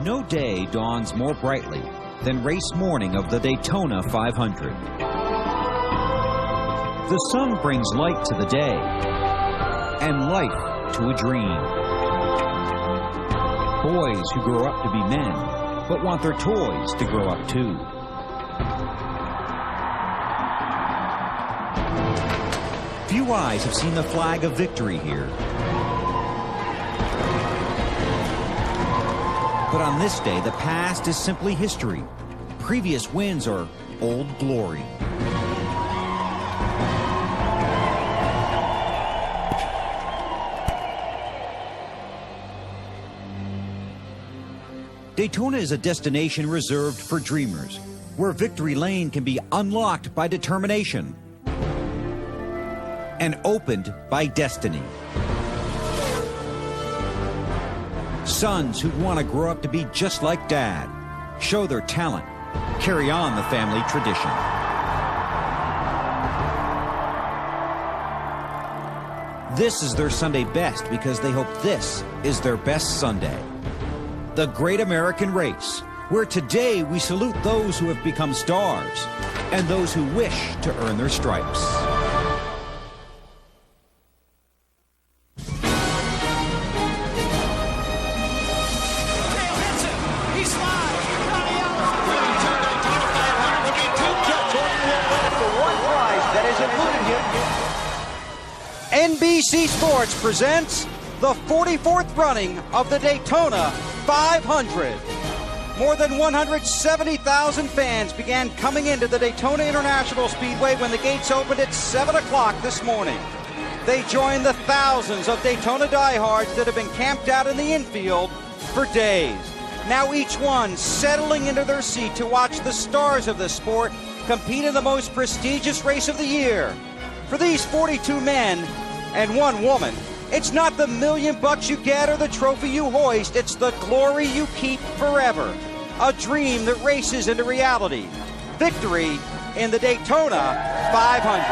No day dawns more brightly than race morning of the Daytona 500. The sun brings light to the day and life to a dream. Boys who grow up to be men, but want their toys to grow up too. Few eyes have seen the flag of victory here. But on this day, the past is simply history. Previous wins are old glory. Daytona is a destination reserved for dreamers, where victory lane can be unlocked by determination and opened by destiny. Sons who want to grow up to be just like Dad, show their talent, carry on the family tradition. This is their Sunday best because they hope this is their best Sunday. The Great American Race, where today we salute those who have become stars and those who wish to earn their stripes. NBC Sports presents the 44th running of the Daytona 500. More than 170,000 fans began coming into the Daytona International Speedway when the gates opened at 7 o'clock this morning. They joined the thousands of Daytona diehards that have been camped out in the infield for days. Now each one settling into their seat to watch the stars of the sport compete in the most prestigious race of the year. For these 42 men and one woman, it's not the $1 million you get or the trophy you hoist, it's the glory you keep forever. A dream that races into reality. Victory in the Daytona 500.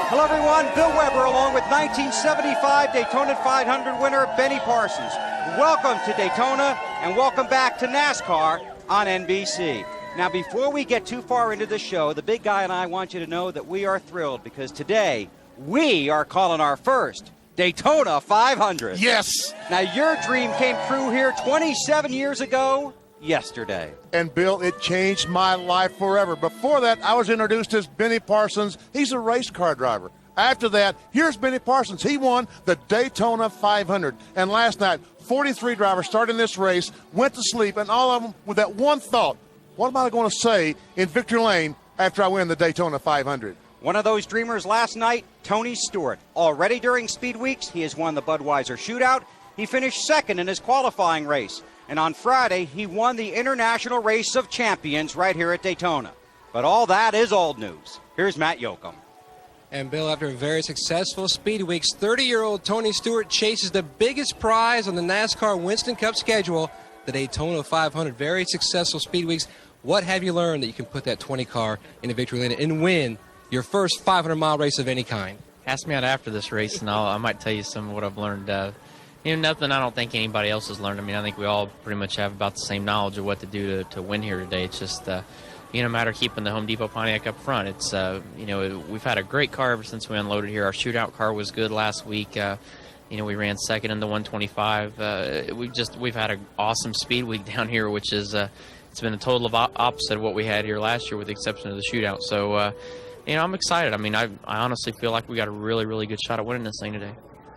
Hello everyone, Bill Weber along with 1975 Daytona 500 winner Benny Parsons. Welcome to Daytona and welcome back to NASCAR on NBC. Now before we get too far into the show, the big guy and I want you to know that we are thrilled because today we are calling our first Daytona 500. Yes. Now, your dream came true here 27 years ago yesterday. And, Bill, it changed my life forever. Before that, I was introduced as Benny Parsons. He's a race car driver. After that, here's Benny Parsons. He won the Daytona 500. And last night, 43 drivers started in this race, went to sleep, and all of them with that one thought, what am I going to say in victory lane after I win the Daytona 500? One of those dreamers last night, Tony Stewart. Already during Speed Weeks, he has won the Budweiser Shootout. He finished second in his qualifying race. And on Friday, he won the International Race of Champions right here at Daytona. But all that is old news. Here's Matt Yoakum. And, Bill, after a very successful Speed Weeks, 30-year-old Tony Stewart chases the biggest prize on the NASCAR Winston Cup schedule, the Daytona 500. Very successful Speed Weeks. What have you learned that you can put that 20 car in a victory lane and win your first 500-mile race of any kind? Ask me out after this race, and I might tell you some of what I've learned. Nothing I don't think anybody else has learned. I mean, I think we all pretty much have about the same knowledge of what to do to win here today. It's just, a matter of keeping the Home Depot Pontiac up front. It's, we've had a great car ever since we unloaded here. Our shootout car was good last week. We ran second in the 125. We've had an awesome speed week down here, which is it's been a total of opposite of what we had here last year, with the exception of the shootout. So. I'm excited. I mean, I honestly feel like we got a really, really good shot at winning this thing today.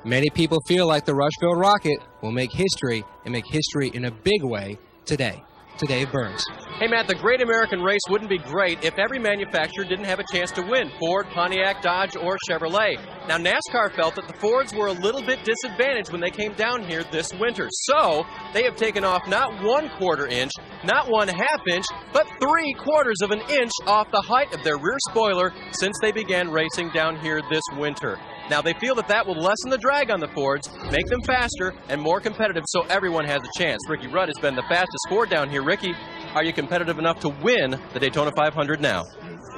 Many people feel like the Rushville Rocket will make history, and make history in a big way today. To Dave Burns. Hey, Matt, the Great American Race wouldn't be great if every manufacturer didn't have a chance to win. Ford, Pontiac, Dodge, or Chevrolet. Now, NASCAR felt that the Fords were a little bit disadvantaged when they came down here this winter. So, they have taken off not 1/4 inch, not 1/2 inch, but 3/4 of an inch off the height of their rear spoiler since they began racing down here this winter. Now, they feel that will lessen the drag on the Fords, make them faster and more competitive so everyone has a chance. Ricky Rudd has been the fastest Ford down here. Ricky, are you competitive enough to win the Daytona 500 now?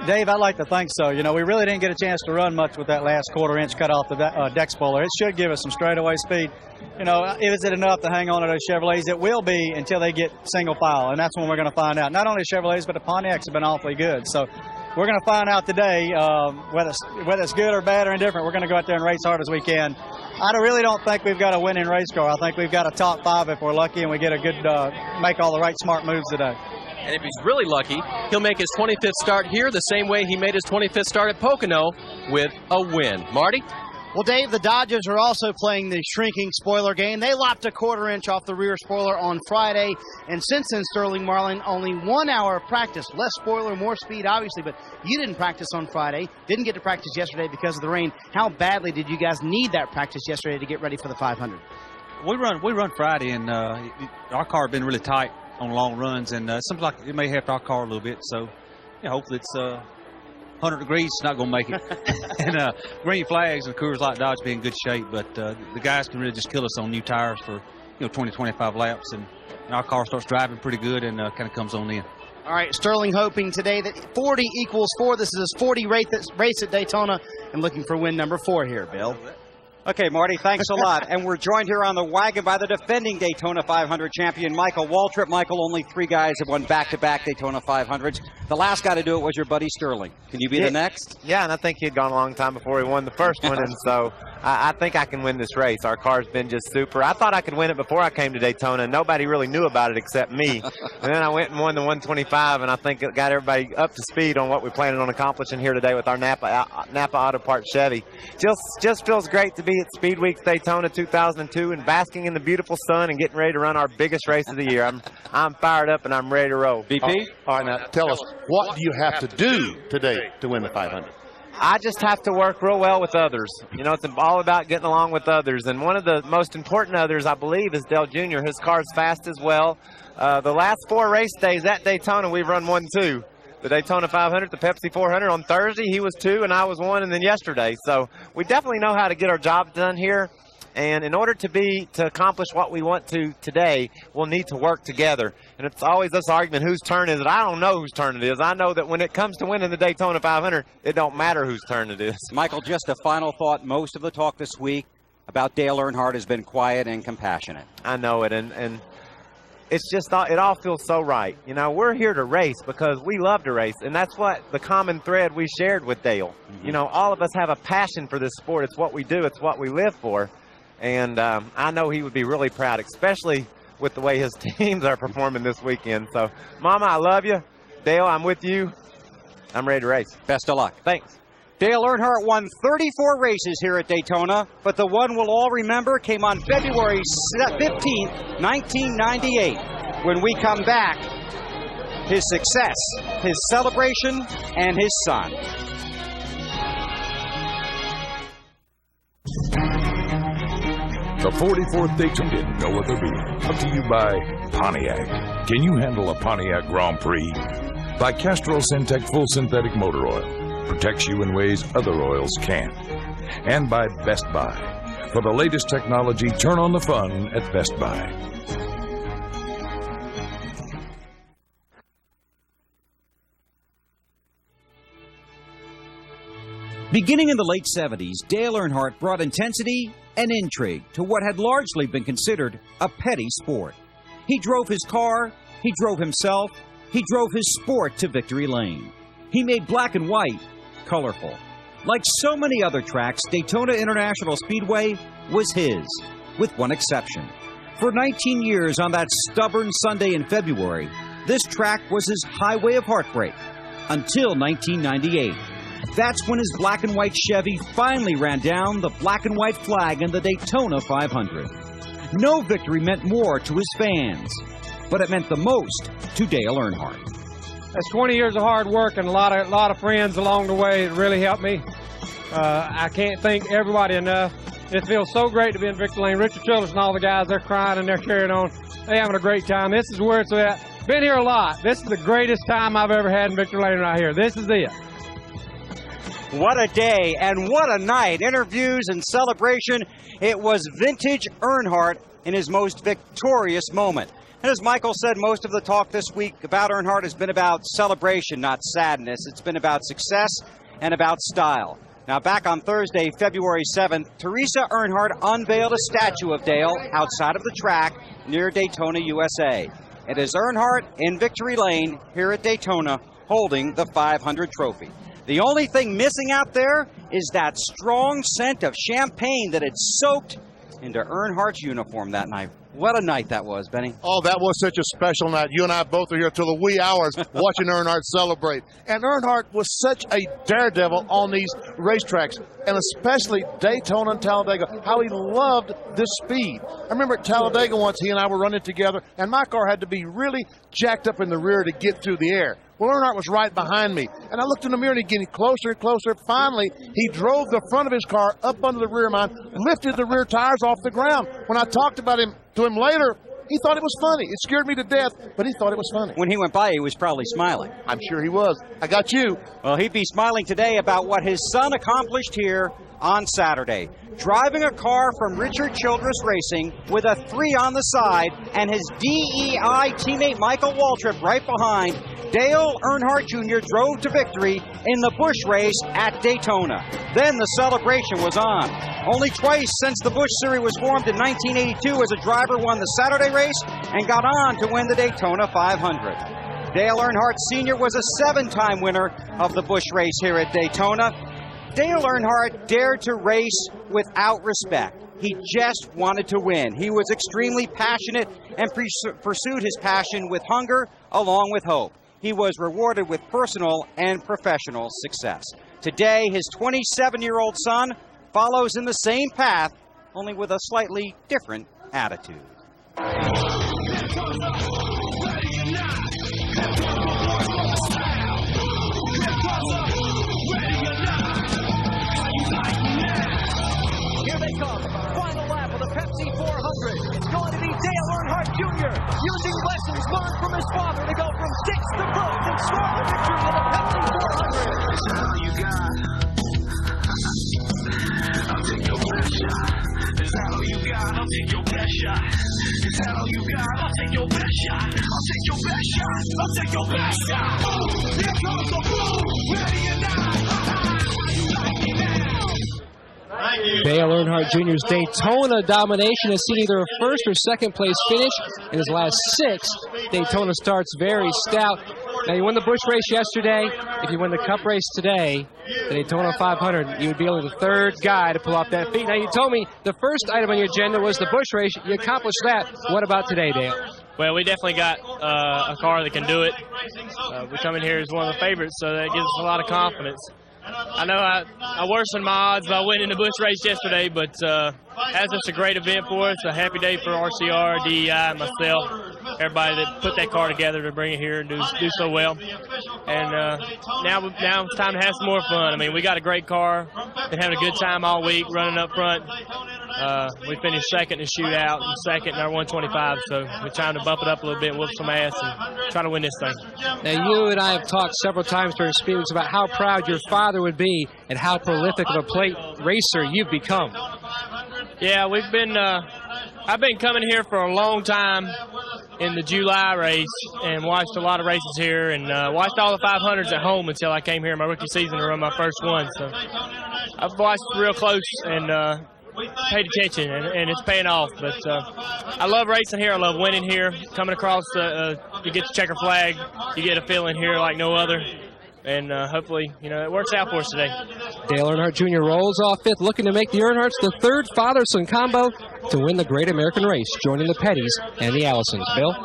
Dave, I'd like to think so. You know, we really didn't get a chance to run much with that last quarter-inch cut off the deck spoiler. It should give us some straightaway speed. You know, is it enough to hang on to those Chevrolets? It will be until they get single file, and that's when we're going to find out. Not only Chevrolets, but the Pontiacs have been awfully good. So we're going to find out today whether it's good or bad or indifferent. We're going to go out there and race hard as we can. I really don't think we've got a winning race car. I think we've got a top 5 if we're lucky and we get a good, make all the right smart moves today. And if he's really lucky, he'll make his 25th start here the same way he made his 25th start at Pocono with a win. Marty? Well, Dave, the Dodgers are also playing the shrinking spoiler game. They lopped a quarter-inch off the rear spoiler on Friday, and since then, Sterling Marlin, only 1 hour of practice. Less spoiler, more speed, obviously, but you didn't practice on Friday, didn't get to practice yesterday because of the rain. How badly did you guys need that practice yesterday to get ready for the 500? We run Friday, and our car had been really tight on long runs, and it seems like it may have our car a little bit, so hopefully it's 100 degrees, it's not going to make it. And green flags and Coors Light Dodge be in good shape, but the guys can really just kill us on new tires for 20, 25 laps, and our car starts driving pretty good and kind of comes on in. All right, Sterling hoping today that 40 equals 4. This is his 40 race at Daytona, and looking for win number 4 here, Bill. Okay, Marty, thanks a lot. And we're joined here on the wagon by the defending Daytona 500 champion, Michael Waltrip. Michael, only 3 guys have won back-to-back Daytona 500s. The last guy to do it was your buddy Sterling. Can you be the next? Yeah, and I think he had gone a long time before he won the first one, and so I think I can win this race. Our car's been just super. I thought I could win it before I came to Daytona, and nobody really knew about it except me. And then I went and won the 125, and I think it got everybody up to speed on what we're planning on accomplishing here today with our Napa Auto Parts Chevy. Just feels great to be at Speed Weeks Daytona 2002 and basking in the beautiful sun and getting ready to run our biggest race of the year. I'm fired up and I'm ready to roll. VP? All right, now tell us, what do you have to do today to win the 500? I just have to work real well with others. It's all about getting along with others. And one of the most important others, I believe, is Dale Jr. His car's fast as well. The last 4 race days at Daytona, we've run 1-2. The Daytona 500, the Pepsi 400. On Thursday, he was 2 and I was 1, and then yesterday. So we definitely know how to get our job done here. And in order to accomplish what we want to today, we'll need to work together. And it's always this argument, whose turn is it? I don't know whose turn it is. I know that when it comes to winning the Daytona 500, it don't matter whose turn it is. Michael, just a final thought. Most of the talk this week about Dale Earnhardt has been quiet and compassionate. I know it, and it's just, it all feels so right. We're here to race because we love to race, and that's what the common thread we shared with Dale. Mm-hmm. All of us have a passion for this sport. It's what we do. It's what we live for. And I know he would be really proud, especially with the way his teams are performing this weekend. So, Mama, I love you. Dale, I'm with you. I'm ready to race. Best of luck. Thanks. Dale Earnhardt won 34 races here at Daytona, but the one we'll all remember came on February 15th, 1998. When we come back, his success, his celebration, and his son. The 44th Daytona, no other beat. Brought to you by Pontiac. Can you handle a Pontiac Grand Prix? By Castrol Syntec Full Synthetic Motor Oil. Protects you in ways other oils can't. And by Best Buy. For the latest technology, turn on the fun at Best Buy. Beginning in the late 70s, Dale Earnhardt brought intensity and intrigue to what had largely been considered a petty sport. He drove his car, he drove himself, he drove his sport to victory lane. He made black and white colorful. Like so many other tracks, Daytona International Speedway was his, with one exception. For 19 years on that stubborn Sunday in February, this track was his highway of heartbreak, until 1998. That's when his black and white Chevy finally ran down the black and white flag in the Daytona 500. No victory meant more to his fans, but it meant the most to Dale Earnhardt. That's 20 years of hard work and a lot of friends along the way. It really helped me. I can't thank everybody enough. It feels so great to be in victory lane. Richard Childress and all the guys, they're crying and they're carrying on. They're having a great time. This is where it's at. Been here a lot. This is the greatest time I've ever had in victory lane right here. This is it. What a day and what a night. Interviews and celebration. It was vintage Earnhardt in his most victorious moment. And as Michael said, most of the talk this week about Earnhardt has been about celebration, not sadness. It's been about success and about style. Now, back on Thursday, February 7th, Teresa Earnhardt unveiled a statue of Dale outside of the track near Daytona, USA. It is Earnhardt in victory lane here at Daytona holding the 500 trophy. The only thing missing out there is that strong scent of champagne that had soaked into Earnhardt's uniform that night. What a night that was, Benny. Oh, that was such a special night. You and I both are here till the wee hours watching Earnhardt celebrate. And Earnhardt was such a daredevil on these racetracks, and especially Daytona and Talladega, how he loved this speed. I remember at Talladega once, he and I were running together, and my car had to be really jacked up in the rear to get through the air. Well, Earnhardt was right behind me, and I looked in the mirror and he's getting closer and closer. Finally, he drove the front of his car up under the rear of mine, lifted the rear tires off the ground. When I talked about him to him later, he thought it was funny. It scared me to death, but he thought it was funny. When he went by, he was probably smiling. I'm sure he was. I got you. Well, he'd be smiling today about what his son accomplished here on Saturday. Driving a car from Richard Childress Racing with a 3 on the side and his DEI teammate Michael Waltrip right behind, Dale Earnhardt Jr. drove to victory in the Busch race at Daytona. Then the celebration was on. Only twice since the Busch Series was formed in 1982 as a driver won the Saturday race and got on to win the Daytona 500. Dale Earnhardt Sr. was a 7-time winner of the Busch race here at Daytona. Dale Earnhardt dared to race without respect. He just wanted to win. He was extremely passionate and pursued his passion with hunger along with hope. He was rewarded with personal and professional success. Today, his 27-year-old son follows in the same path, only with a slightly different attitude. Here they come. Final lap of the Pepsi 400. It's going to be Dale Earnhardt Jr. using lessons learned from his father to go from 6th to 1st and score the victory in the Pepsi 400. Is that all you got? I'll take your best shot. Is that all you got? I'll take your best shot. Is that all you got? I'll take your best shot. I'll take your best shot. I'll take your best shot. Here comes the boom. Ready or not. Dale Earnhardt Jr.'s Daytona domination has seen either a first or second place finish in his last 6 Daytona starts. Very stout. Now, you won the Busch race yesterday. If you win the Cup race today, the Daytona 500, you would be only the 3rd guy to pull off that feat. Now, you told me the first item on your agenda was the Busch race. You accomplished that. What about today, Dale? Well, we definitely got a car that can do it. We come in here as one of the favorites, so that gives us a lot of confidence. I know I worsened my odds by winning the Busch race yesterday, but that's just a great event for us, a happy day for RCR, DEI, myself, everybody that put that car together to bring it here and do so well. And now it's time to have some more fun. I mean, we got a great car, been having a good time all week, running up front. We finished second in the shootout and second in our 125, so we're trying to bump it up a little bit and whoop some ass and try to win this thing. Now, you and I have talked several times during speed weeks about how proud your father would be and how prolific of a plate racer you've become. Yeah, we've been I've been coming here for a long time in the July race and watched a lot of races here and watched all the 500s at home until I came here in my rookie season to run my first one. So I've watched real close and paid attention, and it's paying off. But I love racing here. I love winning here. Coming across, you get the checker flag. You get a feeling here like no other. And hopefully, it works out for us today. Dale Earnhardt Jr. rolls off 5th, looking to make the Earnhardts the 3rd father-son combo to win the Great American Race, joining the Pettys and the Allisons. Bill?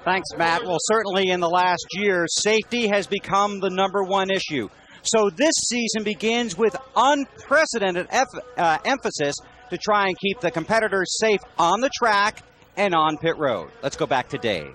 Thanks, Matt. Well, certainly in the last year, safety has become the #1 issue. So this season begins with unprecedented emphasis to try and keep the competitors safe on the track and on pit road. Let's go back to Dave.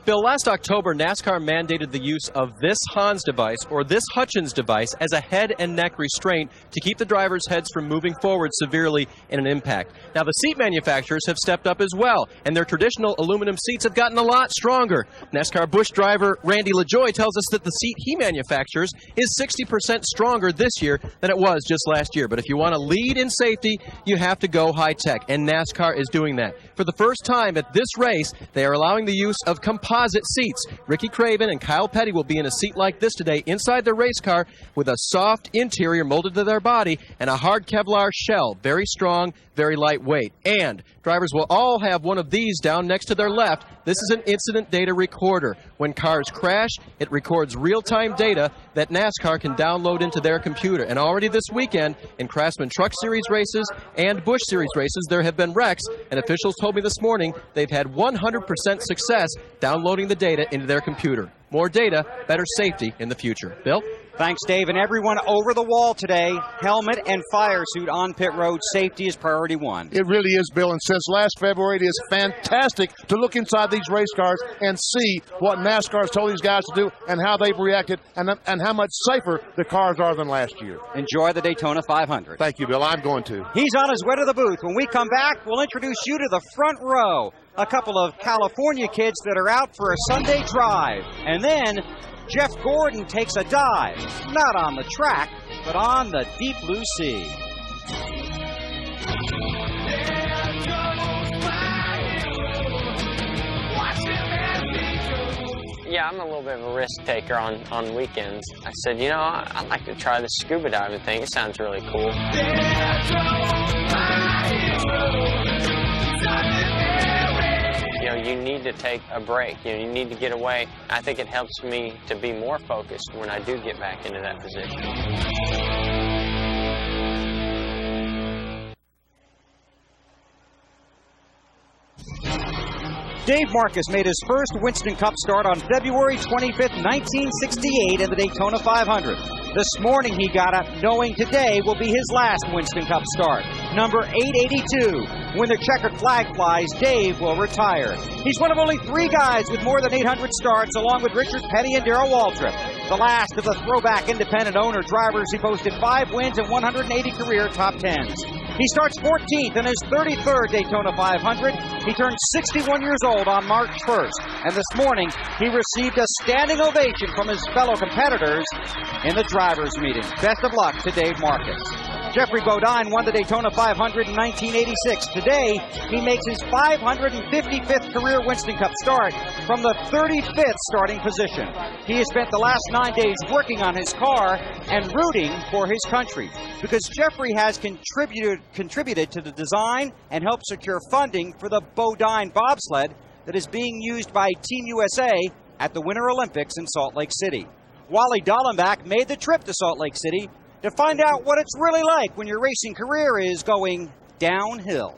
Bill, last October, NASCAR mandated the use of this Hans device or this Hutchins device as a head and neck restraint to keep the drivers' heads from moving forward severely in an impact. Now, the seat manufacturers have stepped up as well, and their traditional aluminum seats have gotten a lot stronger. NASCAR Busch driver Randy LaJoie tells us that the seat he manufactures is 60% stronger this year than it was just last year. But if you want to lead in safety, you have to go high-tech, and NASCAR is doing that. For the first time at this race, they are allowing the use of composite seats. Ricky Craven and Kyle Petty will be in a seat like this today inside their race car with a soft interior molded to their body and a hard Kevlar shell. Very strong, very lightweight. And drivers will all have one of these down next to their left. This is an incident data recorder. When cars crash, it records real-time data that NASCAR can download into their computer. And already this weekend, in Craftsman Truck Series races and Busch Series races, there have been wrecks, and officials told me this morning they've had 100% success downloading the data into their computer. More data, better safety in the future. Bill? Thanks, Dave. And everyone over the wall today, helmet and fire suit on pit road. Safety is priority one. It really is, Bill. And since last February, it is fantastic to look inside these race cars and see what NASCAR has told these guys to do and how they've reacted and how much safer the cars are than last year. Enjoy the Daytona 500. Thank you, Bill. I'm going to. He's on his way to the booth. When we come back, we'll introduce you to the front row. A couple of California kids that are out for a Sunday drive. And then Jeff Gordon takes a dive, not on the track, but on the deep blue sea. Yeah, I'm a little bit of a risk taker on weekends. I said, you know, I'd like to try the scuba diving thing. It sounds really cool. You know, you need to take a break. You know, you need to get away. I think it helps me to be more focused when I do get back into that position. Dave Marcus made his first Winston Cup start on February 25th, 1968 in the Daytona 500. This morning he got up knowing today will be his last Winston Cup start. Number 882. When the checkered flag flies, Dave will retire. He's one of only 3 guys with more than 800 starts, along with Richard Petty and Darrell Waltrip. The last of the throwback independent owner drivers, he posted 5 wins and 180 career top 10s. He starts 14th in his 33rd Daytona 500. He turned 61 years old on March 1st. And this morning, he received a standing ovation from his fellow competitors in the drivers' meeting. Best of luck to Dave Marcus. Jeffrey Bodine won the Daytona 500 in 1986. Today, he makes his 555th career Winston Cup start from the 35th starting position. He has spent the last 9 days working on his car and rooting for his country, because Jeffrey has contributed to the design and helped secure funding for the Bodine bobsled that is being used by Team USA at the Winter Olympics in Salt Lake City. Wally Dallenbach made the trip to Salt Lake City to find out what it's really like when your racing career is going downhill.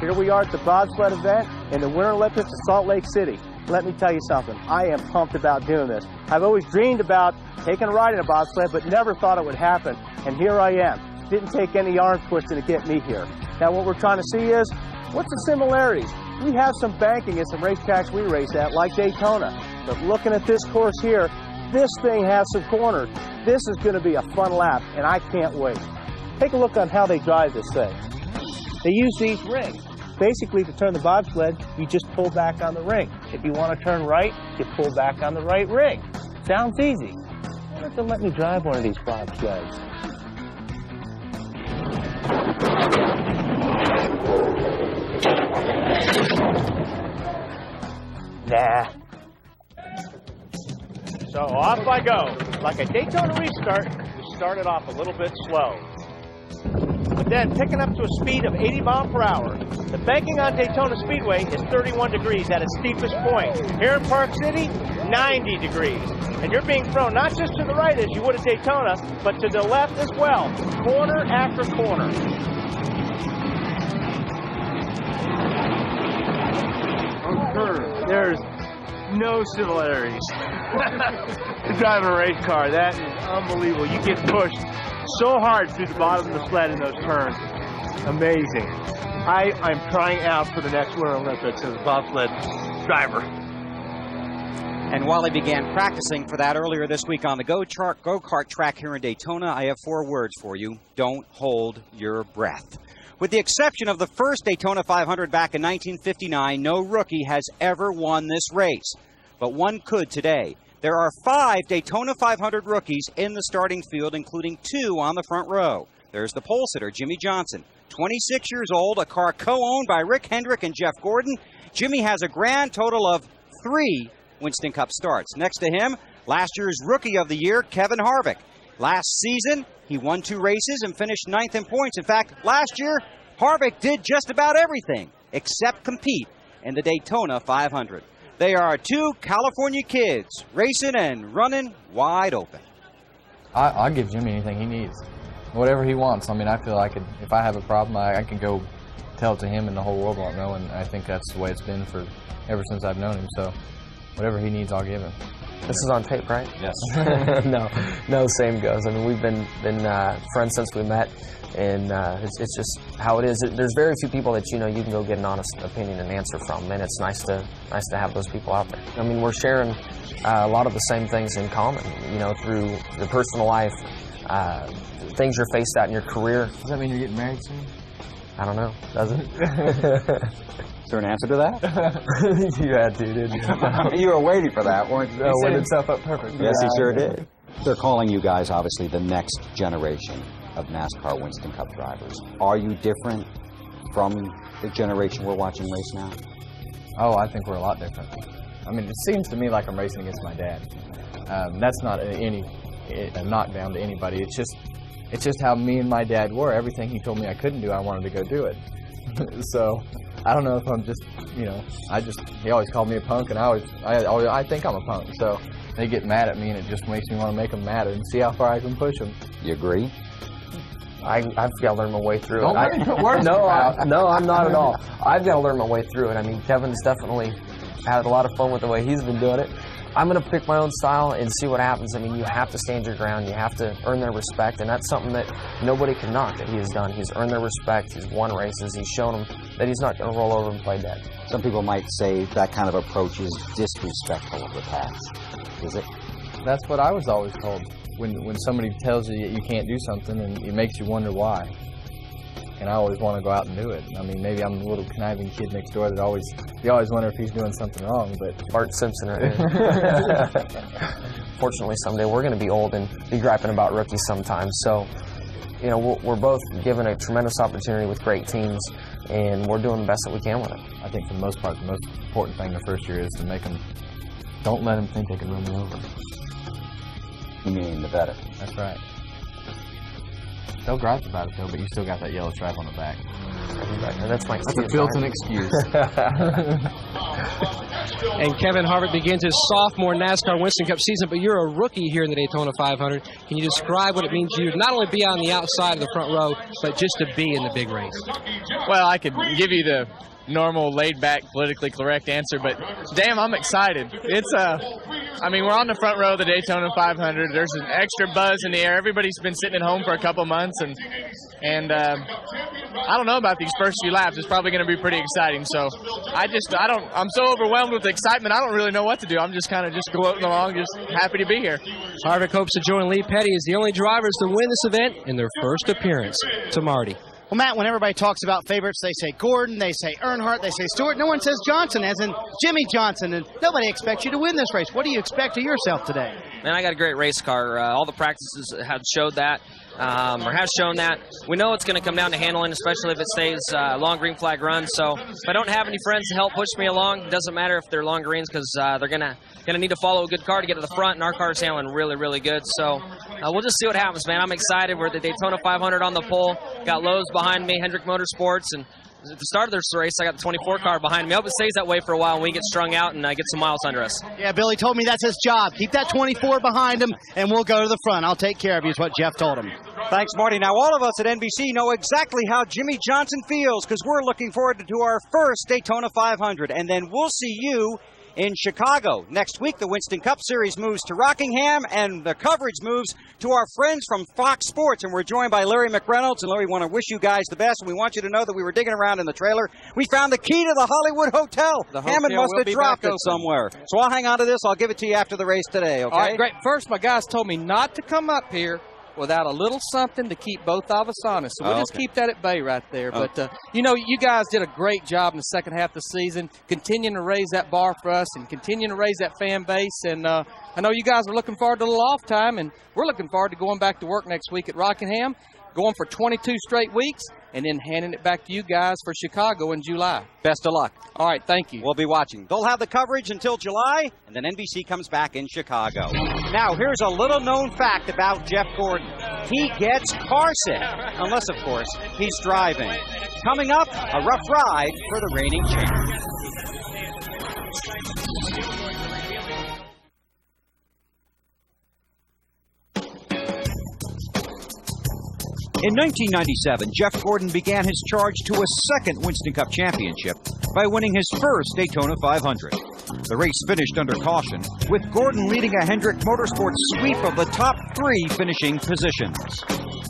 Here we are at the bobsled event in the Winter Olympics in Salt Lake City. Let me tell you something, I am pumped about doing this. I've always dreamed about taking a ride in a bobsled, but never thought it would happen. And here I am. Didn't take any arm twisting to get me here. Now what we're trying to see is, what's the similarities? We have some banking at some racetracks we race at, like Daytona. But looking at this course here, this thing has some corners. This is going to be a fun lap, and I can't wait. Take a look on how they drive this thing. They use these rings. Basically, to turn the bobsled, you just pull back on the ring. If you want to turn right, you pull back on the right ring. Sounds easy. Why don't you let me drive one of these bobsleds? Nah. So off I go. Like a Daytona restart, we started off a little bit slow. But then picking up to a speed of 80 miles per hour. The banking on Daytona Speedway is 31 degrees at its steepest point. Here in Park City, 90 degrees. And you're being thrown not just to the right as you would at Daytona, but to the left as well, corner after corner. On curve, there's no similarities. Driving a race car, that is unbelievable. You get pushed so hard through the bottom of the sled in those turns. amazing. I'm trying out for the next Winter Olympics as a bobsled driver. And while he began practicing for that earlier this week on the go-kart track here in Daytona, I have 4 words for you. Don't hold your breath. With the exception of the first Daytona 500 back in 1959, no rookie has ever won this race. But one could today. There are 5 Daytona 500 rookies in the starting field, including 2 on the front row. There's the pole sitter, Jimmy Johnson, 26 years old, a car co-owned by Rick Hendrick and Jeff Gordon. Jimmy has a grand total of 3 Winston Cup starts. Next to him, last year's Rookie of the Year, Kevin Harvick. Last season, he won 2 races and finished 9th in points. In fact, last year, Harvick did just about everything except compete in the Daytona 500. They are 2 California kids racing and running wide open. I'll give Jimmy anything he needs, whatever he wants. I mean, I feel like if I have a problem, I can go tell it to him and the whole world won't know, and I think that's the way it's been for ever since I've known him. So whatever he needs, I'll give him. This is on tape, right? Yes. No, same goes. I mean, we've been friends since we met, and it's just how it is. There's very few people that you can go get an honest opinion and answer from, and it's nice to have those people out there. I mean, we're sharing a lot of the same things in common, through the personal life, things you're faced at in your career. Does that mean you're getting married soon? I don't know. Does it? Is there an answer to that? You had to, didn't you? You were waiting for that, weren't you? No, it itself up perfect. Yes, he sure did. They're calling you guys, obviously, the next generation of NASCAR Winston Cup drivers. Are you different from the generation we're watching race now? Oh, I think we're a lot different. I mean, it seems to me like I'm racing against my dad. That's not a knockdown to anybody. It's just how me and my dad were. Everything he told me I couldn't do, I wanted to go do it. So I don't know if I'm just, he always called me a punk, and I think I'm a punk. So they get mad at me, and it just makes me want to make them mad and see how far I can push them. You agree? I've got to learn my way through it. No, I'm not at all. I've got to learn my way through it. I mean, Kevin's definitely had a lot of fun with the way he's been doing it. I'm going to pick my own style and see what happens. I mean, you have to stand your ground. You have to earn their respect, and that's something that nobody can knock that he has done. He's earned their respect. He's won races. He's shown them that he's not going to roll over and play dead. Some people might say that kind of approach is disrespectful of the past. Is it? That's what I was always told. When somebody tells you you can't do something, and it makes you wonder why. And I always want to go out and do it. I mean, maybe I'm the little conniving kid next door that you always wonder if he's doing something wrong, but... Bart Simpson right here. Fortunately, someday we're going to be old and be griping about rookies sometimes. So, we're both given a tremendous opportunity with great teams, and we're doing the best that we can with it. I think for the most part, the most important thing the first year is to make them... Don't let them think they can run you over. You mean the better. That's right. They'll gripe about it, though, but you still got that yellow stripe on the back. That's my excuse. That's a built-in excuse. And Kevin Harvick begins his sophomore NASCAR Winston Cup season, but you're a rookie here in the Daytona 500. Can you describe what it means to you to not only be on the outside of the front row, but just to be in the big race? Well, I could give you the normal laid-back, politically correct answer, but damn, I'm excited. We're on the front row of the Daytona 500. There's an extra buzz in the air. Everybody's been sitting at home for a couple months, and I don't know about these first few laps. It's probably going to be pretty exciting. So I'm so overwhelmed with excitement. I don't really know what to do. I'm just kind of floating along, just happy to be here. Harvick hopes to join Lee Petty as the only drivers to win this event in their first appearance. To Marty. Well, Matt, when everybody talks about favorites, they say Gordon, they say Earnhardt, they say Stewart. No one says Johnson, as in Jimmy Johnson, and nobody expects you to win this race. What do you expect of yourself today? Man, I got a great race car. All the practices have showed that, or has shown that. We know it's going to come down to handling, especially if it stays long green flag run. So if I don't have any friends to help push me along, it doesn't matter if they're long greens, because they're gonna need to follow a good car to get to the front, and our car's handling really, really good. So we'll just see what happens, man. I'm excited. We're at the Daytona 500 on the pole. Got Lowe's behind me, Hendrick Motorsports, and at the start of this race, I got the 24 car behind me. I hope it stays that way for a while and we get strung out and get some miles under us. Yeah, Billy told me that's his job. Keep that 24 behind him, and we'll go to the front. I'll take care of you, is what Jeff told him. Thanks, Marty. Now, all of us at NBC know exactly how Jimmy Johnson feels, because we're looking forward to our first Daytona 500, and then we'll see you in Chicago. Next week, the Winston Cup Series moves to Rockingham, and the coverage moves to our friends from Fox Sports. And we're joined by Larry McReynolds. And Larry, we want to wish you guys the best. And we want you to know that we were digging around in the trailer. We found the key to the Hollywood Hotel. Hammond must have dropped it somewhere. So I'll hang on to this. I'll give it to you after the race today, okay? All right, great. First, my guys told me not to come up here without a little something to keep both of us honest. So we'll just keep that at bay right there. But, you know, you guys did a great job in the second half of the season, continuing to raise that bar for us and continuing to raise that fan base. And I know you guys are looking forward to a little off time, and we're looking forward to going back to work next week at Rockingham, going for 22 straight weeks, and then handing it back to you guys for Chicago in July. Best of luck. All right, thank you. We'll be watching. They'll have the coverage until July, and then NBC comes back in Chicago. Now, here's a little-known fact about Jeff Gordon. He gets car sick, unless, of course, he's driving. Coming up, a rough ride for the reigning champ. In 1997, Jeff Gordon began his charge to a second Winston Cup championship by winning his first Daytona 500. The race finished under caution, with Gordon leading a Hendrick Motorsports sweep of the top 3 finishing positions.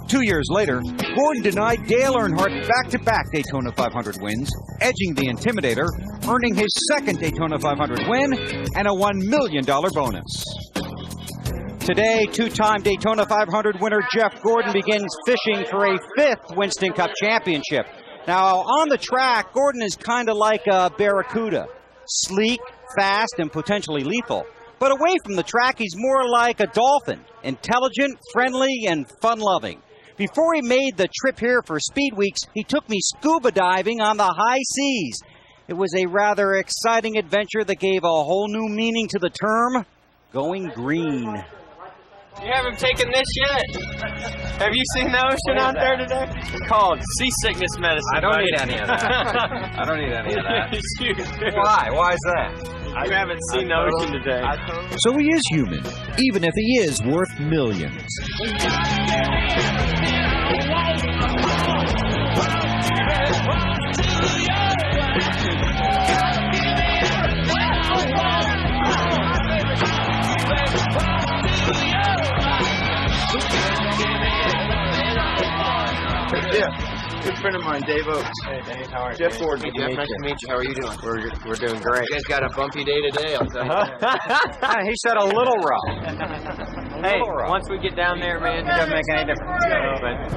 2 years later, Gordon denied Dale Earnhardt back-to-back Daytona 500 wins, edging the Intimidator, earning his second Daytona 500 win and a $1 million bonus. Today, two-time Daytona 500 winner Jeff Gordon begins fishing for a 5th Winston Cup championship. Now, on the track, Gordon is kind of like a barracuda. Sleek, fast, and potentially lethal. But away from the track, he's more like a dolphin. Intelligent, friendly, and fun-loving. Before he made the trip here for Speed Weeks, he took me scuba diving on the high seas. It was a rather exciting adventure that gave a whole new meaning to the term, going green. You haven't taken this yet. Have you seen the ocean out there today? It's called seasickness medicine. I don't need any of that. I don't need any of that. Why? Why is that? You haven't seen the ocean today. So he is human, even if he is worth millions. Yeah, good friend of mine, Dave Oaks. Hey, Dave, how are you? Jeff Gordon. Hey, Jeff, nice to meet you. How are you doing? We're doing great. You guys got a bumpy day today, I'll tell you. He said a little rough. Hey, once we get down there, man, it doesn't make any difference.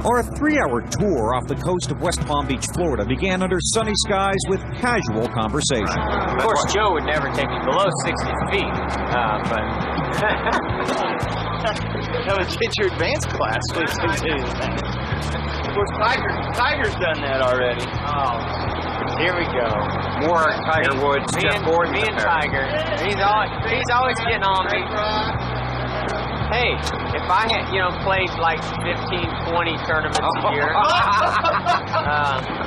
Our 3-hour tour off the coast of West Palm Beach, Florida began under sunny skies with casual conversation. Of course, Joe would never take me below 60 feet, but... That would get your advanced class. Of course, Tiger's done that already. Oh, here we go. More Tiger Woods. Jeff Gordon. Me and Tiger. He's always getting on me. Hey, if I had, played like 15, 20 tournaments a year,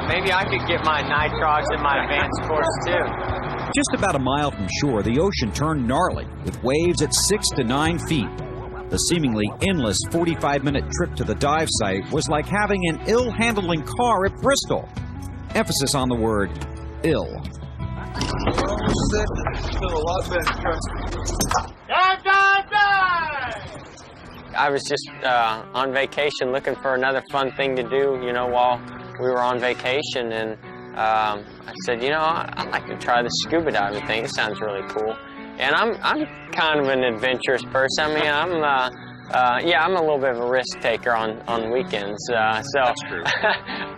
maybe I could get my nitrox in my advanced course too. Just about a mile from shore, the ocean turned gnarly, with waves at 6 to 9 feet. The seemingly endless 45-minute trip to the dive site was like having an ill-handling car at Bristol. Emphasis on the word ill. I was just on vacation looking for another fun thing to do, while we were on vacation. And I said, I'd like to try the scuba diving thing. It sounds really cool. And I'm kind of an adventurous person. I mean, I'm a little bit of a risk taker on weekends. That's true.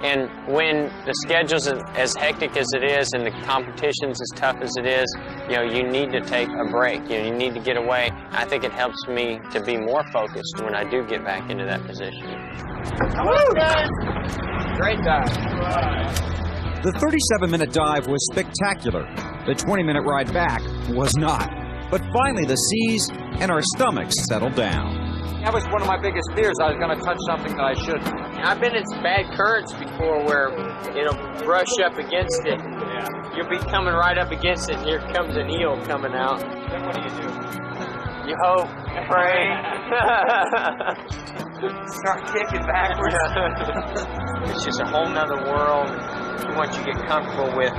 And when the schedule's as hectic as it is and the competition's as tough as it is, you need to take a break. You need to get away. I think it helps me to be more focused when I do get back into that position. Great dive. The 37-minute dive was spectacular. The 20-minute ride back was not. But finally, the seas and our stomachs settled down. That was one of my biggest fears. I was going to touch something that I shouldn't. I've been in some bad currents before where it'll brush up against it. Yeah. You'll be coming right up against it, and here comes an eel coming out. Then what do? You hope, pray. Start kicking backwards. It's just a whole nother world. Once you get comfortable with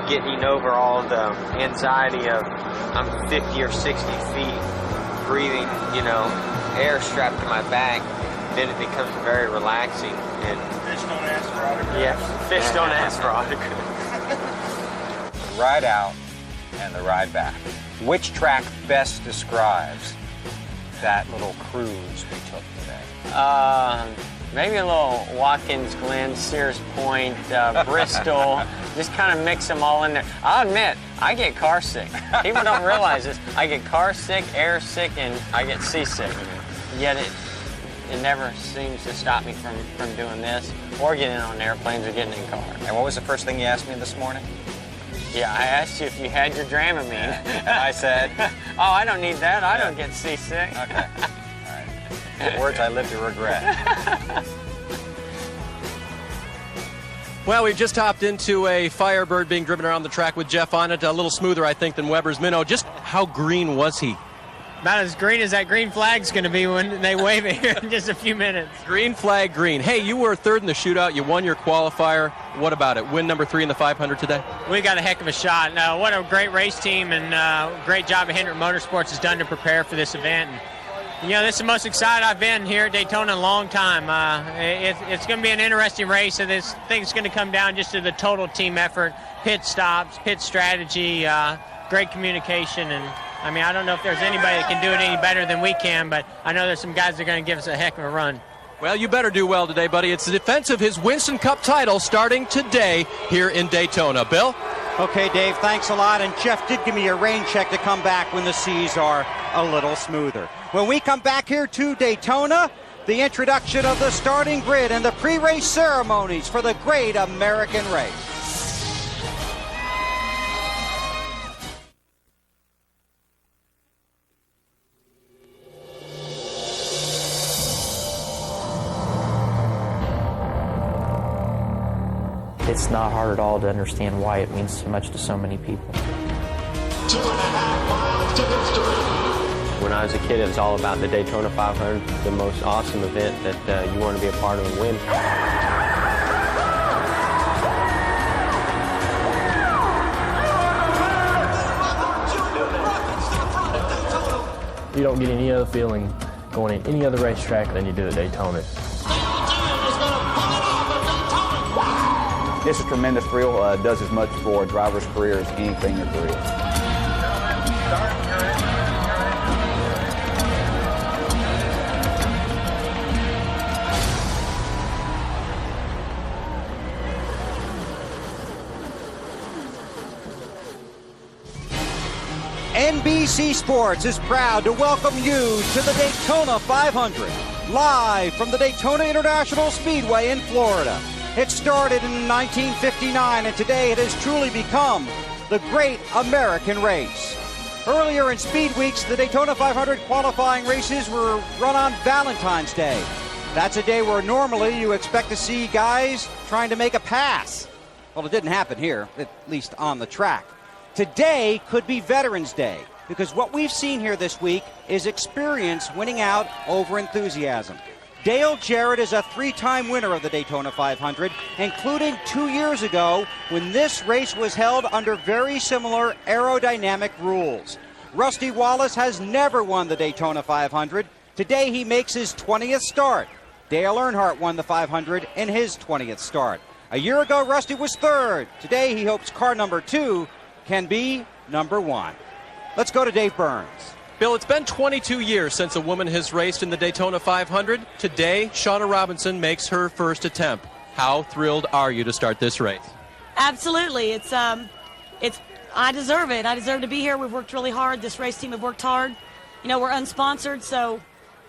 getting over all the anxiety of I'm 50 or 60 feet breathing, air strapped to my back, then it becomes very relaxing. And fish don't ask for autographs. Yeah, fish don't ask for autographs. The ride out and the ride back. Which track best describes that little cruise we took today? Maybe a little Watkins Glen, Sears Point, Bristol, just kind of mix them all in there. I'll admit, I get car sick. People don't realize this. I get car sick, air sick, and I get seasick. Yet it never seems to stop me from doing this or getting on airplanes or getting in cars. And what was the first thing you asked me this morning? Yeah, I asked you if you had your Dramamine. And I said, oh, I don't need that. I don't get seasick. Okay. Words I live to regret. Well, we've just hopped into a Firebird being driven around the track with Jeff on it. A little smoother, I think, than Weber's Minnow. Just how green was he? About as green as that green flag's going to be when they wave it here in just a few minutes. Green flag, green. Hey, you were third in the shootout. You won your qualifier. What about it? Win number 3 in the 500 today? We got a heck of a shot. What a great race team and great job Hendrick Motorsports has done to prepare for this event. And, this is the most excited I've been here at Daytona in a long time. It's going to be an interesting race, and this thing's going to come down just to the total team effort, pit stops, pit strategy, great communication, and I don't know if there's anybody that can do it any better than we can, but I know there's some guys that are going to give us a heck of a run. Well, you better do well today, buddy. It's the defense of his Winston Cup title starting today here in Daytona. Bill? Okay, Dave, thanks a lot. And Jeff did give me a rain check to come back when the seas are a little smoother. When we come back here to Daytona, the introduction of the starting grid and the pre-race ceremonies for the Great American Race. It's not hard at all to understand why it means so much to so many people. 2.5 miles to victory. When I was a kid, it was all about the Daytona 500, the most awesome event that you want to be a part of and win. You don't get any other feeling going in any other racetrack than you do at Daytona. It's a tremendous thrill. Does as much for a driver's career as anything or career. NBC Sports is proud to welcome you to the Daytona 500, live from the Daytona International Speedway in Florida. It started in 1959, and today it has truly become the Great American Race. Earlier in Speed Weeks, the Daytona 500 qualifying races were run on Valentine's Day. That's a day where normally you expect to see guys trying to make a pass. Well, it didn't happen here, at least on the track. Today could be Veterans Day, because what we've seen here this week is experience winning out over enthusiasm. Dale Jarrett is a 3-time winner of the Daytona 500, including 2 years ago when this race was held under very similar aerodynamic rules. Rusty Wallace has never won the Daytona 500. Today he makes his 20th start. Dale Earnhardt won the 500 in his 20th start. A year ago, Rusty was third. Today he hopes car number 2 can be number 1. Let's go to Dave Burns. Bill, it's been 22 years since a woman has raced in the Daytona 500. Today, Shauna Robinson makes her first attempt. How thrilled are you to start this race? Absolutely. I deserve it. I deserve to be here. We've worked really hard. This race team have worked hard. We're unsponsored, so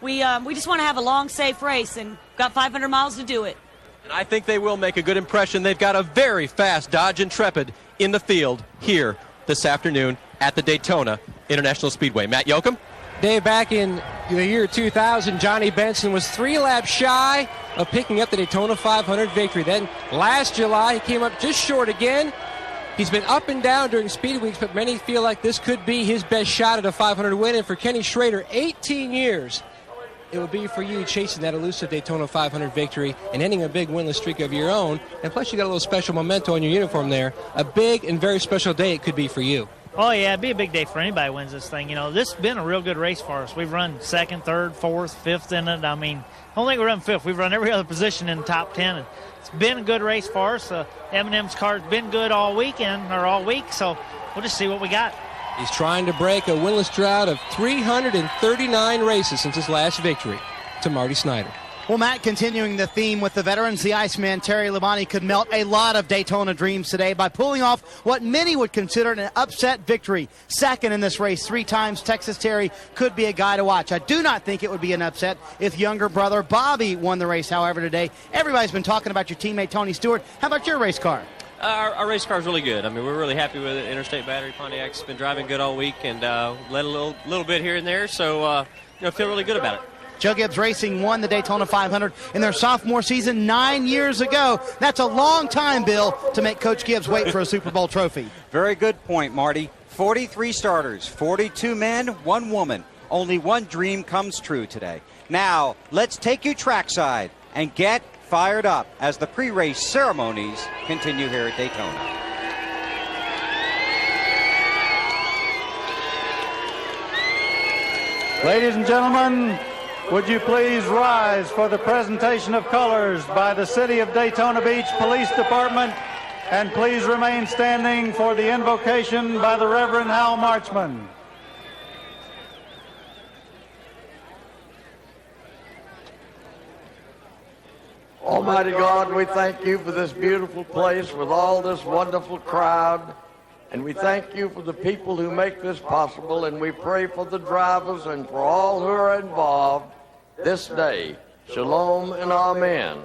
we just want to have a long, safe race, and got 500 miles to do it. And I think they will make a good impression. They've got a very fast Dodge Intrepid in the field here this afternoon at the Daytona International Speedway. Matt Yoakum? Dave, back in the year 2000, Johnny Benson was 3 laps shy of picking up the Daytona 500 victory. Then last July, he came up just short again. He's been up and down during speed weeks, but many feel like this could be his best shot at a 500 win. And for Kenny Schrader, 18 years it would be for you chasing that elusive Daytona 500 victory and ending a big winless streak of your own. And plus, you got a little special memento on your uniform there. A big and very special day it could be for you. Oh, yeah, it'd be a big day for anybody who wins this thing. You know, this has been a real good race for us. We've run second, third, fourth, fifth in it. I mean, I don't think we run fifth. We've run every other position in the top 10. And it's been a good race for us. M&M's car's been good all weekend, or all week, so we'll just see what we got. He's trying to break a winless drought of 339 races since his last victory. To Marty Snyder. Well, Matt, continuing the theme with the veterans, the Iceman Terry Labonte could melt a lot of Daytona dreams today by pulling off what many would consider an upset victory. Second in this race 3 times, Texas Terry could be a guy to watch. I do not think it would be an upset if younger brother Bobby won the race, however, today. Everybody's been talking about your teammate Tony Stewart. How about your race car? Our race car is really good. I mean, we're really happy with it. Interstate Battery Pontiac's been driving good all week and led a little bit here and there, so feel really good about it. Joe Gibbs Racing won the Daytona 500 in their sophomore season 9 years ago. That's a long time, Bill, to make Coach Gibbs wait for a Super Bowl trophy. Very good point, Marty. 43 starters, 42 men, 1 woman. Only one dream comes true today. Now, let's take you trackside and get fired up as the pre-race ceremonies continue here at Daytona. Ladies and gentlemen, would you please rise for the presentation of colors by the City of Daytona Beach Police Department, and please remain standing for the invocation by the Reverend Hal Marchman. Almighty God, we thank you for this beautiful place with all this wonderful crowd. And we thank you for the people who make this possible. And we pray for the drivers and for all who are involved this day. Shalom and amen.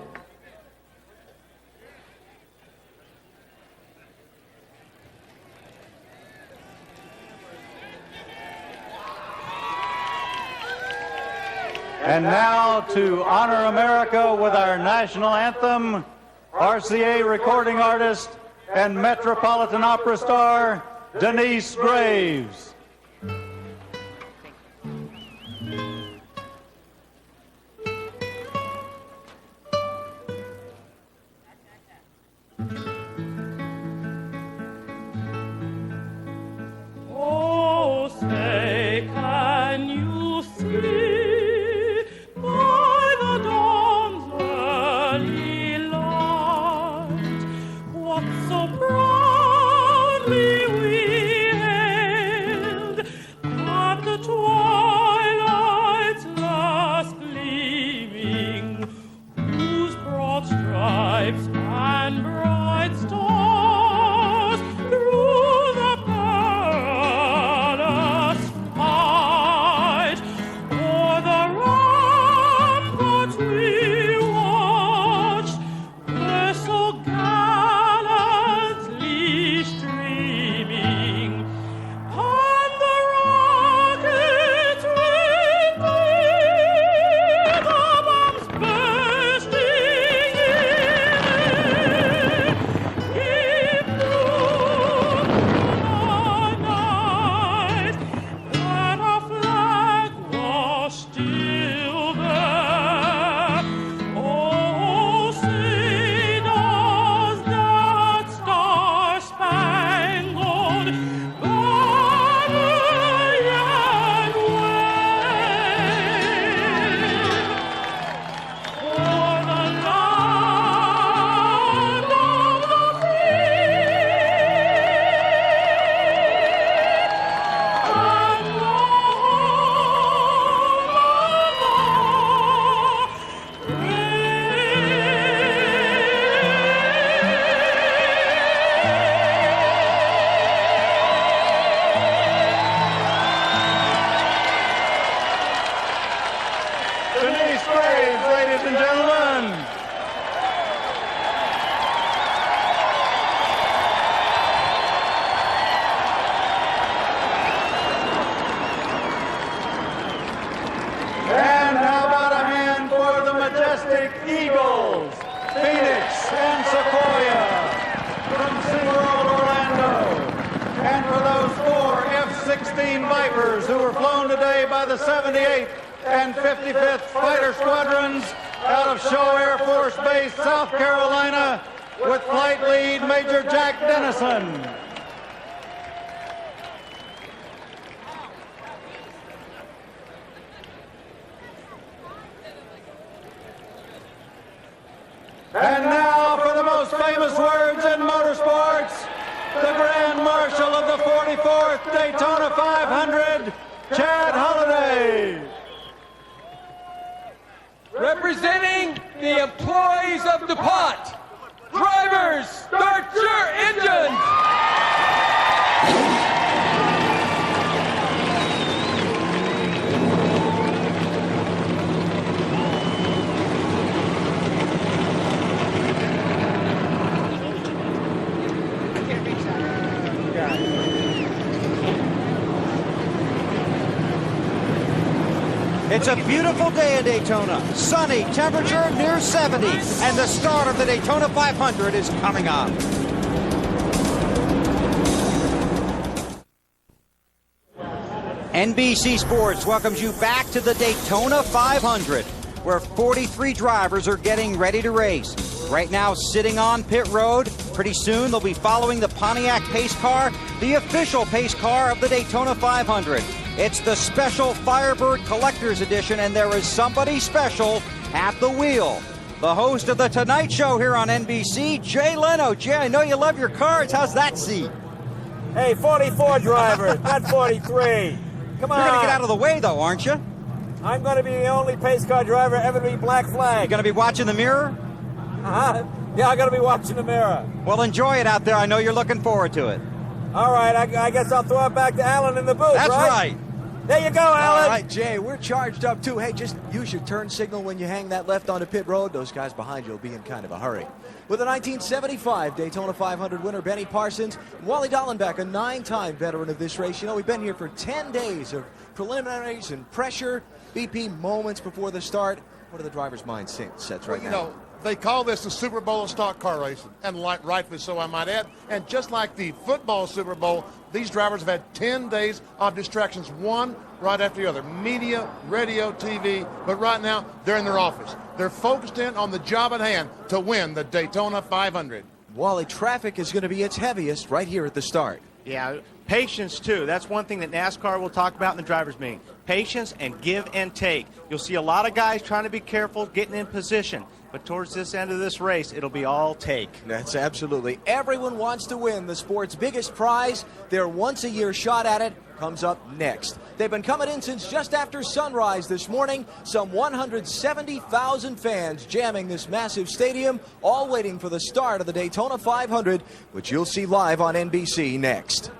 And now, to honor America with our national anthem, RCA recording artist and Metropolitan Opera star, Denise Graves. Oh, say, can you see? And bright stars through the perilous fight, o'er the ramparts we watched, were so gallantly streaming, and the rockets with the bombs bursting still there. Oh, say does that star-spangled banner yet wave o'er the land of the free and Denise Graves, ladies and gentlemen. And how about a hand for the majestic Eagles, Phoenix and Sequoia from SeaWorld Orlando. And for those 4 F-16 Vipers who were flown today by the 78th and 55th Fighter Squadrons out of Shaw Air Force Base, South Carolina, with flight lead Major Jack Dennison. And now for the most famous words in motorsports, the Grand Marshal of the 44th Daytona 500, Chad Holliday. Representing the employees of DuPont, drivers, start your engines! It's a beautiful day in Daytona. Sunny, temperature near 70, and the start of the Daytona 500 is coming up. NBC Sports welcomes you back to the Daytona 500, where 43 drivers are getting ready to race. Right now, sitting on pit road. Pretty soon, they'll be following the Pontiac pace car, the official pace car of the Daytona 500. It's the special Firebird Collector's Edition, and there is somebody special at the wheel. The host of The Tonight Show here on NBC, Jay Leno. Jay, I know you love your cards. How's that seat? Hey, 44 driver, not 43. Come on. You're going to get out of the way, though, aren't you? I'm going to be the only pace car driver ever to be black flag. You going to be watching the mirror? Uh-huh. Yeah, I'm going to be watching the mirror. Well, enjoy it out there. I know you're looking forward to it. All right, I guess I'll throw it back to Alan in the booth, That's right. There you go, Alan. All right, Jay, we're charged up, too. Hey, just use your turn signal when you hang that left onto pit road. Those guys behind you will be in kind of a hurry. With the 1975 Daytona 500 winner, Benny Parsons, and Wally Dallenbach, a 9-time veteran of this race. You know, we've been here for 10 days of preliminaries and pressure, BP moments before the start. What are the drivers' mindsets right now? You know, they call this the Super Bowl of stock car racing, and rightfully so, I might add. And just like the football Super Bowl, these drivers have had 10 days of distractions, one right after the other. Media, radio, TV, but right now, they're in their office. They're focused in on the job at hand to win the Daytona 500. Wally, traffic is going to be its heaviest right here at the start. Yeah, patience, too. That's one thing that NASCAR will talk about in the driver's meeting. Patience and give and take. You'll see a lot of guys trying to be careful, getting in position. But towards this end of this race, it'll be all take. That's absolutely. Everyone wants to win the sport's biggest prize. Their once-a-year shot at it comes up next. They've been coming in since just after sunrise this morning. Some 170,000 fans jamming this massive stadium, all waiting for the start of the Daytona 500, which you'll see live on NBC next.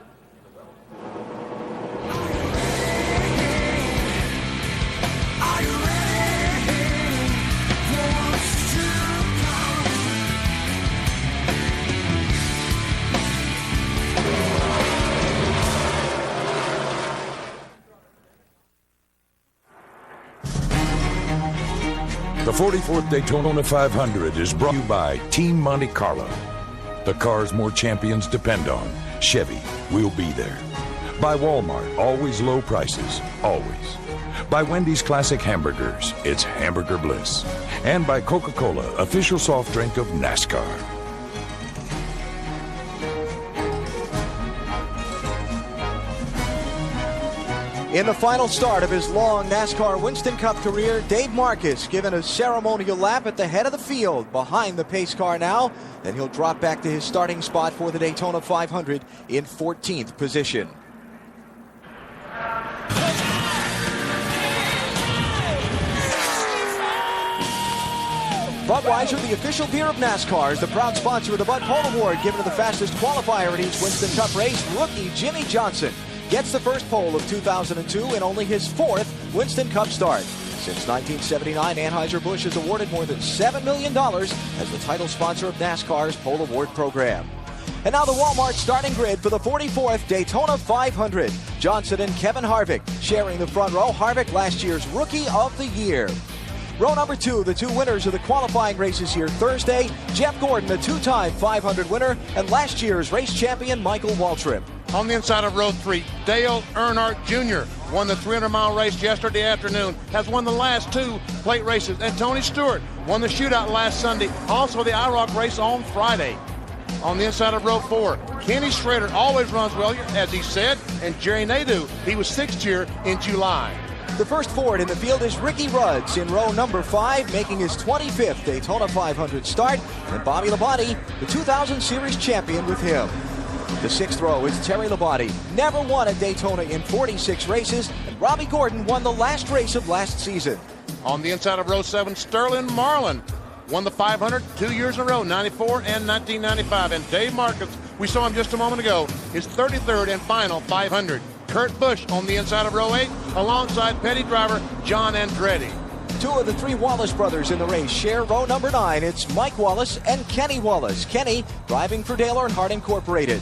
The 44th Daytona 500 is brought to you by Team Monte Carlo. The cars more champions depend on. Chevy, we'll be there. By Walmart, always low prices, always. By Wendy's Classic Hamburgers, it's hamburger bliss. And by Coca-Cola, official soft drink of NASCAR. In the final start of his long NASCAR Winston Cup career, Dave Marcus given a ceremonial lap at the head of the field behind the pace car now. Then he'll drop back to his starting spot for the Daytona 500 in 14th position. Budweiser, the official beer of NASCAR, is the proud sponsor of the Bud Pole Award given to the fastest qualifier in each Winston Cup race, rookie Jimmy Johnson. Gets the first pole of 2002 and only his 4th Winston Cup start. Since 1979, Anheuser-Busch has awarded more than $7 million as the title sponsor of NASCAR's Pole Award program. And now the Walmart starting grid for the 44th Daytona 500. Johnson and Kevin Harvick sharing the front row. Harvick, last year's Rookie of the Year. Row number 2, the 2 winners of the qualifying races here Thursday. Jeff Gordon, the 2-time 500 winner, and last year's race champion Michael Waltrip. On the inside of row 3, Dale Earnhardt Jr. won the 300-mile race yesterday afternoon, has won the last 2 plate races, and Tony Stewart won the shootout last Sunday, also the IROC race on Friday. On the inside of row 4, Kenny Schrader always runs well, as he said, and Jerry Nadeau, he was 6th here in July. The first Ford in the field is Ricky Rudds in row number 5, making his 25th Daytona 500 start, and Bobby Labonte, the 2000 Series champion, with him. The 6th row is Terry Labonte, never won at Daytona in 46 races, and Robbie Gordon won the last race of last season. On the inside of row 7, Sterling Marlin won the 500 2 years in a row, 94 and 1995. And Dave Marcus, we saw him just a moment ago, his 33rd and final 500. Kurt Busch on the inside of row 8, alongside Petty driver John Andretti. 2 of the 3 Wallace brothers in the race share row number 9. It's Mike Wallace and Kenny Wallace. Kenny driving for Dale Earnhardt Incorporated.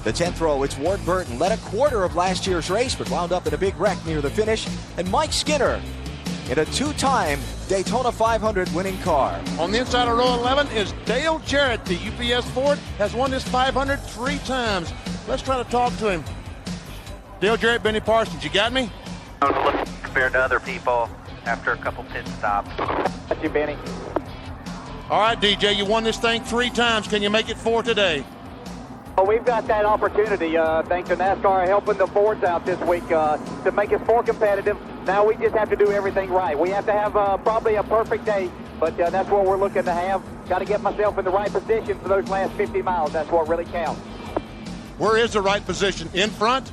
The 10th row, it's Ward Burton, led a quarter of last year's race, but wound up in a big wreck near the finish. And Mike Skinner in a 2-time Daytona 500 winning car. On the inside of row 11 is Dale Jarrett. The UPS Ford has won this 500 3 times. Let's try to talk to him. Dale Jarrett, Benny Parsons, you got me? Compared to other people after a couple pit stops. That's you, Benny. All right, DJ, you won this thing 3 times. Can you make it 4 today? Well, we've got that opportunity, thanks to NASCAR helping the Fords out this week to make us more competitive. Now we just have to do everything right. We have to have probably a perfect day, but that's what we're looking to have. Got to get myself in the right position for those last 50 miles. That's what really counts. Where is the right position? In front?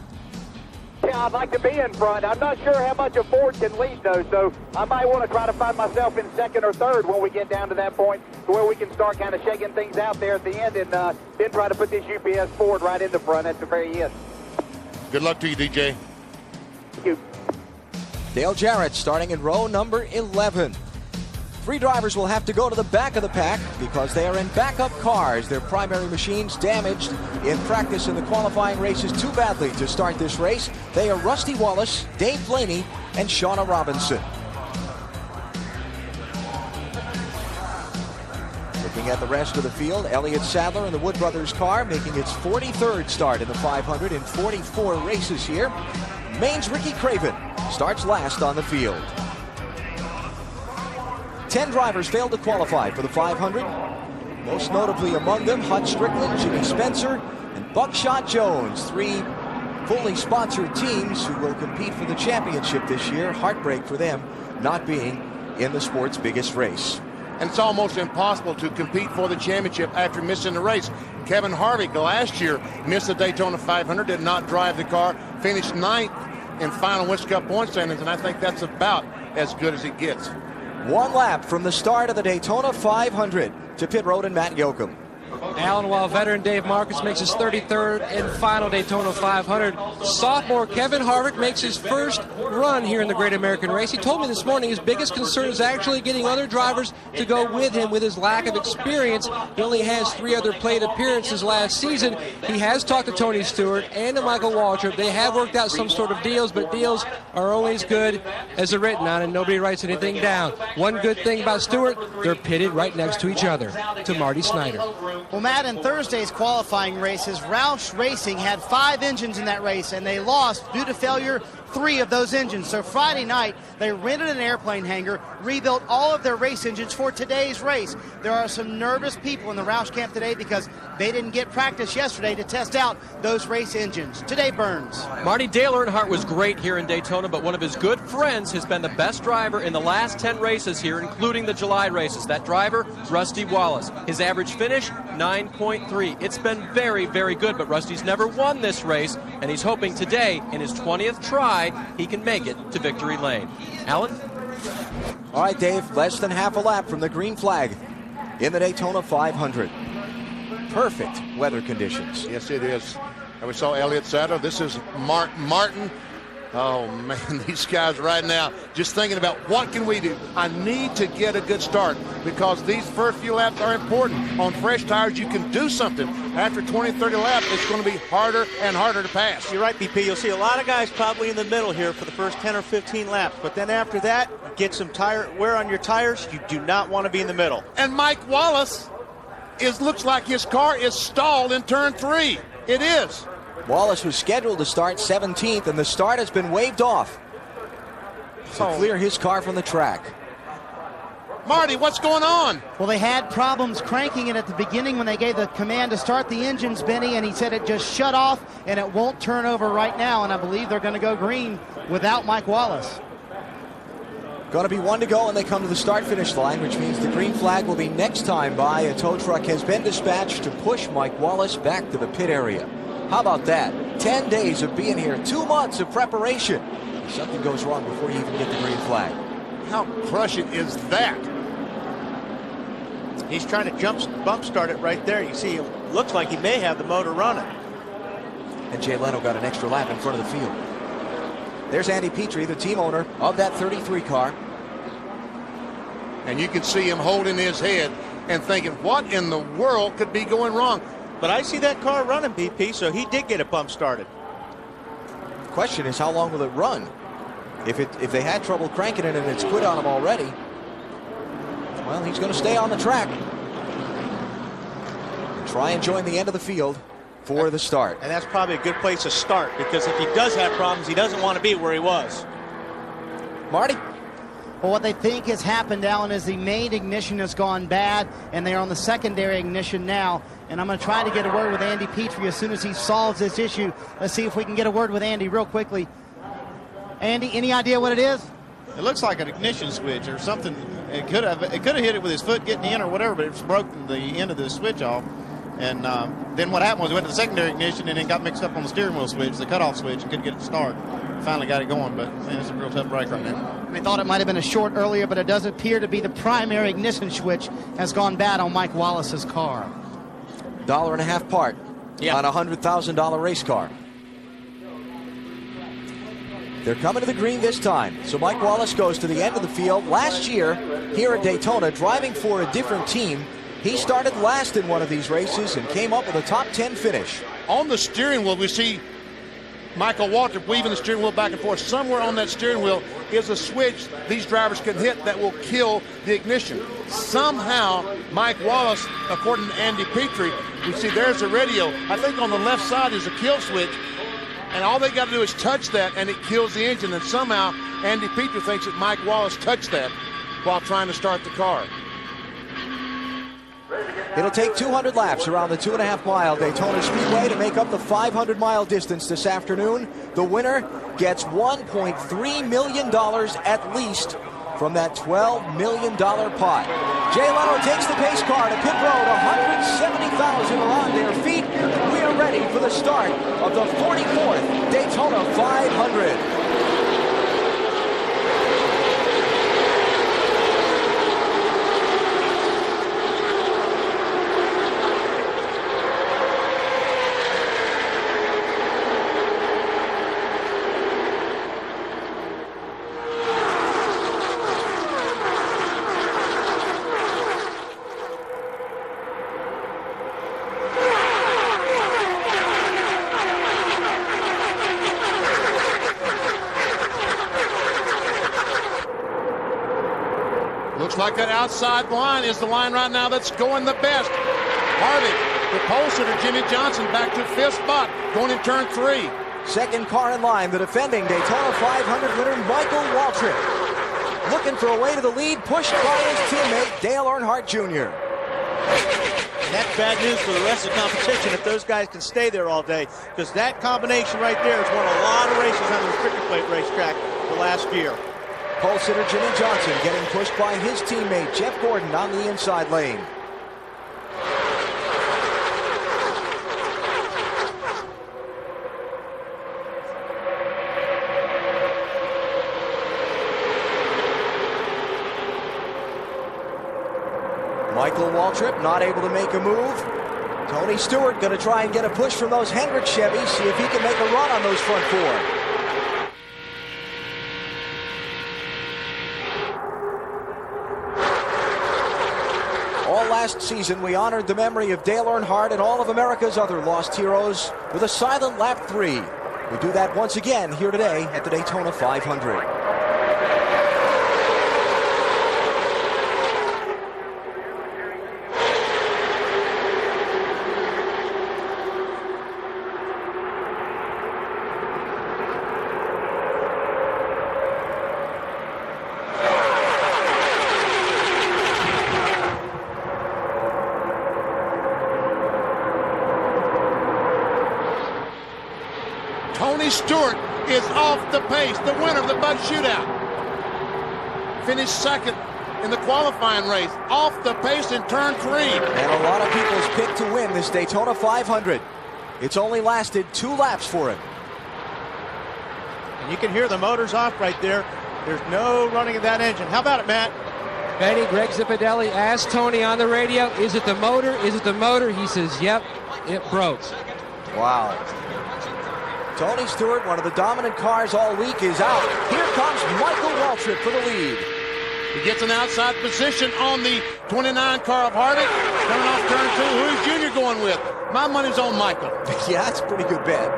Yeah, I'd like to be in front. I'm not sure how much a Ford can lead, though, so I might want to try to find myself in 2nd or 3rd when we get down to that point to where we can start kind of shaking things out there at the end and then try to put this UPS Ford right in the front at the very end. Good luck to you, DJ. Thank you. Dale Jarrett starting in row number 11. 3 drivers will have to go to the back of the pack because they are in backup cars. Their primary machines damaged in practice in the qualifying races too badly to start this race. They are Rusty Wallace, Dave Blaney, and Shauna Robinson. Looking at the rest of the field, Elliott Sadler in the Wood Brothers car making its 43rd start in the 500 in 44 races here. Maine's Ricky Craven starts last on the field. 10 drivers failed to qualify for the 500. Most notably among them, Hut Strickland, Jimmy Spencer, and Buckshot Jones. 3 fully sponsored teams who will compete for the championship this year. Heartbreak for them not being in the sport's biggest race. And it's almost impossible to compete for the championship after missing the race. Kevin Harvick last year missed the Daytona 500, did not drive the car, finished 9th in final Winston Cup point standings, and I think that's about as good as it gets. 1 lap from the start of the Daytona 500 to pit road and Matt Yoakum. Alan, while veteran Dave Marcus makes his 33rd and final Daytona 500, sophomore Kevin Harvick makes his first run here in the Great American Race. He told me this morning his biggest concern is actually getting other drivers to go with him with his lack of experience. He only has 3 other plate appearances last season. He has talked to Tony Stewart and to Michael Waltrip. They have worked out some sort of deals, but deals are only as good as they're written on, and nobody writes anything down. One good thing about Stewart, they're pitted right next to each other. To Marty Snyder. Well, Matt, in Thursday's qualifying races, Roush Racing had 5 engines in that race, and they lost due to failure 3 of those engines. So Friday night, they rented an airplane hangar, rebuilt all of their race engines for today's race. There are some nervous people in the Roush camp today because they didn't get practice yesterday to test out those race engines. Today, Burns. Marty, Dale Earnhardt was great here in Daytona, but one of his good friends has been the best driver in the last 10 races here, including the July races. That driver, Rusty Wallace. His average finish, 9.3. It's been very, very good, but Rusty's never won this race, and he's hoping today, in his 20th try, he can make it to victory lane. Alan? All right, Dave, less than half a lap from the green flag in the Daytona 500. Perfect weather conditions. Yes, it is. And we saw Elliott Sadler. This is Mark Martin. Oh, man, these guys right now just thinking about what can we do. I need to get a good start because these first few laps are important. On fresh tires, you can do something. After 20, 30 laps, it's going to be harder and harder to pass. You're right, BP. You'll see a lot of guys probably in the middle here for the first 10 or 15 laps. But then after that, get some tire wear on your tires. You do not want to be in the middle. And Mike Wallace looks like his car is stalled in turn 3. It is. Wallace was scheduled to start 17th, and the start has been waived off to clear his car from the track. Marty, what's going on? Well, they had problems cranking it at the beginning when they gave the command to start the engines, Benny, and he said it just shut off and it won't turn over right now, and I believe they're going to go green without Mike Wallace. Going to be 1 to go, and they come to the start-finish line, which means the green flag will be next time by. A tow truck has been dispatched to push Mike Wallace back to the pit area. How about that? 10 days of being here, 2 months of preparation. Something goes wrong before you even get the green flag. How crushing is that? He's trying to bump start it right there. You see, it looks like he may have the motor running. And Jay Leno got an extra lap in front of the field. There's Andy Petrie, the team owner of that 33 car. And you can see him holding his head and thinking, what in the world could be going wrong? But I see that car running, BP, so he did get it bump started. The question is, how long will it run? If they had trouble cranking it and it's quit on him already, well, he's going to stay on the track and try and join the end of the field for the start. And that's probably a good place to start, because if he does have problems, he doesn't want to be where he was. Marty? Well, what they think has happened, Alan, is the main ignition has gone bad, and they're on the secondary ignition now. And I'm going to try to get a word with Andy Petrie as soon as he solves this issue. Let's see if we can get a word with Andy real quickly. Andy, any idea what it is? It looks like an ignition switch or something. It could have hit it with his foot getting in or whatever, but it's broken the end of the switch off. And then what happened was it went to the secondary ignition and then got mixed up on the steering wheel switch, the cutoff switch, and couldn't get it to start. Finally got it going, but man, it's a real tough break right now. They thought it might have been a short earlier, but it does appear to be the primary ignition switch has gone bad on Mike Wallace's car. $1.50 part on a $100,000 race car. They're coming to the green this time. So Mike Wallace goes to the end of the field. Last year, here at Daytona, driving for a different team, he started last in one of these races and came up with a top 10 finish. On the steering wheel, we see Michael Waltrip weaving the steering wheel back and forth. Somewhere on that steering wheel is a switch these drivers can hit that will kill the ignition. Somehow, Mike Wallace, according to Andy Petrie, we see there's a radio. I think on the left side is a kill switch, and all they got to do is touch that, and it kills the engine. And somehow, Andy Petrie thinks that Mike Wallace touched that while trying to start the car. It'll take 200 laps around the 2.5-mile Daytona Speedway to make up the 500-mile distance this afternoon. The winner gets $1.3 million at least from that $12 million pot. Jay Leno takes the pace car to pit road. 170,000 are on their feet. We are ready for the start of the 44th Daytona 500. Looks like that outside line is the line right now that's going the best. Harvick, the pole sitter Jimmy Johnson back to 5th spot, going in turn 3. Second car in line, the defending Daytona 500 winner, Michael Waltrip. Looking for a way to the lead, pushed by his teammate, Dale Earnhardt Jr. That's bad news for the rest of the competition if those guys can stay there all day, because that combination right there has won a lot of races on the restrictor plate racetrack the last year. Pole sitter Jimmy Johnson getting pushed by his teammate Jeff Gordon on the inside lane. Michael Waltrip not able to make a move. Tony Stewart going to try and get a push from those Hendrick Chevys, see if he can make a run on those front four. All last season, we honored the memory of Dale Earnhardt and all of America's other lost heroes with a silent lap 3. We do that once again here today at the Daytona 500. Tony Stewart is off the pace, the winner of the Bud Shootout. Finished second in the qualifying race, off the pace in turn 3. And a lot of people's pick to win this Daytona 500. It's only lasted 2 laps for him. And you can hear the motors off right there. There's no running of that engine. How about it, Matt? Benny, Greg Zipadelli asked Tony on the radio, is it the motor? Is it the motor? He says, yep, it broke. Wow. Tony Stewart, one of the dominant cars all week, is out. Here comes Michael Waltrip for the lead. He gets an outside position on the 29 car of Harvick. Coming off turn 2. Who's Junior going with? My money's on Michael. Yeah, that's a pretty good bet.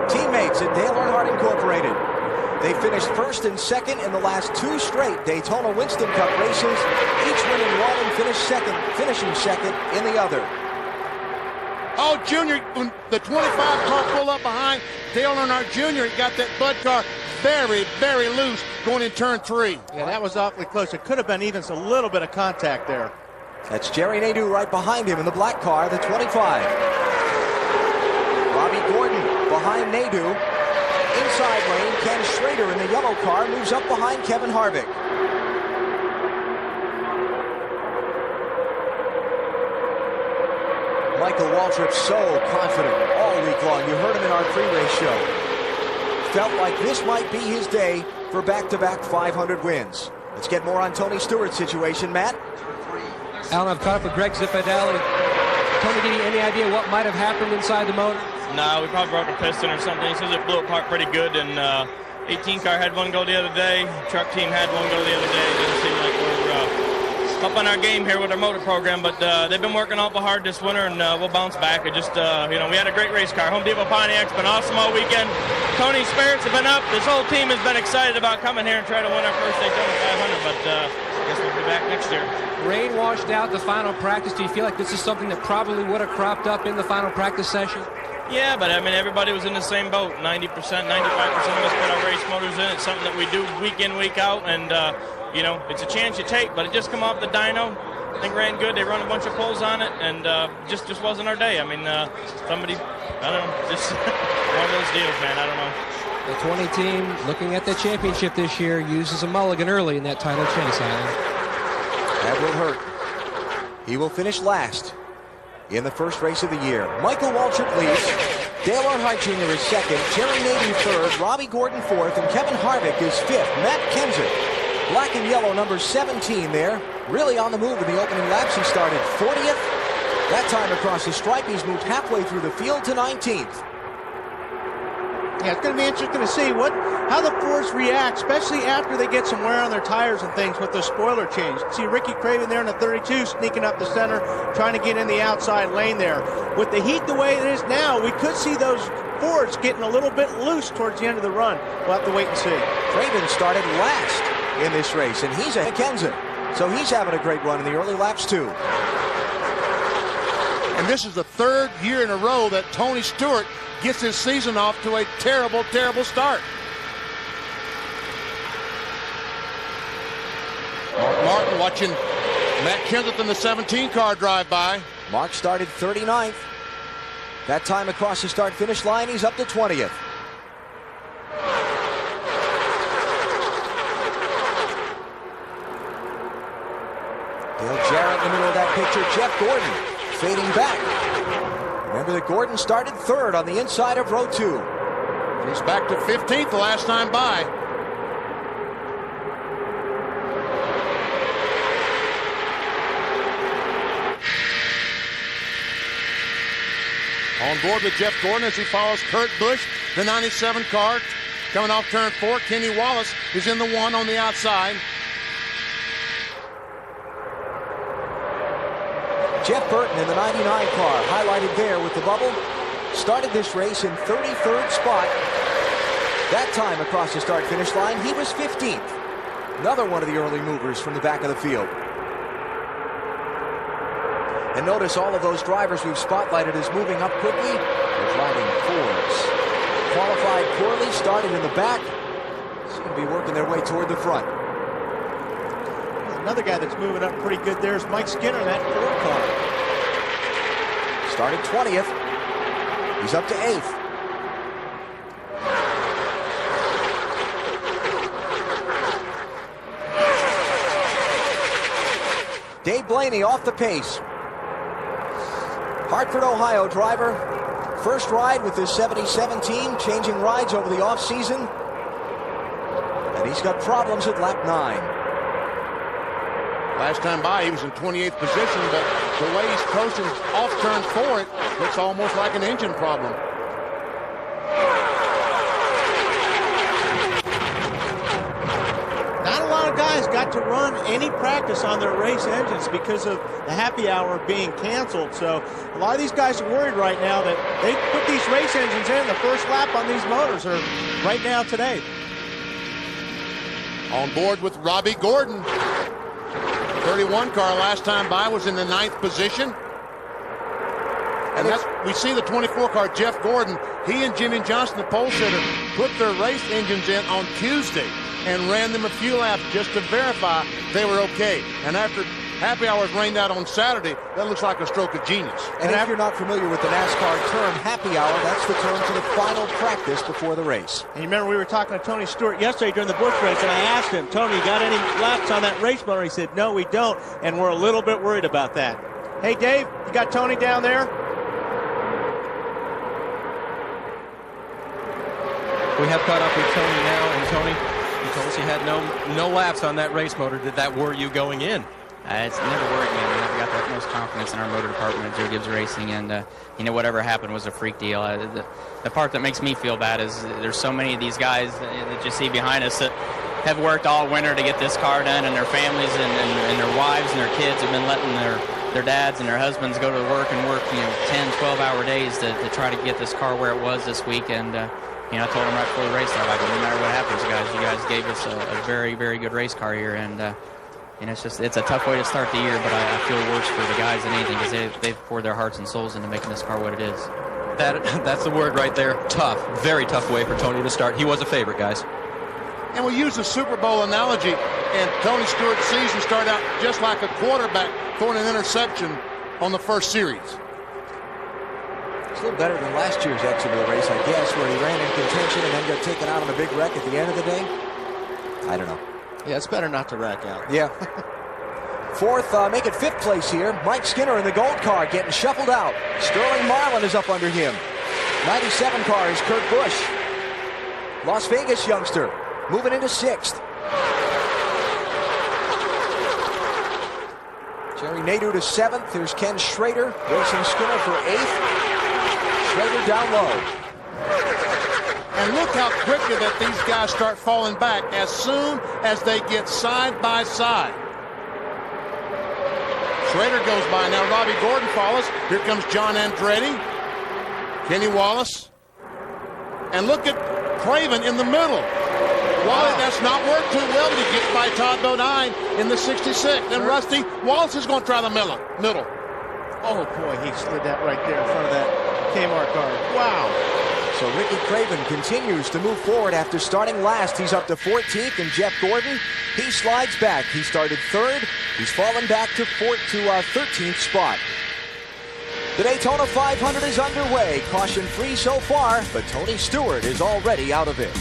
Teammates at Dale Earnhardt Incorporated. They finished first and second in the last 2 straight Daytona Winston Cup races, each winning one and finishing second in the other. Oh, Junior, when the 25 car pulled up behind Dale Earnhardt Jr., he got that Bud car very, very loose going in turn 3. Yeah, that was awfully close. It could have been even a little bit of contact there. That's Jerry Nadeau right behind him in the black car, the 25. Robbie Gordon behind Nadeau. Inside lane, Ken Schrader in the yellow car moves up behind Kevin Harvick. Michael Waltrip so confident all week long. You heard him in our pre-race show. Felt like this might be his day for back-to-back 500 wins. Let's get more on Tony Stewart's situation, Matt. Alan, I've caught up with Greg Zipadelli. Tony, did you any idea what might have happened inside the motor? No, we probably broke a piston or something. He says it blew apart pretty good, and 18 car had one go the other day. Truck team had one go the other day. It doesn't seem like we're up on our game here with our motor program, but they've been working awful hard this winter, and we'll bounce back. It just, we had a great race car. Home Depot Pontiac's been awesome all weekend. Tony's spirits have been up. This whole team has been excited about coming here and trying to win our first Daytona 500, but I guess we'll be back next year. Rain washed out the final practice. Do you feel like this is something that probably would have cropped up in the final practice session? Yeah, but I mean, everybody was in the same boat. 90%, 95% of us put our race motors in. It's something that we do week in, week out, and it's a chance you take, but it just come off the dyno. I think ran good. They run a bunch of pulls on it, and just wasn't our day. I mean, somebody, I don't know, just one of those deals, man. I don't know. The 20 team, looking at the championship this year, uses a mulligan early in that title chase, Alan. That will hurt. He will finish last in the first race of the year. Michael Waltrip leads. Dale Earnhardt Jr. is second. Jerry Nadeau third. Robbie Gordon fourth. And Kevin Harvick is fifth. Matt Kenseth, black and yellow, number 17 there. Really on the move in the opening laps. He started 40th. That time across the stripe, he's moved halfway through the field to 19th. Yeah, it's going to be interesting to see how the Fords react, especially after they get some wear on their tires and things with the spoiler change. See Ricky Craven there in the 32 sneaking up the center, trying to get in the outside lane there. With the heat the way it is now, we could see those Fords getting a little bit loose towards the end of the run. We'll have to wait and see. Craven started last in this race, and he's at Kenseth. So he's having a great run in the early laps, too. And this is the third year in a row that Tony Stewart gets his season off to a terrible, terrible start. Mark Martin watching Matt Kenseth in the 17 car drive by. Mark started 39th. That time across the start-finish line, he's up to 20th. Dale Jarrett in the middle of that picture. Jeff Gordon fading back. Remember that Gordon started third on the inside of row 2. And he's back to 15th the last time by. On board with Jeff Gordon as he follows Kurt Busch, the 97 car. Coming off turn 4, Kenny Wallace is in the 1 on the outside. Jeff Burton in the 99 car, highlighted there with the bubble, started this race in 33rd spot. That time across the start-finish line, he was 15th. Another one of the early movers from the back of the field. And notice all of those drivers we've spotlighted as moving up quickly. They're driving Fords. Qualified poorly, started in the back. Seem to be working their way toward the front. Another guy that's moving up pretty good there is Mike Skinner, that Ford car. Started 20th. He's up to 8th. Dave Blaney off the pace. Hartford, Ohio driver. First ride with this 77 team, changing rides over the offseason. And he's got problems at lap 9. Last time by, he was in 28th position, but the way he's coasting off turn for it looks almost like an engine problem. Not a lot of guys got to run any practice on their race engines because of the happy hour being canceled. So a lot of these guys are worried right now that they put these race engines in the first lap on these motors or right now today. On board with Robbie Gordon. 31 car last time by was in the 9th position. And we see the 24 car, Jeff Gordon. He and Jimmy Johnson, the pole sitter, put their race engines in on Tuesday and ran them a few laps just to verify they were okay. And after happy hours rained out on Saturday, that looks like a stroke of genius. And if you're not familiar with the NASCAR term happy hour, that's the term for the final practice before the race. And you remember we were talking to Tony Stewart yesterday during the Busch race, and I asked him, Tony, you got any laps on that race motor? He said, no, we don't, and we're a little bit worried about that. Hey, Dave, you got Tony down there? We have caught up with Tony now, and Tony, you told us you had no laps on that race motor. Did that worry you going in? It's never worried me. We never got the utmost confidence in our motor department at Joe Gibbs Racing, and whatever happened was a freak deal. The part that makes me feel bad is there's so many of these guys that you see behind us that have worked all winter to get this car done, and their families and their wives and their kids have been letting their dads and their husbands go to work 10, 12-hour days to try to get this car where it was this week. And I told them right before the race, no matter what happens, guys, you guys gave us a very, very good race car here, and it's a tough way to start the year, but I feel worse for the guys than anything because they've poured their hearts and souls into making this car what it is. That's the word right there. Tough. Very tough way for Tony to start. He was a favorite, guys. And we use the Super Bowl analogy, and Tony Stewart's season started out just like a quarterback throwing an interception on the first series. It's a little better than last year's exit of the race, I guess, where he ran in contention and then got taken out on a big wreck at the end of the day. I don't know. Yeah, it's better not to rack out. Yeah. Fourth, make it 5th place here. Mike Skinner in the gold car getting shuffled out. Sterling Marlin is up under him. 97 car is Kurt Busch. Las Vegas youngster moving into 6th. Jerry Nadeau to 7th. There's Ken Schrader racing Skinner for 8th. Schrader down low. And look how quickly that these guys start falling back as soon as they get side by side. Schrader goes by. Now Robbie Gordon follows. Here comes John Andretti. Kenny Wallace. And look at Craven in the middle. Wally, that's not worked too well to get by Todd Bodine in the 66. And Rusty Wallace is going to try the middle. Oh, boy, he slid that right there in front of that Kmart car. Wow. So Ricky Craven continues to move forward after starting last. He's up to 14th, and Jeff Gordon, he slides back. He started 3rd. He's fallen back to 13th spot. The Daytona 500 is underway. Caution free so far, but Tony Stewart is already out of it.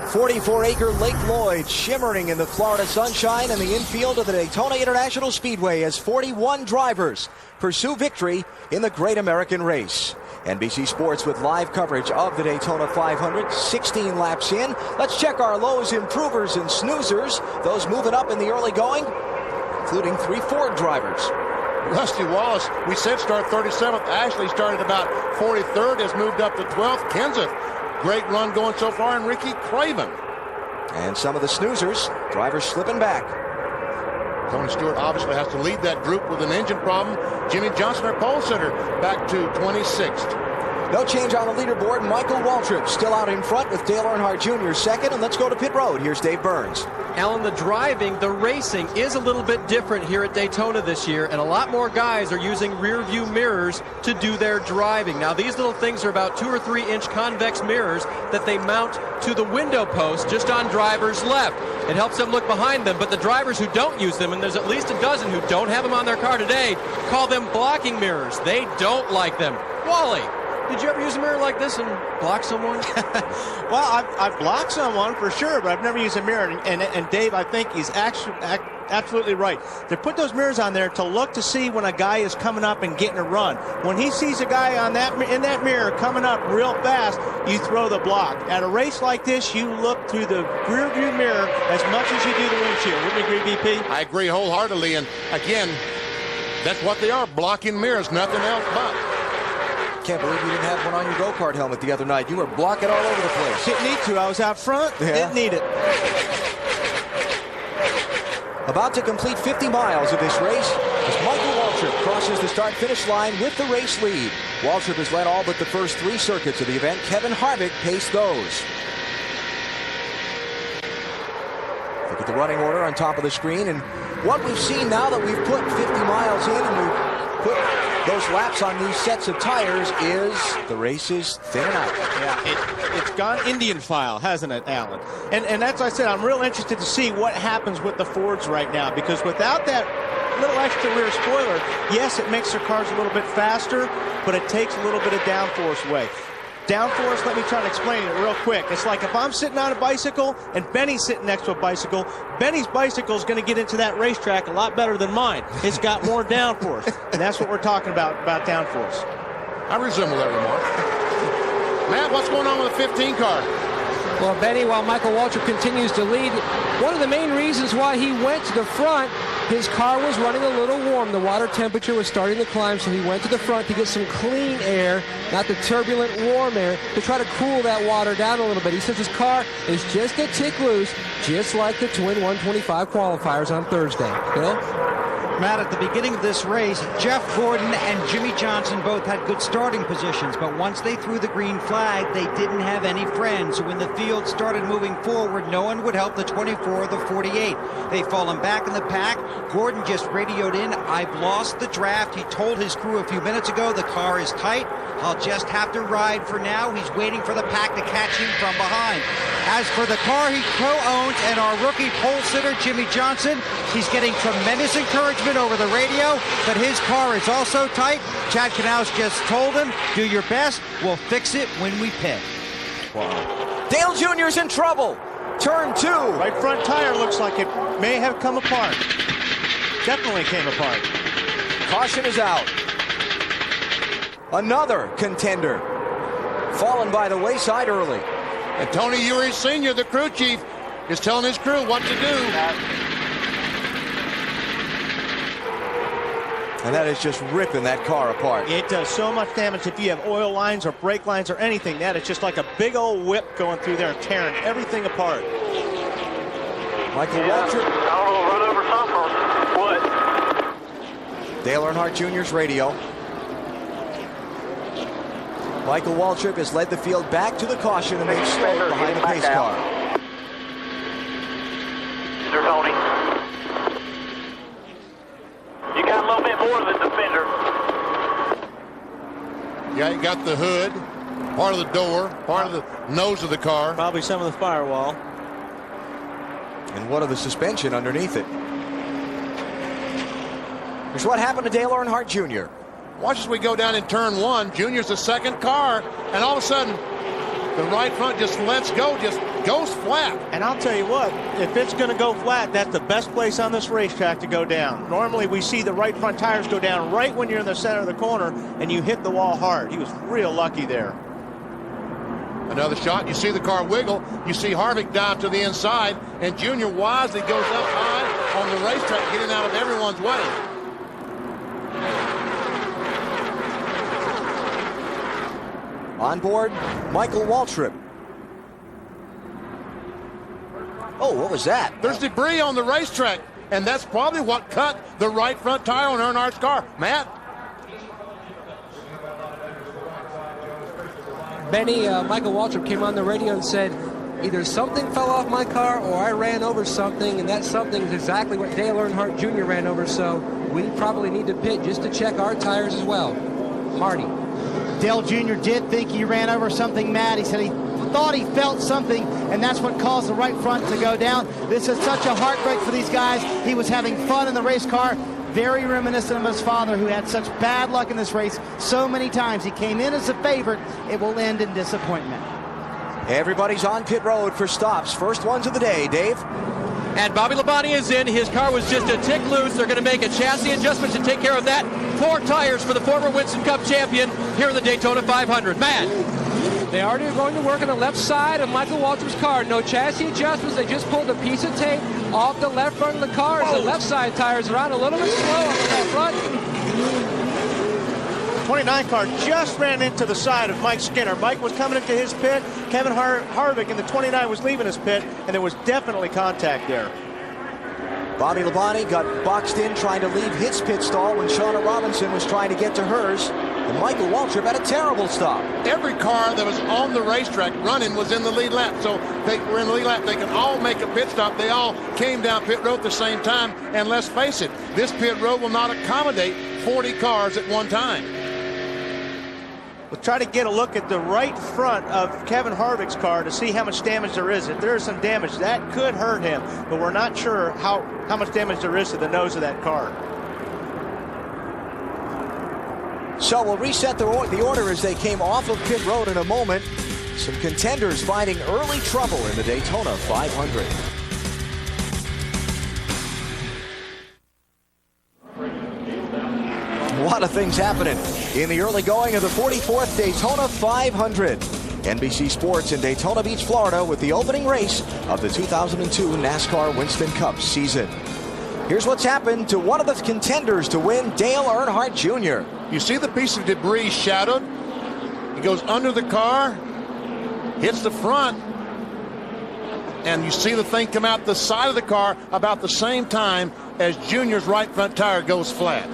44-acre Lake Lloyd shimmering in the Florida sunshine in the infield of the Daytona International Speedway as 41 drivers pursue victory in the Great American Race. NBC Sports with live coverage of the Daytona 500, 16 laps in. Let's check our lows, improvers, and snoozers, those moving up in the early going, including 3 Ford drivers. Rusty Wallace, we said start 37th. Ashley started about 43rd, has moved up to 12th. Kenseth, great run going so far, and Ricky Craven. And some of the snoozers, drivers slipping back. Tony Stewart obviously has to lead that group with an engine problem. Jimmy Johnson, our pole sitter, back to 26th. No change on the leaderboard. Michael Waltrip still out in front with Dale Earnhardt Jr. second. And let's go to pit road. Here's Dave Burns. Alan, the driving, the racing is a little bit different here at Daytona this year, and a lot more guys are using rear view mirrors to do their driving. Now, these little things are about 2 or 3 inch convex mirrors that they mount to the window post just on drivers' left. It helps them look behind them, but the drivers who don't use them, and there's at least a dozen who don't have them on their car today, call them blocking mirrors. They don't like them. Wally, did you ever use a mirror like this and block someone? Well, I've blocked someone for sure, but I've never used a mirror. And Dave, I think he's absolutely right. They put those mirrors on there to look to see when a guy is coming up and getting a run. When he sees a guy in that mirror coming up real fast, you throw the block. At a race like this, you look through the rear view mirror as much as you do the windshield. Wouldn't you agree, VP? I agree wholeheartedly. And again, that's what they are, blocking mirrors, nothing else but. Can't believe you didn't have one on your go-kart helmet the other night. You were blocking all over the place. Didn't need to. I was out front. Yeah. Didn't need it. About to complete 50 miles of this race as Michael Waltrip crosses the start-finish line with the race lead. Waltrip has led all but the first 3 circuits of the event. Kevin Harvick paced those. Look at the running order on top of the screen, and what we've seen now that we've put 50 miles in and we've put those laps on these sets of tires is the race is thinning out. Yeah, it's gone Indian file, hasn't it, Alan? And as I said, I'm real interested to see what happens with the Fords right now, because without that little extra rear spoiler, yes, it makes their cars a little bit faster, but it takes a little bit of downforce away. Downforce, let me try to explain it real quick. It's like if I'm sitting on a bicycle and Benny's sitting next to a bicycle, Benny's bicycle is going to get into that racetrack a lot better than mine. It's got more downforce, and that's what we're talking about downforce. I resemble that remark. Matt, what's going on with the 15 car? Well, Benny, while Michael Waltrip continues to lead, one of the main reasons why he went to the front, his car was running a little warm. The water temperature was starting to climb, so he went to the front to get some clean air, not the turbulent warm air, to try to cool that water down a little bit. He says his car is just a tick loose, just like the Twin 125 qualifiers on Thursday. Bill? Matt, at the beginning of this race, Jeff Gordon and Jimmy Johnson both had good starting positions, but once they threw the green flag, they didn't have any friends. So when the field started moving forward, no one would help the 24 or the 48. They've fallen back in the pack. Gordon just radioed in, "I've lost the draft." He told his crew a few minutes ago, "The car is tight. I'll just have to ride for now." He's waiting for the pack to catch him from behind. As for the car he co-owns and our rookie pole sitter, Jimmy Johnson, he's getting tremendous encouragement over the radio, but his car is also tight. Chad Knaus just told him, "Do your best. We'll fix it when we pit." Wow. Dale Jr.'s in trouble. Turn 2. Right front tire looks like it may have come apart. Definitely came apart. Caution is out. Another contender fallen by the wayside early. And Tony Uri Sr., the crew chief, is telling his crew what to do. And that is just ripping that car apart. It does so much damage. If you have oil lines or brake lines or anything, that is just like a big old whip going through there and tearing everything apart. Michael Waltrip. Run over something. What? Dale Earnhardt Jr.'s radio. Michael Waltrip has led the field back to the caution and they've slowed behind the pace car. Mr. Tony. You got a little bit more than the fender. Yeah, you got the hood, part of the door, part of the nose of the car. Probably some of the firewall. And what of the suspension underneath it? Here's what happened to Dale Earnhardt Jr. Watch as we go down in turn 1. Junior's the second car, and all of a sudden, the right front just lets go, just goes flat. And I'll tell you what, if it's going to go flat, that's the best place on this racetrack to go down. Normally, we see the right front tires go down right when you're in the center of the corner, and you hit the wall hard. He was real lucky there. Another shot, you see the car wiggle, you see Harvick dive to the inside, and Junior wisely goes up high on the racetrack, getting out of everyone's way. On board, Michael Waltrip. Oh, what was that? There's debris on the racetrack, and that's probably what cut the right front tire on Earnhardt's car. Matt? Benny, Michael Waltrip came on the radio and said, either something fell off my car or I ran over something, and that something is exactly what Dale Earnhardt Jr. ran over, so we probably need to pit just to check our tires as well. Marty. Dale Jr. did think he ran over something, Matt. He said he thought he felt something, and that's what caused the right front to go down. This is such a heartbreak for these guys. He was having fun in the race car, very reminiscent of his father, who had such bad luck in this race so many times. He came in as a favorite. It will end in disappointment. Everybody's on pit road for stops. First ones of the day, Dave. And Bobby Labonte is in. His car was just a tick loose. They're going to make a chassis adjustment to take care of that. 4 tires for the former Winston Cup champion here in the Daytona 500. Matt. They are going to work on the left side of Michael Waltrip's car. No chassis adjustments. They just pulled a piece of tape off the left front of the car. The left side tires are on a little bit slow on the left front. 29 car just ran into the side of Mike Skinner. Mike was coming into his pit. Kevin Harvick in the 29 was leaving his pit, and there was definitely contact there. Bobby Labonte got boxed in trying to leave his pit stall when Shauna Robinson was trying to get to hers. And Michael Waltrip had a terrible stop. Every car that was on the racetrack running was in the lead lap. So they were in the lead lap. They can all make a pit stop. They all came down pit road at the same time. And let's face it, this pit road will not accommodate 40 cars at one time. We'll try to get a look at the right front of Kevin Harvick's car to see how much damage there is. If there is some damage, that could hurt him, but we're not sure how much damage there is to the nose of that car. So we'll reset the order as they came off of pit road in a moment. Some contenders finding early trouble in the Daytona 500. A lot of things happening in the early going of the 44th Daytona 500. NBC Sports in Daytona Beach, Florida, with the opening race of the 2002 NASCAR Winston Cup season. Here's what's happened to one of the contenders to win, Dale Earnhardt Jr. You see the piece of debris shadowed. It goes under the car, hits the front, and you see the thing come out the side of the car about the same time as Junior's right front tire goes flat.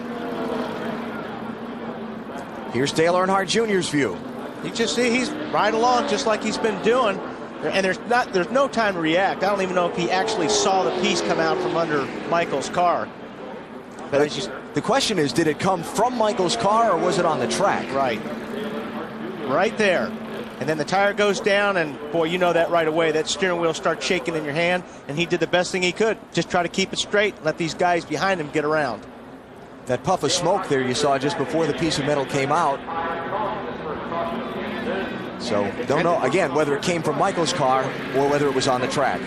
Here's Dale Earnhardt Jr.'s view. You just see he's right along just like he's been doing, and there's no time to react. I don't even know if he actually saw the piece come out from under Michael's car. But the question is, did it come from Michael's car or was it on the track? Right there. And then the tire goes down, and boy, you know that right away. That steering wheel starts shaking in your hand, and he did the best thing he could. Just try to keep it straight, let these guys behind him get around. That puff of smoke there you saw just before the piece of metal came out. So don't know, again, whether it came from Michael's car or whether it was on the track.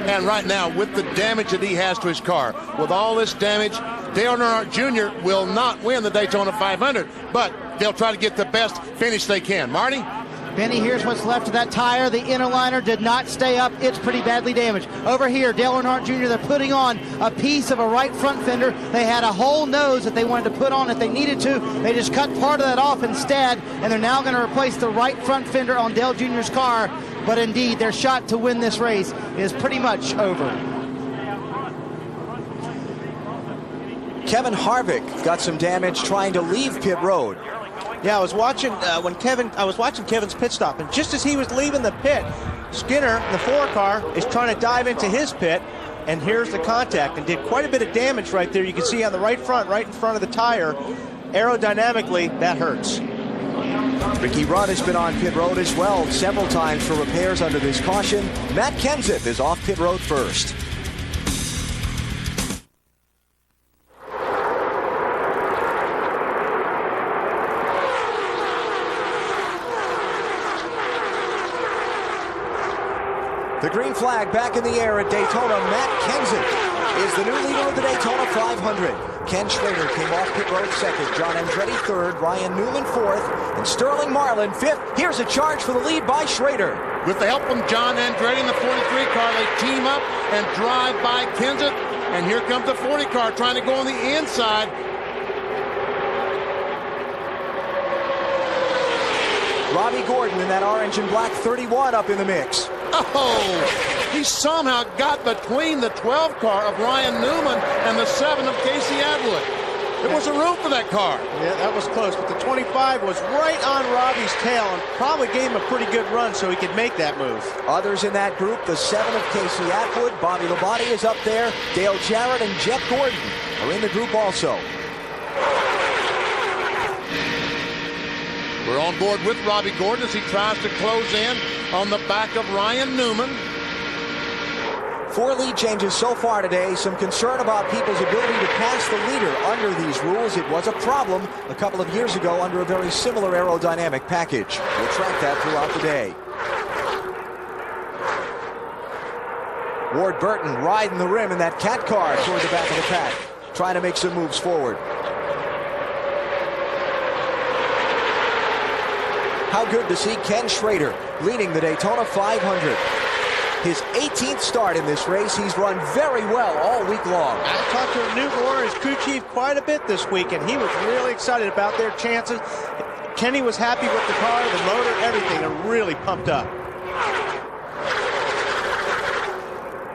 And right now, with the damage that he has to his car, with all this damage, Dale Earnhardt Jr. will not win the Daytona 500, but they'll try to get the best finish they can. Marty? Benny, here's what's left of that tire. The inner liner did not stay up. It's pretty badly damaged. Over here, Dale Earnhardt Jr., they're putting on a piece of a right front fender. They had a whole nose that they wanted to put on if they needed to. They just cut part of that off instead, and they're now going to replace the right front fender on Dale Jr.'s car. But indeed, their shot to win this race is pretty much over. Kevin Harvick got some damage trying to leave pit road. Yeah, I was watching Kevin's pit stop, and just as he was leaving the pit, Skinner, the 4 car, is trying to dive into his pit, and here's the contact, and did quite a bit of damage right there. You can see on the right front, right in front of the tire, aerodynamically, that hurts. Ricky Rudd has been on pit road as well several times for repairs under this caution. Matt Kenseth is off pit road first. The green flag back in the air at Daytona. Matt Kenseth is the new leader of the Daytona 500. Ken Schrader came off pit road second. John Andretti third. Ryan Newman fourth. And Sterling Marlin fifth. Here's a charge for the lead by Schrader. With the help from John Andretti in the 43 car, they team up and drive by Kenseth. And here comes the 40 car trying to go on the inside. Robbie Gordon in that orange and black 31 up in the mix. Oh, he somehow got between the 12 car of Ryan Newman and the 7 of Casey Atwood. There wasn't room for that car. Yeah, that was close, but the 25 was right on Robbie's tail and probably gave him a pretty good run so he could make that move. Others in that group, the 7 of Casey Atwood, Bobby Labonte is up there, Dale Jarrett and Jeff Gordon are in the group also. We're on board with Robbie Gordon as he tries to close in on the back of Ryan Newman. 4 lead changes so far today. Some concern about people's ability to pass the leader under these rules. It was a problem a couple of years ago under a very similar aerodynamic package. We'll track that throughout the day. Ward Burton riding the rim in that cat car toward the back of the pack, trying to make some moves forward. How good to see Ken Schrader leading the Daytona 500. His 18th start in this race. He's run very well all week long. I talked to Newt Moore, his crew chief, quite a bit this week, and he was really excited about their chances. Kenny was happy with the car, the motor, everything. They're really pumped up.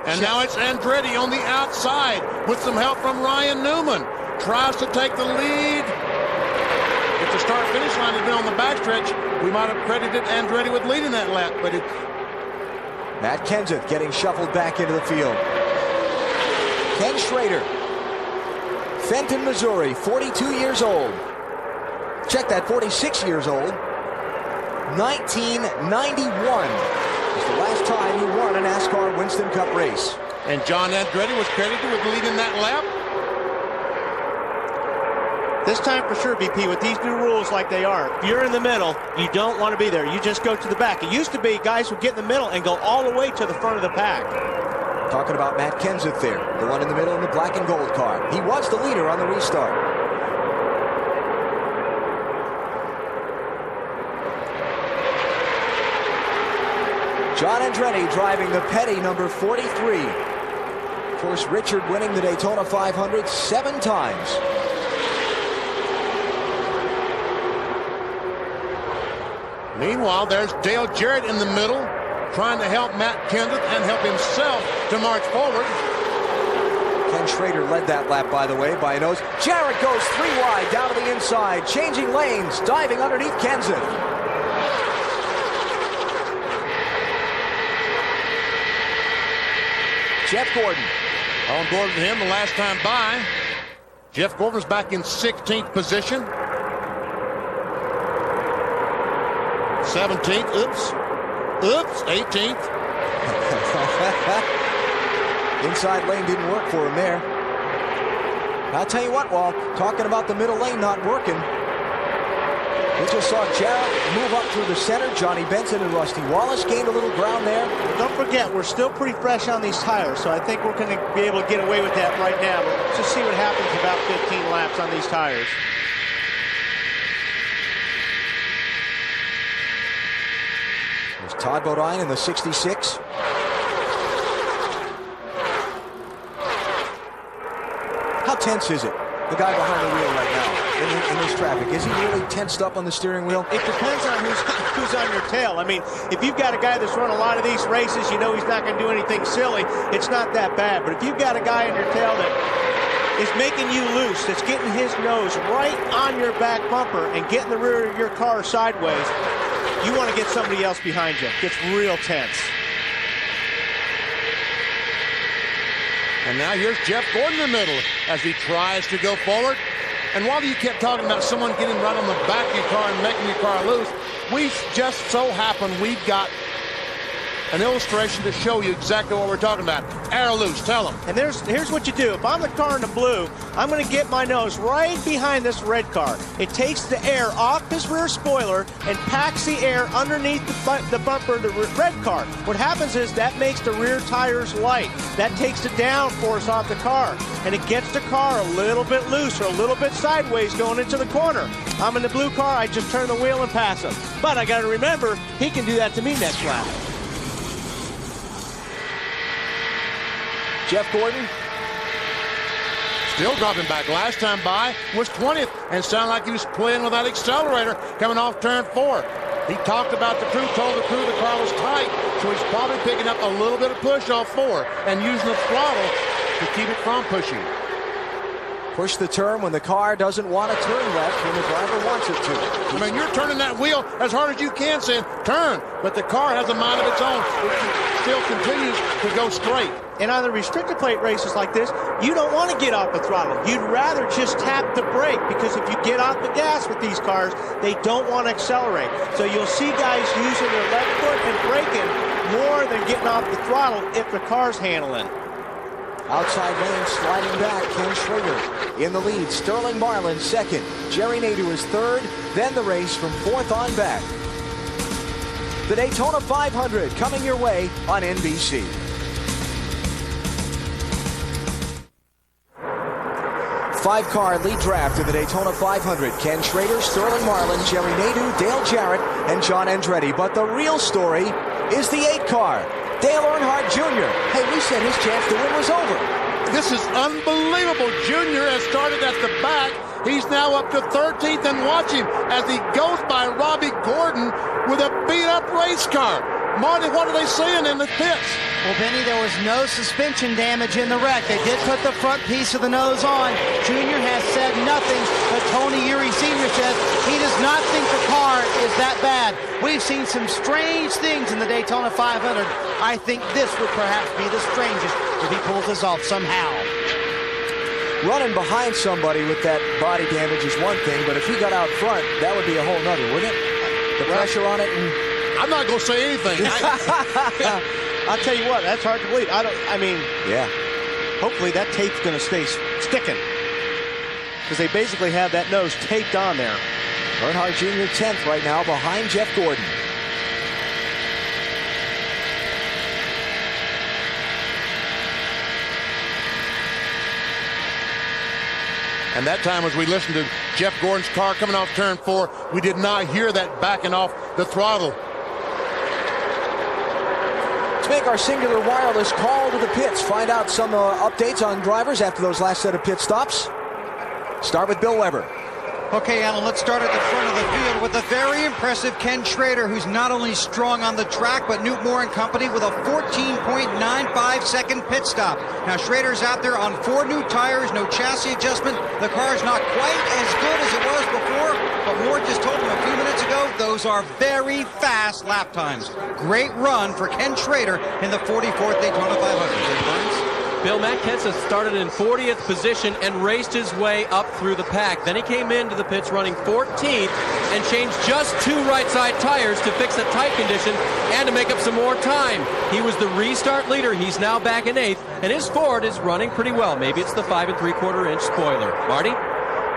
And now it's Andretti on the outside with some help from Ryan Newman. Tries to take the lead. If the start-finish line had been on the backstretch, we might have credited Andretti with leading that lap, but it... Matt Kenseth getting shuffled back into the field. Ken Schrader, Fenton, Missouri, 42 years old. Check that, 46 years old. 1991 was the last time he won a NASCAR Winston Cup race. And John Andretti was credited with leading that lap. This time for sure, BP, with these new rules like they are, if you're in the middle, you don't want to be there. You just go to the back. It used to be guys would get in the middle and go all the way to the front of the pack. Talking about Matt Kenseth there, the one in the middle in the black and gold car. He was the leader on the restart. John Andretti driving the Petty number 43. Of course, Richard winning the Daytona 500 7 times. Meanwhile, there's Dale Jarrett in the middle, trying to help Matt Kenseth and help himself to march forward. Ken Schrader led that lap, by the way, by a nose. Jarrett goes 3 wide down to the inside, changing lanes, diving underneath Kenseth. Jeff Gordon. On board with him the last time by. Jeff Gordon's back in 16th position. 17th, oops, 18th. Inside lane didn't work for him there. I'll tell you what, Walt, talking about the middle lane not working. We just saw Jarrett move up through the center. Johnny Benson and Rusty Wallace gained a little ground there. Don't forget, we're still pretty fresh on these tires, so I think we're going to be able to get away with that right now. But let's just see what happens about 15 laps on these tires. Todd Bodine in the 66. How tense is it? The guy behind the wheel right now in this traffic. Is he really tensed up on the steering wheel? It depends on who's on your tail. I mean, if you've got a guy that's run a lot of these races, you know he's not going to do anything silly. It's not that bad. But if you've got a guy on your tail that is making you loose, that's getting his nose right on your back bumper and getting the rear of your car sideways, you want to get somebody else behind you. It gets real tense. And now here's Jeff Gordon in the middle as he tries to go forward. And while you kept talking about someone getting right on the back of your car and making your car loose, we just so happen we've got an illustration to show you exactly what we're talking about. Air loose, tell them. And here's what you do. If I'm the car in the blue, I'm going to get my nose right behind this red car. It takes the air off this rear spoiler and packs the air underneath the bumper of the red car. What happens is that makes the rear tires light. That takes the downforce off the car, and it gets the car a little bit loose or a little bit sideways going into the corner. I'm in the blue car, I just turn the wheel and pass him. But I got to remember, he can do that to me next lap. Jeff Gordon still dropping back. Last time by was 20th and sounded like he was playing with that accelerator coming off turn 4. He talked about the crew, told the crew the car was tight, so he's probably picking up a little bit of push off 4 and using the throttle to keep it from pushing. Push the turn when the car doesn't want to turn left when the driver wants it to. I mean, you're turning that wheel as hard as you can, saying turn, but the car has a mind of its own. It still continues to go straight. In other restrictor plate races like this, you don't want to get off the throttle. You'd rather just tap the brake, because if you get off the gas with these cars, they don't want to accelerate. So you'll see guys using their left foot and braking more than getting off the throttle if the car's handling. Outside lane sliding back, Ken Schrader in the lead. Sterling Marlin second. Jerry Nadeau is third. Then the race from fourth on back. The Daytona 500 coming your way on NBC. Five-car lead draft in the Daytona 500. Ken Schrader, Sterling Marlin, Jerry Nadeau, Dale Jarrett, and John Andretti. But the real story is the 8-car. Dale Earnhardt Jr. Hey, we said his chance to win was over. This is unbelievable. Junior has started at the back. He's now up to 13th, and watch him as he goes by Robbie Gordon with a beat-up race car. Marty, what are they saying in the pits? Well, Benny, there was no suspension damage in the wreck. They did put the front piece of the nose on. Junior has said nothing, but Tony Eury Sr. says he does not think the car is that bad. We've seen some strange things in the Daytona 500. I think this would perhaps be the strangest if he pulls this off somehow. Running behind somebody with that body damage is one thing, but if he got out front, that would be a whole nother, wouldn't it? The pressure on it. And I'm not going to say anything. I'll tell you what, that's hard to believe. Yeah. Hopefully that tape's going to stay sticking, because they basically have that nose taped on there. Earnhardt Jr. 10th right now behind Jeff Gordon. And that time, as we listened to Jeff Gordon's car coming off turn 4, we did not hear that backing off the throttle. Let's make our singular wireless call to the pits. Find out some updates on drivers after those last set of pit stops. Start with Bill Weber. Okay, Alan, let's start at the front of the field with a very impressive Ken Schrader, who's not only strong on the track, but Newt Moore and company with a 14.95-second pit stop. Now, Schrader's out there on 4 new tires, no chassis adjustment. The car's not quite as good as it was before, but Moore just told him a few minutes ago, those are very fast lap times. Great run for Ken Schrader in the 44th Daytona 500. Bill Matt Kenseth started in 40th position and raced his way up through the pack. Then he came into the pits running 14th and changed just 2 right side tires to fix a tight condition and to make up some more time. He was the restart leader. He's now back in 8th, and his Ford is running pretty well. Maybe it's the 5 3/4-inch spoiler. Marty?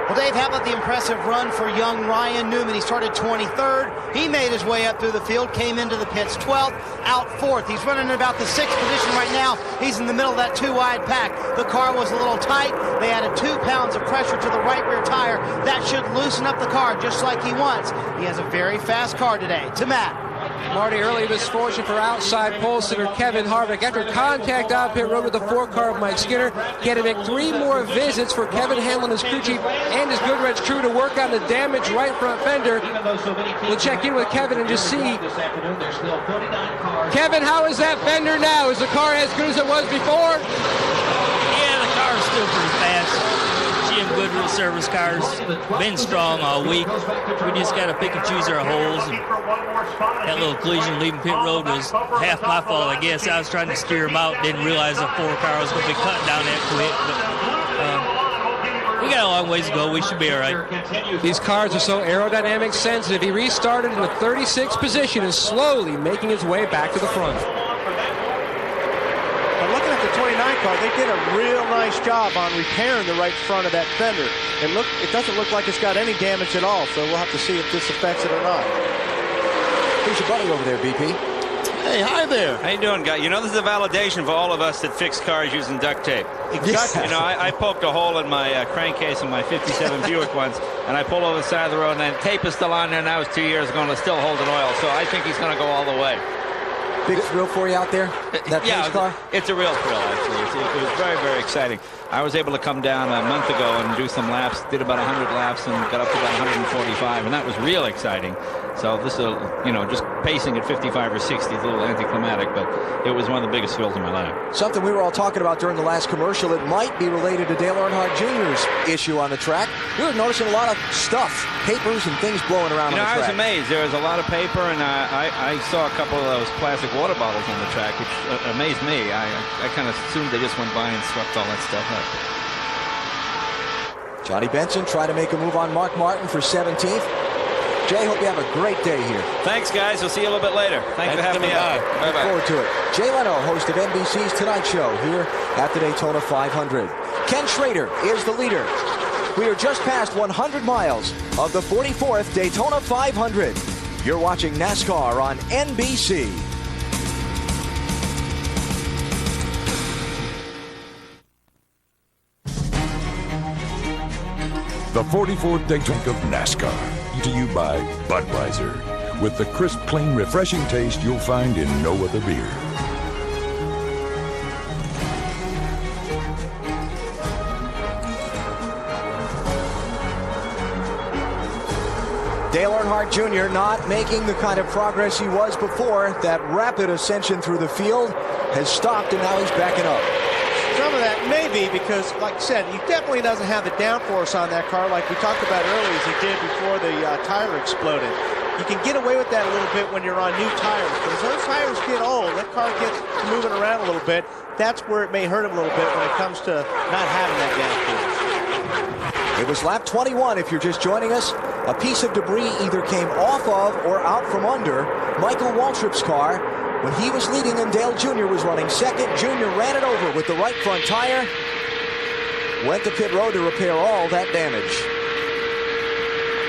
Well, Dave, how about the impressive run for young Ryan Newman? He started 23rd. He made his way up through the field, came into the pits 12th, out 4th. He's running in about the 6th position right now. He's in the middle of that 2-wide pack. The car was a little tight. They added 2 pounds of pressure to the right rear tire. That should loosen up the car just like he wants. He has a very fast car today. To Matt. Marty, early misfortune for outside pole sitter Kevin Harvick. After contact out pit road with the 4-car of Mike Skinner, he had to make 3 more visits for Kevin Hamlin, his crew chief, and his Goodwrench crew to work on the damaged right front fender. We'll check in with Kevin and just see. Kevin, how is that fender now? Is the car as good as it was before? Yeah, the car is still pretty fast. GM Goodwrench service cars been strong all week. We just got to pick and choose our holes. And that little collision leaving pit road was half my fault, I guess. I was trying to steer him out, didn't realize the 4-car was going to be cutting down that quick. But we got a long ways to go. We should be all right. These cars are so aerodynamic sensitive. He restarted in the 36th position and slowly making his way back to the front. Looking at the 29 car, they did a real nice job on repairing the right front of that fender. It doesn't look like it's got any damage at all, so we'll have to see if this affects it or not. Who's your buddy over there, BP? Hey, hi there. How you doing, guy? You know, this is a validation for all of us that fix cars using duct tape. Exactly. You know, I poked a hole in my crankcase in my 57 Buick once, and I pulled over the side of the road, and that tape is still on there. Now it's 2 years ago, and it's still holding oil. So I think he's going to go all the way. Big thrill for you out there? That yeah, race car? It's a real thrill, actually. It was very, very exciting. I was able to come down a month ago and do some laps, did about 100 laps, and got up to about 145, and that was real exciting. So this is, just pacing at 55 or 60 is a little anticlimactic, but it was one of the biggest thrills of my life. Something we were all talking about during the last commercial, it might be related to Dale Earnhardt Jr.'s issue on the track. We were noticing a lot of stuff, papers and things blowing around on the track. I was amazed. There was a lot of paper, and I saw a couple of those plastic water bottles on the track, which amazed me. I kind of assumed they just went by and swept all that stuff up. Johnny Benson trying to make a move on Mark Martin for 17th. Jay, hope you have a great day here. Thanks, guys. We'll see you a little bit later. Thanks for having me out. Look forward to it. Jay Leno, host of NBC's Tonight Show here at the Daytona 500. Ken Schrader is the leader. We are just past 100 miles of the 44th Daytona 500. You're watching NASCAR on NBC. The 44th Daytona of NASCAR, to you by Budweiser, with the crisp, clean, refreshing taste you'll find in no other beer. Dale Earnhardt Jr. not making the kind of progress he was before. That rapid ascension through the field has stopped, and now he's backing up. Some of that may be because, like I said, he definitely doesn't have the downforce on that car like we talked about earlier as he did before the tire exploded. You can get away with that a little bit when you're on new tires, but as those tires get old, that car gets moving around a little bit. That's where it may hurt him a little bit when it comes to not having that downforce. It was lap 21 if you're just joining us. A piece of debris either came off of or out from under Michael Waltrip's car when he was leading and Dale Jr. was running second. Jr. ran it over with the right front tire. Went to pit road to repair all that damage.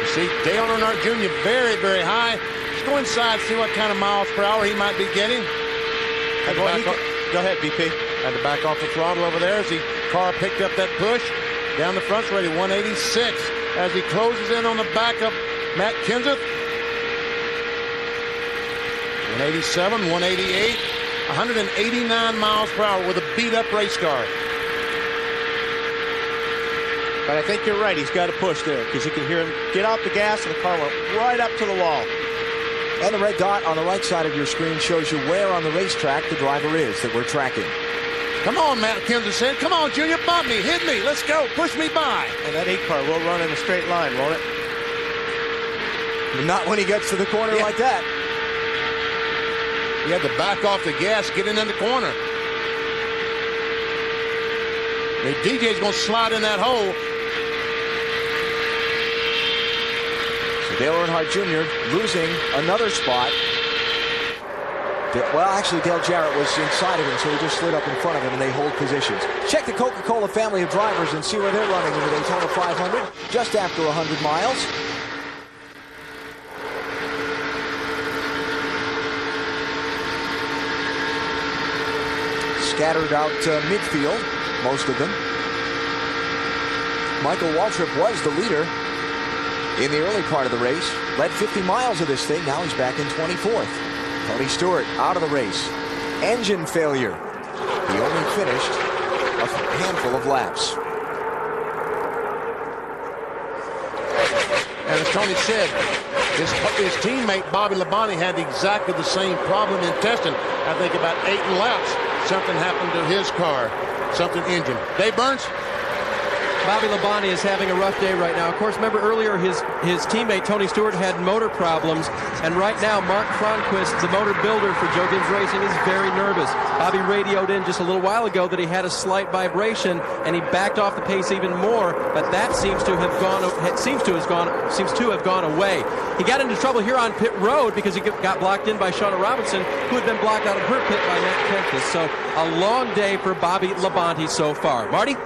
You see Dale Earnhardt Jr. very, very high. Let's go inside, see what kind of miles per hour he might be getting. Go ahead, BP. Had to back off the throttle over there as the car picked up that push. Down the front's ready, 186 as he closes in on the back of Matt Kenseth. 187, 188, 189 miles per hour with a beat-up race car. But I think you're right. He's got to push there because you can hear him get off the gas and the car went right up to the wall. And the red dot on the right side of your screen shows you where on the racetrack the driver is that we're tracking. Come on, Matt Kenseth said. Come on, Junior, bump me, hit me, let's go, push me by. And that 8 car will run in a straight line, won't it? Not when he gets to the corner like that. He had to back off the gas, get in the corner. The DJ's going to slide in that hole. So Dale Earnhardt Jr. losing another spot. Well, actually, Dale Jarrett was inside of him, so he just slid up in front of him, and they hold positions. Check the Coca-Cola family of drivers and see where they're running in the Daytona 500, just after 100 miles. Scattered out midfield, most of them. Michael Waltrip was the leader in the early part of the race. Led 50 miles of this thing. Now he's back in 24th. Tony Stewart out of the race. Engine failure. He only finished a handful of laps. And as Tony said, his teammate Bobby Labonte had exactly the same problem in testing. I think about 8 laps, something happened to his car, something engine. Dave Burns? Bobby Labonte is having a rough day right now. Of course, remember earlier his teammate Tony Stewart had motor problems, and right now Mark Cronquist, the motor builder for Joe Gibbs Racing, is very nervous. Bobby radioed in just a little while ago that he had a slight vibration, and he backed off the pace even more, but that seems to have gone away. He got into trouble here on pit road because he got blocked in by Shauna Robinson, who had been blocked out of her pit by Matt Kenseth. So a long day for Bobby Labonte so far. Marty?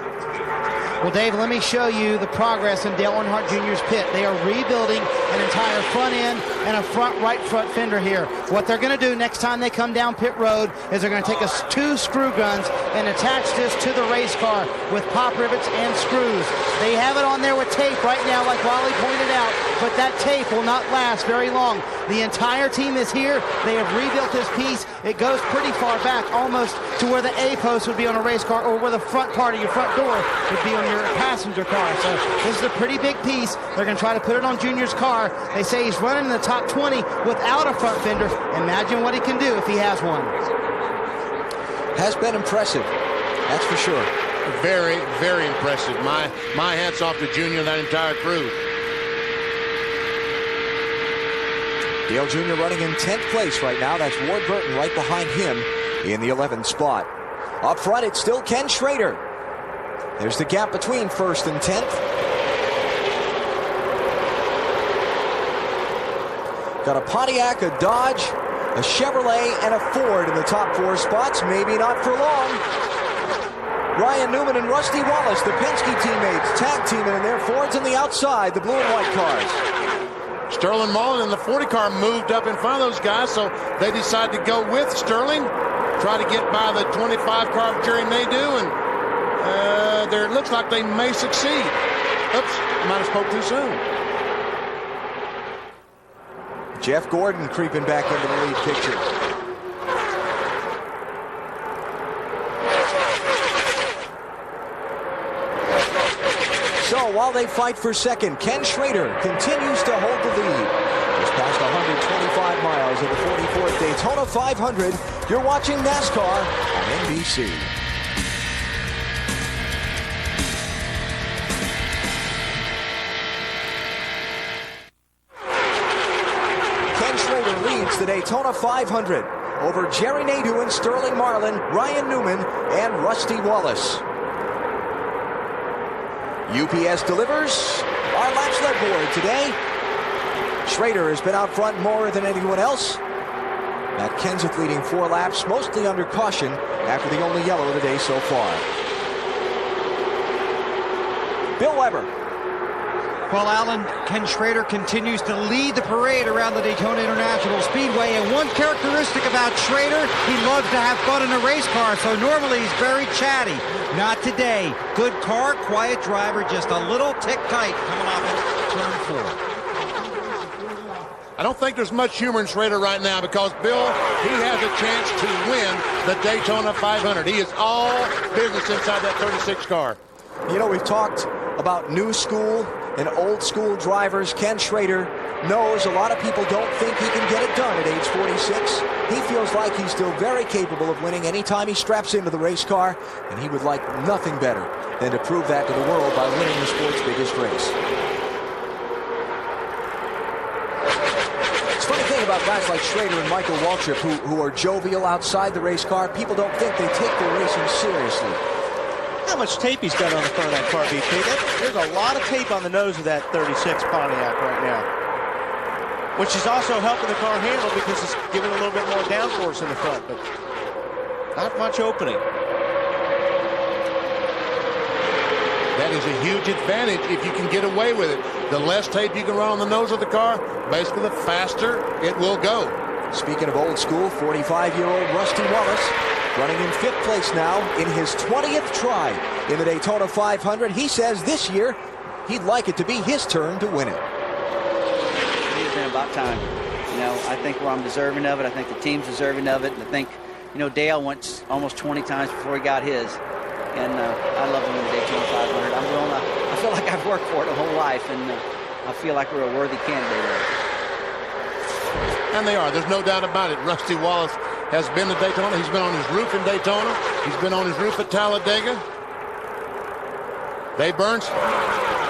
Well, Dave, let me show you the progress in Dale Earnhardt Jr.'s pit. They are rebuilding an entire front end and a right front fender here. What they're going to do next time they come down pit road is they're going to take 2 screw guns and attach this to the race car with pop rivets and screws. They have it on there with tape right now, like Wally pointed out, but that tape will not last very long. The entire team is here. They have rebuilt this piece. It goes pretty far back, almost to where the A-post would be on a race car, or where the front part of your front door would be on your passenger car. So this is a pretty big piece. They're going to try to put it on Junior's car. car. They say he's running in the top 20 without a front fender. Imagine what he can do if he has one. Has been impressive, that's for sure. Very, very impressive. My hat's off to Junior and that entire crew. Dale Jr. running in 10th place right now. That's Ward Burton right behind him in the 11th spot. Up front, it's still Ken Schrader. There's the gap between 1st and 10th. Got a Pontiac, a Dodge, a Chevrolet, and a Ford in the top 4 spots. Maybe not for long. Ryan Newman and Rusty Wallace, the Penske teammates, tag teaming in their Fords on the outside, the blue and white cars. Sterling Marlin in the 40 car moved up in front of those guys, so they decided to go with Sterling, try to get by the 25 car of Jerry Nadeau, and it looks like they may succeed. Oops, might have spoke too soon. Jeff Gordon creeping back into the lead picture. So while they fight for second, Ken Schrader continues to hold the lead. Just past 125 miles of the 44th Daytona 500. You're watching NASCAR on NBC. Ken Schrader leads the Daytona 500 over Jerry Nadeau and Sterling Marlin, Ryan Newman, and Rusty Wallace. UPS delivers our laps led board today. Schrader has been out front more than anyone else. Matt Kenseth leading 4 laps, mostly under caution after the only yellow of the day so far. Bill Weber. Well, Alan, Ken Schrader continues to lead the parade around the Daytona International Speedway, and one characteristic about Schrader, he loves to have fun in a race car, so normally he's very chatty. Not today. Good car, quiet driver, just a little tick tight coming off of turn 4. I don't think there's much humor in Schrader right now because, Bill, he has a chance to win the Daytona 500. He is all business inside that 36 car. You know, we've talked about new school and old school drivers. Ken Schrader knows a lot of people don't think he can get it done at age 46. He feels like he's still very capable of winning anytime he straps into the race car, and he would like nothing better than to prove that to the world by winning the sport's biggest race. It's a funny thing about guys like Schrader and Michael Waltrip who are jovial outside the race car. People don't think they take their racing seriously. How much tape he's got on the front of that car, BP? There's a lot of tape on the nose of that 36 Pontiac right now, which is also helping the car handle because it's giving a little bit more downforce in the front, but not much opening. That is a huge advantage if you can get away with it. The less tape you can run on the nose of the car, basically the faster it will go. Speaking of old school, 45-year-old Rusty Wallace running in 5th place now in his 20th try in the Daytona 500. He says this year he'd like it to be his turn to win it. It's been about time. You know, I think I'm deserving of it. I think the team's deserving of it. And I think, you know, Dale went almost 20 times before he got his. And I love to win the Daytona 500. I feel like I've worked for it a whole life, and I feel like we're a worthy candidate. And they are. There's no doubt about it. Rusty Wallace has been to Daytona. He's been on his roof in Daytona. He's been on his roof at Talladega. Dave Burns.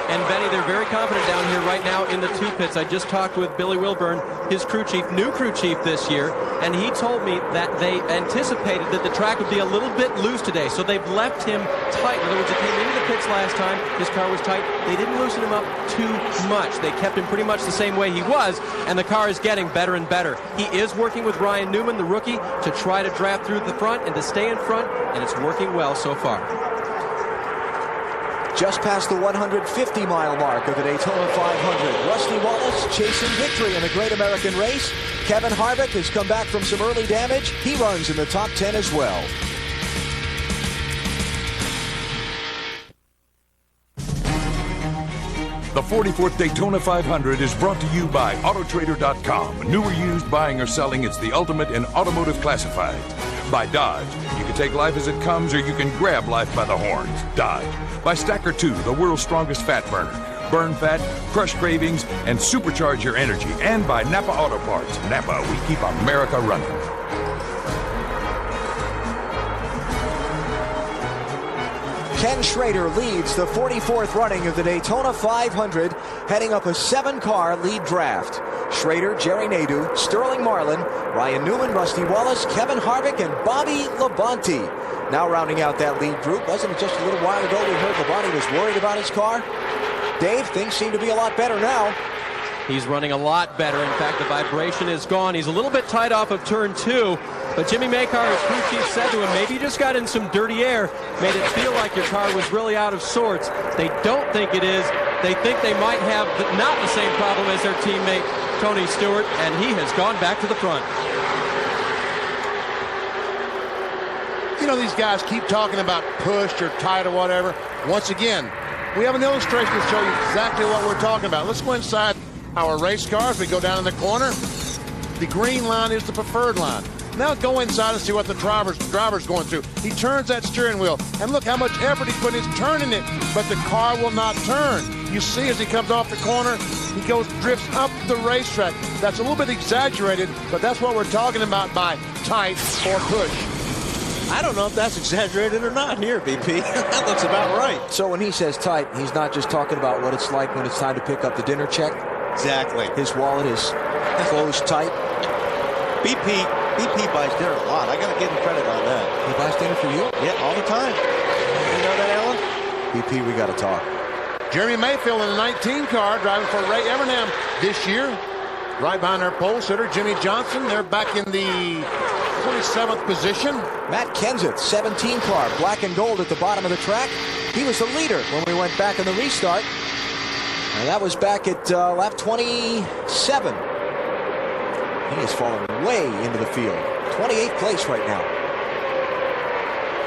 And Benny, they're very confident down here right now in the 2 pits. I just talked with Billy Wilburn, his crew chief, new crew chief this year, and he told me that they anticipated that the track would be a little bit loose today, so they've left him tight. In other words, he came into the pits last time, his car was tight. They didn't loosen him up too much. They kept him pretty much the same way he was, and the car is getting better and better. He is working with Ryan Newman, the rookie, to try to draft through the front and to stay in front, and it's working well so far. Just past the 150-mile mark of the Daytona 500. Rusty Wallace chasing victory in the Great American Race. Kevin Harvick has come back from some early damage. He runs in the top 10 as well. The 44th Daytona 500 is brought to you by Autotrader.com. New or used, buying or selling, it's the ultimate in automotive classifieds. By Dodge, you can take life as it comes or you can grab life by the horns. Dodge. By Stacker 2, the world's strongest fat burner. burn fat, crush cravings, and supercharge your energy. And by Napa Auto Parts. Napa, we keep America running. Ken Schrader leads the 44th running of the Daytona 500, heading up a 7-car lead draft. Schrader, Jerry Nadeau, Sterling Marlin, Ryan Newman, Rusty Wallace, Kevin Harvick, and Bobby Labonte. Now rounding out that lead group. Wasn't it just a little while ago we heard Labonte was worried about his car? Dave, things seem to be a lot better now. He's running a lot better. In fact, the vibration is gone. He's a little bit tight off of turn 2. But Jimmy Makar, his crew chief, said to him, maybe you just got in some dirty air, made it feel like your car was really out of sorts. They don't think it is. They think they might have not the same problem as their teammate, Tony Stewart, and he has gone back to the front. You know, these guys keep talking about pushed or tight or whatever. Once again, we have an illustration to show you exactly what we're talking about. Let's go inside our race cars. We go down in the corner. The green line is the preferred line. Now go inside and see what the driver's going through. He turns that steering wheel, and look how much effort he put into turning it, but the car will not turn. You see as he comes off the corner, he drifts up the racetrack. That's a little bit exaggerated, but that's what we're talking about by tight or push. I don't know if that's exaggerated or not here, BP. That looks about right. So when he says tight, he's not just talking about what it's like when it's time to pick up the dinner check. Exactly. His wallet is closed tight. BP buys dinner a lot. I got to give him credit on that. He buys dinner for you? Yeah, all the time. You know that, Alan? BP, we got to talk. Jeremy Mayfield in the 19 car driving for Ray Evernham this year. Right behind our pole sitter, Jimmy Johnson. They're back in the 27th position. Matt Kenseth, 17 car, black and gold at the bottom of the track. He was the leader when we went back in the restart. And that was back at lap 27. He is falling way into the field. 28th place right now.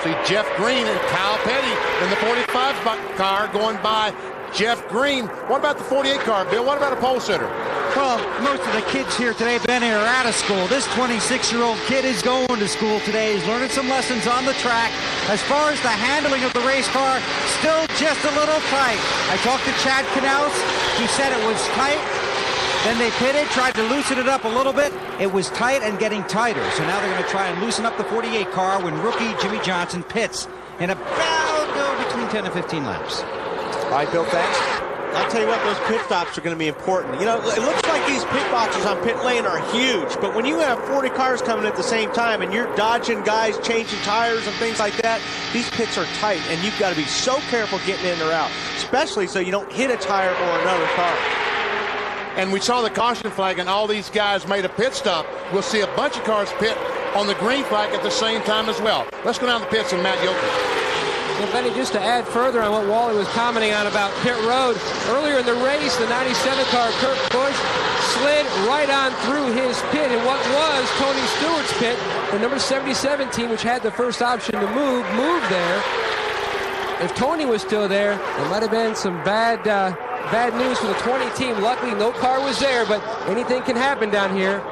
See Jeff Green and Kyle Petty in the 45 car going by Jeff Green. What about the 48 car, Bill? What about a pole sitter? Well, most of the kids here today, Benny, are out of school. This 26-year-old kid is going to school today. He's learning some lessons on the track. As far as the handling of the race car, still just a little tight. I talked to Chad Knaus. He said it was tight. Then they pitted, tried to loosen it up a little bit. It was tight and getting tighter. So now they're going to try and loosen up the 48 car when rookie Jimmy Johnson pits in about between 10 and 15 laps. All right, Bill, thanks. I'll tell you what, those pit stops are going to be important. You know, it looks like these pit boxes on pit lane are huge, but when you have 40 cars coming at the same time and you're dodging guys, changing tires and things like that, these pits are tight, and you've got to be so careful getting in or out, especially so you don't hit a tire or another car. And we saw the caution flag, and all these guys made a pit stop. We'll see a bunch of cars pit on the green flag at the same time as well. Let's go down the pits and Matt Yoker. Well, Benny, just to add further on what Wally was commenting on about pit road, earlier in the race, the 97 car, Kurt Busch, slid right on through his pit in what was Tony Stewart's pit. The number 77 team, which had the first option to moved there. If Tony was still there, there might have been some bad news for the 20 team. Luckily, no car was there, but anything can happen down here.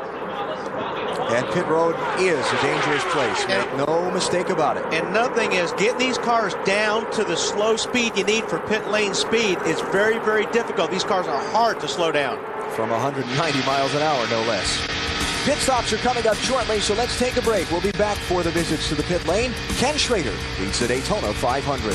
And pit road is a dangerous place. Make no mistake about it. And another thing is, getting these cars down to the slow speed you need for pit lane speed is very, very difficult. These cars are hard to slow down. From 190 miles an hour, no less. Pit stops are coming up shortly, so let's take a break. We'll be back for the visits to the pit lane. Ken Schrader leads the Daytona 500.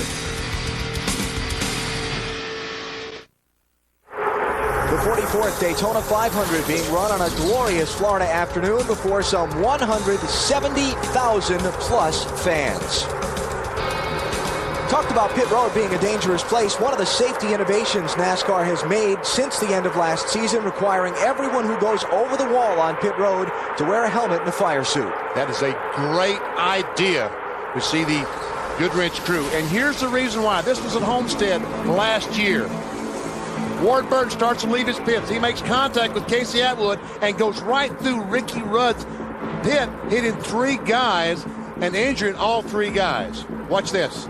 The 44th Daytona 500 being run on a glorious Florida afternoon before some 170,000 plus fans. Talked about pit road being a dangerous place. One of the safety innovations NASCAR has made since the end of last season, requiring everyone who goes over the wall on pit road to wear a helmet and a fire suit. That is a great idea to see the Goodrich crew. And here's the reason why. This was at Homestead last year. Ward Burton starts to leave his pits. He makes contact with Casey Atwood and goes right through Ricky Rudd's pit, hitting 3 guys and injuring all 3 guys. Watch this.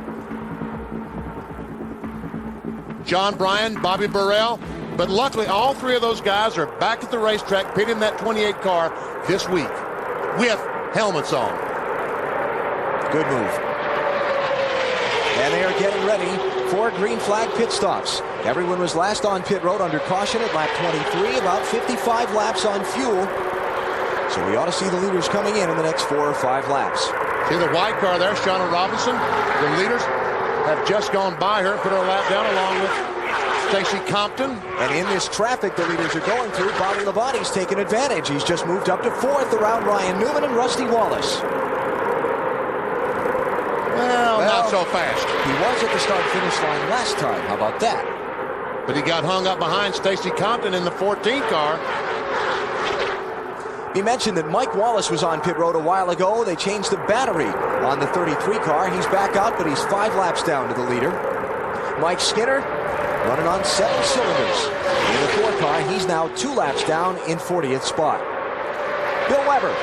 John Bryan, Bobby Burrell, but luckily all 3 of those guys are back at the racetrack pitting that 28 car this week with helmets on. Good move. And they are getting ready 4 green flag pit stops. Everyone was last on pit road under caution at lap 23, about 55 laps on fuel. So we ought to see the leaders coming in the next 4 or 5 laps. See the white car there, Shauna Robinson. The leaders have just gone by her, put her lap down along with Stacy Compton. And in this traffic the leaders are going through, Bobby Labonte's taken advantage. He's just moved up to 4th around Ryan Newman and Rusty Wallace. Well, not so fast. He was at the start-finish line last time. How about that? But he got hung up behind Stacy Compton in the 14 car. He mentioned that Mike Wallace was on pit road a while ago. They changed the battery on the 33 car. He's back out, but he's 5 laps down to the leader. Mike Skinner running on 7 cylinders. In the 4 car, he's now 2 laps down in 40th spot. Bill Weber.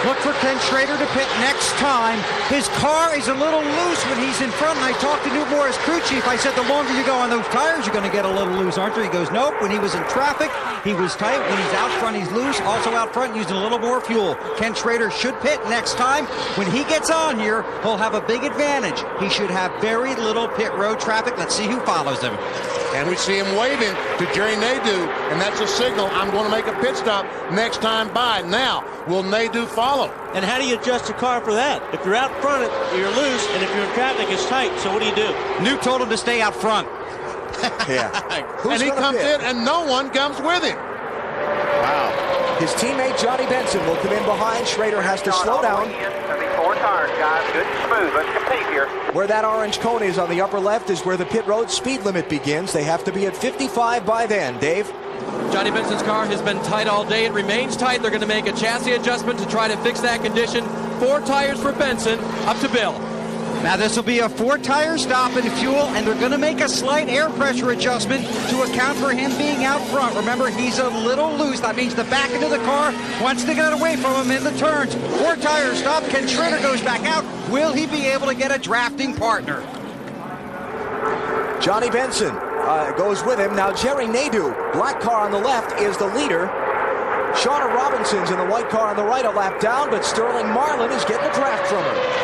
Look for Ken Schrader to pit next time. His car is a little loose when he's in front, and I talked to New Morris crew chief. I said, the longer you go on those tires, you're going to get a little loose, aren't you? He goes, nope. When he was in traffic, he was tight. When he's out front, he's loose. Also out front, using a little more fuel. Ken Schrader should pit next time. When he gets on here, he'll have a big advantage. He should have very little pit road traffic. Let's see who follows him. And we see him waving to Jerry Nadeau, and that's a signal. I'm going to make a pit stop next time by. Now, will Nadeau follow? And how do you adjust the car for that? If you're out front, you're loose, and if you're in traffic, it's tight. So what do you do? New told him to stay out front. Yeah. And he comes in, and no one comes with him. Wow. His teammate Johnny Benson will come in behind. Schrader has to slow down. 4 tires, guys. Good and smooth. Let's compete here. Where that orange cone is on the upper left is where the pit road speed limit begins. They have to be at 55 by then. Dave? Johnny Benson's car has been tight all day. It remains tight. They're going to make a chassis adjustment to try to fix that condition. 4 tires for Benson. Up to Bill. Now this will be a 4-tire stop in fuel, and they're going to make a slight air pressure adjustment to account for him being out front. Remember, he's a little loose. That means the back end of the car wants to get away from him in the turns. 4-tire stop. Ken Schrader goes back out. Will he be able to get a drafting partner? Johnny Benson goes with him. Now Jerry Nadeau, black car on the left, is the leader. Shauna Robinson's in the white car on the right, a lap down, but Sterling Marlin is getting a draft from her.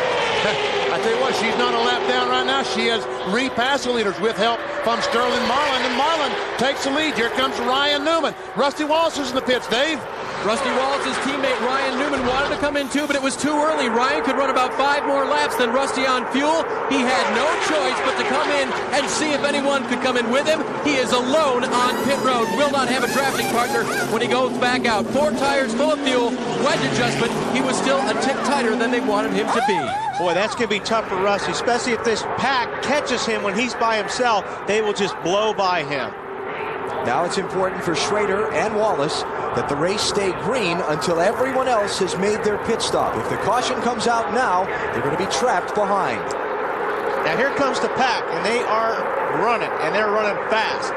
I tell you what, she's not a lap down right now. She has repassed the leaders with help from Sterling Marlin, and Marlin takes the lead. Here comes Ryan Newman. Rusty Wallace is in the pits, Dave. Rusty Wallace's teammate Ryan Newman wanted to come in too, but it was too early. Ryan could run about 5 more laps than Rusty on fuel. He had no choice but to come in and see if anyone could come in with him. He is alone on pit road. Will not have a drafting partner when he goes back out. 4 tires full of fuel, wedge adjustment. He was still a tick tighter than they wanted him to be. Boy, that's going to be tough for Rusty, especially if this pack catches him when he's by himself. They will just blow by him. Now it's important for Schrader and Wallace that the race stay green until everyone else has made their pit stop. If the caution comes out now, they're going to be trapped behind. Now here comes the pack, and they are running, and they're running fast.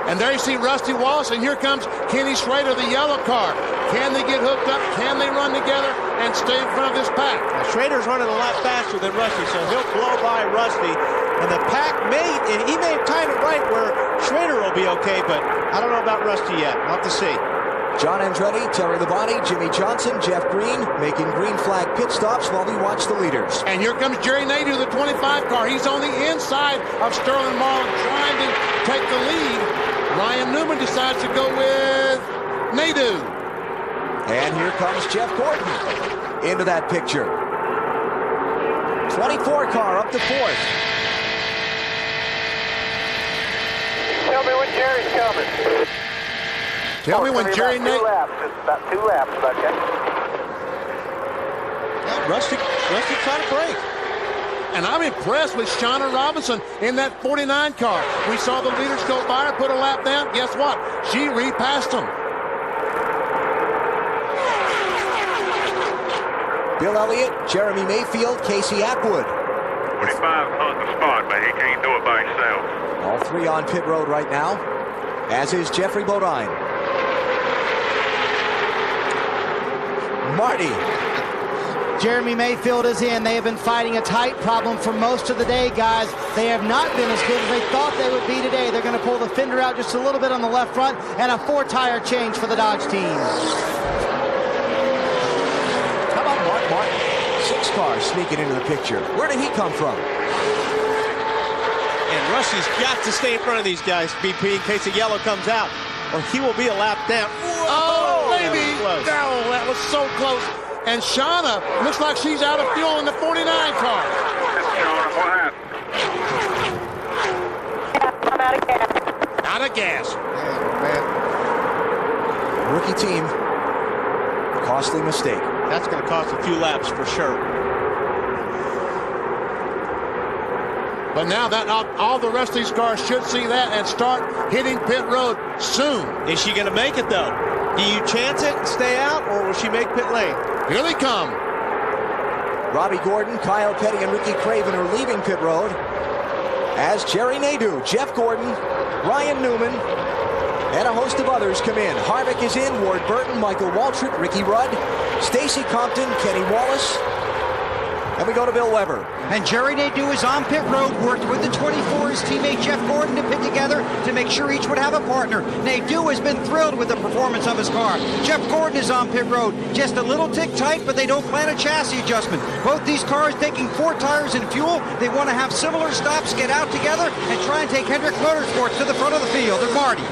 And there you see Rusty Wallace, and here comes Kenny Schrader, the yellow car. Can they get hooked up? Can they run together and stay in front of this pack? Now, Schrader's running a lot faster than Rusty, so he'll blow by Rusty. And the pack and he may have timed it right where Schrader will be okay, but I don't know about Rusty yet. We'll have to see. John Andretti, Terry Labonte, Jimmy Johnson, Jeff Green making green flag pit stops while we watch the leaders. And here comes Jerry Nadeau, the 25 car. He's on the inside of Sterling Marlin trying to take the lead. Ryan Newman decides to go with Nadeau. And here comes Jeff Gordon into that picture. 24 car up to 4th. Tell me when Jerry's coming. Tell me when Jerry Nadeau. About 2 laps, okay. Rusty trying to break. And I'm impressed with Shauna Robinson in that 49 car. We saw the leaders go by her, put a lap down. Guess what? She repassed them. Bill Elliott, Jeremy Mayfield, Casey Atwood. 45 on the spot, but he can't do it by himself. All 3 on pit road right now, as is Jeffrey Bodine. Marty. Jeremy Mayfield is in. They have been fighting a tight problem for most of the day, guys. They have not been as good as they thought they would be today. They're going to pull the fender out just a little bit on the left front, and a 4-tire change for the Dodge team. How about Mark Martin? 6 cars sneaking into the picture. Where did he come from? And Rusty's got to stay in front of these guys, BP, in case a yellow comes out, or he will be a lap down. Oh, baby! Close. No, that was so close. And Shauna looks like she's out of fuel in the 49 car. Shauna, what happened? I'm out of gas. Out of gas. Rookie team. Costly mistake. That's going to cost a few laps for sure. But now that all the rest of these cars should see that and start hitting pit road soon. Is she going to make it, though? Do you chance it and stay out, or will she make pit lane? Here they come. Robbie Gordon, Kyle Petty, and Ricky Craven are leaving pit road, as Jerry Nadeau, Jeff Gordon, Ryan Newman, and a host of others come in. Harvick is in, Ward Burton, Michael Waltrip, Ricky Rudd, Stacy Compton, Kenny Wallace, and we go to Bill Weber. And Jerry Nadeau is on pit road, worked with the 24, his teammate Jeff Gordon, to pit together to make sure each would have a partner. Nadeau has been thrilled with the performance of his car. Jeff Gordon is on pit road, just a little tick tight, but they don't plan a chassis adjustment. Both these cars taking 4 tires and fuel. They want to have similar stops, get out together, and try and take Hendrick Motorsports to the front of the field. And Marty.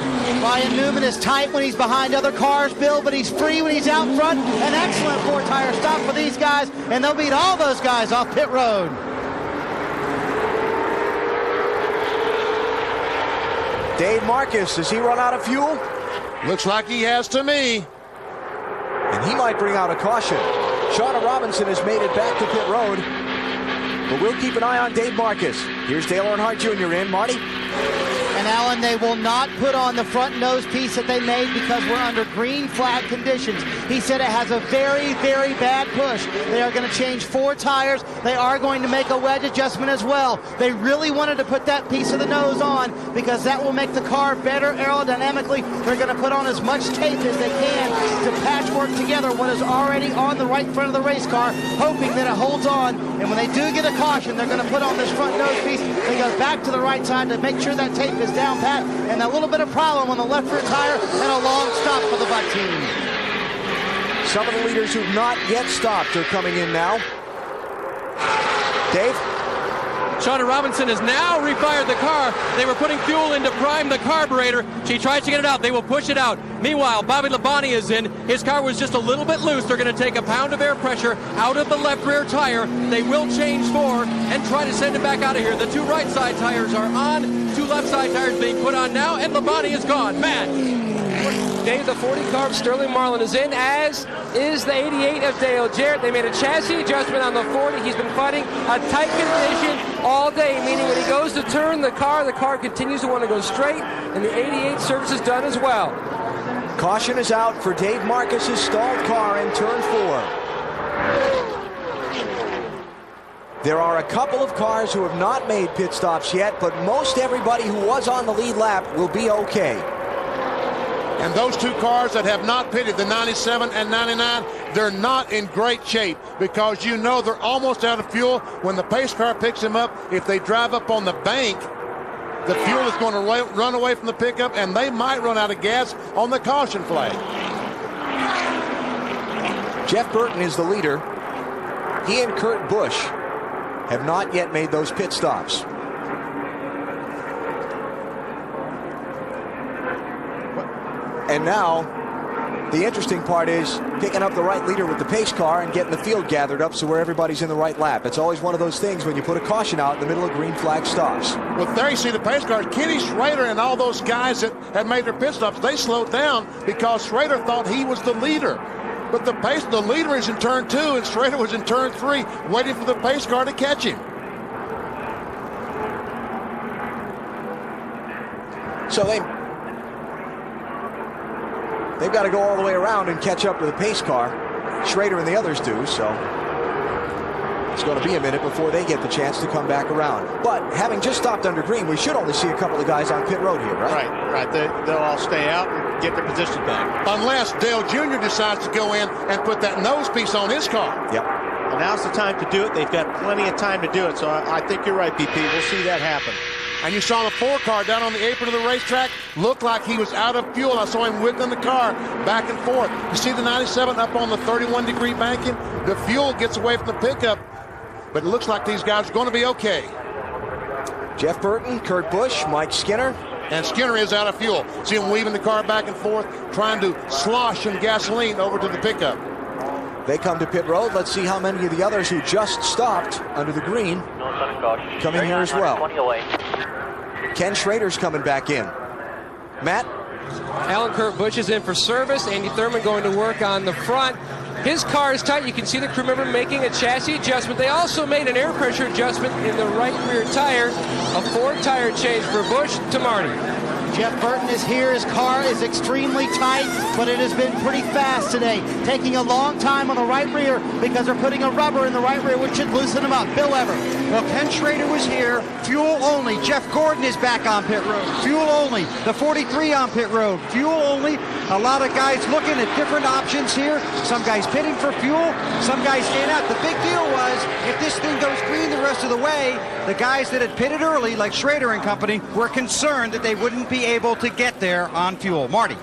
Ryan Newman is tight when he's behind other cars, Bill, but he's free when he's out front. An excellent 4-tire stop for these guys, and they'll beat all those guys off pit road. Dave Marcus, does he run out of fuel? Looks like he has to me. And he might bring out a caution. Shauna Robinson has made it back to pit road. But we'll keep an eye on Dave Marcus. Here's Dale Earnhardt Jr. in. Marty? And Alan, they will not put on the front nose piece that they made because we're under green flag conditions. He said it has a very, very bad push. They are going to change 4 tires. They are going to make a wedge adjustment as well. They really wanted to put that piece of the nose on because that will make the car better aerodynamically. They're going to put on as much tape as they can to patchwork together what is already on the right front of the race car, hoping that it holds on. And when they do get a caution, they're going to put on this front nose piece. They go back to the right side to make sure that tape is down pat, and a little bit of problem on the left rear tire, and a long stop for the Butt team. Some of the leaders who've not yet stopped are coming in now. Dave? Shauna Robinson has now refired the car. They were putting fuel in to prime the carburetor. She tries to get it out. They will push it out. Meanwhile, Bobby Labonte is in. His car was just a little bit loose. They're going to take a pound of air pressure out of the left rear tire. They will change 4 and try to send it back out of here. The 2 right side tires are on. 2 left side tires being put on now, and Labonte is gone. Matt. Dave, the 40 car of Sterling Marlin is in, as is the 88 of Dale Jarrett. They made a chassis adjustment on the 40. He's been fighting a tight condition all day, meaning when he goes to turn the car continues to want to go straight, and the 88 service is done as well. Caution is out for Dave Marcus's stalled car in turn 4. There are a couple of cars who have not made pit stops yet, but most everybody who was on the lead lap will be okay. And those 2 cars that have not pitted, the 97 and 99, they're not in great shape because you know they're almost out of fuel. When the pace car picks them up, if they drive up on the bank, the fuel is going to run away from the pickup, and they might run out of gas on the caution flag. Jeff Burton is the leader. He and Kurt Busch have not yet made those pit stops. And now, the interesting part is picking up the right leader with the pace car and getting the field gathered up so where everybody's in the right lap. It's always one of those things when you put a caution out in the middle of green flag stops. Well, there you see the pace car. Kenny Schrader and all those guys that had made their pit stops, they slowed down because Schrader thought he was the leader. But the leader is in turn 2, and Schrader was in turn 3, waiting for the pace car to catch him. So they've got to go all the way around and catch up to the pace car. Schrader and the others do, so it's going to be a minute before they get the chance to come back around. But having just stopped under green, we should only see a couple of guys on pit road here, right? Right. They'll all stay out and get their position back. Unless Dale Jr. decides to go in and put that nose piece on his car. Yep. Well, now's the time to do it. They've got plenty of time to do it, so I think you're right, BP. We'll see that happen. And you saw the 4 car down on the apron of the racetrack look like he was out of fuel. I saw him whipping the car back and forth. You see the 97 up on the 31-degree banking? The fuel gets away from the pickup, but it looks like these guys are going to be okay. Jeff Burton, Kurt Busch, Mike Skinner. And Skinner is out of fuel. See him weaving the car back and forth, trying to slosh some gasoline over to the pickup. They come to pit road. Let's see how many of the others who just stopped under the green come in here as well. Ken Schrader's coming back in. Matt? Alan Kurt Busch is in for service. Andy Thurman going to work on the front. His car is tight. You can see the crew member making a chassis adjustment. They also made an air pressure adjustment in the right rear tire. A Ford tire change for Busch to Marty. Jeff Burton is here. His car is extremely tight, but it has been pretty fast today. Taking a long time on the right rear because they're putting a rubber in the right rear, which should loosen him up. Bill Ever. Well, Ken Schrader was here. Fuel only. Jeff Gordon is back on pit road. Fuel only. The 43 on pit road. Fuel only. A lot of guys looking at different options here. Some guys pitting for fuel. Some guys staying out. The big deal was if this thing goes green the rest of the way, the guys that had pitted early, like Schrader and company, were concerned that they wouldn't be able to get there on fuel. Marty.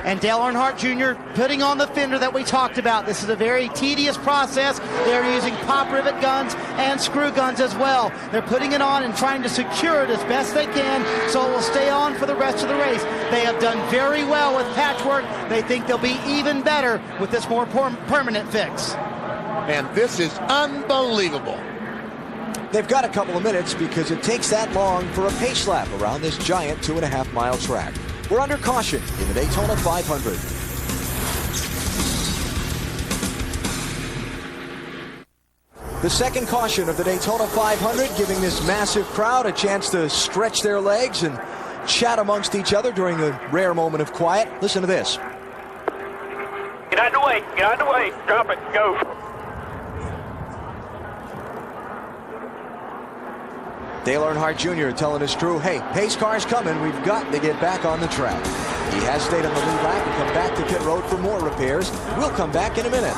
And Dale Earnhardt Jr. putting on the fender that we talked about. This is a very tedious process. They're using pop rivet guns and screw guns as well. They're putting it on and trying to secure it as best they can so it will stay on for the rest of the race. They have done very well with patchwork. They think they'll be even better with this more permanent fix. And this is unbelievable. They've got a couple of minutes because it takes that long for a pace lap around this giant 2.5-mile track. We're under caution in the Daytona 500. The second caution of the Daytona 500, giving this massive crowd a chance to stretch their legs and chat amongst each other during a rare moment of quiet. Listen to this. Get out of the way. Get out of the way. Drop it. Go. Dale Earnhardt Jr. telling his crew, hey, pace car's coming. We've got to get back on the track. He has stayed on the lead lap and come back to pit road for more repairs. We'll come back in a minute.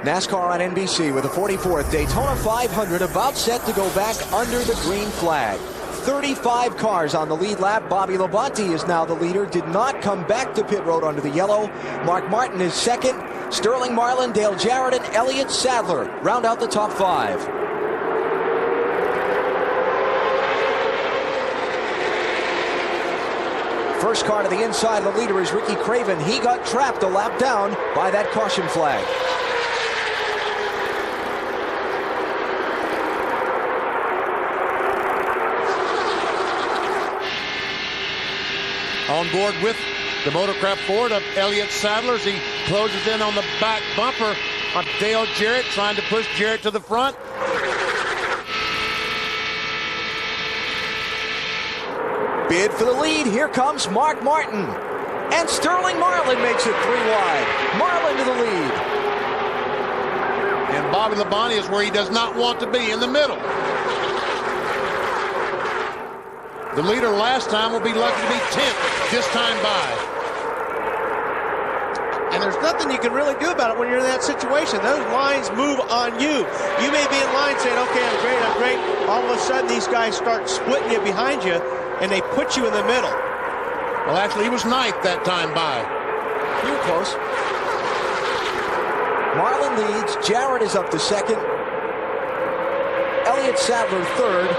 NASCAR on NBC with the 44th Daytona 500 about set to go back under the green flag. 35 cars on the lead lap. Bobby Labonte is now the leader. Did not come back to pit road under the yellow. Mark Martin is second. Sterling Marlin, Dale Jarrett, and Elliott Sadler round out the top 5. First car to the inside of the leader is Ricky Craven. He got trapped a lap down by that caution flag. On board with the Motorcraft Ford of Elliott Sadler as he closes in on the back bumper of Dale Jarrett, trying to push Jarrett to the front. Bid for the lead. Here comes Mark Martin. And Sterling Marlin makes it 3 wide. Marlin to the lead. And Bobby Labonte is where he does not want to be, in the middle. The leader last time will be lucky to be 10th this time by. And there's nothing you can really do about it when you're in that situation. Those lines move on you. You may be in line saying, okay, I'm great, I'm great. All of a sudden, these guys start splitting you behind you, and they put you in the middle. Well, actually, he was 9th that time by. You were close. Marlin leads. Jarrett is up to second. Elliott Sadler third.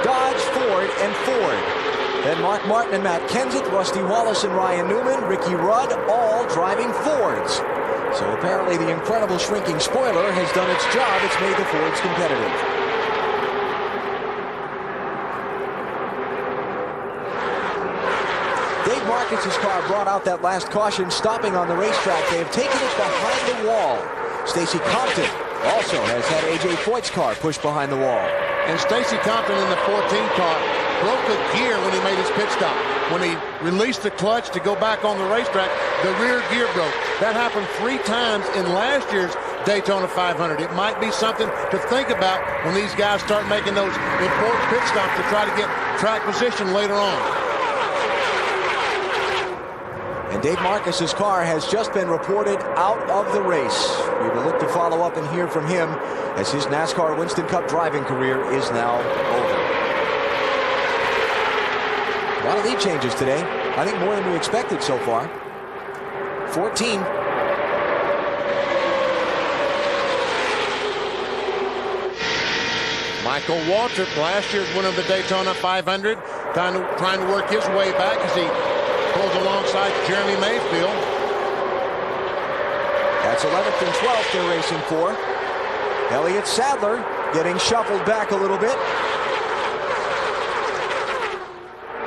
Dodge, Ford, and Ford. Then Mark Martin and Matt Kenseth, Rusty Wallace and Ryan Newman, Ricky Rudd, all driving Fords. So apparently the incredible shrinking spoiler has done its job. It's made the Fords competitive. Dave Marcus's car brought out that last caution, stopping on the racetrack. They have taken it behind the wall. Stacey Compton also has had A.J. Foyt's car pushed behind the wall. And Stacey Compton in the 14 car broke a gear when he made his pit stop. When he released the clutch to go back on the racetrack, the rear gear broke. That happened 3 times in last year's Daytona 500. It might be something to think about when these guys start making those important pit stops to try to get track position later on. And Dave Marcus's car has just been reported out of the race. We will look to follow up and hear from him as his NASCAR Winston Cup driving career is now over. A lot of lead changes today. I think more than we expected so far. 14. Michael Waltrip, last year's winner of the Daytona 500, trying to work his way back as he pulls alongside Jeremy Mayfield. That's 11th and 12th they're racing for. Elliott Sadler getting shuffled back a little bit.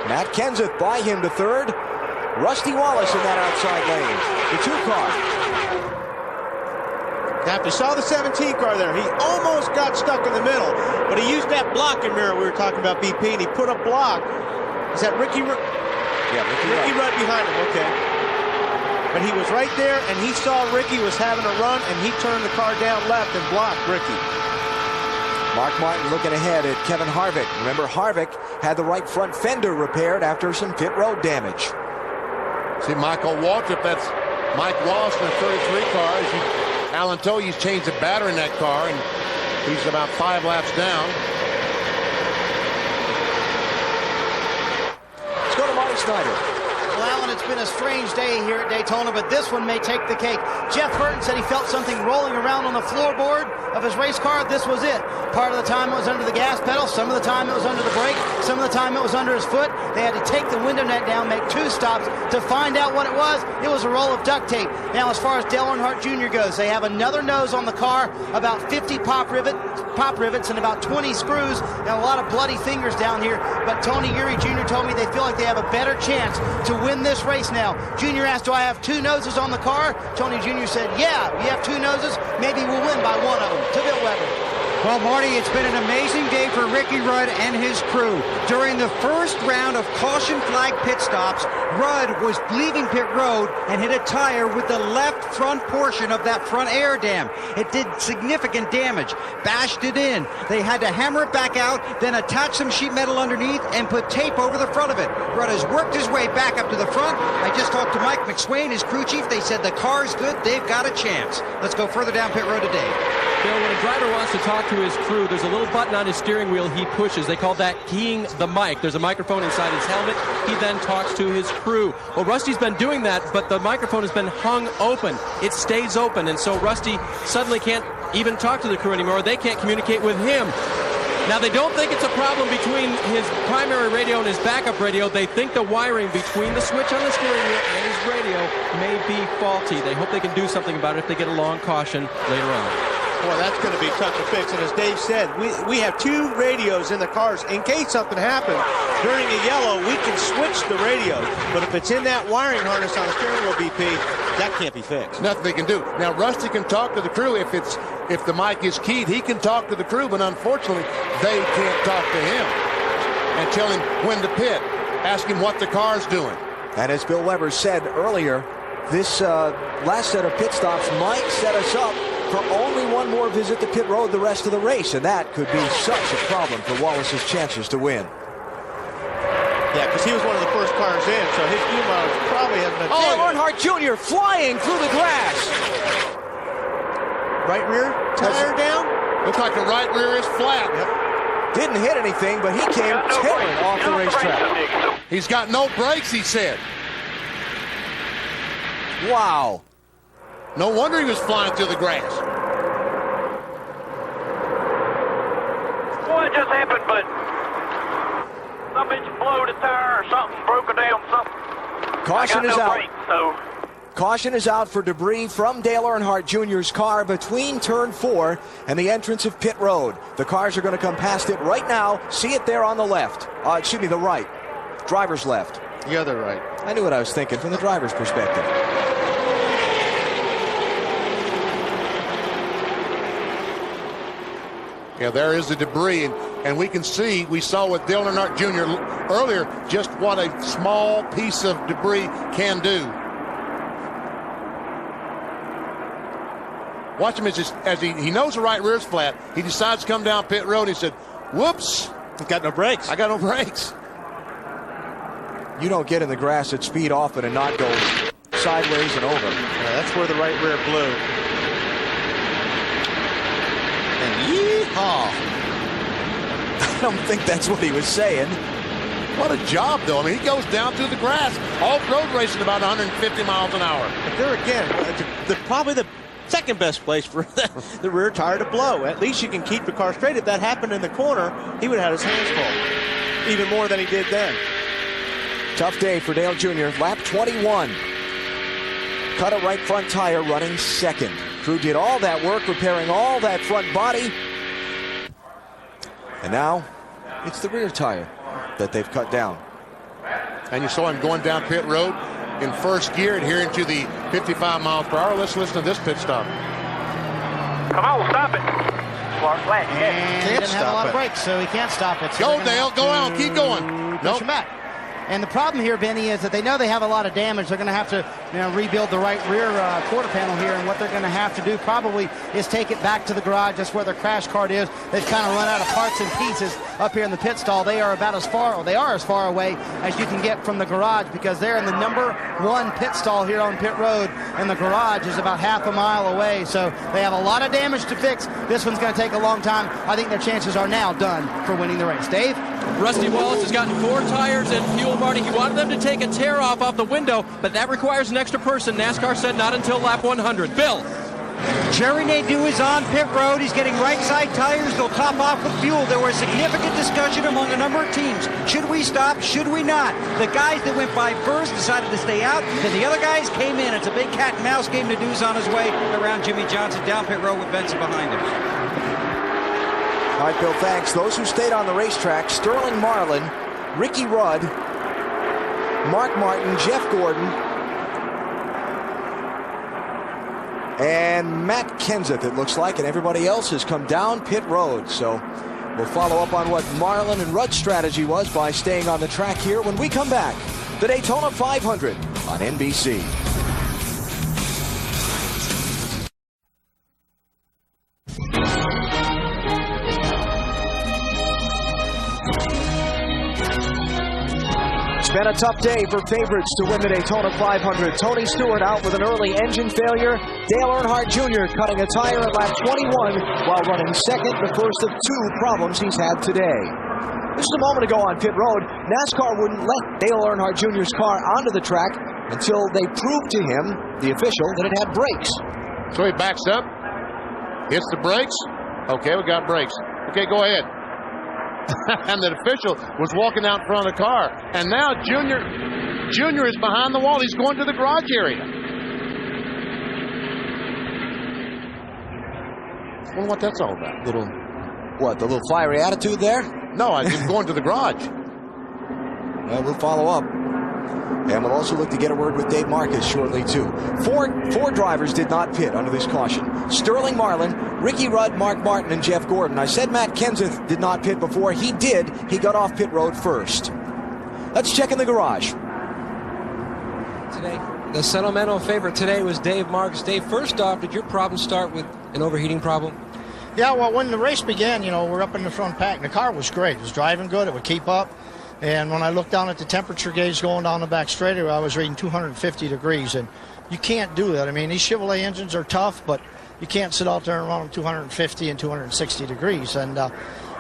Matt Kenseth by him to third. Rusty Wallace in that outside lane. The 2-car. Now, if you saw the 17 car there, he almost got stuck in the middle, but he used that blocking mirror we were talking about, BP, and he put a block. Is that Ricky? Yeah, Ricky Rudd behind him, okay. But he was right there, and he saw Ricky was having a run, and he turned the car down left and blocked Ricky. Mark Martin looking ahead at Kevin Harvick. Remember, Harvick had the right front fender repaired after some pit road damage. See, Michael Waltrip, that's Mike Wallace in the 33 car. Alan told you he's changed the battery in that car, and he's about 5 laps down. Let's go to Marty Snyder. Well, Alan, it's been a strange day here at Daytona, but this one may take the cake. Jeff Burton said he felt something rolling around on the floorboard of his race car. This was it. Part of the time it was under the gas pedal, some of the time it was under the brake, some of the time it was under his foot. They had to take the window net down, make 2 stops to find out what it was. It was a roll of duct tape. Now, as far as Dale Earnhardt Jr. goes, they have another nose on the car, about 50 pop rivets and about 20 screws, and a lot of bloody fingers down here. But Tony Eury Jr. told me they feel like they have a better chance to win this race now. Jr. asked, do I have 2 noses on the car? Tony Jr. said, yeah, you have 2 noses. Maybe we'll win by one of them. To Bill Weber. Well, Marty, it's been an amazing day for Ricky Rudd and his crew. During the first round of caution flag pit stops, Rudd was leaving pit road and hit a tire with the left front portion of that front air dam. It did significant damage, bashed it in. They had to hammer it back out, then attach some sheet metal underneath and put tape over the front of it. Rudd has worked his way back up to the front. I just talked to Mike McSwain, his crew chief. They said the car's good. They've got a chance. Let's go further down pit road today. Bill, when a driver wants to talk to his crew, there's a little button on his steering wheel he pushes. They call that keying the mic. There's a microphone inside his helmet. He then talks to his crew. Well, Rusty's been doing that, but the microphone has been hung open. It stays open, and so Rusty suddenly can't even talk to the crew anymore. They can't communicate with him. Now, they don't think it's a problem between his primary radio and his backup radio. They think the wiring between the switch on the steering wheel and his radio may be faulty. They hope they can do something about it if they get a long caution later on. Boy, that's going to be tough to fix. And as Dave said, we have 2 radios in the cars. In case something happens during a yellow, we can switch the radio. But if it's in that wiring harness on the steering wheel, BP, that can't be fixed. Nothing they can do. Now, Rusty can talk to the crew. If the mic is keyed, he can talk to the crew. But unfortunately, they can't talk to him and tell him when to pit. Ask him what the car's doing. And as Bill Weber said earlier, this last set of pit stops might set us up for only one more visit to pit road the rest of the race, and that could be such a problem for Wallace's chances to win. Yeah, because he was one of the first cars in, so his fuel mileage probably hasn't been Earnhardt Jr. flying through the grass. Right rear tire down? Looks like the right rear is flat. Yep. Didn't hit anything, but he came tearing off the racetrack. He's got no brakes, he said. Wow. No wonder he was flying through the grass. Well, it just happened, but some bitch blowed a tire or something, broke it down, something. Caution is out. Brake, so. Caution is out for debris from Dale Earnhardt Jr.'s car between turn 4 and the entrance of pit road. The cars are going to come past it right now. See it there on the left. The right. Driver's left. The other right. I knew what I was thinking from the driver's perspective. Yeah, there is the debris, and we can see, we saw with Dale Earnhardt Jr. earlier, just what a small piece of debris can do. Watch him as he knows the right rear is flat. He decides to come down pit road. He said, whoops. I've got no brakes. I got no brakes. You don't get in the grass at speed often and not go sideways and over. Yeah, that's where the right rear blew. And yeehaw. I don't think that's what he was saying. What a job, though. I mean, he goes down through the grass, off-road racing about 150 miles an hour. But there again, probably the second best place for the rear tire to blow. At least you can keep the car straight. If that happened in the corner, he would have had his hands full, even more than he did then. Tough day for Dale Jr. Lap 21. Cut a right front tire running second. Crew did all that work repairing all that front body. And now it's the rear tire that they've cut down. And you saw him going down pit road in first gear, adhering to the 55 miles per hour. Let's listen to this pit stop. Come on, stop it. Clark flat. And he didn't have a lot of brakes, so he can't stop it. So go, Dale. Go out. Keep going. Push him back. And the problem here, Benny, is that they know they have a lot of damage. They're going to have to rebuild the right rear quarter panel here, and what they're going to have to do probably is take it back to the garage. That's where their crash cart is. They've kind of run out of parts and pieces up here in the pit stall. They are about as far, or they are as far away as you can get from the garage, because they're in the #1 pit stall here on pit road, and the garage is about half a mile away. So they have a lot of damage to fix. This one's going to take a long time. I think their chances are now done for winning the race. Dave? Rusty Wallace has gotten 4 tires and fuel, Marty. He wanted them to take a tear off the window, but that requires an extra person. NASCAR said not until lap 100. Bill. Jerry Nadeau is on pit road. He's getting right side tires. They'll top off with fuel. There was significant discussion among a number of teams. Should we stop? Should we not? The guys that went by first decided to stay out. Then the other guys came in. It's a big cat and mouse game. Nadeau's on his way around Jimmy Johnson down pit road with Benson behind him. All right, Bill, thanks. Those who stayed on the racetrack: Sterling Marlin, Ricky Rudd, Mark Martin, Jeff Gordon, and Matt Kenseth, it looks like, and everybody else has come down pit road. So we'll follow up on what Marlin and Rudd's strategy was by staying on the track here when we come back. The Daytona 500 on NBC. It's been a tough day for favorites to win the Daytona 500. Tony Stewart out with an early engine failure. Dale Earnhardt Jr. cutting a tire at lap 21 while running second, the first of 2 problems he's had today. Just a moment ago on pit road, NASCAR wouldn't let Dale Earnhardt Jr.'s car onto the track until they proved to him, the official, that it had brakes. So he backs up, hits the brakes. Okay, we got brakes. Okay, go ahead. And the official was walking out in front of the car. And now Junior is behind the wall. He's going to the garage area. I wonder what that's all about. The little fiery attitude there? No, I'm going to the garage. Well, we'll follow up. And we'll also look to get a word with Dave Marcus shortly, too. Four drivers did not pit under this caution. Sterling Marlin, Ricky Rudd, Mark Martin, and Jeff Gordon. I said Matt Kenseth did not pit before. He did. He got off pit road first. Let's check in the garage. Today, the sentimental favorite today was Dave Marcus. Dave, first off, did your problem start with an overheating problem? Yeah, well, when the race began, we're up in the front pack, and the car was great. It was driving good. It would keep up. And when I looked down at the temperature gauge going down the back straightaway, I was reading 250 degrees. And you can't do that. I mean, these Chevrolet engines are tough, but you can't sit out there and run them 250 and 260 degrees. And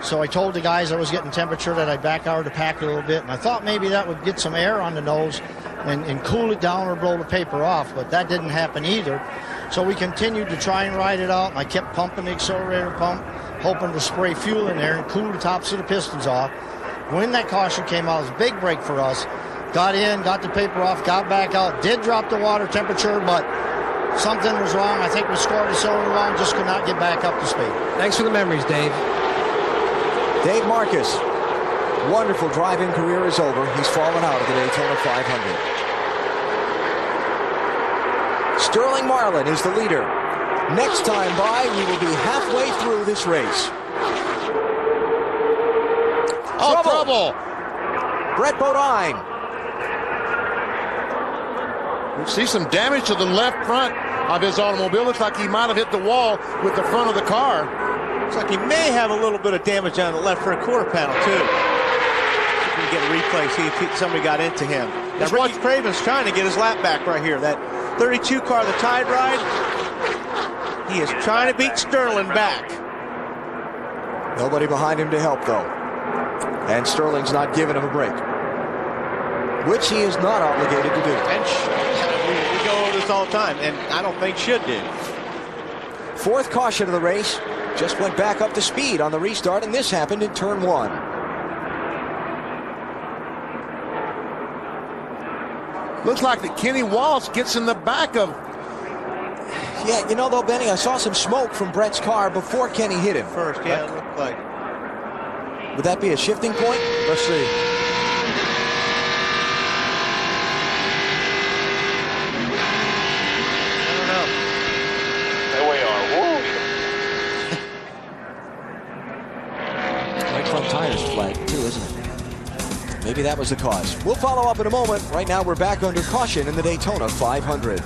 so I told the guys I was getting temperature that I'd back out the pack a little bit. And I thought maybe that would get some air on the nose and cool it down or blow the paper off. But that didn't happen either. So we continued to try and ride it out. And I kept pumping the accelerator pump, hoping to spray fuel in there and cool the tops of the pistons off. When that caution came out, it was a big break for us. Got in, got the paper off, got back out, did drop the water temperature, but something was wrong. I think we scored the cylinder wrong, just could not get back up to speed. Thanks for the memories, Dave. Dave Marcus, wonderful driving career is over. He's fallen out of the Daytona 500. Sterling Marlin is the leader. Next time by, we will be halfway through this race. Oh, trouble! Brett Bodine. We see some damage to the left front of his automobile. Looks like he might have hit the wall with the front of the car. Looks like he may have a little bit of damage on the left front quarter panel, too. We can get a replay, see if somebody got into him. Now, Ricky Craven's trying to get his lap back right here. That 32 car, the Tide Ride, he is trying to beat Sterling back. Nobody behind him to help, though. And Sterling's not giving him a break, which he is not obligated to do. And we go over this all the time, and I don't think should do. fourth caution of the race. Just went back up to speed on the restart, and this happened in turn 1. Looks like that Kenny Wallace gets in the back of. Yeah, you know, though, Benny, I saw some smoke from Brett's car before Kenny hit him. First, yeah, it looked like. Would that be a shifting point? Let's see. There we are. Woo! Right front tire's flagged, too, isn't it? Maybe that was the cause. We'll follow up in a moment. Right now, we're back under caution in the Daytona 500.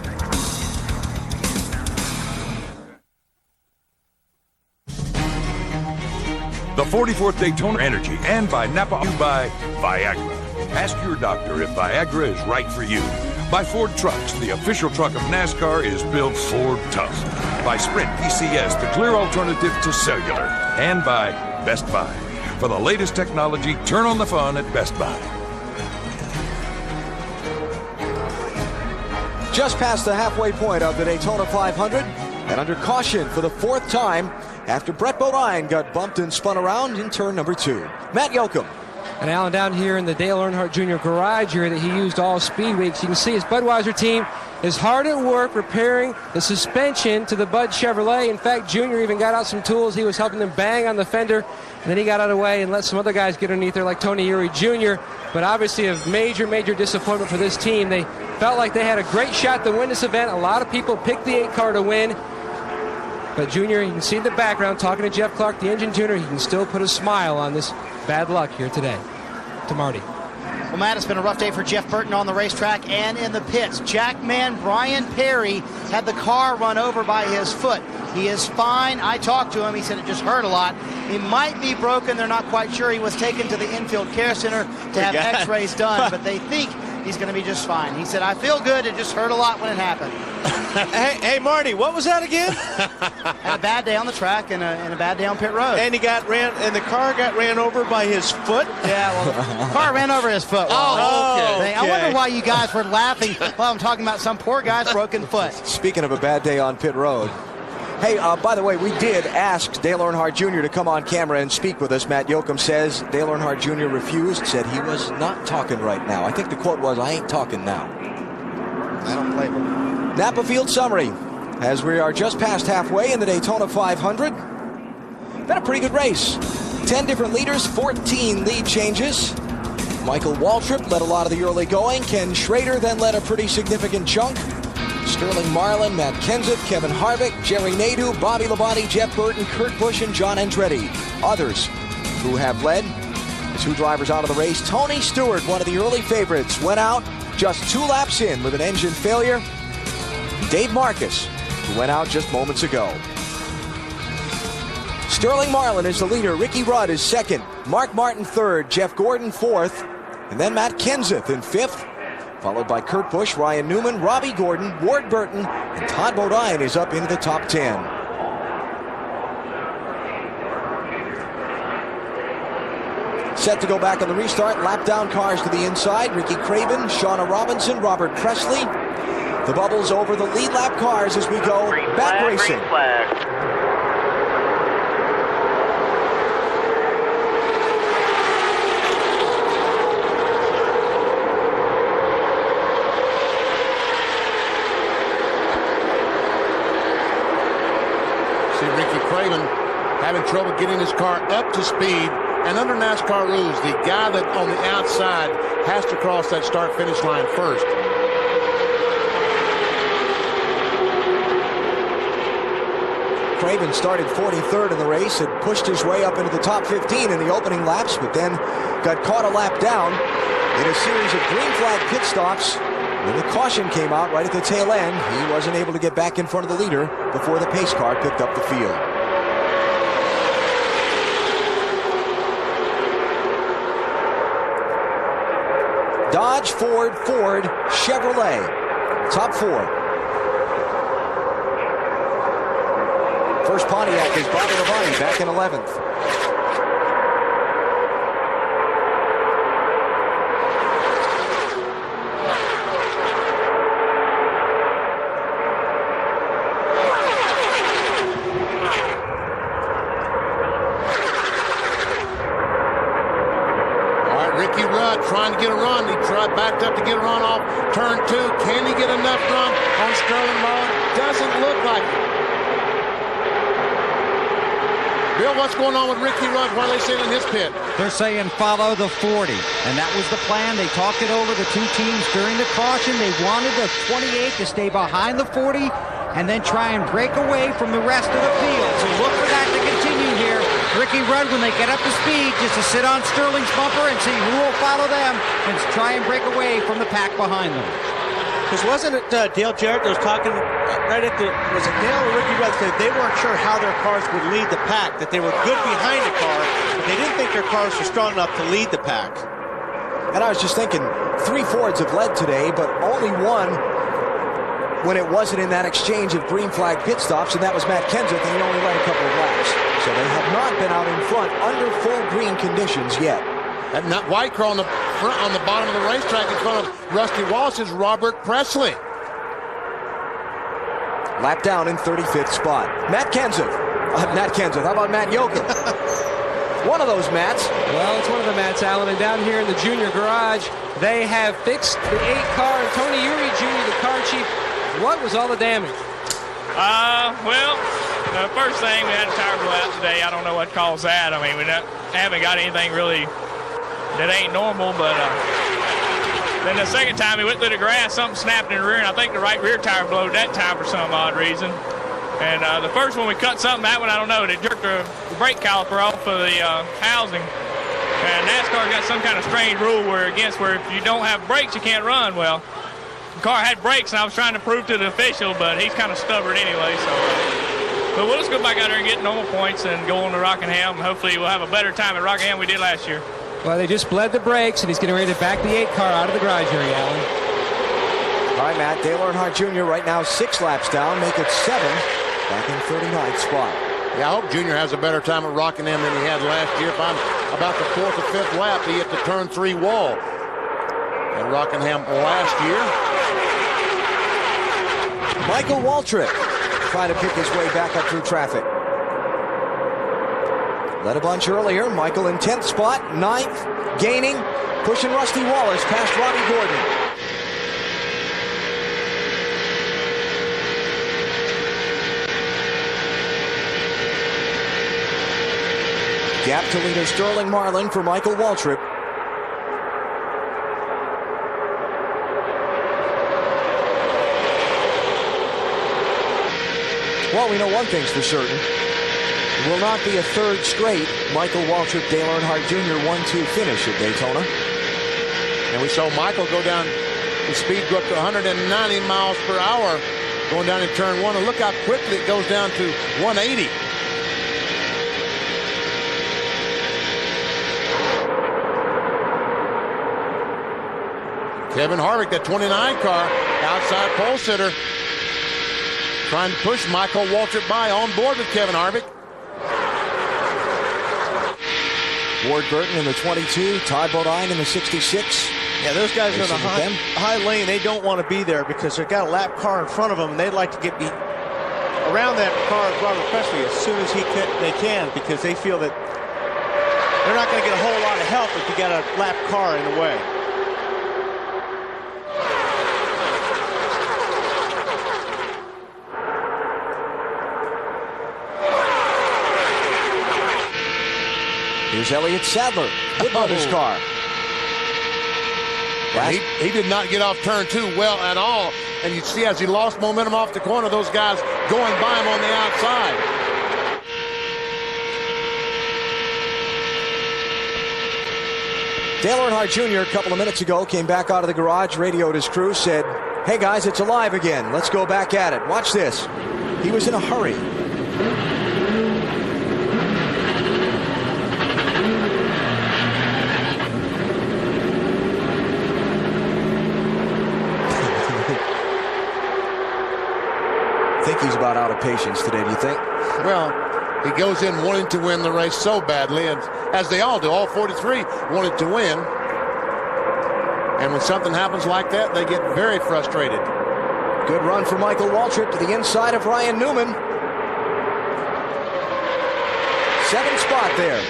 The 44th Daytona Energy and by Napa by Viagra. Ask your doctor if Viagra is right for you. By Ford Trucks, the official truck of NASCAR is built Ford tough. By Sprint PCS, the clear alternative to cellular. And by Best Buy. For the latest technology, turn on the fun at Best Buy. Just past the halfway point of the Daytona 500 and under caution for the fourth time after Brett Bodine got bumped and spun around in turn number 2. Matt Yoakum. And Alan, down here in the Dale Earnhardt Jr. garage here that he used all speed weeks, you can see his Budweiser team is hard at work repairing the suspension to the Bud Chevrolet. In fact, Jr. even got out some tools. He was helping them bang on the fender, and then he got out of the way and let some other guys get underneath there like Tony Eury Jr. But obviously a major, major disappointment for this team. They felt like they had a great shot to win this event. A lot of people picked the 8 car to win. But Junior, you can see in the background, talking to Jeff Clark, the engine tuner, he can still put a smile on this bad luck here today. To Marty. Well, Matt, it's been a rough day for Jeff Burton on the racetrack and in the pits. Jackman Brian Perry had the car run over by his foot. He is fine. I talked to him. He said it just hurt a lot. He might be broken. They're not quite sure. He was taken to the infield care center to have x-rays done, but they think he's going to be just fine. He said, I feel good. It just hurt a lot when it happened. Hey, Marty, what was that again? Had a bad day on the track and a bad day on pit road. And the car got ran over by his foot? Yeah, well, the car ran over his foot. Okay. I wonder why you guys were laughing while I'm talking about some poor guy's broken foot. Speaking of a bad day on pit road. Hey, by the way, we did ask Dale Earnhardt Jr. to come on camera and speak with us. Matt Yoakum says Dale Earnhardt Jr. refused, said he was not talking right now. I think the quote was, I ain't talking now. I don't play with Napa Field summary, as we are just past halfway in the Daytona 500. Been a pretty good race. 10 different leaders, 14 lead changes. Michael Waltrip led a lot of the early going. Ken Schrader then led a pretty significant chunk. Sterling Marlin, Matt Kenseth, Kevin Harvick, Jerry Nadeau, Bobby Labonte, Jeff Burton, Kurt Busch, and John Andretti. Others who have led, the 2 drivers out of the race. Tony Stewart, one of the early favorites, went out just 2 laps in with an engine failure. Dave Marcus, who went out just moments ago. Sterling Marlin is the leader. Ricky Rudd is second. Mark Martin third. Jeff Gordon fourth. And then Matt Kenseth in fifth. Followed by Kurt Busch, Ryan Newman, Robbie Gordon, Ward Burton, and Todd Bodine is up into the top 10. Set to go back on the restart. Lap down cars to the inside. Ricky Craven, Shauna Robinson, Robert Presley. The bubbles over the lead lap cars as we go back racing. Green flag. See Ricky Craven having trouble getting his car up to speed. And under NASCAR rules, the guy that on the outside has to cross that start-finish line first. Craven started 43rd in the race, had pushed his way up into the top 15 in the opening laps, but then got caught a lap down in a series of green flag pit stops. When the caution came out right at the tail end, he wasn't able to get back in front of the leader before the pace car picked up the field. Dodge, Ford, Chevrolet, top 4. First Pontiac is Bobby Labonte back in 11th. he get enough run on Sterling Marlin? Doesn't look like it. Bill, what's going on with Ricky Rudd? Why are they saying in his pit? They're saying follow the 40, and that was the plan. They talked it over, the two teams, during the caution. They wanted the 28 to stay behind the 40 and then try and break away from the rest of the field. So look for that to continue here. Ricky Rudd, when they get up to speed, just to sit on Sterling's bumper and see who will follow them and try and break away from the pack behind them. Because wasn't it Dale Jarrett that was talking right at the, was it Dale or Ricky Rudd, said they weren't sure how their cars would lead the pack, that they were good behind the car, but they didn't think their cars were strong enough to lead the pack. And I was just thinking, 3 Fords have led today, but only one when it wasn't in that exchange of green flag pit stops, and that was Matt Kenseth, and he only led a couple of laps. So they have not been out in front under full green conditions yet. That white car on the front, on the bottom of the racetrack in front of Rusty Wallace is Robert Presley. Lap down in 35th spot. Matt Kenseth. How about Matt Yoakum? One of those Matts. Well, it's one of the Matts, Allen. And down here in the junior garage, they have fixed the 8 car. And Tony Uri Jr., the car chief, what was all the damage? Well, the first thing, we had a tire blowout today. I don't know what caused that. I mean, we haven't got anything really that ain't normal, but then the second time we went through the grass, something snapped in the rear, and I think the right rear tire blowed that time for some odd reason. And the first one we cut something, that one I don't know, they jerked the brake caliper off of the housing. And NASCAR's got some kind of strange rule where if you don't have brakes, you can't run. Well, the car had brakes, and I was trying to prove to the official, but he's kind of stubborn anyway, so. But we'll just go back out there and get normal points and go on to Rockingham. Hopefully we'll have a better time at Rockingham than we did last year. Well, they just bled the brakes, and he's getting ready to back the 8 car out of the garage area, Allen. All right, Matt. Dale Earnhardt Jr. right now 6 laps down, make it 7, back in 39th spot. Yeah, I hope Junior has a better time at Rockingham than he had last year. If I'm about the 4th or 5th lap, he hit the turn 3 wall at Rockingham last year. Michael Waltrip trying to pick his way back up through traffic. Led a bunch earlier. Michael in 10th spot, 9th, gaining, pushing Rusty Wallace past Robbie Gordon. Gap to leader Sterling Marlin for Michael Waltrip. Well, we know one thing's for certain. It will not be a 3rd straight Michael Waltrip, Dale Earnhardt Jr. 1-2 finish at Daytona. And we saw Michael go down, the speed go up to 190 miles per hour going down in turn 1. And look how quickly it goes down to 180. Kevin Harvick, that 29 car, outside pole sitter, trying to push Michael Waltrip by, on board with Kevin Harvick. Ward Burton in the 22, Todd Bodine in the 66. Yeah, those guys are in the high lane. They don't want to be there because they've got a lap car in front of them, and they'd like to get around that car of Robert Presley as soon as they can, because they feel that they're not going to get a whole lot of help if you got a lap car in the way. Here's Elliott Sadler, Woodmother's car. He did not get off turn 2 well at all. And you see as he lost momentum off the corner, those guys going by him on the outside. Dale Earnhardt Jr. a couple of minutes ago came back out of the garage, radioed his crew, said, "Hey guys, it's alive again. Let's go back at it. Watch this." He was in a hurry. I think he's about out of patience today, do you think? Well, he goes in wanting to win the race so badly, and as they all do, all 43 wanted to win. And when something happens like that, they get very frustrated. Good run for Michael Waltrip to the inside of Ryan Newman. 7th spot there.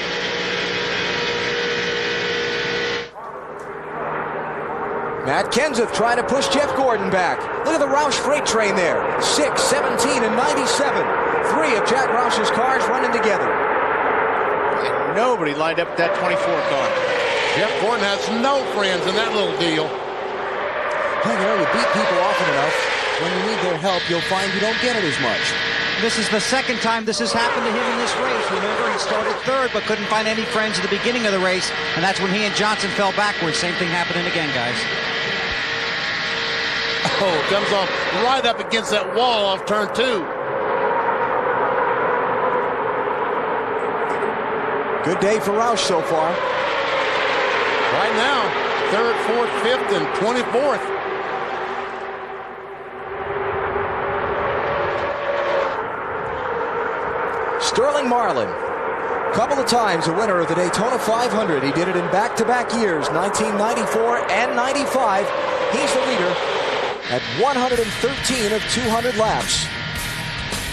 Matt Kenseth trying to push Jeff Gordon back. Look at the Roush freight train there. 6, 17, and 97. 3 of Jack Roush's cars running together. And nobody lined up that 24 car. Jeff Gordon has no friends in that little deal. Hey, you beat people often enough. When you need their help, you'll find you don't get it as much. This is the second time this has happened to him in this race. Remember, he started third but couldn't find any friends at the beginning of the race, and that's when he and Johnson fell backwards. Same thing happening again, guys. Oh, comes off right up against that wall off turn 2. Good day for Roush so far. Right now, 3rd, 4th, 5th, and 24th. Sterling Marlin, couple of times a winner of the Daytona 500. He did it in back-to-back years, 1994 and 95. He's the leader at 113 of 200 laps.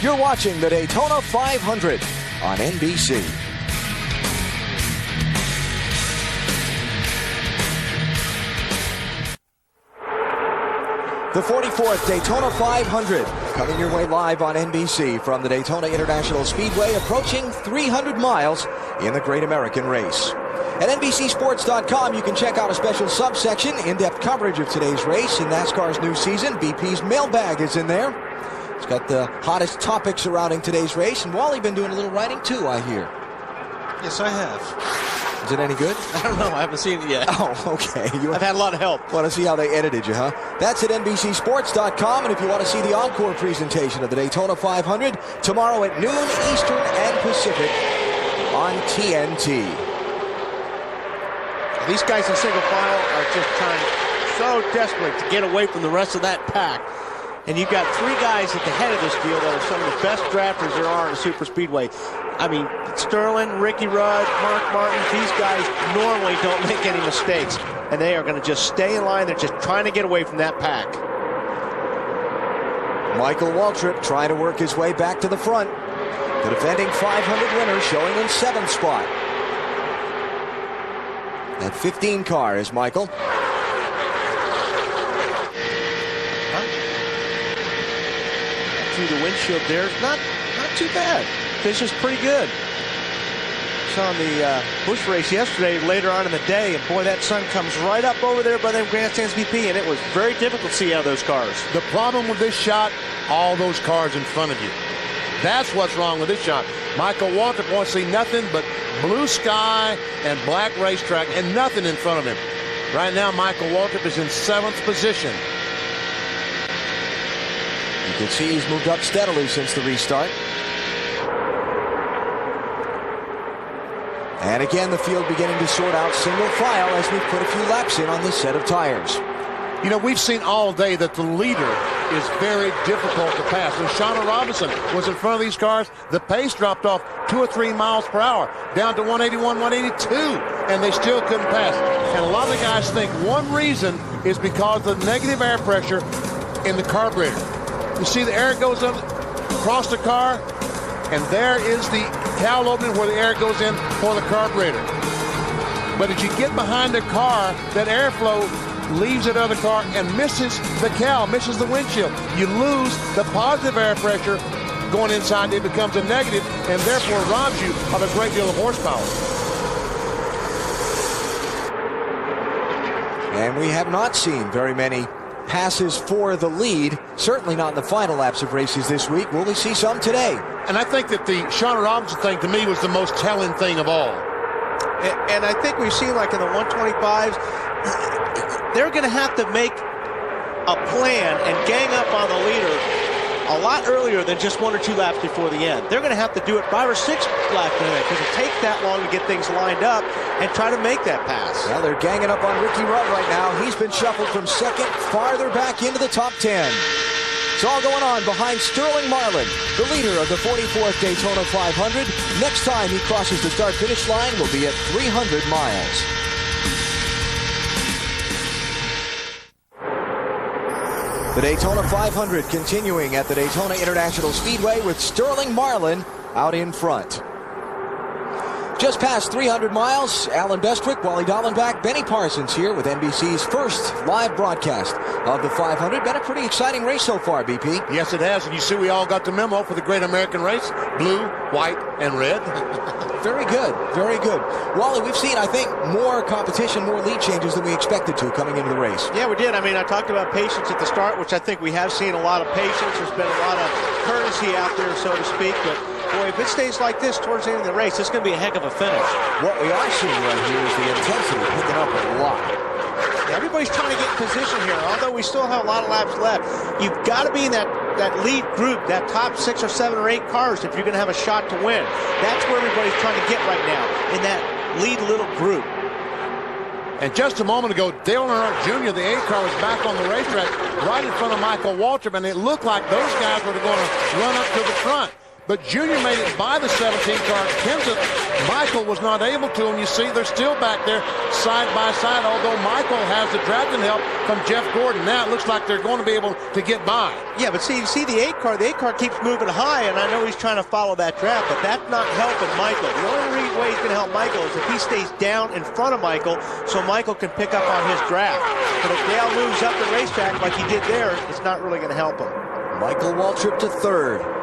You're watching the Daytona 500 on NBC. The 44th Daytona 500 coming your way live on NBC from the Daytona International Speedway, approaching 300 miles in the Great American Race. At NBCSports.com, you can check out a special subsection, in-depth coverage of today's race in NASCAR's new season. BP's mailbag is in there. It's got the hottest topics surrounding today's race, and Wally been doing a little writing too, I hear. Yes, I have. Is it any good? I don't know. I haven't seen it yet. Oh, okay. I've had a lot of help. Want to see how they edited you, huh? That's at NBCSports.com, and if you want to see the encore presentation of the Daytona 500, tomorrow at noon Eastern and Pacific on TNT. These guys in single file are just trying so desperately to get away from the rest of that pack. And you've got 3 guys at the head of this field that are some of the best drafters there are in the super speedway. I mean, Sterling, Ricky Rudd, Mark Martin, these guys normally don't make any mistakes. And they are going to just stay in line. They're just trying to get away from that pack. Michael Waltrip trying to work his way back to the front. The defending 500 winner showing in 7th spot. That 15 car is Michael. Through the windshield there, not too bad. Finishes pretty good. Saw in the Busch race yesterday, later on in the day, and boy, that sun comes right up over there by them grandstands BP, and it was very difficult to see out of those cars. The problem with this shot, all those cars in front of you. That's what's wrong with this shot. Michael Waltrip wants to see nothing but blue sky and black racetrack and nothing in front of him. Right now, Michael Waltrip is in 7th position. You can see he's moved up steadily since the restart. And again, the field beginning to sort out single file as we put a few laps in on this set of tires. You know, we've seen all day that the leader is very difficult to pass. When Shauna Robinson was in front of these cars, the pace dropped off 2 or 3 miles per hour, down to 181, 182, and they still couldn't pass. And a lot of the guys think one reason is because of the negative air pressure in the carburetor. You see the air goes up across the car, and there is the cowl opening where the air goes in for the carburetor. But as you get behind the car, that airflow leaves that other car and misses the cowl, misses the windshield. You lose the positive air pressure going inside. It becomes a negative, and therefore robs you of a great deal of horsepower. And we have not seen very many passes for the lead, certainly not in the final laps of races this week. Will we see some today? And I think that the Shauna Robinson thing, to me, was the most telling thing of all. And I think we've seen, like in the 125s, they're going to have to make a plan and gang up on the leader a lot earlier than just 1 or 2 laps before the end. They're going to have to do it 5 or 6 laps in it because it takes that long to get things lined up and try to make that pass. Well, they're ganging up on Ricky Rudd right now. He's been shuffled from 2nd, farther back into the top 10. It's all going on behind Sterling Marlin, the leader of the 44th Daytona 500. Next time he crosses the start-finish line will be at 300 miles. The Daytona 500 continuing at the Daytona International Speedway with Sterling Marlin out in front. Just past 300 miles, Alan Bestwick, Wally Dallenbach, Benny Parsons here with NBC's first live broadcast of the 500. Been a pretty exciting race so far, BP. Yes, it has. And you see we all got the memo for the Great American Race. Blue, white, and red. Very good. Very good. Wally, we've seen, I think, more competition, more lead changes than we expected to coming into the race. Yeah, we did. I mean, I talked about patience at the start, which I think we have seen a lot of patience. There's been a lot of courtesy out there, so to speak. But boy, if it stays like this towards the end of the race, it's going to be a heck of a finish. What we are seeing right here is the intensity picking up a lot. Yeah, everybody's trying to get in position here. Although we still have a lot of laps left, you've got to be in that lead group, that top 6 or 7 or 8 cars if you're going to have a shot to win. That's where everybody's trying to get right now, in that lead little group. And just a moment ago, Dale Earnhardt Jr., the 8 car, was back on the racetrack right in front of Michael Waltrip, and it looked like those guys were going to run up to the front. But Junior made it by the 17 car. Kenseth, Michael was not able to, and you see they're still back there side by side, although Michael has the drafting help from Jeff Gordon. Now it looks like they're going to be able to get by. Yeah, but see, you see the 8 car keeps moving high, and I know he's trying to follow that draft, but that's not helping Michael. The only way he's going to help Michael is if he stays down in front of Michael so Michael can pick up on his draft. But if Dale moves up the racetrack like he did there, it's not really going to help him. Michael Waltrip to 3rd.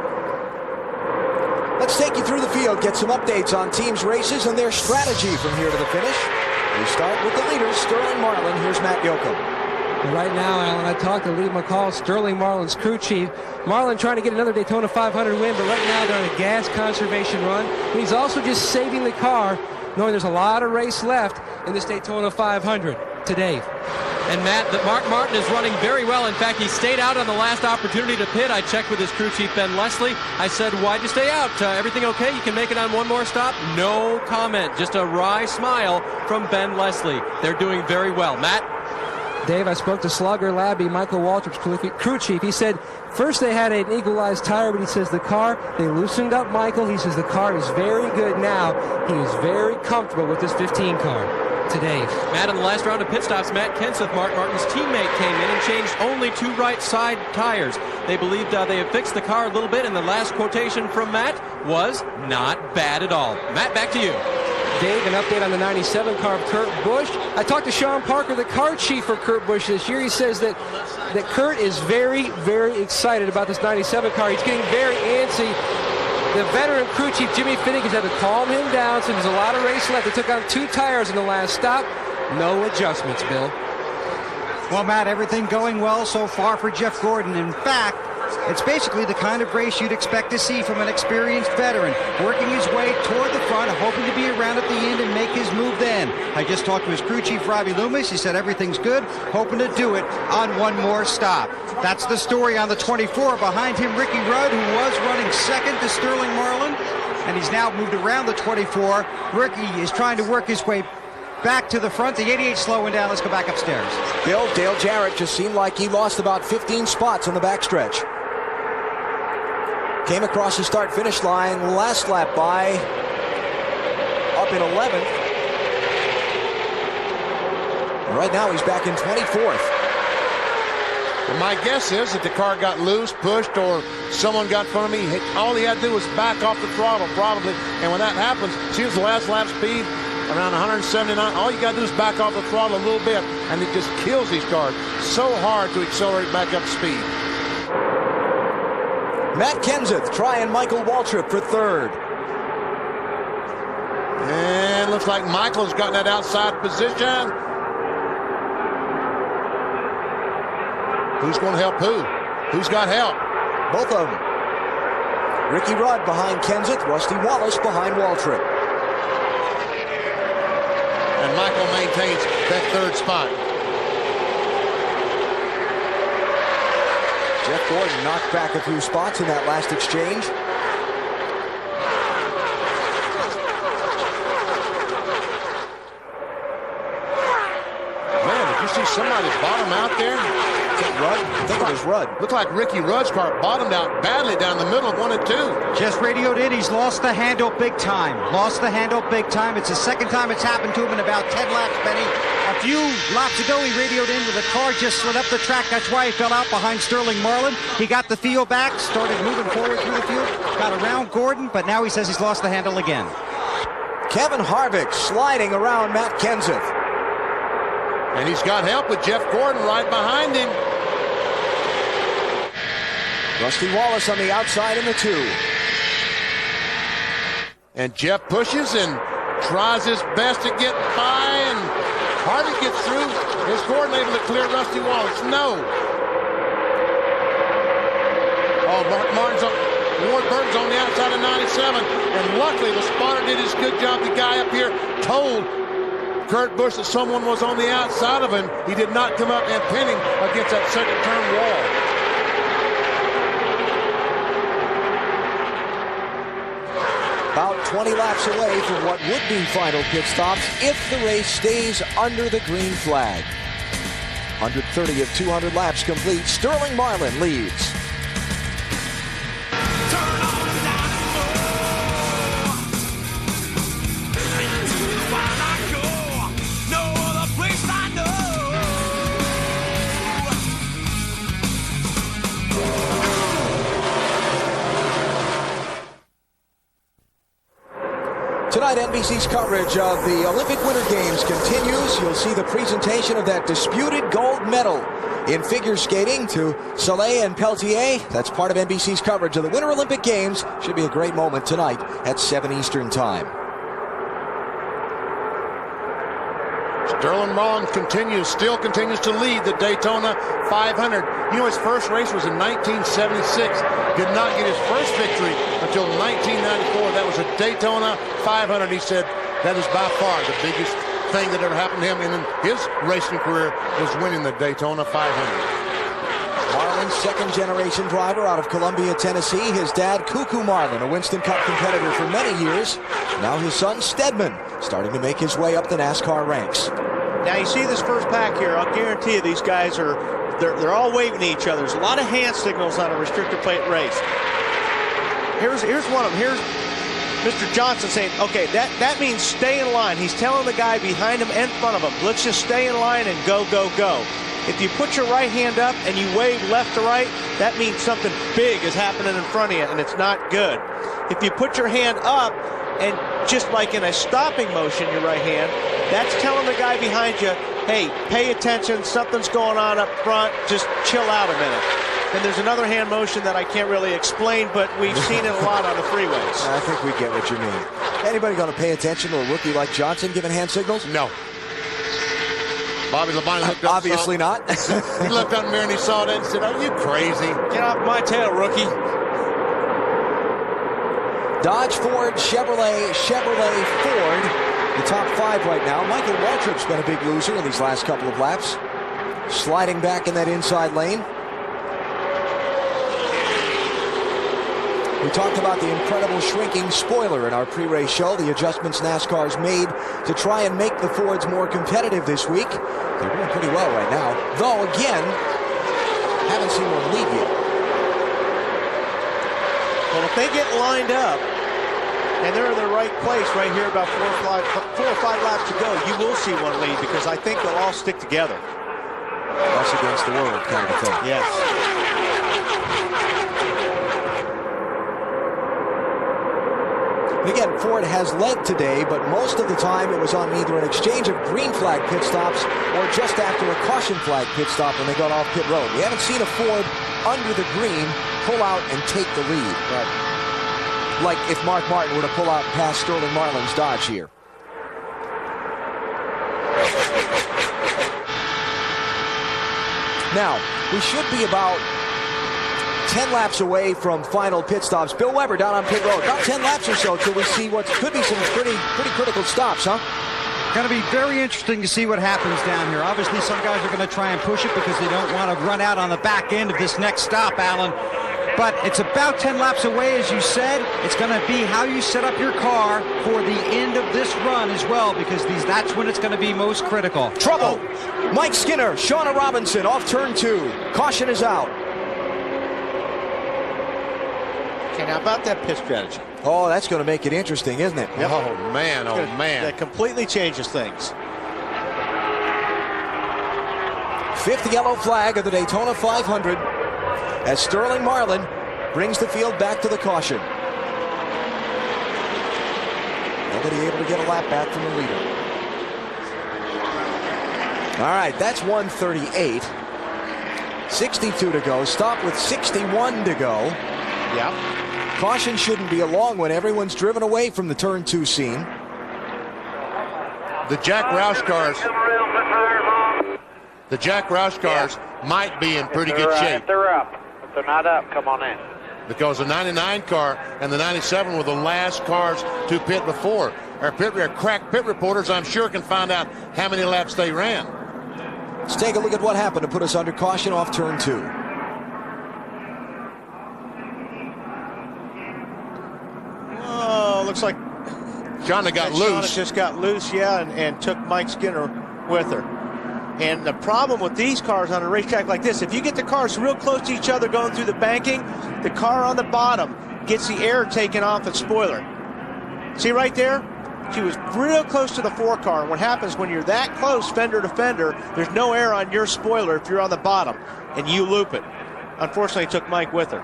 Let's take you through the field, get some updates on teams' races and their strategy from here to the finish. We start with the leaders, Sterling Marlin. Here's Matt Yoakum. Right now, Alan, I talked to Lee McCall, Sterling Marlin's crew chief. Marlin trying to get another Daytona 500 win, but right now they're on a gas conservation run. And he's also just saving the car, knowing there's a lot of race left in this Daytona 500 today. And Matt, that Mark Martin is running very well. In fact, he stayed out on the last opportunity to pit. I checked with his crew chief, Ben Leslie. I said, why'd you stay out? Everything okay? You can make it on one more stop? No comment. Just a wry smile from Ben Leslie. They're doing very well. Matt? Dave, I spoke to Slugger Labby, Michael Waltrip's crew chief. He said first they had an equalized tire, but he says the car, they loosened up Michael. He says the car is very good now. He is very comfortable with this 15 car. Today. Matt, in the last round of pit stops, Matt Kenseth, Mark Martin's teammate, came in and changed only 2 right side tires. They believed they had fixed the car a little bit, and the last quotation from Matt was not bad at all. Matt, back to you. Dave, an update on the 97 car of Kurt Busch. I talked to Sean Parker, the car chief for Kurt Busch this year. He says that Kurt is very, very excited about this 97 car. He's getting very antsy. The veteran crew chief, Jimmy Finnick, has had to calm him down, so there's a lot of race left. They took on 2 tires in the last stop. No adjustments, Bill. Well, Matt, everything going well so far for Jeff Gordon. In fact, it's basically the kind of race you'd expect to see from an experienced veteran, working his way toward the front, hoping to be around at the end and make his move then. I just talked to his crew chief, Robbie Loomis. He said everything's good, hoping to do it on one more stop. That's the story on the 24. Behind him, Ricky Rudd, who was running second to Sterling Marlin, and he's now moved around the 24. Ricky is trying to work his way back to the front. The 88 slowing down. Let's go back upstairs. Bill, Dale Jarrett just seemed like he lost about 15 spots on the backstretch. Came across the start-finish line last lap by up in 11th. And right now he's back in 24th. Well, my guess is that the car got loose, pushed, or someone got in front of me. All he had to do was back off the throttle, probably. And when that happens, see the last lap speed around 179. All you got to do is back off the throttle a little bit, and it just kills these cars. So hard to accelerate back up speed. Matt Kenseth trying Michael Waltrip for 3rd. And looks like Michael's got that outside position. Who's going to help who? Who's got help? Both of them. Ricky Rudd behind Kenseth, Rusty Wallace behind Waltrip. And Michael maintains that 3rd spot. Jeff Gordon knocked back a few spots in that last exchange. Man, did you see somebody bottom out there? Rudd? I think it was Rudd. Looked like Ricky Rudd's car bottomed out badly down the middle of 1 and 2. Just radioed in. He's lost the handle big time. Lost the handle big time. It's the second time it's happened to him in about 10 laps, Benny. A few laps ago, he radioed in with the car just slid up the track. That's why he fell out behind Sterling Marlin. He got the field back, started moving forward through the field, got around Gordon, but now he says he's lost the handle again. Kevin Harvick sliding around Matt Kenseth. And he's got help with Jeff Gordon right behind him. Rusty Wallace on the outside in the 2. And Jeff pushes and tries his best to get by, and Harvick gets through. Is Gordon able to clear Rusty Wallace? No. Oh, Ward Burton's on the outside of 97, and luckily the spotter did his good job. The guy up here told Kurt Busch that someone was on the outside of him. He did not come up and pin him against that second turn wall. About 20 laps away from what would be final pit stops if the race stays under the green flag. 130 of 200 laps complete. Sterling Marlin leads. Tonight, NBC's coverage of the Olympic Winter Games continues. You'll see the presentation of that disputed gold medal in figure skating to Soleil and Peltier. That's part of NBC's coverage of the Winter Olympic Games. Should be a great moment tonight at 7 Eastern Time. Sterling Marlin still continues to lead the Daytona 500. You know, his first race was in 1976. Did not get his first victory until 1994. That was a Daytona 500. He said that is by far the biggest thing that ever happened to him in his racing career was winning the Daytona 500. Marlin's second-generation driver out of Columbia, Tennessee. His dad, Cuckoo Marlin, a Winston Cup competitor for many years. Now his son, Stedman, starting to make his way up the NASCAR ranks. Now you see this first pack here. I'll guarantee you these guys they're all waving to each other. There's a lot of hand signals on a restrictor plate race. Here's one of them. Here's Mr. Johnson saying, okay, that means stay in line. He's telling the guy behind him and in front of him, let's just stay in line and go, go, go. If you put your right hand up and you wave left to right, that means something big is happening in front of you, and it's not good. If you put your hand up and just like in a stopping motion, your right hand, that's telling the guy behind you, hey, pay attention, something's going on up front, just chill out a minute. And there's another hand motion that I can't really explain, but we've seen it a lot on the freeways. I think we get what you mean. Anybody going to pay attention to a rookie like Johnson giving hand signals? No. Bobby Labonte looked up. Obviously not. He looked up in the mirror and he saw that and said, are you crazy? Get off my tail, rookie. Dodge, Ford, Chevrolet, Ford. The top 5 right now. Michael Waltrip's been a big loser in these last couple of laps. Sliding back in that inside lane. We talked about the incredible shrinking spoiler in our pre-race show, the adjustments NASCAR's made to try and make the Fords more competitive this week. They're doing pretty well right now, though, again, haven't seen one lead yet. Well, if they get lined up, and they're in the right place right here about 4 or 5 laps to go, you will see one lead because I think they'll all stick together. Us against the world kind of thing. Yes. Again, Ford has led today, but most of the time it was on either an exchange of green flag pit stops or just after a caution flag pit stop when they got off pit road. We haven't seen a Ford under the green pull out and take the lead. Right. Like if Mark Martin were to pull out past Sterling Marlin's Dodge here. Now, we should be about 10 laps away from final pit stops. Bill Weber down on pit road. About 10 laps or so till we see what could be some pretty critical stops, huh? Going to be very interesting to see what happens down here. Obviously, some guys are going to try and push it because they don't want to run out on the back end of this next stop, Alan. But it's about 10 laps away, as you said. It's going to be how you set up your car for the end of this run as well, because that's when it's going to be most critical. Trouble! Mike Skinner, Shauna Robinson off turn 2. Caution is out. Okay, now about that pit strategy. Oh, that's going to make it interesting, isn't it? Yep. Oh, man, That completely changes things. 5th yellow flag of the Daytona 500 as Sterling Marlin brings the field back to the caution. Nobody able to get a lap back from the leader. All right, that's 138. 62 to go. Stop with 61 to go. Yep. Caution shouldn't be a long one. Everyone's driven away from the turn 2 scene. The Jack Roush cars. The Jack Roush cars might be in pretty good shape. If they're up. If they're not up, come on in. Because the 99 car and the 97 were the last cars to pit before. Our crack pit reporters, I'm sure, can find out how many laps they ran. Let's take a look at what happened to put us under caution off turn 2. Oh, looks like Shauna got loose. Shauna just got loose, yeah, and took Mike Skinner with her. And the problem with these cars on a racetrack like this, if you get the cars real close to each other going through the banking, the car on the bottom gets the air taken off its spoiler. See right there? She was real close to the 4 car. And what happens when you're that close, fender to fender, there's no air on your spoiler if you're on the bottom, and you loop it. Unfortunately, took Mike with her.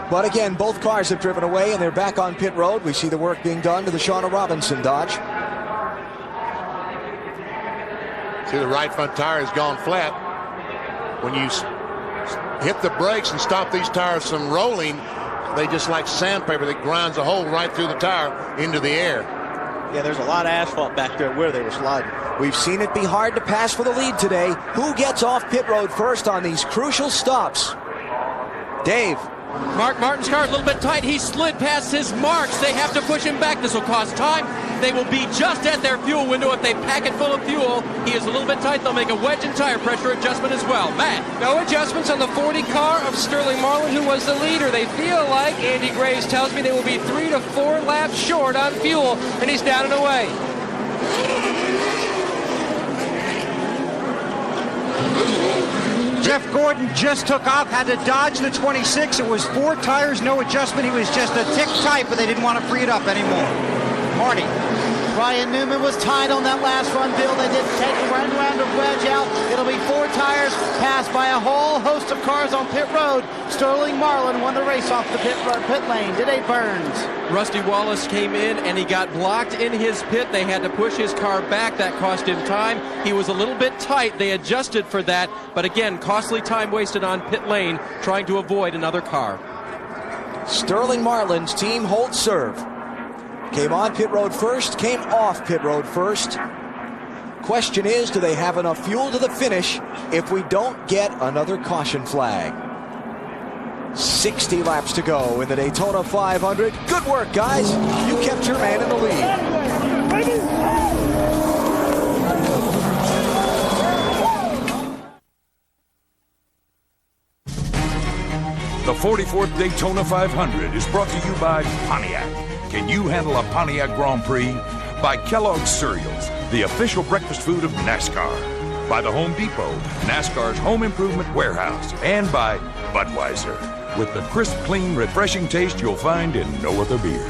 But again, both cars have driven away, and they're back on pit road. We see the work being done to the Shauna Robinson Dodge. See, the right front tire has gone flat. When you hit the brakes and stop these tires from rolling, they just like sandpaper that grinds a hole right through the tire into the air. Yeah, there's a lot of asphalt back there where they were sliding. We've seen it be hard to pass for the lead today. Who gets off pit road first on these crucial stops? Dave. Mark Martin's car is a little bit tight. He slid past his marks. They have to push him back. This will cost time. They will be just at their fuel window if they pack it full of fuel. He is a little bit tight. They'll make a wedge and tire pressure adjustment as well. Matt. No adjustments on the 40 car of Sterling Marlin, who was the leader. They feel like, Andy Graves tells me, they will be 3 to 4 laps short on fuel, and he's down and away. Jeff Gordon just took off, had to dodge the 26. It was 4 tires, no adjustment. He was just a tick tight, but they didn't want to free it up anymore. Marty. Ryan Newman was tied on that last run, Bill. They didn't take a round of wedge out. It'll be 4 tires passed by a whole host of cars on pit road. Sterling Marlin won the race off the pit lane. Dave Burns. Rusty Wallace came in and he got blocked in his pit. They had to push his car back. That cost him time. He was a little bit tight. They adjusted for that. But again, costly time wasted on pit lane trying to avoid another car. Sterling Marlin's team holds serve. Came on pit road first, came off pit road first. Question is, do they have enough fuel to the finish if we don't get another caution flag? 60 laps to go in the Daytona 500. Good work, guys. You kept your man in the lead. The 44th Daytona 500 is brought to you by Pontiac. Can you handle a Pontiac Grand Prix? By Kellogg's Cereals, the official breakfast food of NASCAR. By the Home Depot, NASCAR's home improvement warehouse. And by Budweiser, with the crisp, clean, refreshing taste you'll find in no other beer.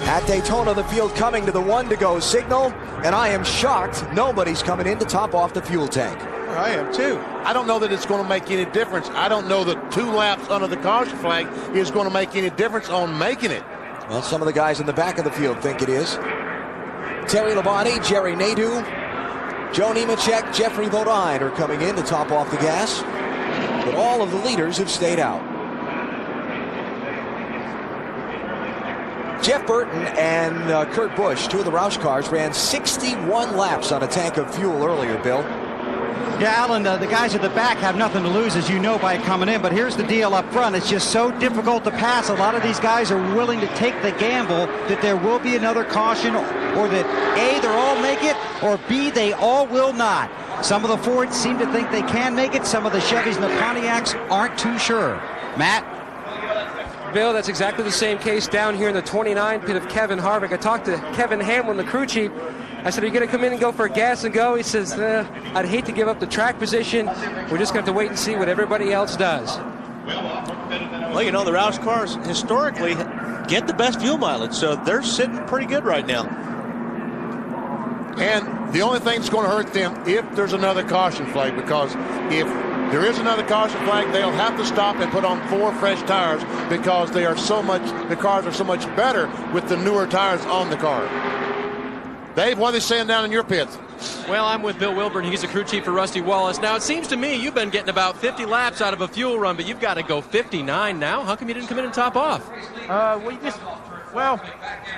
At Daytona, the field coming to the 1 to go signal, and I am shocked nobody's coming in to top off the fuel tank. I am too. I don't know that it's going to make any difference. I don't know that 2 laps under the caution flag is going to make any difference on making it. Well, some of the guys in the back of the field think it is. Terry Labonte, Jerry Nadeau, Joe Nemechek, Jeffrey Bodine are coming in to top off the gas. But all of the leaders have stayed out. Jeff Burton and Kurt Busch, 2 of the Roush cars, ran 61 laps on a tank of fuel earlier, Bill. Yeah, Alan, the guys at the back have nothing to lose, as you know, by coming in. But here's the deal up front. It's just so difficult to pass. A lot of these guys are willing to take the gamble that there will be another caution, or that A, they'll all make it, or B, they all will not. Some of the Fords seem to think they can make it. Some of the Chevys and the Pontiacs aren't too sure. Matt? Bill, that's exactly the same case down here in the 29 pit of Kevin Harvick. I talked to Kevin Hamlin, the crew chief. I said, are you going to come in and go for a gas and go? He says, I'd hate to give up the track position. We're just going to have to wait and see what everybody else does. Well, you know, the Roush cars historically get the best fuel mileage, so they're sitting pretty good right now. And The only thing that's going to hurt them if there's another caution flag, because if there is another caution flag, they'll have to stop and put on 4 fresh tires because the cars are so much better with the newer tires on the car. Dave, what are they saying down in your pits? Well, I'm with Bill Wilburn. He's a crew chief for Rusty Wallace. Now, it seems to me you've been getting about 50 laps out of a fuel run, but you've got to go 59 now. How come you didn't come in and top off?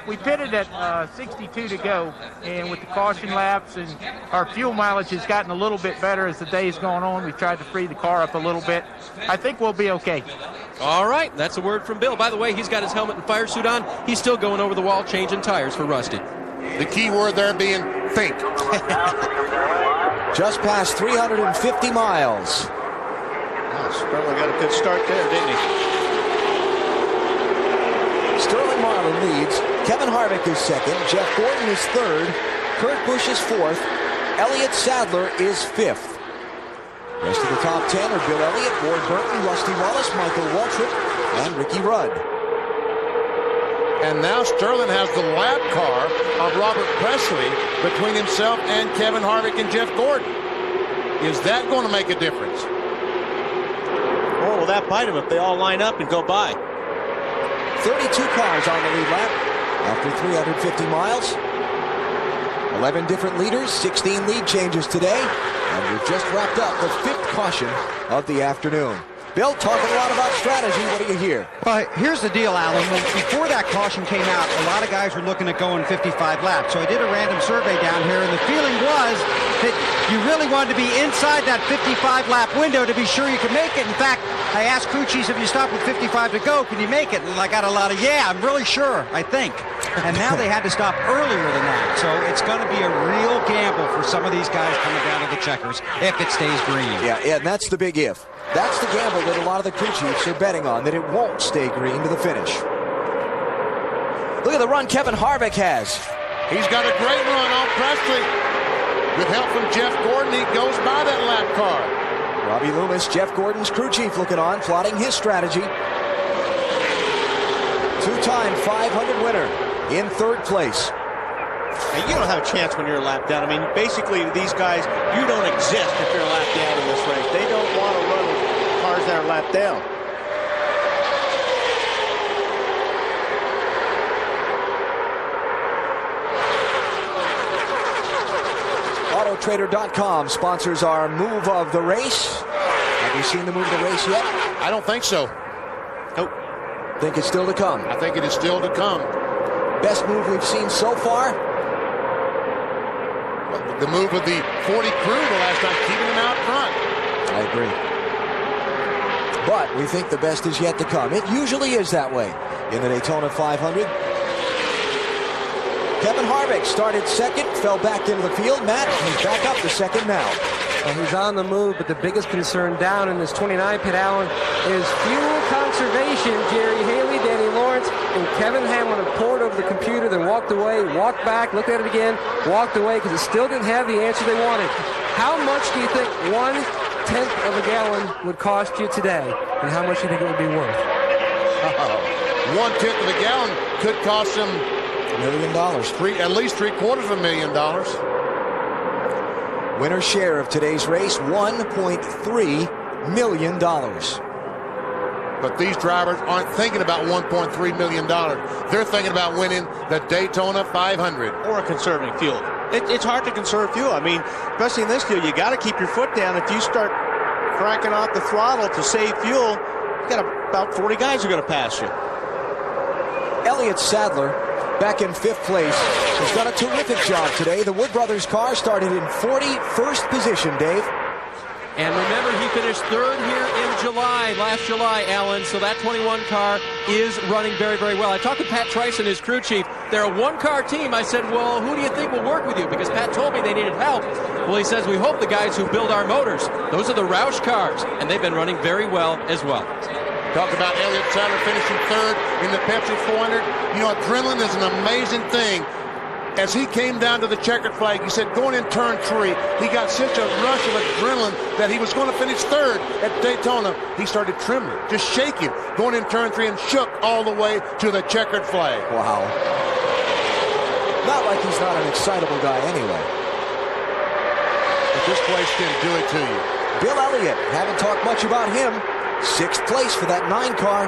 We pitted at 62 to go, and with the caution laps and our fuel mileage has gotten a little bit better as the day's gone on. We've tried to free the car up a little bit. I think we'll be okay. All right, that's a word from Bill. By the way, he's got his helmet and fire suit on. He's still going over the wall changing tires for Rusty. The key word there being think. Just past 350 miles. Sterling got a good start there, didn't he? Sterling Marlin leads. Kevin Harvick is second. Jeff Gordon is third. Kurt Busch is fourth. Elliott Sadler is fifth. Rest of the top 10 are Bill Elliott, Ward Burton, Rusty Wallace, Michael Waltrip, and Ricky Rudd. And now Sterling has the lap car of Robert Presley between himself and Kevin Harvick and Jeff Gordon. Is that going to make a difference? Or will that bite them if they all line up and go by? 32 cars on the lead lap after 350 miles. 11 different leaders, 16 lead changes today. And we've just wrapped up the 5th caution of the afternoon. Bill, talking a lot about strategy. What do you hear? Well, here's the deal, Alan. Before that caution came out, a lot of guys were looking at going 55 laps. So I did a random survey down here, and the feeling was that you really wanted to be inside that 55-lap window to be sure you could make it. In fact, I asked crew chiefs, if you stop with 55 to go, can you make it? And I got a lot of, yeah, I'm really sure, I think. And now they had to stop earlier than that. So it's going to be a real gamble for some of these guys coming down to the checkers if it stays green. Yeah, and that's the big if. That's the gamble that a lot of the crew chiefs are betting on, that it won't stay green to the finish. Look at the run Kevin Harvick has. He's got a great run on Presley. With help from Jeff Gordon, he goes by that lap car. Robbie Loomis, Jeff Gordon's crew chief, looking on, plotting his strategy. Two-time 500 winner in 3rd place. And you don't have a chance when you're a lap down. I mean, basically, these guys, you don't exist if you're a lap down in this race. They don't want to run with cars that are lap down. AutoTrader.com sponsors our move of the race. Have you seen the move of the race yet? I don't think so. Nope. Think it's still to come? I think it is still to come. Best move we've seen so far? The move of the 40 crew the last time, keeping them out front. I agree. But we think the best is yet to come. It usually is that way in the Daytona 500. Kevin Harvick started second, fell back into the field. Matt, he's back up to second now. Well, he's on the move, but the biggest concern down in this 29 pit, Allen, is fuel conservation. Jerry Haley, Danny Lawrence, and Kevin Hamlin have poured over the computer, then walked away, walked back, looked at it again, walked away because it still didn't have the answer they wanted. How much do you think 1/10 of a gallon would cost you today, and how much do you think it would be worth? 1/10 of a gallon could cost them $1 million. At least $750,000. Winner's share of today's race, $1.3 million. But these drivers aren't thinking about $1.3 million. They're thinking about winning the Daytona 500. Or conserving fuel. It's hard to conserve fuel. I mean, especially in this deal, you got to keep your foot down. If you start cracking off the throttle to save fuel, you got about 40 guys who are going to pass you. Elliott Sadler, back in 5th place, has done a terrific job today. The Wood Brothers car started in 41st position, Dave. And remember, he finished 3rd here in last July, Alan, so that 21 car is running very, very well. I talked to Pat Trice and his crew chief. They're a 1-car team. I said, well, who do you think will work with you? Because Pat told me they needed help. Well, he says, we hope the guys who build our motors. Those are the Roush cars, and they've been running very well as well. Talk about Elliott Sadler finishing 3rd in the Pepsi 400. You know, adrenaline is an amazing thing. As he came down to the checkered flag, he said going in turn 3, he got such a rush of adrenaline that he was going to finish 3rd at Daytona. He started trembling, just shaking, going in turn 3 and shook all the way to the checkered flag. Wow. Not like he's not an excitable guy anyway. but this place can do it to you. Bill Elliott, haven't talked much about him. 6th place for that 9-car.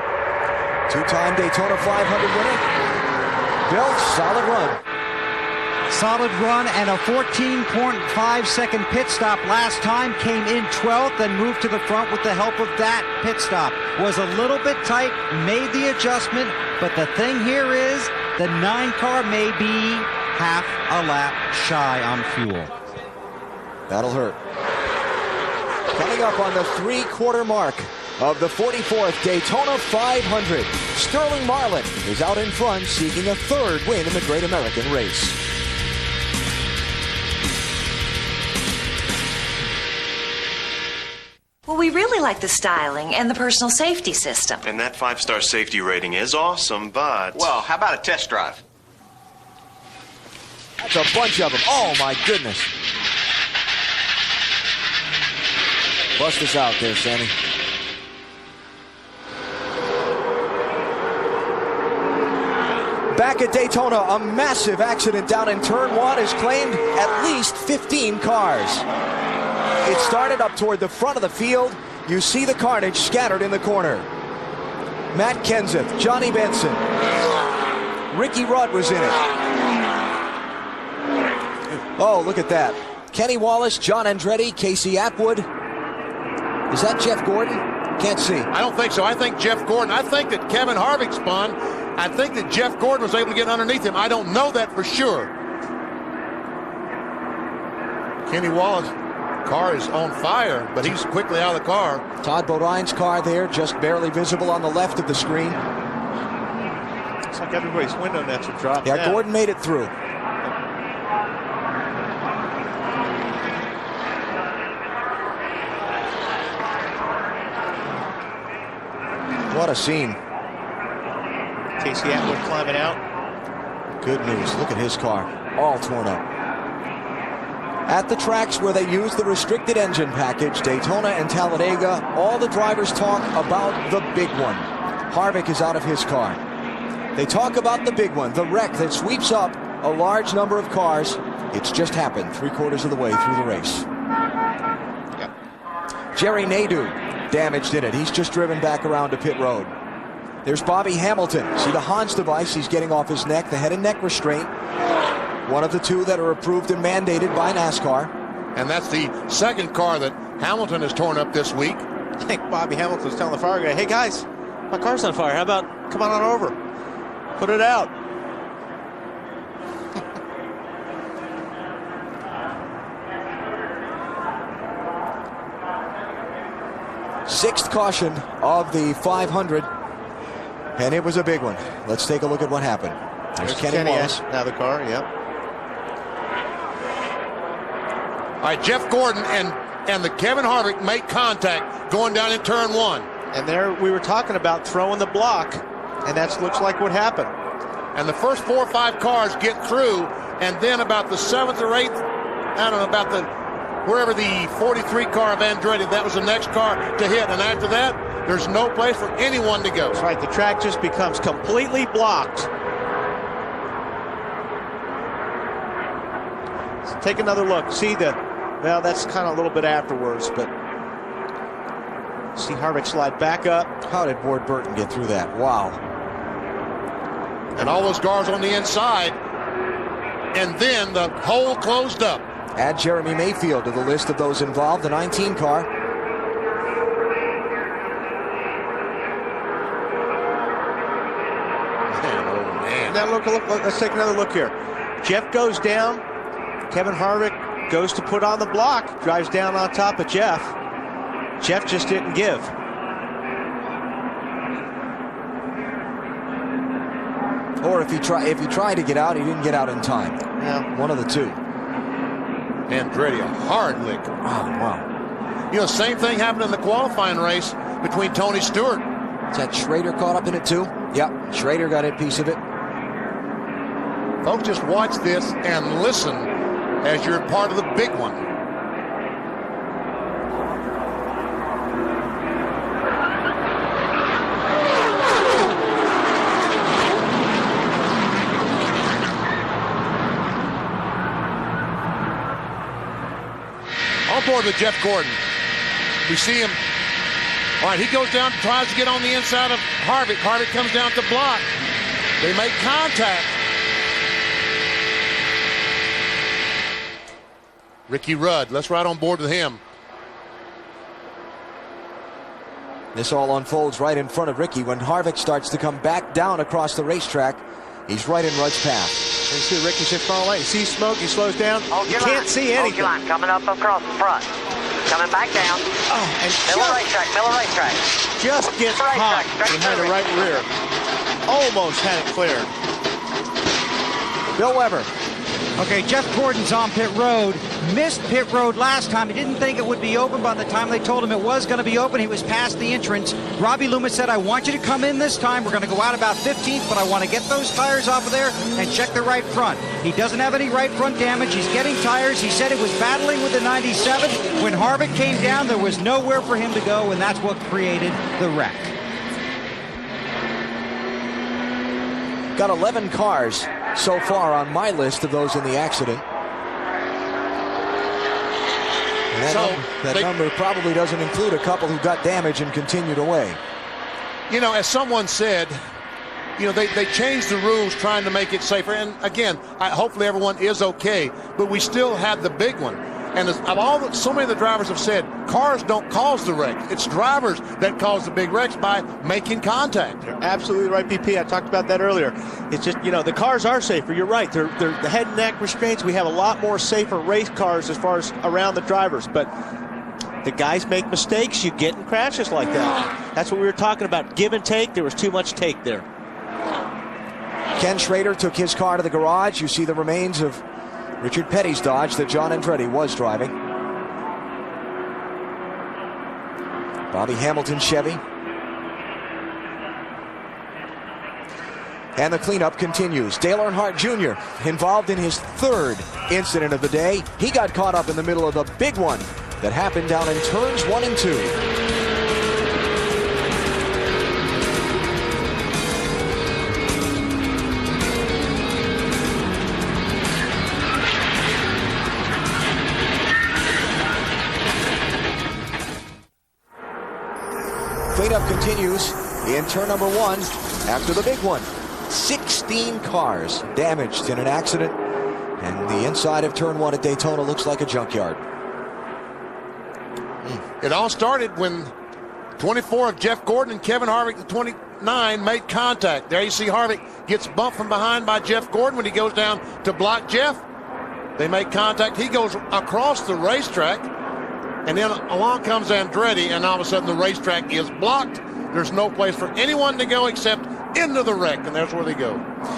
2-time Daytona 500 winner. Bill, solid run. Solid run and a 14.5-second pit stop last time. Came in 12th and moved to the front with the help of that pit stop. Was a little bit tight, made the adjustment, but the thing here is the 9-car may be half a lap shy on fuel. That'll hurt. Coming up on the 3/4 mark of the 44th Daytona 500, Sterling Marlin is out in front seeking a 3rd win in the Great American Race. Well, we really like the styling and the personal safety system. And that 5-star safety rating is awesome, but... Well, how about a test drive? That's a bunch of them. Oh, my goodness. Bust us out there, Sammy. Back at Daytona, a massive accident down in Turn 1 has claimed at least 15 cars. It started up toward the front of the field. You see the carnage scattered in the corner. Matt Kenseth, Johnny Benson, Ricky Rudd was in it. Oh, look at that. Kenny Wallace, John Andretti, Casey Atwood. Is that Jeff Gordon? Can't see. I don't think so. I think Jeff Gordon. I think that Kevin Harvick spun. I think that Jeff Gordon was able to get underneath him. I don't know that for sure. Kenny Wallace. Car is on fire, but he's quickly out of the car. Todd Bodine's car there, just barely visible on the left of the screen. Looks like everybody's window nets are dropped. Yeah, down. Gordon made it through. What a scene. Casey Atwood climbing out. Good news. Look at his car, all torn up. At the tracks where they use the restricted engine package, Daytona and Talladega, all the drivers talk about the big one. Harvick is out of his car. They talk about the big one, the wreck that sweeps up a large number of cars. It's just happened 3/4 of the way through the race. Yep. Jerry Nadeau damaged in it. He's just driven back around to pit road. There's Bobby Hamilton. See the Hans device he's getting off his neck, the head and neck restraint. One of the 2 that are approved and mandated by NASCAR. And that's the 2nd car that Hamilton has torn up this week. I think Bobby Hamilton's telling the fire guy, hey guys, my car's on fire. How about come on over? Put it out. Sixth caution of the 500. And it was a big one. Let's take a look at what happened. There's Kenny Wallace. Now the car, yep. All right, Jeff Gordon and the Kevin Harvick make contact going down in turn 1. And there we were talking about throwing the block, and that looks like what happened. And the first 4 or 5 cars get through, and then about the 7th or 8th, I don't know, about wherever the 43 car of Andretti, that was the next car to hit. And after that, there's no place for anyone to go. That's right, the track just becomes completely blocked. So take another look. See well, that's kind of a little bit afterwards, but see Harvick slide back up. How did Ward Burton get through that? Wow. And all those cars on the inside, and then the hole closed up. Add Jeremy Mayfield to the list of those involved, the 19 car. Man. Now look, let's take another look here. Jeff goes down. Kevin Harvick goes to put on the block, drives down on top of Jeff. Jeff just didn't give. Or if he tried to get out, he didn't get out in time. Yeah. One of the 2. Andretti, a hard lick. Oh, wow. You know, same thing happened in the qualifying race between Tony Stewart. Is that Schrader caught up in it too? Yep, Schrader got a piece of it. Folks, just watch this and listen as you're part of the big one. board with Jeff Gordon. We see him. All right, he goes down, tries to get on the inside of Harvick. Harvick comes down to block. They make contact. Ricky Rudd, let's ride on board with him. This all unfolds right in front of Ricky when Harvick starts to come back down across the racetrack. He's right in Rudd's path. You see Ricky's just far away. He sees smoke, he slows down. You can't see anything. Line coming up across the front. Coming back down. Oh, and Miller racetrack. Just gets caught behind the right rear. Almost had it cleared. Bill Weber. Okay, Jeff Gordon's on pit road. Missed pit road last time. He didn't think it would be open. By the time they told him it was going to be open, he was past the entrance. Robbie Loomis said, I want you to come in this time. We're going to go out about 15th, but I want to get those tires off of there and check the right front. He doesn't have any right front damage. He's getting tires. He said it was battling with the 97. When Harvick came down, there was nowhere for him to go, and that's what created the wreck. Got 11 cars so far on my list of those in the accident. And that number probably doesn't include a couple who got damage and continued away. You know, as someone said, you know, they changed the rules trying to make it safer. And again, hopefully everyone is okay, but we still had the big one. And so many of the drivers have said, cars don't cause the wreck. It's drivers that cause the big wrecks by making contact. You're absolutely right, BP. I talked about that earlier. It's just, you know, the cars are safer. You're right. They're the head and neck restraints. We have a lot more safer race cars as far as around the drivers. But the guys make mistakes. You get in crashes like that. That's what we were talking about. Give and take. There was too much take there. Ken Schrader took his car to the garage. You see the remains of Richard Petty's Dodge that John Andretti was driving. Bobby Hamilton's Chevy. And the cleanup continues. Dale Earnhardt Jr. involved in his third incident of the day. He got caught up in the middle of the big one that happened down in turns 1 and 2. Cleanup continues in turn number 1 after the big one. 16 cars damaged in an accident, and the inside of turn 1 at Daytona looks like a junkyard. It all started when 24 of Jeff Gordon and Kevin Harvick, the 29, made contact. There you see Harvick gets bumped from behind by Jeff Gordon when he goes down to block Jeff. They make contact. He goes across the racetrack. And then along comes Andretti, and all of a sudden the racetrack is blocked. There's no place for anyone to go except into the wreck, and there's where they go.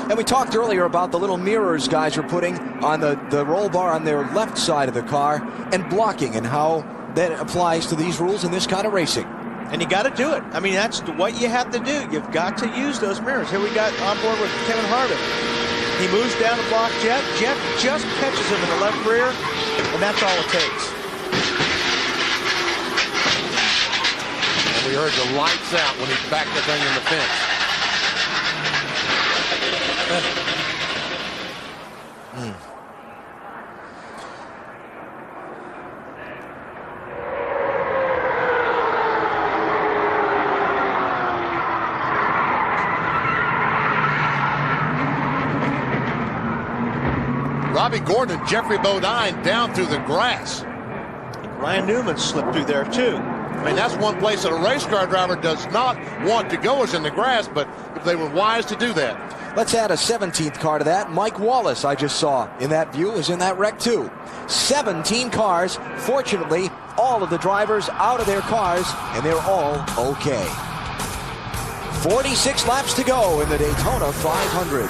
And we talked earlier about the little mirrors guys are putting on the roll bar on their left side of the car and blocking, and how that applies to these rules in this kind of racing. And you got to do it. I mean, that's what you have to do. You've got to use those mirrors. Here we got on board with Kevin Harvick. He moves down to block Jeff. Jeff just catches him in the left rear, and that's all it takes. We heard the lights out when he backed the thing in the fence. Robbie Gordon and Jeffrey Bodine down through the grass. Ryan Newman slipped through there too. I mean, that's one place that a race car driver does not want to go is in the grass, but if they were wise to do that. Let's add a 17th car to that. Mike Wallace, I just saw in that view, is in that wreck too. 17 cars. Fortunately, all of the drivers out of their cars, and they're all okay. 46 laps to go in the Daytona 500.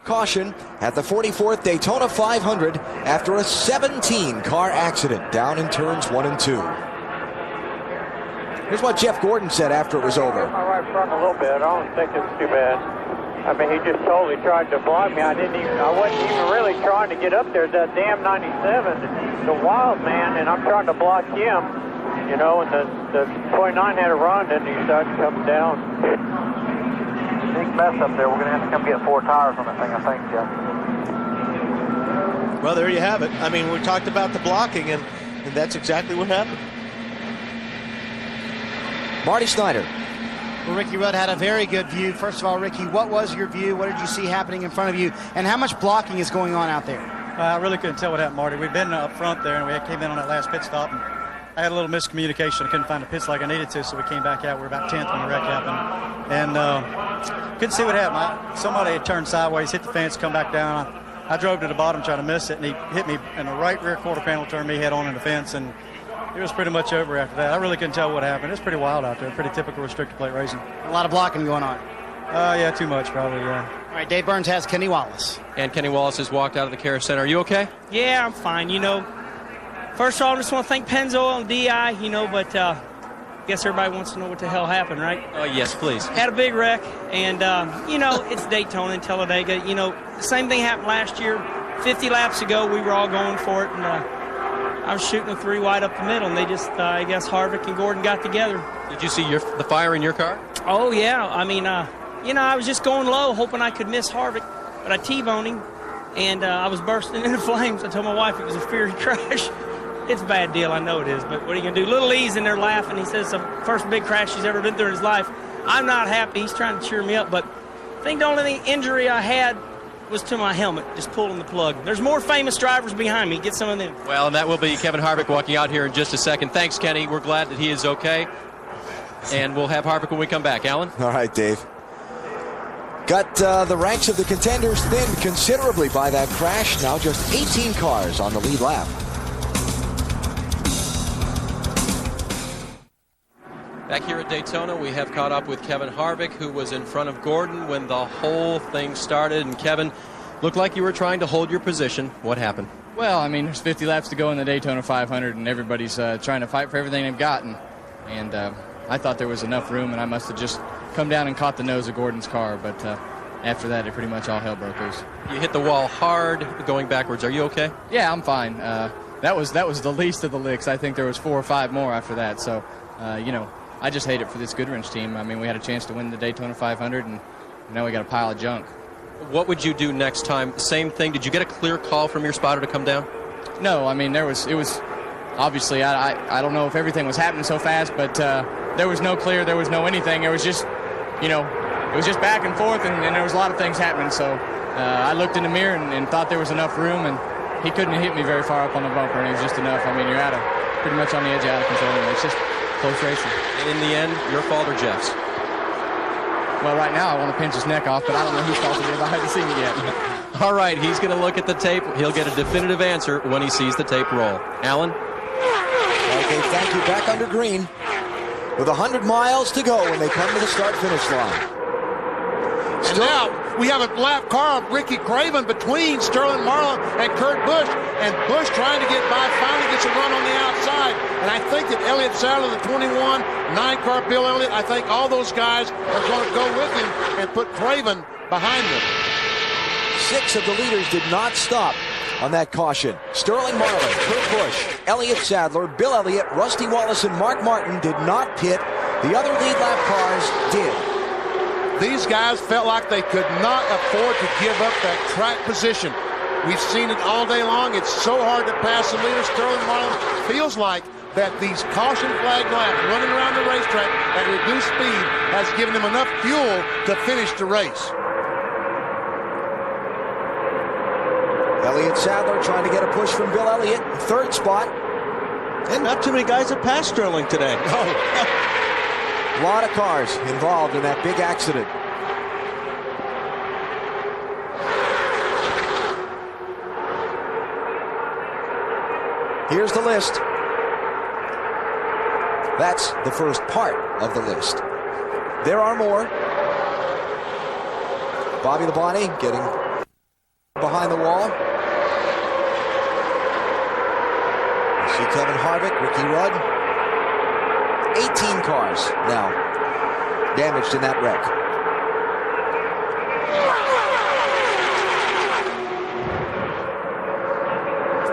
Caution at the 44th Daytona 500 after a 17-car accident down in turns 1 and 2. Here's what Jeff Gordon said after it was over. My right front a little bit. I don't think it's too bad. I mean, he just totally tried to block me. I wasn't even really trying to get up there. That damn 97, the wild man, and I'm trying to block him. You know, and the 29 had a run, and he started coming down. Big mess up there. We're going to have to come get 4 tires on that thing, I think, Jeff. Well, there you have it. I mean, we talked about the blocking, and that's exactly what happened. Marty Snyder. Well, Ricky Rudd had a very good view. First of all, Ricky, what was your view? What did you see happening in front of you? And how much blocking is going on out there? I really couldn't tell what happened, Marty. We've been up front there, and we came in on that last pit stop. And I had a little miscommunication. I couldn't find the pits like I needed to, so we came back out. We were about 10th when the wreck happened. And couldn't see what happened. Somebody had turned sideways, hit the fence, come back down. I drove to the bottom trying to miss it, and he hit me in the right rear quarter panel, turned me head on in the fence, and it was pretty much over after that. I really couldn't tell what happened. It's pretty wild out there. Pretty typical restricted plate racing. A lot of blocking going on. Yeah, too much probably, yeah. All right, Dave Burns has Kenny Wallace. And Kenny Wallace has walked out of the care center. Are you okay? Yeah, I'm fine. You know, first of all, I just want to thank Pennzoil and DI, you know, but I guess everybody wants to know what the hell happened, right? Yes, please. Had a big wreck, and, you know, it's Daytona and Talladega. You know, the same thing happened last year. 50 laps ago, we were all going for it, and I was shooting a 3 wide up the middle, and they just, I guess Harvick and Gordon got together. Did you see the fire in your car? Oh, yeah. I mean, you know, I was just going low, hoping I could miss Harvick, but I T-boned him, and I was bursting into flames. I told my wife it was a fiery crash. It's a bad deal, I know it is, but what are you going to do? Little E's in there laughing. He says it's the first big crash he's ever been through in his life. I'm not happy. He's trying to cheer me up, but I think the only injury I had was to my helmet, just pulling the plug. There's more famous drivers behind me. Get some of them. Well, and that will be Kevin Harvick walking out here in just a second. Thanks, Kenny. We're glad that he is okay. And we'll have Harvick when we come back. Alan? All right, Dave. Got the ranks of the contenders thinned considerably by that crash. Now just 18 cars on the lead lap. Back here at Daytona, we have caught up with Kevin Harvick, who was in front of Gordon when the whole thing started. And Kevin, looked like you were trying to hold your position. What happened? Well, I mean, there's 50 laps to go in the Daytona 500, and everybody's trying to fight for everything they've gotten. And I thought there was enough room, and I must have just come down and caught the nose of Gordon's car. But after that, it pretty much all hell broke loose. You hit the wall hard going backwards. Are you okay? Yeah, I'm fine. That was the least of the licks. I think there was 4 or 5 more after that. So, you know, I just hate it for this Goodwrench team. I mean, we had a chance to win the Daytona 500, and now we got a pile of junk. What would you do next time? Same thing. Did you get a clear call from your spotter to come down? No, I mean, it was obviously, I don't know if everything was happening so fast, but there was no clear, there was no anything. It was just, you know, it was just back and forth, and there was a lot of things happening. So I looked in the mirror and thought there was enough room, and he couldn't hit me very far up on the bumper, and it was just enough. I mean, you're pretty much on the edge, out of control. It's just close racing. And in the end, your fault or Jeff's? Well, right now I want to pinch his neck off, but I don't know whose fault it is. I haven't seen it yet. All right, he's going to look at the tape. He'll get a definitive answer when he sees the tape roll. Alan? Okay, thank you. Back under green with 100 miles to go when they come to the start-finish line. And now we have a lap car of Ricky Craven between Sterling Marlin and Kurt Busch. And Busch trying to get by, finally gets a run on the outside. And I think that Elliott Sadler, the 21, 9-car Bill Elliott, I think all those guys are going to go with him and put Craven behind them. 6 of the leaders did not stop on that caution. Sterling Marlin, Kurt Busch, Elliott Sadler, Bill Elliott, Rusty Wallace, and Mark Martin did not pit. The other lead lap cars did. These guys felt like they could not afford to give up that track position. We've seen it all day long. It's so hard to pass the leader. Sterling Marlin feels like that these caution flag laps running around the racetrack at reduced speed has given them enough fuel to finish the race. Elliott Sadler trying to get a push from Bill Elliott, 3rd spot. And not too many guys have passed Sterling today. A lot of cars involved in that big accident. Here's the list. That's the first part of the list. There are more. Bobby Labonte getting behind the wall. You see Kevin Harvick, Ricky Rudd. 18 cars now damaged in that wreck.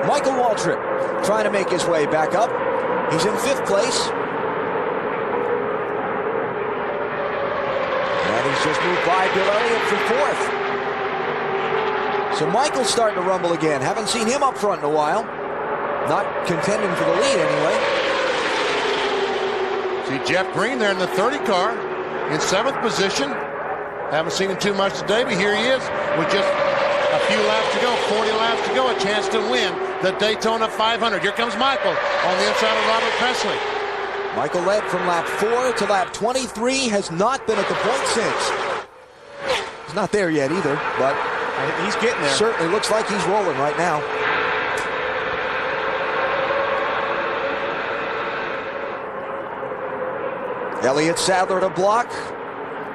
Michael Waltrip trying to make his way back up. He's in 5th place. And he's just moved by Bill Elliott for 4th. So Michael's starting to rumble again. Haven't seen him up front in a while. Not contending for the lead anyway. See Jeff Green there in the 30 car in 7th position. Haven't seen him too much today, but here he is with just a few laps to go, 40 laps to go, a chance to win the Daytona 500. Here comes Michael on the inside of Robert Presley. Michael led from lap 4 to lap 23, has not been at the point since. He's not there yet either, but he's getting there. Certainly looks like he's rolling right now. Elliott Sadler to block.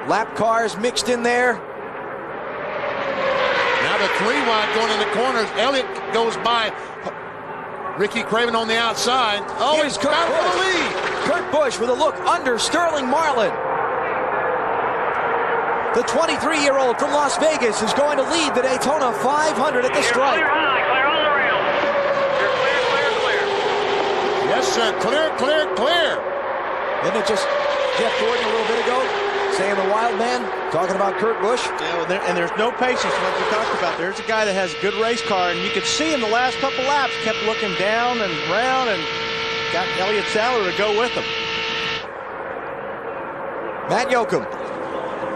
Lap cars mixed in there. Now the 3 wide going in the corners. Elliott goes by Ricky Craven on the outside. Oh, he's Kurt Busch. Kurt Busch with a look under Sterling Marlin. The 23-year-old from Las Vegas is going to lead the Daytona 500 at the stripe. Clear all around. You're clear. Yes, sir. Clear. Isn't it just Jeff Gordon a little bit ago saying the wild man, talking about Kurt Busch? Yeah, and there's no patience like we talked about. There's a guy that has a good race car, and you could see him the last couple laps, kept looking down and around and got Elliott Sadler to go with him. Matt Yoakum.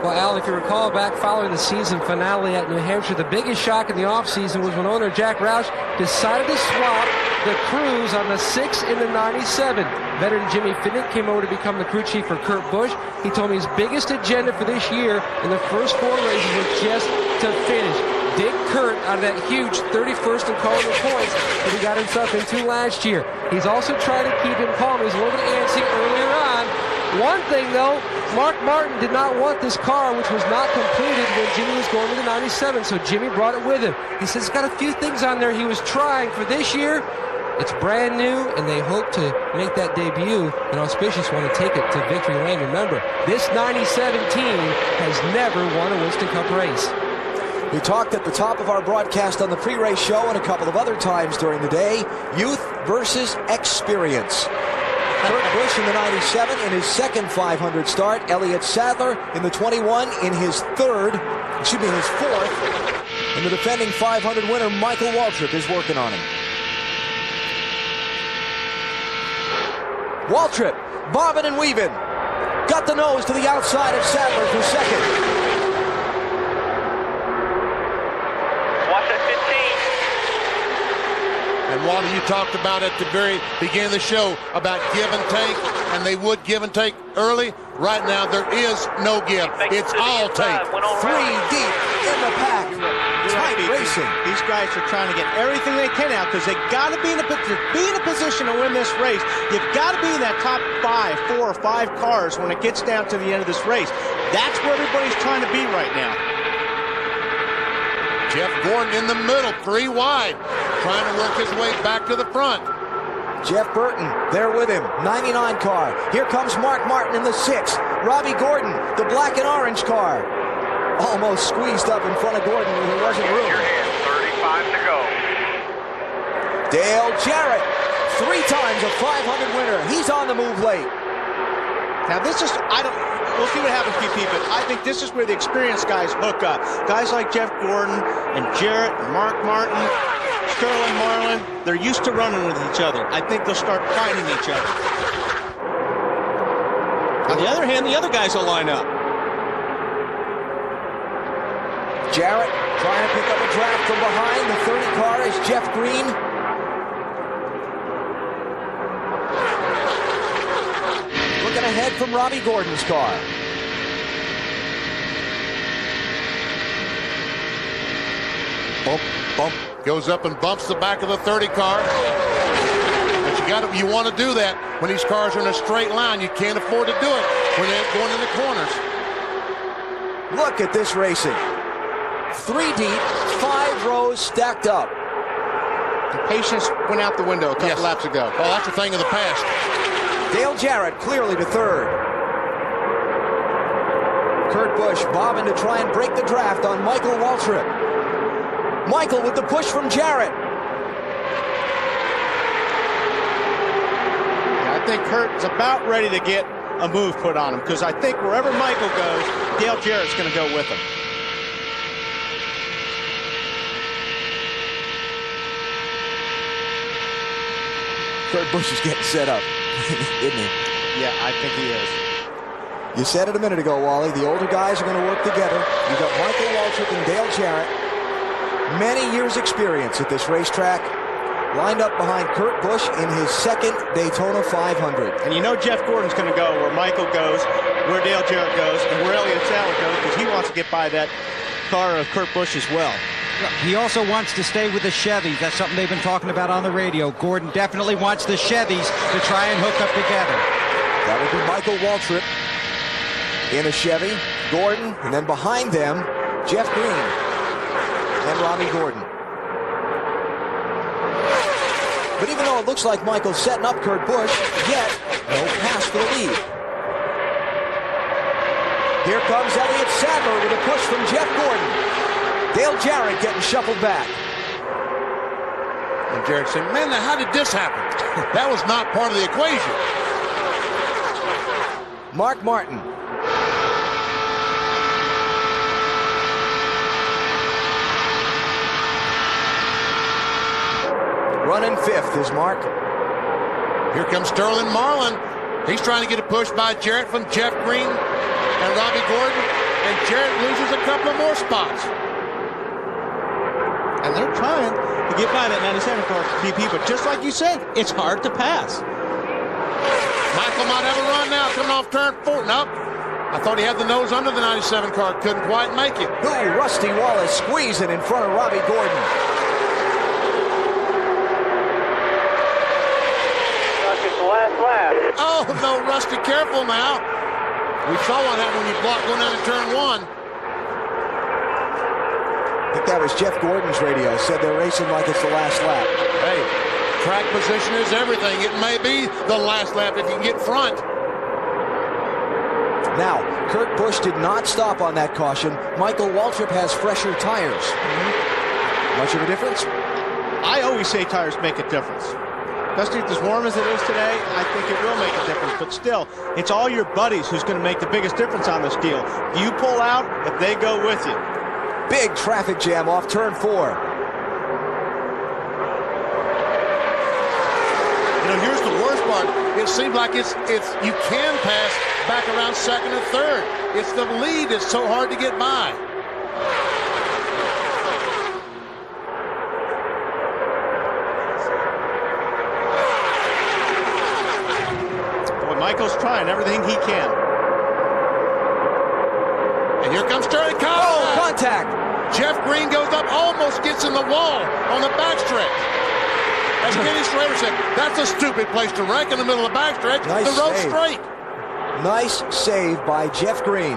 Well, Al, if you recall back following the season finale at New Hampshire, the biggest shock in the offseason was when owner Jack Roush decided to swap the crews on the 6 and the 97. Veteran Jimmy Finnick came over to become the crew chief for Kurt Busch. He told me his biggest agenda for this year in the first 4 races was just to finish. Dig Kurt out of that huge 31st in colorable points that he got himself into last year. He's also trying to keep him calm. He's a little bit antsy earlier on. One thing, though, Mark Martin did not want this car, which was not completed when Jimmy was going to the 97, so Jimmy brought it with him. He says he's got a few things on there he was trying for this year. It's brand new, and they hope to make that debut, and Auspicious want to take it to victory lane. Remember, this 97 team has never won a Winston Cup race. We talked at the top of our broadcast on the pre-race show and a couple of other times during the day, youth versus experience. Kurt Busch in the 97 in his second 500 start. Elliott Sadler in the 21 in his fourth. And the defending 500 winner, Michael Waltrip, is working on him. Waltrip, bobbing and weaving. Got the nose to the outside of Sadler for second. Watch that 15. And Walter, you talked about at the very beginning of the show about give and take, and they would give and take early. Right now, there is no give. It's all take. 3 deep in the pack. Tight racing. These guys are trying to get everything they can out because they got to be in a position to win this race. You've got to be in that top 4 or 5 cars when it gets down to the end of this race. That's where everybody's trying to be right now. Jeff Gordon in the middle, 3 wide, trying to work his way back to the front. Jeff Burton there with him, 99 car. Here comes Mark Martin in the 6. Robbie Gordon, the black and orange car. Almost squeezed up in front of Gordon when there wasn't room. 35 to go. Dale Jarrett, 3 times a 500 winner. He's on the move late. Now this is, we'll see what happens, PP, but I think this is where the experienced guys hook up. Guys like Jeff Gordon and Jarrett and Mark Martin, Sterling Marlin, they're used to running with each other. I think they'll start fighting each other. On the other hand, the other guys will line up. Jarrett trying to pick up a draft from behind. The 30 car is Jeff Green. Looking ahead from Robbie Gordon's car. Bump. Goes up and bumps the back of the 30 car. But you want to do that when these cars are in a straight line. You can't afford to do it when they're going in the corners. Look at this racing. 3 deep, 5 rows stacked up. The patience went out the window a couple laps ago. Oh, that's a thing of the past. Dale Jarrett clearly to 3rd. Kurt Busch bobbing to try and break the draft on Michael Waltrip. Michael with the push from Jarrett. I think Kurt's about ready to get a move put on him because I think wherever Michael goes, Dale Jarrett's going to go with him. Kurt Busch is getting set up, isn't he? Yeah, I think he is. You said it a minute ago, Wally. The older guys are going to work together. You've got Michael Waltrip and Dale Jarrett. Many years' experience at this racetrack. Lined up behind Kurt Busch in his second Daytona 500. And you know Jeff Gordon's going to go where Michael goes, where Dale Jarrett goes, and where Elliott Sadler goes, because he wants to get by that car of Kurt Busch as well. He also wants to stay with the Chevys. That's something they've been talking about on the radio. Gordon definitely wants the Chevys to try and hook up together. That would be Michael Waltrip in a Chevy, Gordon, and then behind them, Jeff Green and Robbie Gordon. But even though it looks like Michael's setting up Kurt Busch, yet no pass for the lead. Here comes Elliott Sadler with a push from Jeff Gordon. Dale Jarrett getting shuffled back. And Jarrett said, man, how did this happen? That was not part of the equation. Mark Martin. Running fifth is Mark. Here comes Sterling Marlin. He's trying to get a push by Jarrett from Jeff Green and Robbie Gordon. And Jarrett loses a couple of more spots. And they're trying to get by that 97 car PP, but just like you said, it's hard to pass. Michael might have a run now, coming off turn 4. Nope. I thought he had the nose under the 97 car. Couldn't quite make it. Ooh, Rusty Wallace squeezing in front of Robbie Gordon. Oh, no, Rusty, careful now. We saw what happened when you blocked going down in turn 1. I think that was Jeff Gordon's radio. Said they're racing like it's the last lap. Hey, track position is everything. It may be the last lap if you can get front. Now, Kurt Busch did not stop on that caution. Michael Waltrip has fresher tires. Much of a difference? I always say tires make a difference. Especially as warm as it is today, I think it will make a difference. But still, it's all your buddies who's going to make the biggest difference on this deal. You pull out if they go with you. Big traffic jam off turn 4. You know, here's the worst part. It seems like it's you can pass back around second and third. It's the lead that's so hard to get by. Michael's trying everything he can. And here comes Sterling. Oh, contact! Jeff Green goes up, almost gets in the wall on the backstretch. As Kenny Schrader said, that's a stupid place to wreck in the middle of the backstretch. Nice the road's save. straight. Nice save by Jeff Green.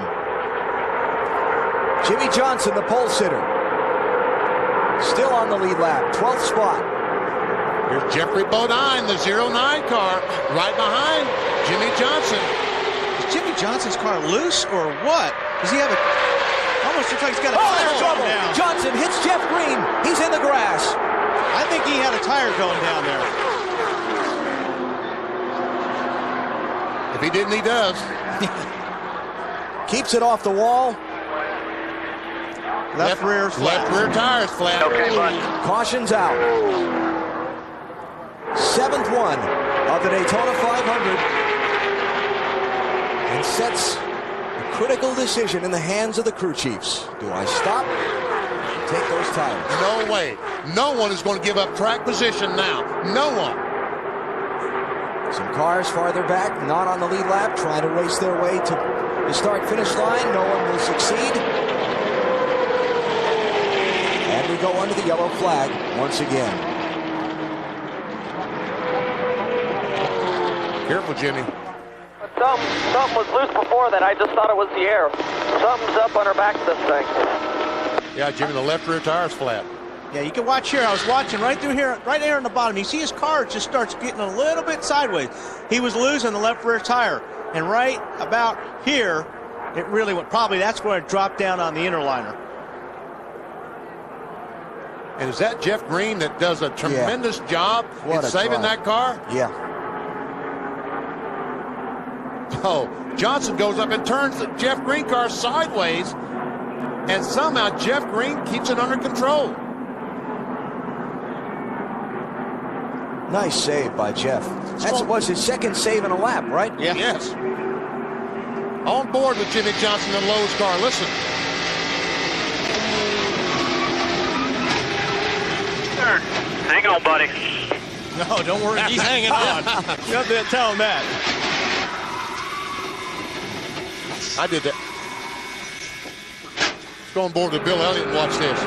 Jimmy Johnson, the pole sitter. Still on the lead lap, 12th spot. Here's Jeffrey Bodine, the 09 car, right behind Jimmy Johnson. Is Jimmy Johnson's car loose or what? Does he have a... Almost looks like he's got a tire going down. Johnson hits Jeff Green. He's in the grass. I think he had a tire going down there. If he didn't, he does. Keeps it off the wall. Left rear flat. Left rear tire's flat. Okay, bud. Caution's out. 7th one of the Daytona 500. And sets a critical decision in the hands of the crew chiefs. Do I stop? Take those tires. No way. No one is going to give up track position now. No one. Some cars farther back, not on the lead lap, trying to race their way to the start-finish line. No one will succeed. And we go under the yellow flag once again. Careful, Jimmy. Something was loose before that. I just thought it was the air. Something's up on her back of this thing. Yeah, Jimmy, the left rear tire's flat. Yeah, you can watch here. I was watching right through here, right there on the bottom. You see his car just starts getting a little bit sideways. He was losing the left rear tire. And right about here, it really went, probably that's where it dropped down on the inner liner. And is that Jeff Green that does a tremendous job What in a saving drive. that car? Yeah. Oh, Johnson goes up and turns the Jeff Green car sideways, and somehow Jeff Green keeps it under control. Nice save by Jeff. That was his second save in a lap, right? Yeah. Yes. On board with Jimmy Johnson and Lowe's car. Listen. Hang on, buddy. No, don't worry. He's hanging on. You have to tell him that. I did that. Let's go on board with Bill Elliott and watch this.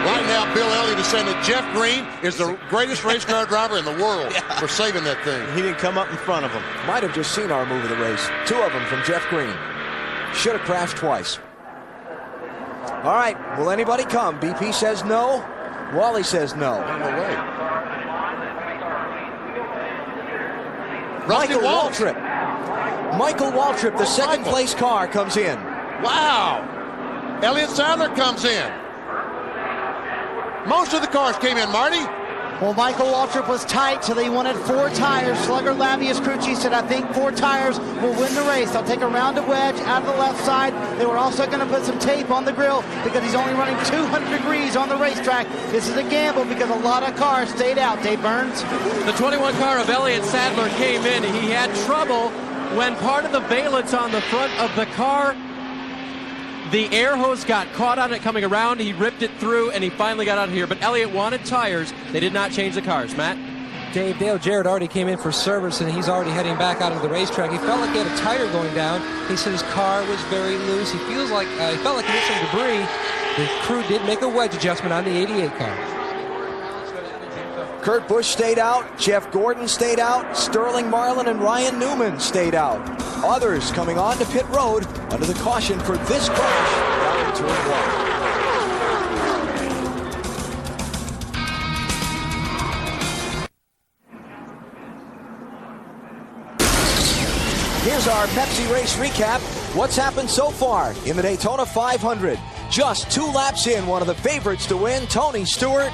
Right now, Bill Elliott is saying that Jeff Green is the greatest race car driver in the world for saving that thing. He didn't come up in front of him. Might have just seen our move of the race. 2 of them from Jeff Green. Should have crashed twice. All right, will anybody come? BP says no. Wally says no. No way. Michael Waltrip. Michael Waltrip, the second place car, comes in. Wow. Elliott Sadler comes in. Most of the cars came in, Marty. Well, Michael Waltrip was tight, so they wanted 4 tires. Slugger Lavius Crucci said, I think 4 tires will win the race. They'll take a rounded wedge out of the left side. They were also going to put some tape on the grill because he's only running 200 degrees on the racetrack. This is a gamble because a lot of cars stayed out. Dave Burns. The 21 car of Elliott Sadler came in. He had trouble when part of the valence on the front of the car, the air hose got caught on it coming around. He ripped it through, and he finally got out of here. But Elliott wanted tires. They did not change the cars. Matt? Dave, Dale Jarrett already came in for service, and he's already heading back out of the racetrack. He felt like he had a tire going down. He said his car was very loose. He felt like he hit some debris. The crew did make a wedge adjustment on the 88 car. Kurt Busch stayed out. Jeff Gordon stayed out. Sterling Marlin and Ryan Newman stayed out. Others coming on to pit road under the caution for this crash down in turn 1. Here's our Pepsi race recap. What's happened so far in the Daytona 500? Just 2 laps in, one of the favorites to win, Tony Stewart.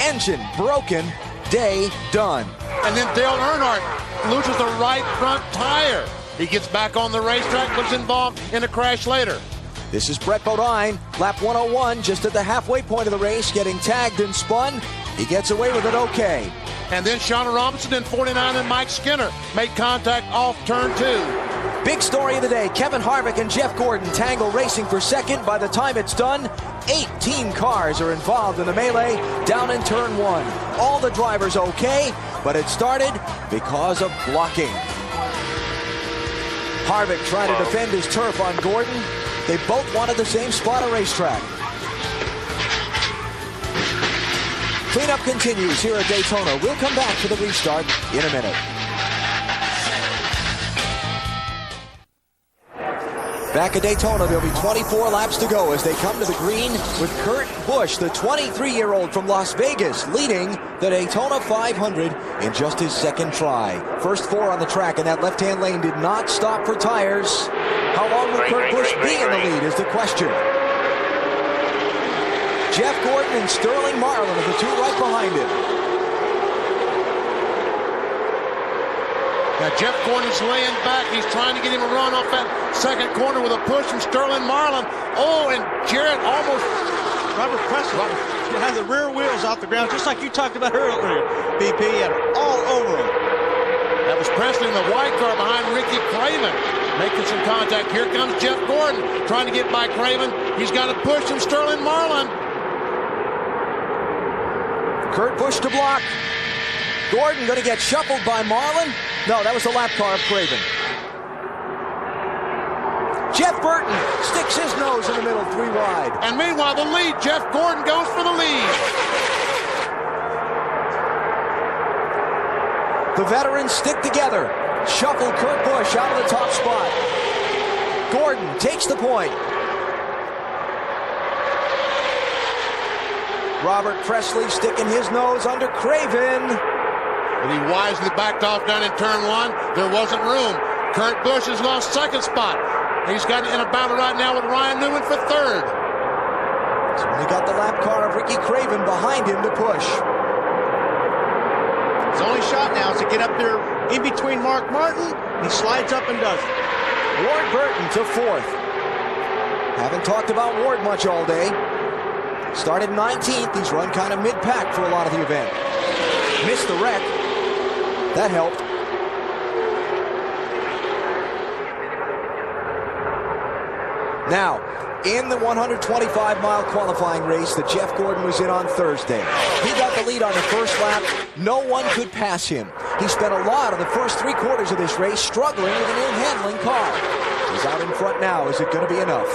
Engine broken, day done. And then Dale Earnhardt loses the right front tire. He gets back on the racetrack, was involved in a crash later. This is Brett Bodine, lap 101, just at the halfway point of the race, getting tagged and spun. He gets away with it okay. And then Shauna Robinson in 49 and Mike Skinner made contact off turn 2. Big story of the day, Kevin Harvick and Jeff Gordon tangle racing for second. By the time it's done, 18 cars are involved in the melee down in turn 1. All the drivers okay, but it started because of blocking. Harvick trying to defend his turf on Gordon. They both wanted the same spot of racetrack. Cleanup continues here at Daytona. We'll come back to the restart in a minute. Back at Daytona, there'll be 24 laps to go as they come to the green with Kurt Busch, the 23-year-old from Las Vegas, leading the Daytona 500 in just his second try. First 4 on the track, and that left-hand lane did not stop for tires. How long will Kurt Busch be in the lead is the question. Jeff Gordon and Sterling Marlin are the 2 right behind him. Now Jeff Gordon's laying back. He's trying to get him a run off that second corner with a push from Sterling Marlin. Oh, and Jarrett almost... Robert Presley has the rear wheels off the ground, just like you talked about earlier. BP had all over him. That was Presley in the white car behind Ricky Craven, making some contact. Here comes Jeff Gordon trying to get by Craven. He's got a push from Sterling Marlin. Kurt Busch to block. Gordon going to get shuffled by Marlin. No, that was the lap car of Craven. Jeff Burton sticks his nose in the middle, 3 wide. And meanwhile, the lead, Jeff Gordon goes for the lead. The veterans stick together. Shuffle Kurt Busch out of the top spot. Gordon takes the point. Robert Presley sticking his nose under Craven. But he wisely backed off down in turn 1. There wasn't room. Kurt Busch has lost second spot. He's got in a battle right now with Ryan Newman for third. So they got the lap car of Ricky Craven behind him to push. His only shot now is to get up there in between Mark Martin. He slides up and does it. Ward Burton to 4th. Haven't talked about Ward much all day. Started 19th. He's run kind of mid-pack for a lot of the event. Missed the wreck. That helped. Now, in the 125-mile qualifying race that Jeff Gordon was in on Thursday, he got the lead on the first lap. No one could pass him. He spent a lot of the first 3 quarters of this race struggling with an ill-handling car. He's out in front now. Is it going to be enough?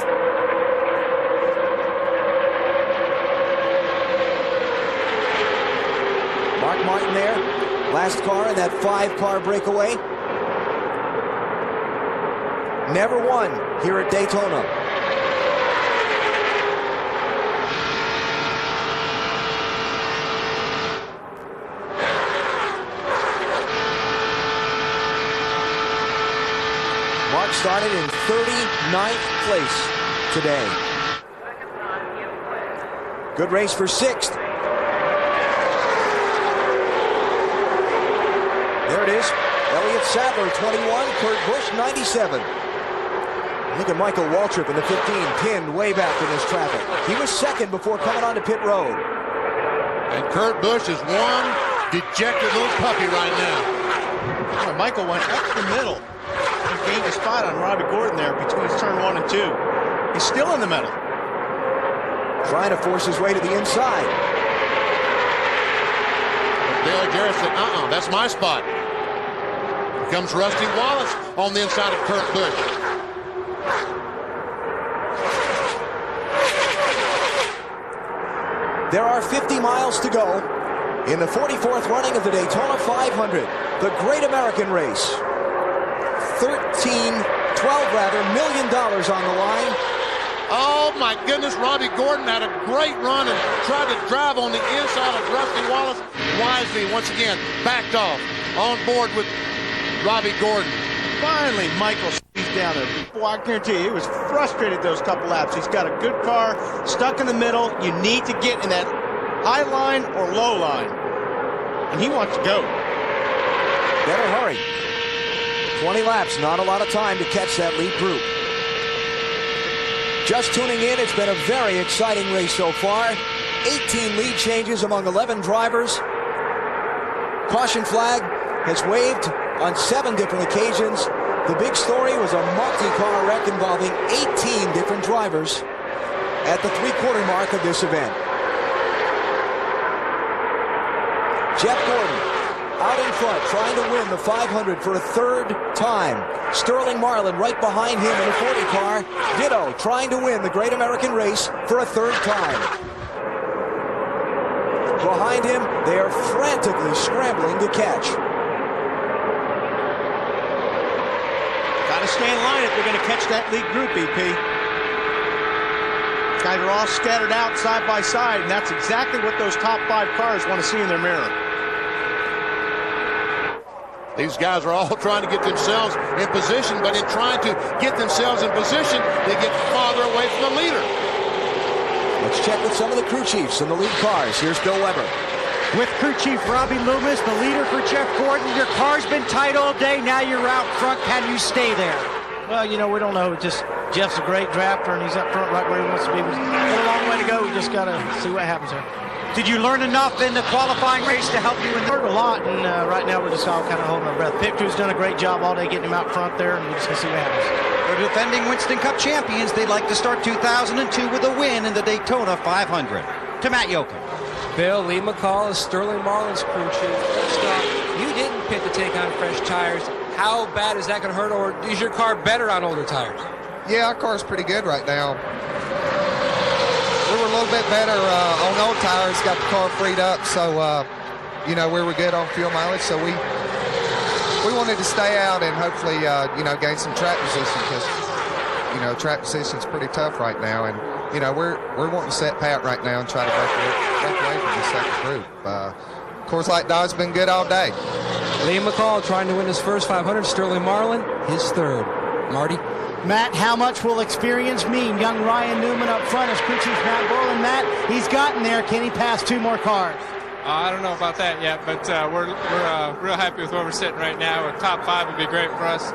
Mark Martin there. Last car in that 5-car breakaway. Never won here at Daytona. Mark started in 39th place today. Good race for 6th. There it is. Elliott Sadler, 21. Kurt Busch, 97. Look at Michael Waltrip in the 15, pinned way back in this traffic. He was second before coming onto pit road. And Kurt Busch is one dejected little puppy right now. Oh, Michael went up the middle and gained a spot on Robbie Gordon there between turn 1 and 2. He's still in the middle. Trying to force his way to the inside. Dale Jarrett said, that's my spot. Here comes Rusty Wallace on the inside of Kurt Busch. There are 50 miles to go in the 44th running of the Daytona 500, the Great American Race. $12 million on the line. Oh my goodness, Robbie Gordon had a great run and tried to drive on the inside of Rusty Wallace. Wisely, once again, backed off on board with Robbie Gordon. Finally, Michael squeezed down there. Boy, I guarantee you, he was frustrated those couple laps. He's got a good car, stuck in the middle. You need to get in that high line or low line. And he wants to go. Better hurry. 20 laps, not a lot of time to catch that lead group. Just tuning in, it's been a very exciting race so far. 18 lead changes among 11 drivers. Caution flag has waved on 7 different occasions. The big story was a multi-car wreck involving 18 different drivers at the 3/4 mark of this event. Jeff Gordon out in front, trying to win the 500 for a 3rd time. Sterling Marlin right behind him in a 40 car. Ditto, trying to win the Great American Race for a 3rd time. Behind him, they are frantically scrambling to catch. Got to stay in line if they're going to catch that lead group, EP. Guys are all scattered out side by side, and that's exactly what those top 5 cars want to see in their mirror. These guys are all trying to get themselves in position, but in trying to get themselves in position, they get farther away from the leader. Let's check with some of the crew chiefs in the lead cars. Here's Bill Weber. With crew chief Robbie Loomis, the leader for Jeff Gordon. Your car's been tight all day. Now you're out front. Can you stay there? Well, you know, we don't know. Just Jeff's a great drafter, and he's up front right where he wants to be. We've got a long way to go. We just got to see what happens there. Did you learn enough in the qualifying race to help you? Learned a lot, and right now we're just all kind of holding our breath. Pit crew's done a great job all day getting him out front there, and we're just going to see what happens. For defending Winston Cup champions, they'd like to start 2002 with a win in the Daytona 500. To Matt Yoakum. Bill, Lee McCall is Sterling Marlin's crew chief. First off, you didn't pit to take on fresh tires. How bad is that going to hurt, or is your car better on older tires? Yeah, our car's pretty good right now. We were a little bit better on old tires, got the car freed up, so, you know, we were good on fuel mileage, so we wanted to stay out and hopefully, you know, gain some track position because, you know, track position's pretty tough right now, and, you know, we're wanting to set pat right now and try to break away from the second group. Coors Light Dodge's been good all day. Lee McCall trying to win his first 500. Sterling Marlin, his 3rd. Marty? Matt, how much will experience mean? Young Ryan Newman up front as crew chief Matt Borland. Matt, he's gotten there. Can he pass 2 more cars? I don't know about that yet, but we're real happy with where we're sitting right now. A top 5 would be great for us.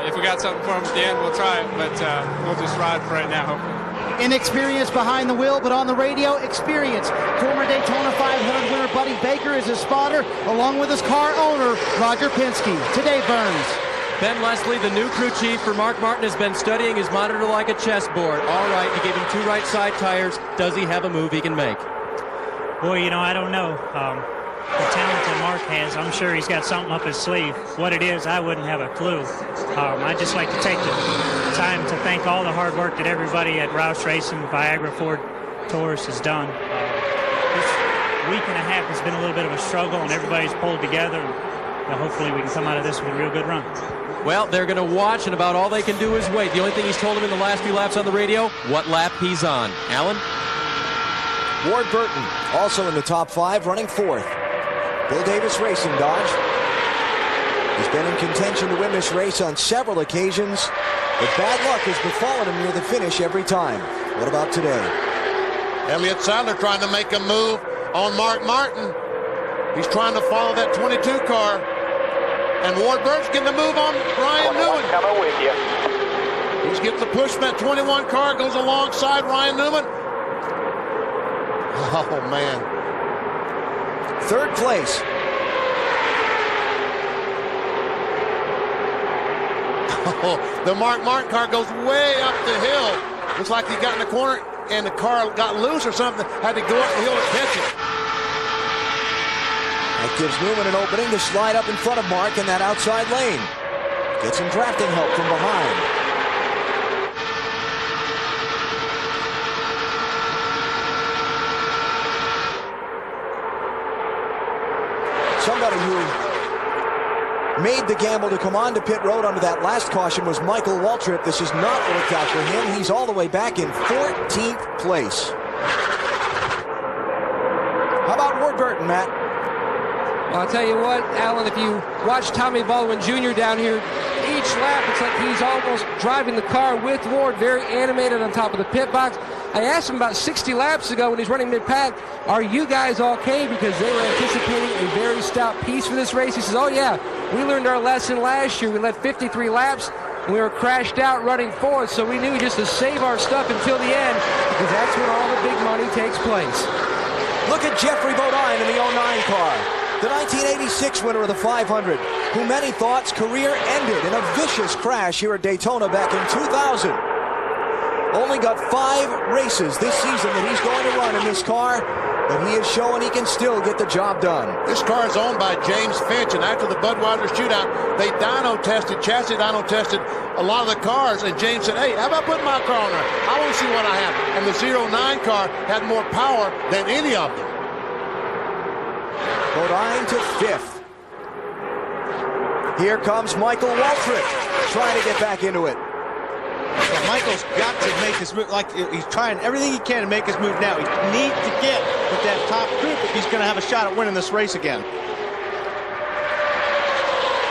If we got something for him at the end, we'll try it, but we'll just ride for right now, hopefully. Inexperience behind the wheel, but on the radio, experience. Former Daytona 500 winner Buddy Baker is his spotter, along with his car owner, Roger Penske. Today, Burns. Ben Leslie, the new crew chief for Mark Martin, has been studying his monitor like a chessboard. All right, you gave him 2 right side tires. Does he have a move he can make? Well, you know, I don't know. The talent that Mark has, I'm sure he's got something up his sleeve. What it is, I wouldn't have a clue. I'd just like to take the time to thank all the hard work that everybody at Roush Racing, Viagra, Ford, Taurus has done. This week and a half has been a little bit of a struggle, and everybody's pulled together. Hopefully we can come out of this with a real good run. Well, they're going to watch, and about all they can do is wait. The only thing he's told them in the last few laps on the radio, what lap he's on. Alan? Ward Burton, also in the top 5, running 4th. Bill Davis Racing, Dodge. He's been in contention to win this race on several occasions, but bad luck has befallen him near the finish every time. What about today? Elliott Sadler trying to make a move on Mark Martin. He's trying to follow that 22 car. And Ward Burton's getting the move on Ryan Newman. Coming with you. He gets the push from that 21 car, goes alongside Ryan Newman. Oh, man. 3rd place. Oh, the Mark Martin car goes way up the hill. Looks like he got in the corner and the car got loose or something. Had to go up the hill to catch it. That gives Newman an opening to slide up in front of Mark in that outside lane. Get some drafting help from behind. Somebody who made the gamble to come onto pit road under that last caution was Michael Waltrip. This has not worked out for him. He's all the way back in 14th place. How about Ward Burton, Matt? Well, I'll tell you what, Alan, if you watch Tommy Baldwin Jr. down here, each lap it's like he's almost driving the car with Ward, very animated on top of the pit box. I asked him about 60 laps ago when he's running mid-pack, are you guys okay? Because they were anticipating a very stout piece for this race. He says, oh yeah, we learned our lesson last year. We led 53 laps and we were crashed out running 4th, so we knew just to save our stuff until the end because that's when all the big money takes place. Look at Jeffrey Bodine in the 09 car. The 1986 winner of the 500, who many thought's career ended in a vicious crash here at Daytona back in 2000. Only got 5 races this season that he's going to run in this car, but he has shown he can still get the job done. This car is owned by James Finch, and after the Budweiser shootout, they dyno tested, chassis dyno tested a lot of the cars, and James said, hey, how about putting my car on there? I want to see what I have. And the 09 car had more power than any of them. Bodine to 5th. Here comes Michael Waltrip trying to get back into it. Yeah, Michael's got to make his move. Like he's trying everything he can to make his move now. He needs to get with that top group if he's going to have a shot at winning this race again.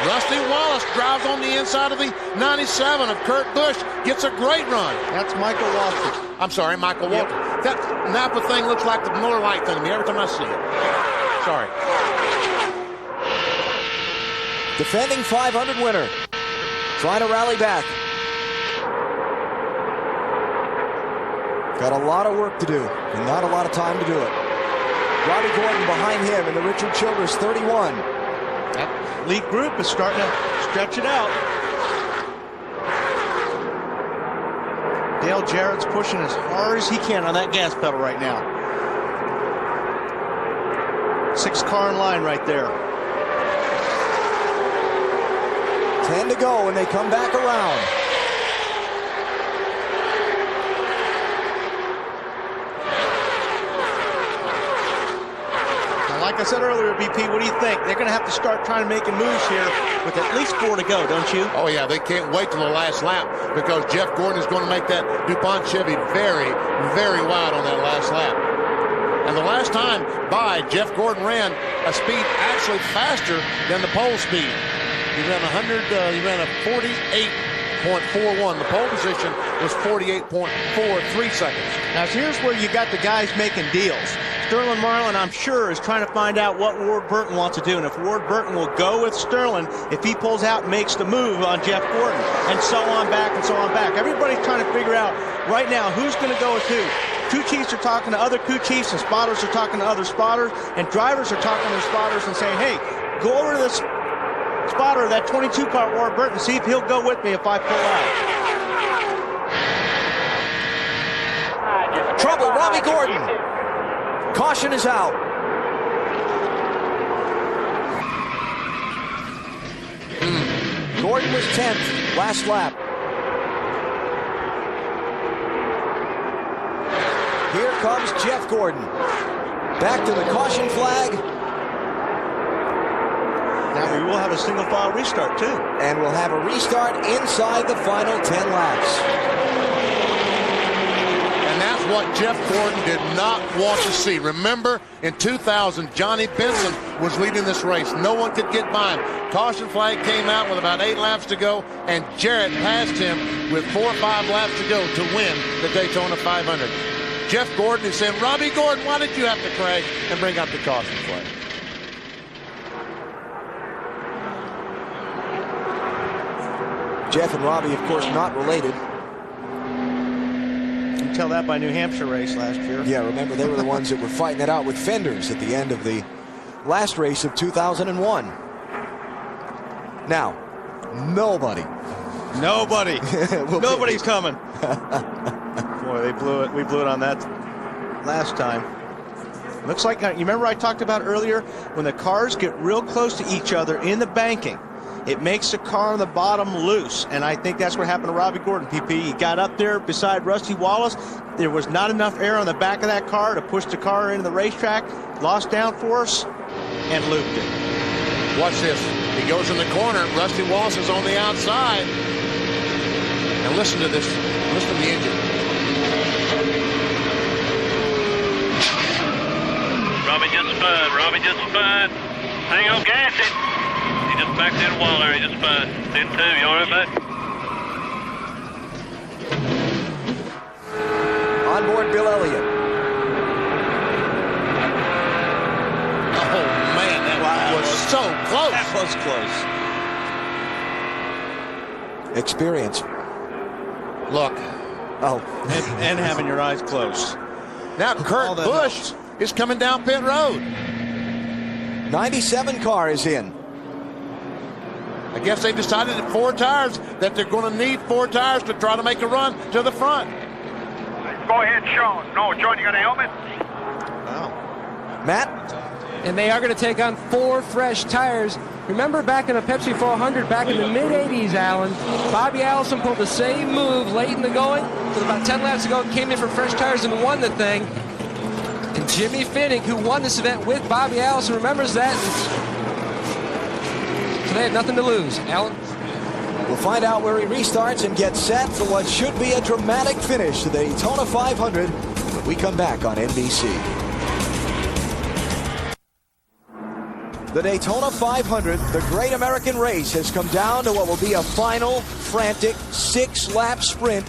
Rusty Wallace drives on the inside of the 97 of Kurt Busch. Gets a great run. That's Michael Waltrip. I'm sorry, Michael Waltrip. That Napa thing looks like the Miller Lite thing to me every time I see it. Sorry. Defending 500 winner. Trying to rally back. Got a lot of work to do and not a lot of time to do it. Robbie Gordon behind him in the Richard Childress 31. That lead group is starting to stretch it out. Dale Jarrett's pushing as hard as he can on that gas pedal right now. 6 car in line right there. 10 to go and they come back around. Now, like I said earlier, BP, what do you think? They're going to have to start trying to make moves here with at least 4 to go, don't you? Oh, yeah, they can't wait till the last lap because Jeff Gordon is going to make that DuPont Chevy very, very wide on that last lap. And the last time by, Jeff Gordon ran a speed actually faster than the pole speed. He ran a 48.41. The pole position was 48.43 seconds. Now here's where you got the guys making deals. Sterling Marlin, I'm sure, is trying to find out what Ward Burton wants to do. And if Ward Burton will go with Sterling, if he pulls out and makes the move on Jeff Gordon, and so on back and so on back. Everybody's trying to figure out right now who's going to go with who. Crew chiefs are talking to other crew chiefs, and spotters are talking to other spotters, and drivers are talking to their spotters and saying, hey, go over to this spotter, that 22 car, Ward Burton, see if he'll go with me if I pull out. Trouble, Robbie Gordon. Caution is out. Gordon was 10th, last lap. Here comes Jeff Gordon. Back to the caution flag. Now we will have a single file restart too. And we'll have a restart inside the final 10 laps. And that's what Jeff Gordon did not want to see. Remember, in 2000, Johnny Benson was leading this race. No one could get by him. Caution flag came out with about 8 laps to go, and Jarrett passed him with 4 or 5 laps to go to win the Daytona 500. Jeff Gordon is saying, Robbie Gordon, why did you have to crash and bring out the caution flag? Jeff and Robbie, of course, not related. You can tell that by New Hampshire race last year. Yeah, remember, they were the ones that were fighting it out with fenders at the end of the last race of 2001. Now, nobody. Nobody's coming. Boy, they blew it. We blew it on that last time. Looks like, you remember I talked about earlier, when the cars get real close to each other in the banking, it makes the car on the bottom loose, and I think that's what happened to Robbie Gordon, PP. He got up there beside Rusty Wallace. There was not enough air on the back of that car to push the car into the racetrack, lost downforce, and looped it. Watch this. He goes in the corner. Rusty Wallace is on the outside. And listen to this. Listen to the engine. Robbie just spun. Hang on, gas it. He just backed in a wall there. He just spun. 10-2. You all right, bud? On board Bill Elliott. Oh, man, that was so close. That was close. Experience. Look. Oh. And having your eyes closed. Now Kurt Busch is coming down pit road. 97 car is in. I guess they decided at 4 tires that they're going to need 4 tires to try to make a run to the front. Go ahead, Sean. No, Sean, you got a helmet? Wow. Matt? And they are going to take on 4 fresh tires. Remember back in the Pepsi 400, back in the mid-'80s, Alan, Bobby Allison pulled the same move late in the going. With about 10 laps to go, came in for fresh tires and won the thing. And Jimmy Finnick, who won this event with Bobby Allison, remembers that. So they had nothing to lose. Alan? We'll find out where he restarts and gets set for what should be a dramatic finish to the Daytona 500 when we come back on NBC. The Daytona 500, the great American race, has come down to what will be a final, frantic 6-lap sprint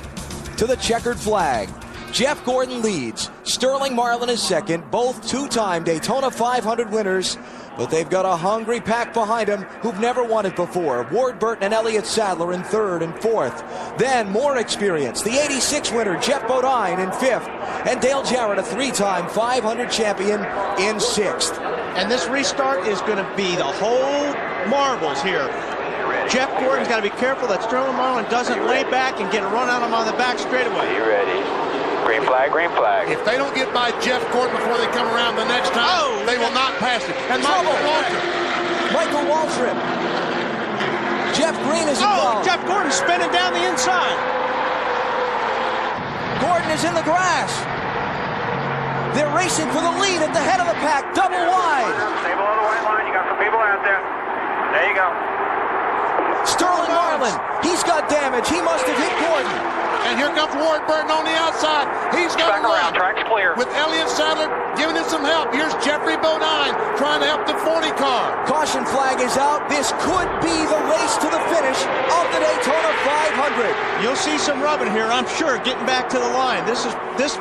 to the checkered flag. Jeff Gordon leads. Sterling Marlin is second, both 2-time Daytona 500 winners. But they've got a hungry pack behind them who've never won it before. Ward Burton and Elliott Sadler in 3rd and 4th. Then more experience. The 86 winner, Jeff Bodine, in 5th. And Dale Jarrett, a 3-time 500 champion, in 6th. And this restart is going to be the whole marbles here. Jeff Gordon's got to be careful that Sterling Marlin doesn't lay back and get a run on him on the back straightaway. You ready? Green flag, green flag. If they don't get by Jeff Gordon before they come around the next time, they will not pass it. And Michael Waltrip. Jeff Green is involved. Jeff Gordon's spinning down the inside. Gordon is in the grass. They're racing for the lead at the head of the pack, double wide. Stay below the white line. You got some people out there. There you go. Sterling Marlin, he's got damage. He must have hit Gordon. And here comes Ward Burton on the outside. He's got to run. Track's clear. With Elliott Sadler giving him some help. Here's Jeffrey Bodine trying to help the 40 car. Caution flag is out. This could be the race to the finish of the Daytona 500. You'll see some rubbing here, I'm sure, getting back to the line. This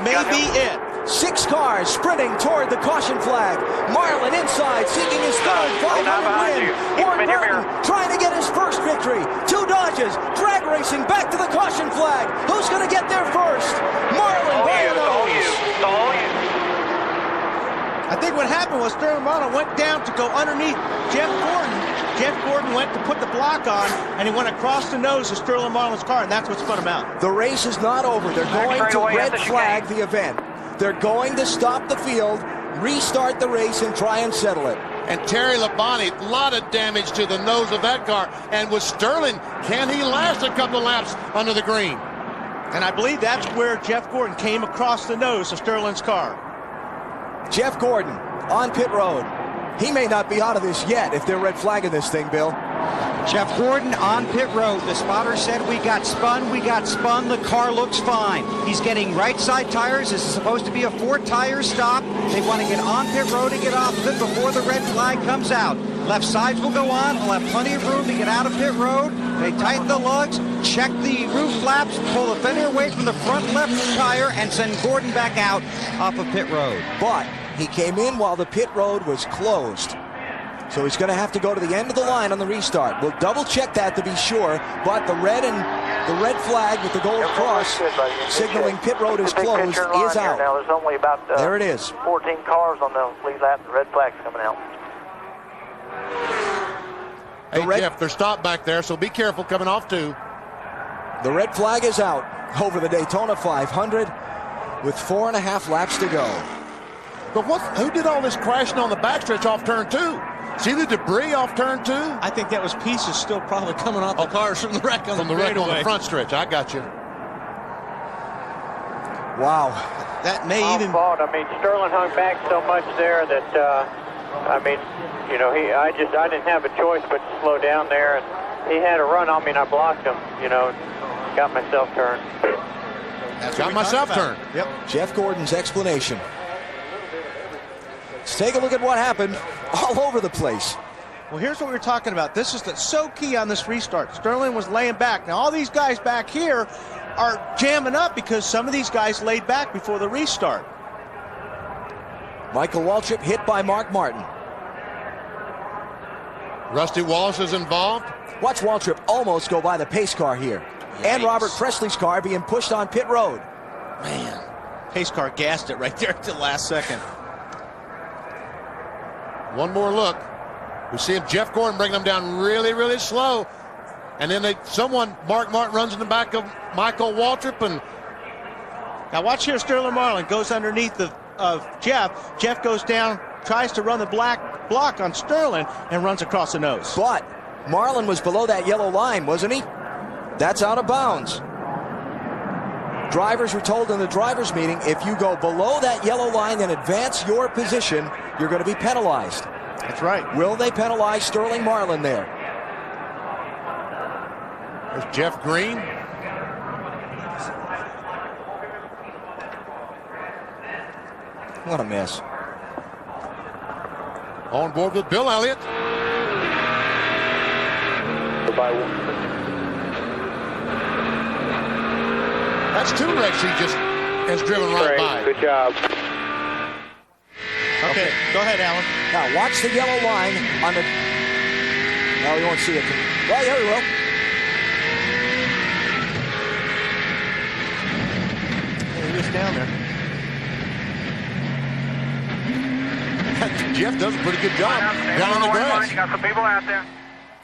may be it. 6 cars sprinting toward the caution flag. Marlin inside, seeking his third 500 win. Warren Burton trying to get his first victory. 2 Dodges, drag racing back to the caution flag. Who's going to get there first? Marlin by a nose. I think what happened was Sterling Marlin went down to go underneath Jeff Gordon. Jeff Gordon went to put the block on, and he went across the nose of Sterling Marlin's car, and that's what spun him out. The race is not over. They're going to red flag the event. They're going to stop the field, restart the race, and try and settle it. And Terry Labonte, a lot of damage to the nose of that car. And with Sterling, can he last a couple laps under the green? And I believe that's where Jeff Gordon came across the nose of Sterling's car. Jeff Gordon on pit road. He may not be out of this yet if they're red flagging this thing, Bill. Jeff Gordon on pit road. The spotter said we got spun. The car looks fine. He's getting right side tires. This is supposed to be a 4-tire stop. They want to get on pit road and get off of it before the red flag comes out. Left sides will go on. We'll have plenty of room to get out of pit road. They tighten the lugs, check the roof flaps, pull the fender away from the front left tire, and send Gordon back out off of pit road. But he came in while the pit road was closed. So he's going to have to go to the end of the line on the restart. We'll double check that to be sure, but the red flag with the gold cross signaling pit road is closed is out. Now there's only about there it is. 14 cars on the lead lap, and the red flag's coming out. Hey, Jeff, they're stopped back there, so be careful coming off too. The red flag is out over the Daytona 500 with 4.5 laps to go. But who did all this crashing on the backstretch off turn 2? See the debris off turn 2? I think that was pieces still probably coming off the cars from the wreck on the front stretch. I got you. Wow. That may even... fault. I mean, Sterling hung back so much there that, I mean, you know, I didn't have a choice but to slow down there. And he had a run on me, and I blocked him, you know, got myself turned. Got myself turned. Yep. Jeff Gordon's explanation. Let's take a look at what happened all over the place. Well, here's what we were talking about. This is so key on this restart. Sterling was laying back. Now, all these guys back here are jamming up because some of these guys laid back before the restart. Michael Waltrip hit by Mark Martin. Rusty Wallace is involved. Watch Waltrip almost go by the pace car here. Yikes. And Robert Presley's car being pushed on pit road. Man, pace car gassed it right there at the last second. One more look. We see Jeff Gordon bring them down really, really slow. And then Mark Martin runs in the back of Michael Waltrip. And now watch here, Sterling Marlin goes underneath of Jeff. Jeff goes down, tries to run the black block on Sterling, and runs across the nose. But Marlin was below that yellow line, wasn't he? That's out of bounds. Drivers were told in the drivers' meeting, if you go below that yellow line and advance your position, you're going to be penalized. That's right. Will they penalize Sterling Marlin there? There's Jeff Green. What a mess. On board with Bill Elliott. That's 2 wrecks he just has driven right by. Good job. Okay, go ahead, Alan. Now watch the yellow line on the... No, you won't see it. Well, yeah, we will. He was down there. Jeff does a pretty good job down on the grass. You got some people out there.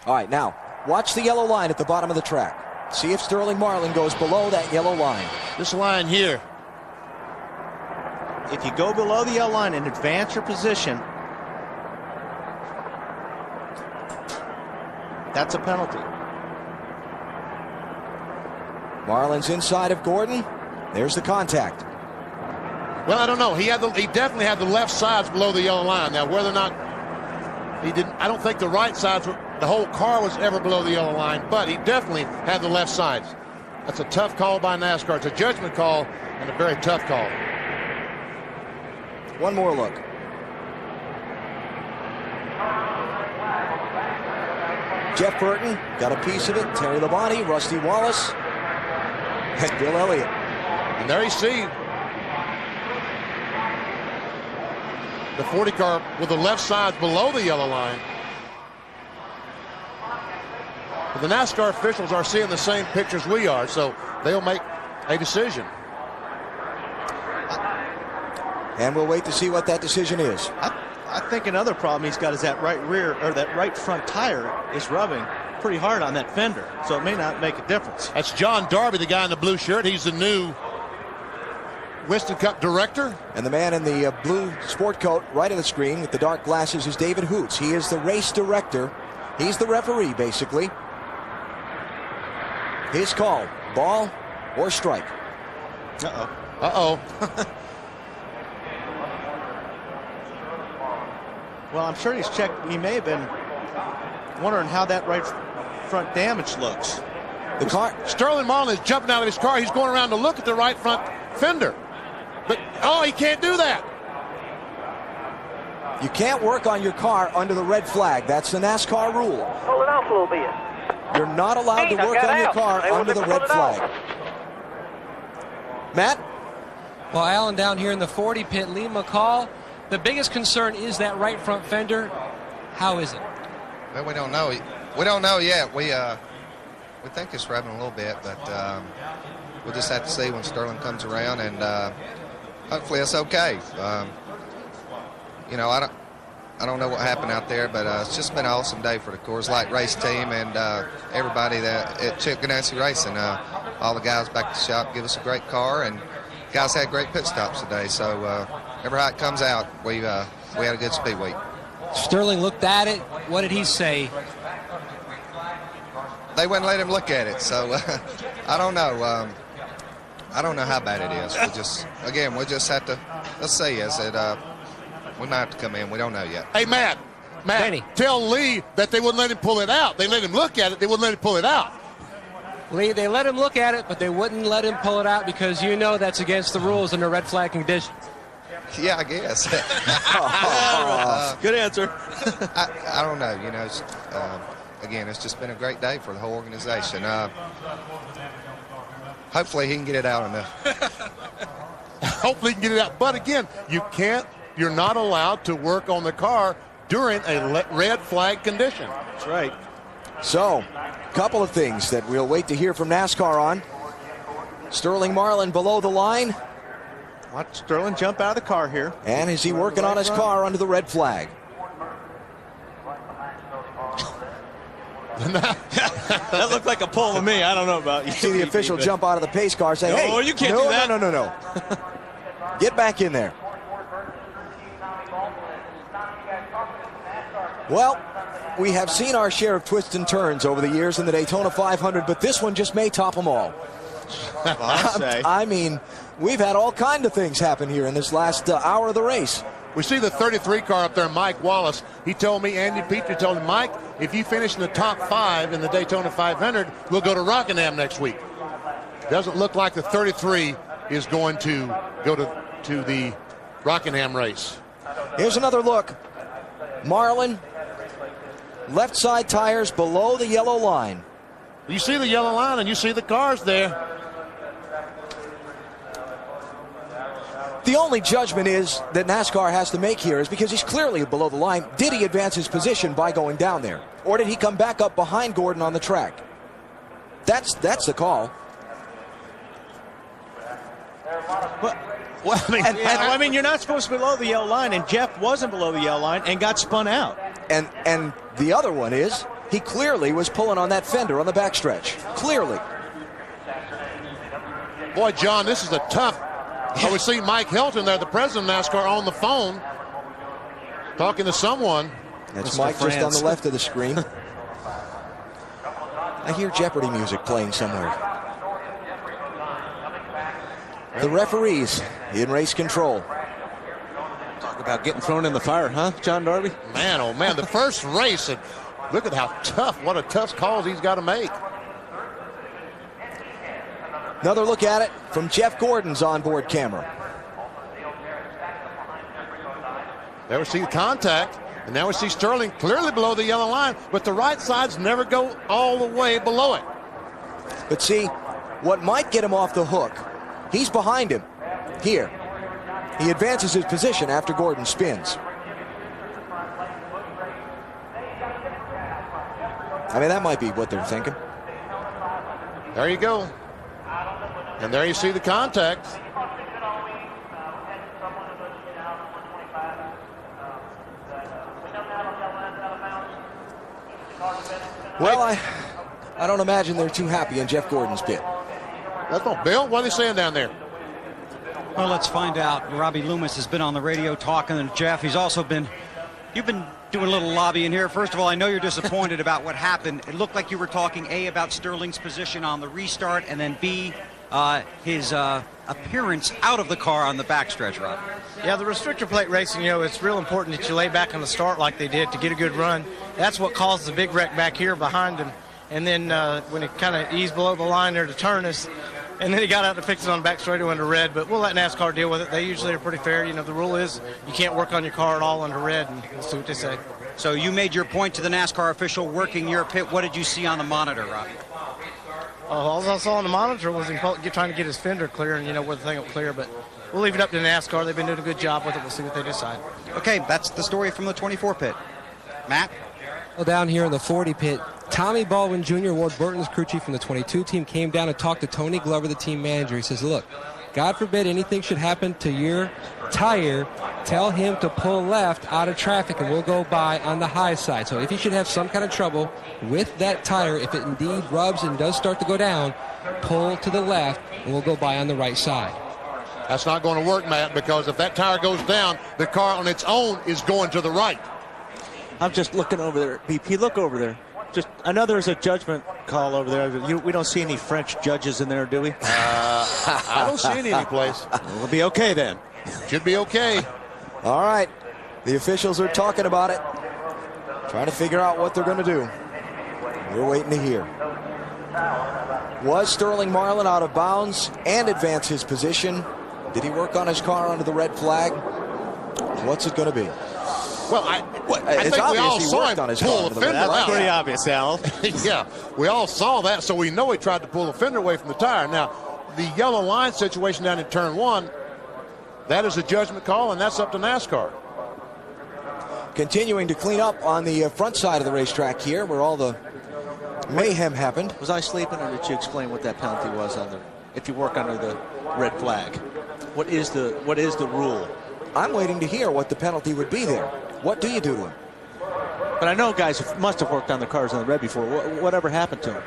All right, now watch the yellow line at the bottom of the track. See if Sterling Marlin goes below that yellow line. This line here. If you go below the yellow line and advance your position, that's a penalty. Marlin's inside of Gordon. There's the contact. Well, I don't know. He definitely had the left sides below the yellow line. Now, whether or not he didn't, I don't think the right sides, the whole car was ever below the yellow line, but he definitely had the left sides. That's a tough call by NASCAR. It's a judgment call and a very tough call. One more look. Jeff Burton got a piece of it. Terry Labonte, Rusty Wallace, and Bill Elliott. And there you see The 40 car with the left side below the yellow line. But the NASCAR officials are seeing the same pictures we are, so they'll make a decision. And we'll wait to see what that decision is. I think another problem he's got is that right rear, or that right front tire is rubbing pretty hard on that fender, so it may not make a difference. That's John Darby, the guy in the blue shirt. He's the new Winston Cup director. And the man in the blue sport coat right of the screen with the dark glasses is David Hoots. He is the race director. He's the referee, basically. His call, ball or strike. Uh-oh. Uh-oh. Well, I'm sure he's checked. He may have been wondering how that right front damage looks. The car. Sterling Marlin is jumping out of his car. He's going around to look at the right front fender. But, oh, he can't do that. You can't work on your car under the red flag. That's the NASCAR rule. Pull it off a little bit. You're not allowed to work on your car under the red flag. Matt? Well, Alan, down here in the 40 pit, Lee McCall, the biggest concern is that right front fender. How is it? Well, we don't know. We don't know yet. We think it's rubbing a little bit, but we'll just have to see when Sterling comes around, and hopefully it's okay. You know, I don't know what happened out there, but it's just been an awesome day for the Coors Light race team and everybody at Chip Ganassi Racing. All the guys back at the shop give us a great car, and guys had great pit stops today. So every how it comes out, we had a good speed week. Sterling looked at it. What did he say? They wouldn't let him look at it, so I don't know. I don't know how bad it is. We'll just have to. Let's see. We might have to come in. We don't know yet. Hey, Matt, Benny. Tell Lee that they wouldn't let him pull it out. They let him look at it. They wouldn't let him pull it out. Lee, they let him look at it, but they wouldn't let him pull it out because you know that's against the rules under red flag conditions. Yeah, I guess. Good answer. I don't know. You know, again, it's just been a great day for the whole organization. Hopefully he can get it out enough. Hopefully he can get it out. But again, you're not allowed to work on the car during a red flag condition. That's right. So, a couple of things that we'll wait to hear from NASCAR on. Sterling Marlin below the line. Watch Sterling jump out of the car here. And is he working on his car under the red flag? That looked like a pull to me. I don't know about you. See the official jump out of the pace car, say, "No, hey, you can't do that." No. Get back in there. Well, we have seen our share of twists and turns over the years in the Daytona 500, but this one just may top them all. I mean, we've had all kinds of things happen here in this last hour of the race. We see the 33 car up there, Mike Wallace. He told me, Andy Petrie told him, Mike, if you finish in the top 5 in the Daytona 500, we'll go to Rockingham next week. Doesn't look like the 33 is going to go to the Rockingham race. Here's another look. Marlin, left side tires below the yellow line. You see the yellow line and you see the cars there. The only judgment is that NASCAR has to make here is because he's clearly below the line. Did he advance his position by going down there? Or did he come back up behind Gordon on the track? That's the call. Well, I mean, you're not supposed to be below the yellow line, and Jeff wasn't below the yellow line and got spun out. And the other one is he clearly was pulling on that fender on the backstretch. Clearly. Boy, John, this is a tough. We see Mike Hilton there, the president of NASCAR, on the phone talking to someone. That's Mike just on the left of the screen. I hear Jeopardy music playing somewhere. The referees in race control. Talk about getting thrown in the fire, huh, John Darby? Man, oh man, the first race, and look at how tough, what a tough calls he's got to make. Another look at it from Jeff Gordon's onboard camera. There we see the contact, and now we see Sterling clearly below the yellow line, but the right sides never go all the way below it. But see, what might get him off the hook, he's behind him here. He advances his position after Gordon spins. I mean, that might be what they're thinking. There you go. And there you see the contact. Well, I don't imagine they're too happy in Jeff Gordon's pit. That's not Bill. What are they saying down there? Well, let's find out. Robbie Loomis has been on the radio talking to Jeff. He's also been, you've been doing a little lobbying here. First of all, I know you're disappointed about what happened. It looked like you were talking, A, about Sterling's position on the restart, and then B, his appearance out of the car on the backstretch, Rob. Yeah, the restrictor plate racing, it's real important that you lay back on the start like they did to get a good run. That's what caused the big wreck back here behind him. And then when it kind of eased below the line there to turn us, and then he got out to fix it on the back straightaway under red. But we'll let NASCAR deal with it. They usually are pretty fair. The rule is you can't work on your car at all under red, and we'll see what they say. So you made your point to the NASCAR official working your pit. What did you see on the monitor, Robbie? All I saw on the monitor was him trying to get his fender clear and, where the thing will clear. But we'll leave it up to NASCAR. They've been doing a good job with it. We'll see what they decide. Okay, that's the story from the 24 pit. Matt? Well, down here in the 40 pit, Tommy Baldwin Jr., Ward Burton's crew chief from the 22 team, came down and talked to Tony Glover, the team manager. He says, look, God forbid anything should happen to your tire, tell him to pull left out of traffic and we'll go by on the high side. So if you should have some kind of trouble with that tire, if it indeed rubs and does start to go down, pull to the left and we'll go by on the right side. That's not going to work, Matt, because if that tire goes down, the car on its own is going to the right. I'm just looking over there. BP, look over there. I know there's a judgment call over there. We don't see any French judges in there, do we? I don't see any place. We'll be okay then. Should be okay. All right. The officials are talking about it, trying to figure out what they're going to do. We're waiting to hear. Was Sterling Marlin out of bounds and advance his position? Did he work on his car under the red flag? What's it going to be? Well, I think we all saw him pull the fender out. That's pretty obvious, Al. Yeah, we all saw that, so we know he tried to pull the fender away from the tire. Now, the yellow line situation down in turn one, that is a judgment call, and that's up to NASCAR. Continuing to clean up on the front side of the racetrack here, where all the mayhem happened. Was I sleeping, or did you explain what that penalty was if you work under the red flag? What is the rule? I'm waiting to hear what the penalty would be there. What do you do to him? But I know guys must have worked on the cars on the red before. Whatever happened to them?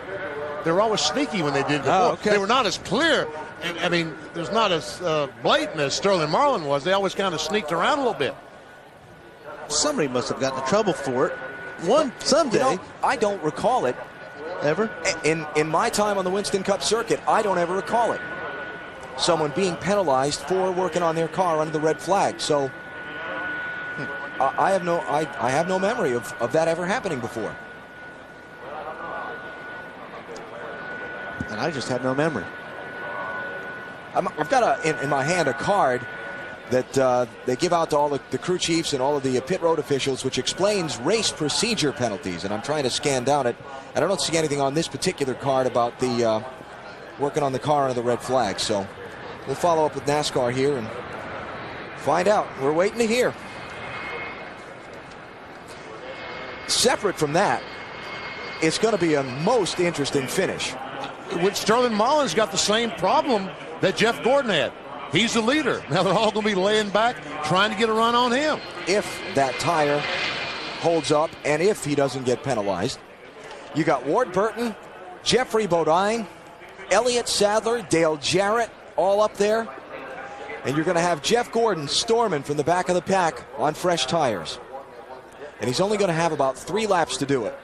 They were always sneaky when they did it before. Oh, okay. They were not as clear. I mean, there's not as blatant as Sterling Marlin was. They always kind of sneaked around a little bit. Somebody must have gotten in trouble for it. Someday. I don't recall it. Ever? In my time on the Winston Cup circuit, I don't ever recall it. Someone being penalized for working on their car under the red flag. So I have no memory of that ever happening before. And I just have no memory. I've got in my hand a card that they give out to all the crew chiefs and all of the pit road officials, which explains race procedure penalties. And I'm trying to scan down it, and I don't see anything on this particular card about the working on the car under the red flag. So we'll follow up with NASCAR here and find out. We're waiting to hear. Separate from that, it's going to be a most interesting finish. Sterling Marlin's got the same problem that Jeff Gordon had. He's the leader. Now they're all going to be laying back, trying to get a run on him. If that tire holds up and if he doesn't get penalized, you got Ward Burton, Jeffrey Bodine, Elliott Sadler, Dale Jarrett, all up there. And you're going to have Jeff Gordon storming from the back of the pack on fresh tires. And he's only going to have about 3 laps to do it.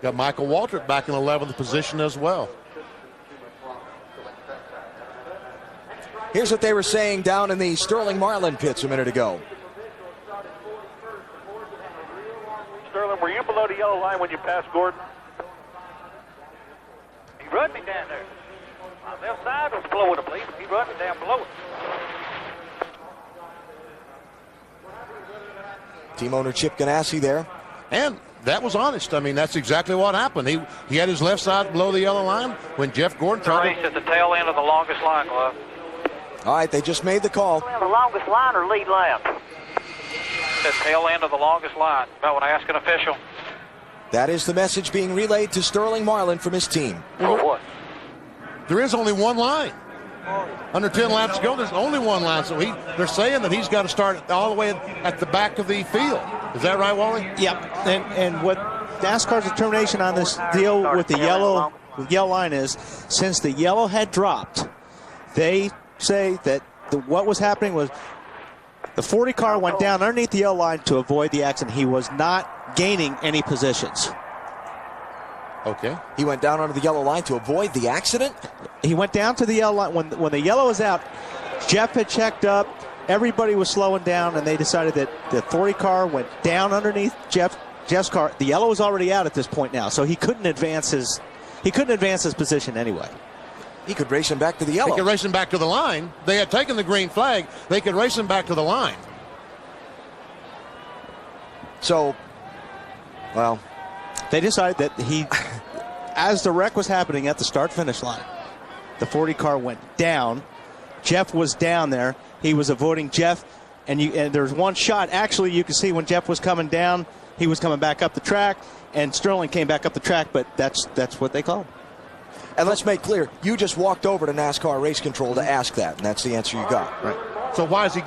Got Michael Waltrip back in 11th position as well. Here's what they were saying down in the Sterling Marlin pits a minute ago. Sterling, were you below the yellow line when you passed Gordon? He run me down there. My left side was below it, I believe. He run me down below it. Team owner Chip Ganassi there. And that was honest. I mean, that's exactly what happened. He had his left side below the yellow line when Jeff Gordon tried to race at the tail end of the longest line, Glove. All right, they just made the call. The longest line or lead lap? The tail end of the longest line. About what I ask an official. That is the message being relayed to Sterling Marlin from his team. For what? There is only one line. Under 10 laps to go, there's only one line. So they're saying that he's got to start all the way at the back of the field. Is that right, Wally? Yep. And what NASCAR's determination on this deal with the yellow line is, since the yellow had dropped, they say that what was happening was the 40 car went down underneath the yellow line to avoid the accident. He was not gaining any positions. Okay. He went down under the yellow line to avoid the accident? He went down to the yellow line. When the yellow was out, Jeff had checked up. Everybody was slowing down, and they decided that the 40 car went down underneath Jeff's car. The yellow was already out at this point now, so he couldn't advance his position anyway. He could race him back to the yellow. They could race him back to the line. They had taken the green flag. They could race him back to the line. So, well, they decided that as the wreck was happening at the start-finish line, the 40 car went down. Jeff was down there. He was avoiding Jeff, and there's one shot. Actually, you can see when Jeff was coming down, he was coming back up the track, and Sterling came back up the track, but that's what they called. And let's make clear, you just walked over to NASCAR Race Control to ask that, and that's the answer you got. Right. So why is he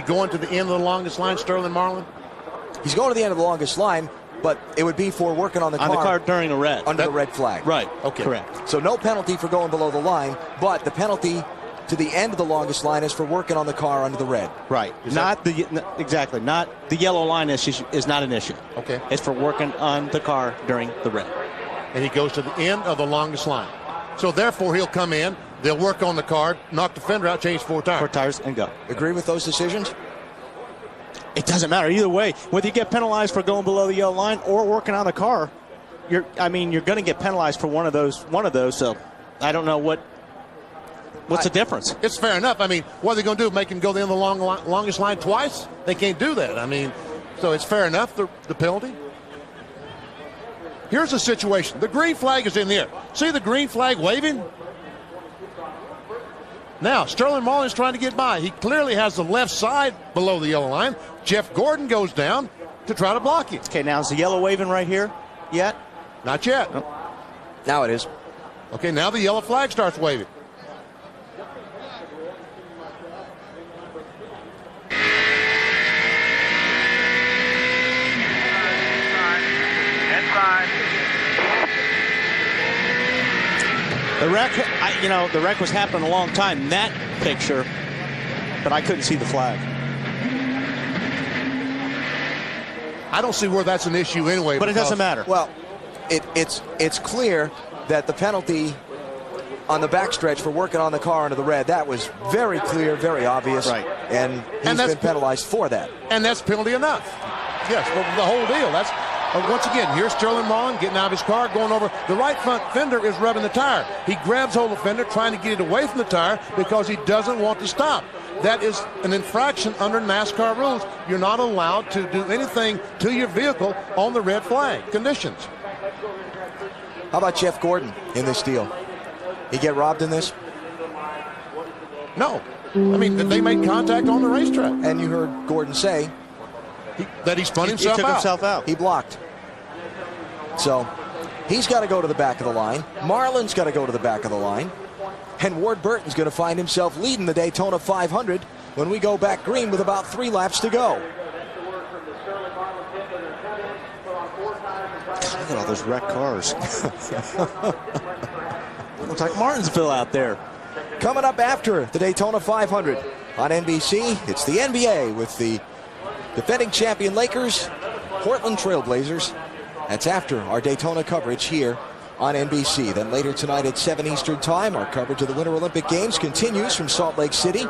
going to the end of the longest line, Sterling Marlin? He's going to the end of the longest line, but it would be for working on the car during a red. Under the red flag. Right. Okay. Correct. So no penalty for going below the line, but the penalty to the end of the longest line is for working on the car under the red. Right. Not the yellow line is not an issue. Okay. It's for working on the car during the red. And he goes to the end of the longest line. So therefore he'll come in, they'll work on the car, knock the fender out, change 4 tires. 4 tires and go. Agree with those decisions? It doesn't matter either way. Whether you get penalized for going below the yellow line or working on the car, you're going to get penalized for one of those. So I don't know what's the difference. It's fair enough. I mean, what are they going to do? Make him go the end of the longest line twice? They can't do that. I mean, so it's fair enough, the penalty. Here's the situation. The green flag is in the air. See the green flag waving? Now, Sterling Marlin's trying to get by. He clearly has the left side below the yellow line. Jeff Gordon goes down to try to block him. Okay, now is the yellow waving right here yet? Not yet. Oh. Now it is. Okay, now the yellow flag starts waving. The wreck was happening a long time in that picture, but I couldn't see the flag. I don't see where that's an issue anyway. But it doesn't matter. Well, it's clear that the penalty on the backstretch for working on the car under the red, that was very clear, very obvious. Right. And he's been penalized for that. And that's penalty enough. Yes, well, the whole deal. That's once again, here's Sterling Marlin getting out of his car, going over. The right front fender is rubbing the tire. He grabs hold of the fender, trying to get it away from the tire because he doesn't want to stop. That is an infraction under NASCAR rules. You're not allowed to do anything to your vehicle on the red flag conditions. How about Jeff Gordon in this deal? He get robbed in this? No. I mean, they made contact on the racetrack. And you heard Gordon say that he spun himself out. He took himself out. He blocked. So he's got to go to the back of the line. Marlin's got to go to the back of the line. And Ward Burton's going to find himself leading the Daytona 500 when we go back green with about 3 laps to go. Look at all those wrecked cars. Looks like Martinsville out there. Coming up after the Daytona 500 on NBC, it's the NBA with the defending champion Lakers, Portland Trailblazers. That's after our Daytona coverage here on NBC. Then later tonight at 7 Eastern Time, our coverage of the Winter Olympic Games continues from Salt Lake City,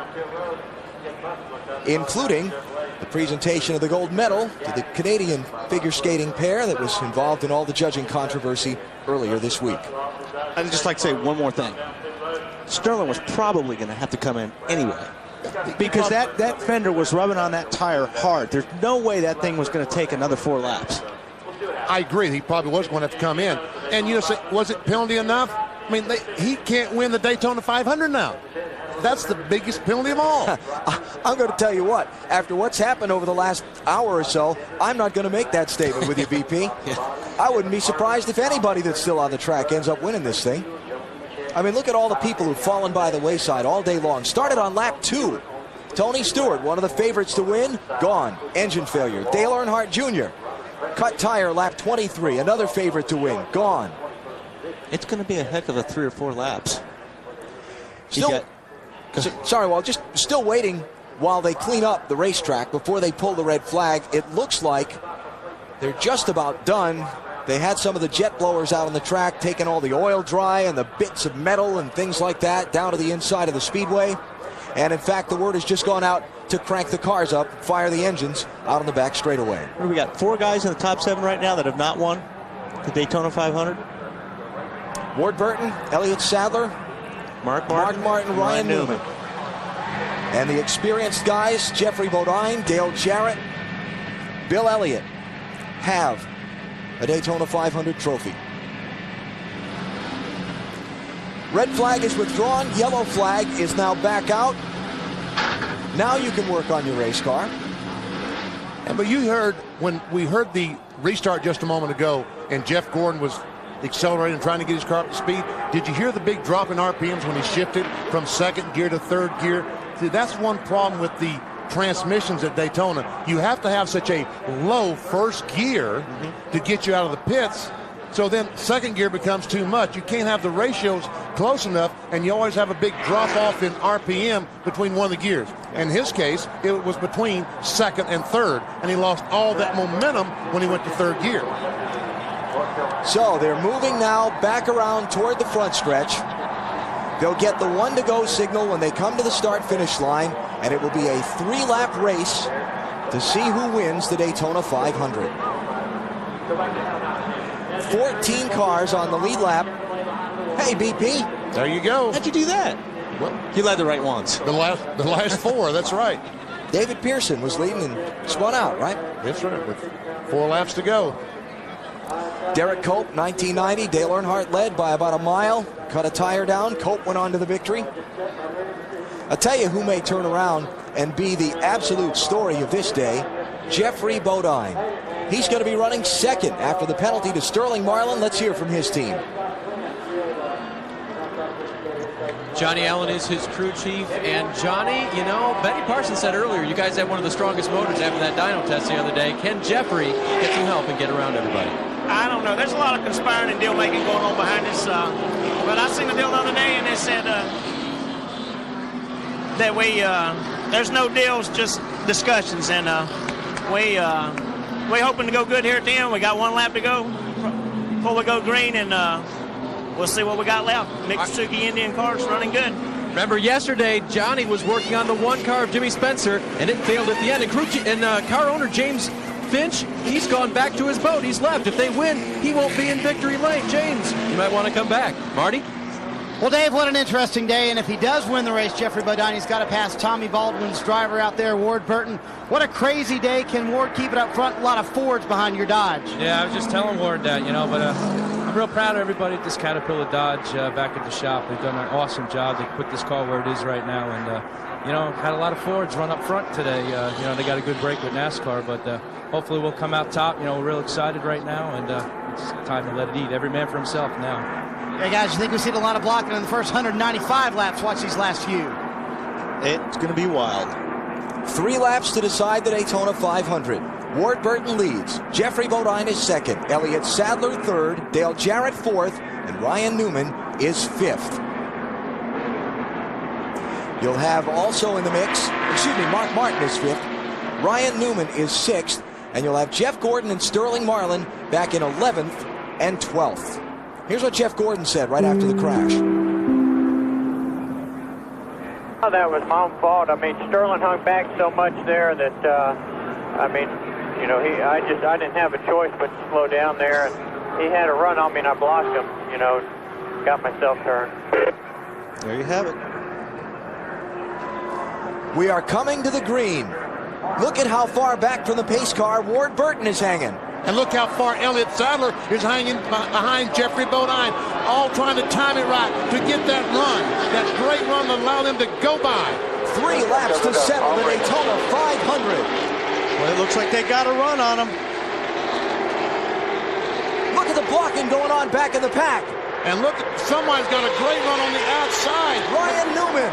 including the presentation of the gold medal to the Canadian figure skating pair that was involved in all the judging controversy earlier this week. I'd just like to say one more thing. Sterling was probably going to have to come in anyway, because that fender was rubbing on that tire hard. There's no way that thing was going to take another 4 laps. I agree. He probably was going to have to come in. And, was it penalty enough? I mean, he can't win the Daytona 500 now. That's the biggest penalty of all. I'm going to tell you what, after what's happened over the last hour or so, I'm not going to make that statement with you, VP. I wouldn't be surprised if anybody that's still on the track ends up winning this thing. I mean, look at all the people who've fallen by the wayside all day long. Started on lap 2. Tony Stewart, one of the favorites to win, gone. Engine failure. Dale Earnhardt Jr., cut tire lap 23. Another favorite to win, gone. It's going to be a heck of a 3 or 4 laps. Sorry, Walt, just still waiting while they clean up the racetrack before they pull the red flag. It looks like they're just about done. They had some of the jet blowers out on the track, taking all the oil dry and the bits of metal and things like that down to the inside of the speedway. And in fact, the word has just gone out to crank the cars up, fire the engines out on the back straightaway. We got 4 guys in the top 7 right now that have not won the Daytona 500. Ward Burton, Elliott Sadler, Mark Martin, Ryan Newman. And the experienced guys, Jeffrey Bodine, Dale Jarrett, Bill Elliott, have a Daytona 500 trophy. Red flag is withdrawn. Yellow flag is now back out. Now you can work on your race car. But you heard, when we heard the restart just a moment ago, and Jeff Gordon was accelerating, trying to get his car up to speed, did you hear the big drop in RPMs when he shifted from 2nd gear to 3rd gear? See, that's one problem with the transmissions at Daytona. You have to have such a low 1st gear to get you out of the pits. So then 2nd gear becomes too much. You can't have the ratios close enough, and you always have a big drop off in RPM between one of the gears. In his case, it was between 2nd and 3rd, and he lost all that momentum when he went to 3rd gear. So they're moving now back around toward the front stretch. They'll get the 1 to go signal when they come to the start-finish line, and it will be a 3-lap race to see who wins the Daytona 500. 14 cars on the lead lap. Hey, BP. There you go. How'd you do that? Well, you led the right ones. The last 4, that's right. David Pearson was leading and spun out, right? That's right, with 4 laps to go. Derek Cope, 1990. Dale Earnhardt led by about a mile. Cut a tire down. Cope went on to the victory. I'll tell you who may turn around and be the absolute story of this day. Jeffrey Bodine. He's going to be running 2nd after the penalty to Sterling Marlin. Let's hear from his team. Johnny Allen is his crew chief, and Johnny, you know, Benny Parsons said earlier, you guys had one of the strongest motors after that dyno test the other day. Can Jeffrey get some help and get around everybody? I don't know. There's a lot of conspiring and deal making going on behind this. But I seen the deal the other day, and they said that there's no deals, just discussions, and we're hoping to go good here at the end. We got 1 lap to go before we go green, and we'll see what we got left. Mitsubishi Indian cars running good. Remember yesterday, Johnny was working on the 1 car of Jimmy Spencer, and it failed at the end. And car owner James Finch, he's gone back to his boat. He's left. If they win, he won't be in victory lane. James, you might want to come back. Marty? Well, Dave, what an interesting day, and if he does win the race, Jeffrey Bodine, got to pass Tommy Baldwin's driver out there, Ward Burton. What a crazy day. Can Ward keep it up front? A lot of Fords behind your Dodge. Yeah, I was just telling Ward that, but I'm real proud of everybody at this Caterpillar Dodge back at the shop. They've done an awesome job. They put this car where it is right now, and, had a lot of Fords run up front today. They got a good break with NASCAR, but hopefully we'll come out top. We're real excited right now, and it's time to let it eat. Every man for himself now. Yeah, guys, you think we've seen a lot of blocking in the first 195 laps? Watch these last few. It's going to be wild. 3 laps to decide the Daytona 500. Ward Burton leads. Jeffrey Bodine is 2nd. Elliott Sadler 3rd. Dale Jarrett 4th. And Ryan Newman is 5th. You'll have also in the mix, Mark Martin is 5th. Ryan Newman is 6th. And you'll have Jeff Gordon and Sterling Marlin back in 11th and 12th. Here's what Jeff Gordon said right after the crash. Oh, that was my own fault. Sterling hung back so much there that, I didn't have a choice but to slow down there. And he had a run on me, and I blocked him, got myself turned. There you have it. We are coming to the green. Look at how far back from the pace car Ward Burton is hanging. And look how far Elliott Sadler is hanging behind Jeffrey Bodine. all trying to time it right to get that run, that great run that allowed them to go by. 3 laps to settle the Daytona 500. Well, it looks like they got a run on them. Look at the blocking going on back in the pack. And look, somebody's got a great run on the outside. Ryan Newman,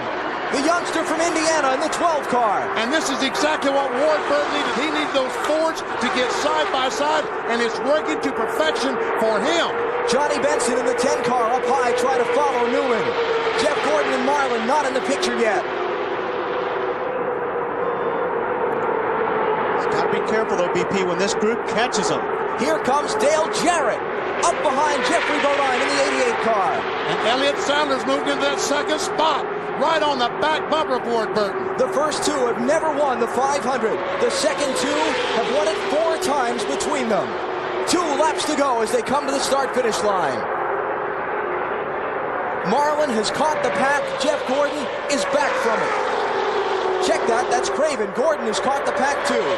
the youngster from Indiana in the 12 car. And this is exactly what Ward Burton needed. He needed those Fords to get side by side, and it's working to perfection for him. Johnny Benson in the 10 car up high trying to follow Newman. Jeff Gordon and Marlin not in the picture yet. He's got to be careful, though, BP, when this group catches him. Here comes Dale Jarrett, up behind Jeffrey Bodine in the 88 car. And Elliott Sadler's moved into that second spot, right on the back bumper of Ward Burton. The first 2 have never won the 500. The second 2 have won it 4 times between them. 2 laps to go as they come to the start-finish line. Marlin has caught the pack. Jeff Gordon is back from it. Check that, that's Craven. Gordon has caught the pack too.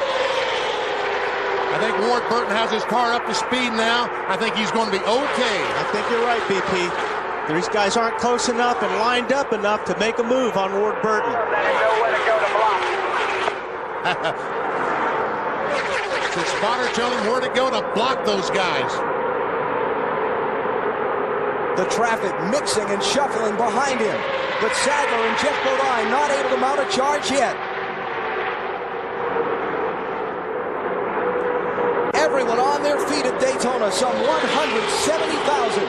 I think Ward Burton has his car up to speed now. I think he's going to be okay. I think you're right, BP. These guys aren't close enough and lined up enough to make a move on Ward Burton. The spotter telling him where to go to block those guys. The traffic mixing and shuffling behind him. But Sadler and Jeff Bodine not able to mount a charge yet. Everyone on their feet at Daytona, some 170,000.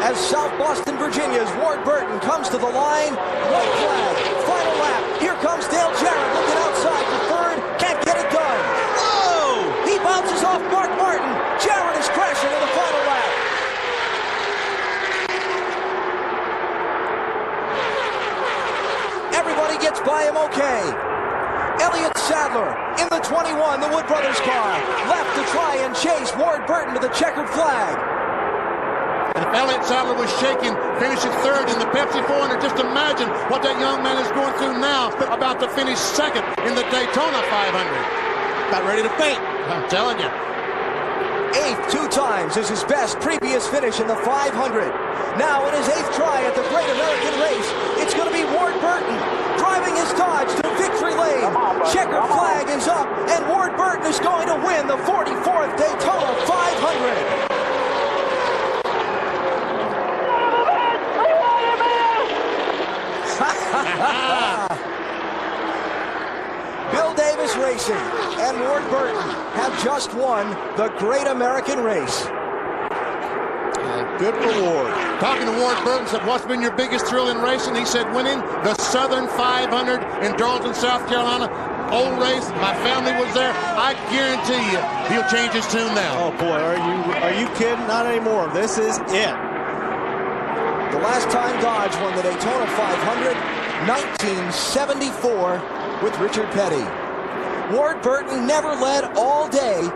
As South Boston, Virginia's Ward Burton comes to the line. White flag, final lap. Here comes Dale Jarrett looking outside for third. Can't get it done. Whoa! He bounces off Mark Martin. Jarrett is crashing in the final lap. Everybody gets by him okay. Elliott Sadler in the 21, the Wood Brothers car, left to try and chase Ward Burton to the checkered flag. And if Elliott Sadler was shaking, finishing third in the Pepsi 400, just imagine what that young man is going through now, about to finish second in the Daytona 500. About ready to faint. I'm telling you. 8th 2 times is his best previous finish in the 500. Now in his 8th try at the Great American Race, it's going to be Ward Burton driving his Dodge to victory lane. Checkered flag is up, and Ward Burton is going to win the 44th Daytona 500. Bill Davis Racing and Ward Burton have just won the Great American Race. Good for Ward. Talking to Ward Burton, said, what's been your biggest thrill in racing? He said, winning the Southern 500 in Darlington, South Carolina. Old race, my family was there. I guarantee you, he'll change his tune now. Oh boy, are you kidding? Not anymore. This is it. The last time Dodge won the Daytona 500, 1974 with Richard Petty. Ward Burton never led all day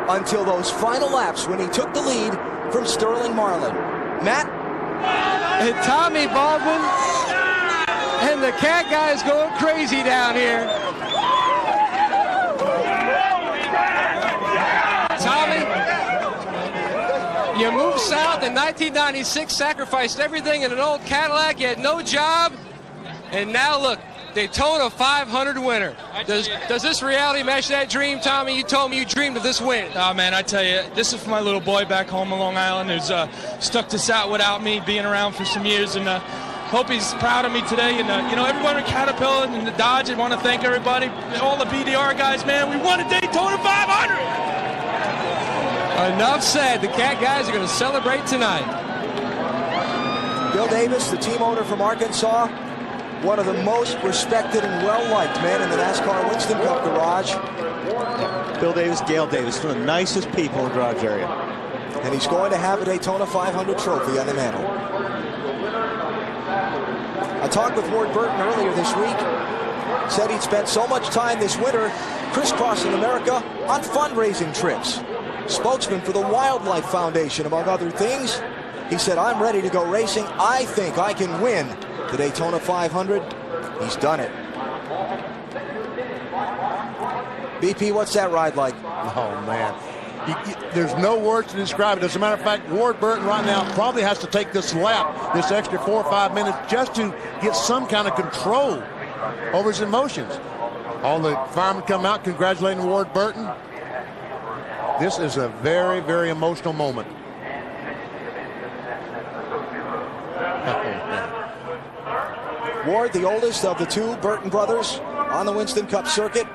until those final laps when he took the lead from Sterling Marlin. Matt? And Tommy Baldwin and the cat guys going crazy down here. Tommy, you moved south in 1996, sacrificed everything in an old Cadillac, you had no job, and now look, Daytona 500 winner. Does this reality match that dream, Tommy? You told me you dreamed of this win. Oh, man, I tell you, this is for my little boy back home in Long Island who's stuck this out without me being around for some years, and hope he's proud of me today. And, you know, everyone at Caterpillar and the Dodge, I want to thank everybody, all the BDR guys, man. We won a Daytona 500! Enough said. The cat guys are going to celebrate tonight. Bill Davis, the team owner from Arkansas, one of the most respected and well-liked men in the NASCAR Winston Cup garage. Yeah. Bill Davis, Gail Davis, one of the nicest people in the garage area. And he's going to have a Daytona 500 trophy on the mantle. I talked with Ward Burton earlier this week. Said he'd spent so much time this winter crisscrossing America on fundraising trips. Spokesman for the Wildlife Foundation, among other things. He said, I'm ready to go racing. I think I can win the Daytona 500. He's done it. BP, what's that ride like? Oh, man. There's no words to describe it. As a matter of fact, Ward Burton right now probably has to take this lap, this extra 4 or 5 minutes, just to get some kind of control over his emotions. All the firemen come out congratulating Ward Burton. This is a very, very emotional moment. Ward, the oldest of the two Burton brothers on the Winston Cup circuit,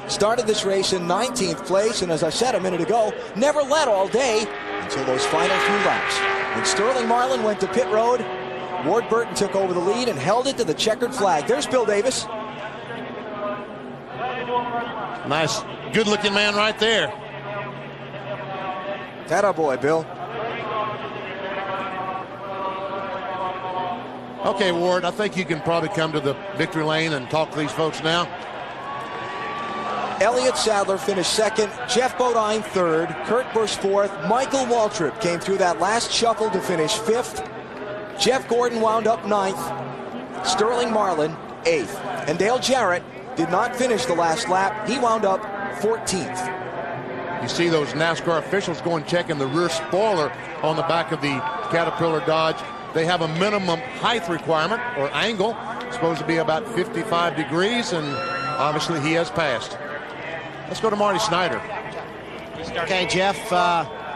started this race in 19th place, and as I said a minute ago, never led all day until those final few laps. When Sterling Marlin went to pit road, Ward Burton took over the lead and held it to the checkered flag. There's Bill Davis. Nice, good-looking man right there. Attaboy, Bill. Okay, Ward, I think you can probably come to the victory lane and talk to these folks now. Elliott Sadler finished second, Jeff Bodine third, Kurt Busch fourth, Michael Waltrip came through that last shuffle to finish fifth, Jeff Gordon wound up ninth, Sterling Marlin eighth, and Dale Jarrett did not finish the last lap. He wound up 14th. You see those NASCAR officials going checking the rear spoiler on the back of the Caterpillar Dodge. They have a minimum height requirement or angle. It's supposed to be about 55 degrees, and obviously he has passed. Let's go to Marty Snyder. Okay, Jeff,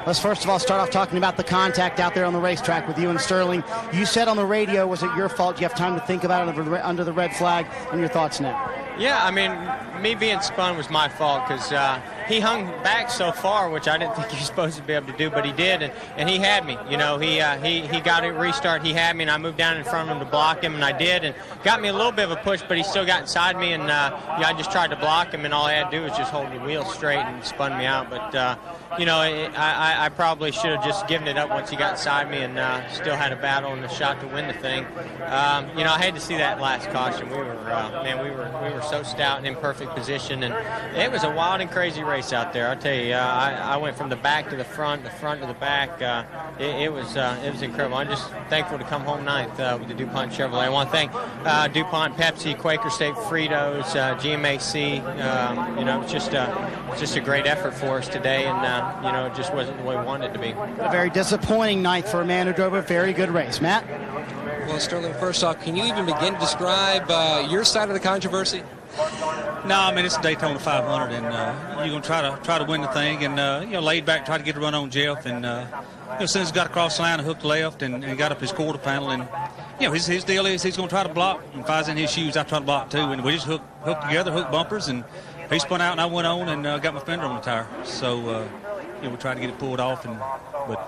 let's first of all start off talking about the contact out there on the racetrack with you and Sterling. You said on the radio, was it your fault? Do you have time to think about it under the red flag? And your thoughts now? Yeah, I mean, me being spun was my fault because he hung back so far, which I didn't think he was supposed to be able to do, but he did, and he had me. You know, he got it restart. He had me, and I moved down in front of him to block him, and I did, and got me a little bit of a push, but he still got inside me, and I just tried to block him, and all I had to do was just hold the wheel straight and spun me out. But you know, I probably should have just given it up once he got inside me, and still had a battle and a shot to win the thing. You know, I had to see that last caution. We were so stout and in perfect position, and it was a wild and crazy race out there. I'll tell you, I went from the back to the front to the back. It was incredible. I'm just thankful to come home ninth with the DuPont Chevrolet. I want to thank DuPont, Pepsi, Quaker State Fritos, GMAC. You know, it's just a great effort for us today, and you know, it just wasn't the way we wanted it to be. A very disappointing night for a man who drove a very good race. Matt? Well, Sterling, first off, can you even begin to describe your side of the controversy? No, I mean, it's a Daytona 500, and you're going to try to win the thing, and you know, laid back, try to get a run on Jeff, and you know, as soon as he got across the line and hooked left and got up his quarter panel, and you know, his deal is he's going to try to block, and if I was in his shoes, I try to block too, and we just hooked together, hooked bumpers, and he spun out, and I went on and got my fender on the tire. So you know, we tried to get it pulled off, but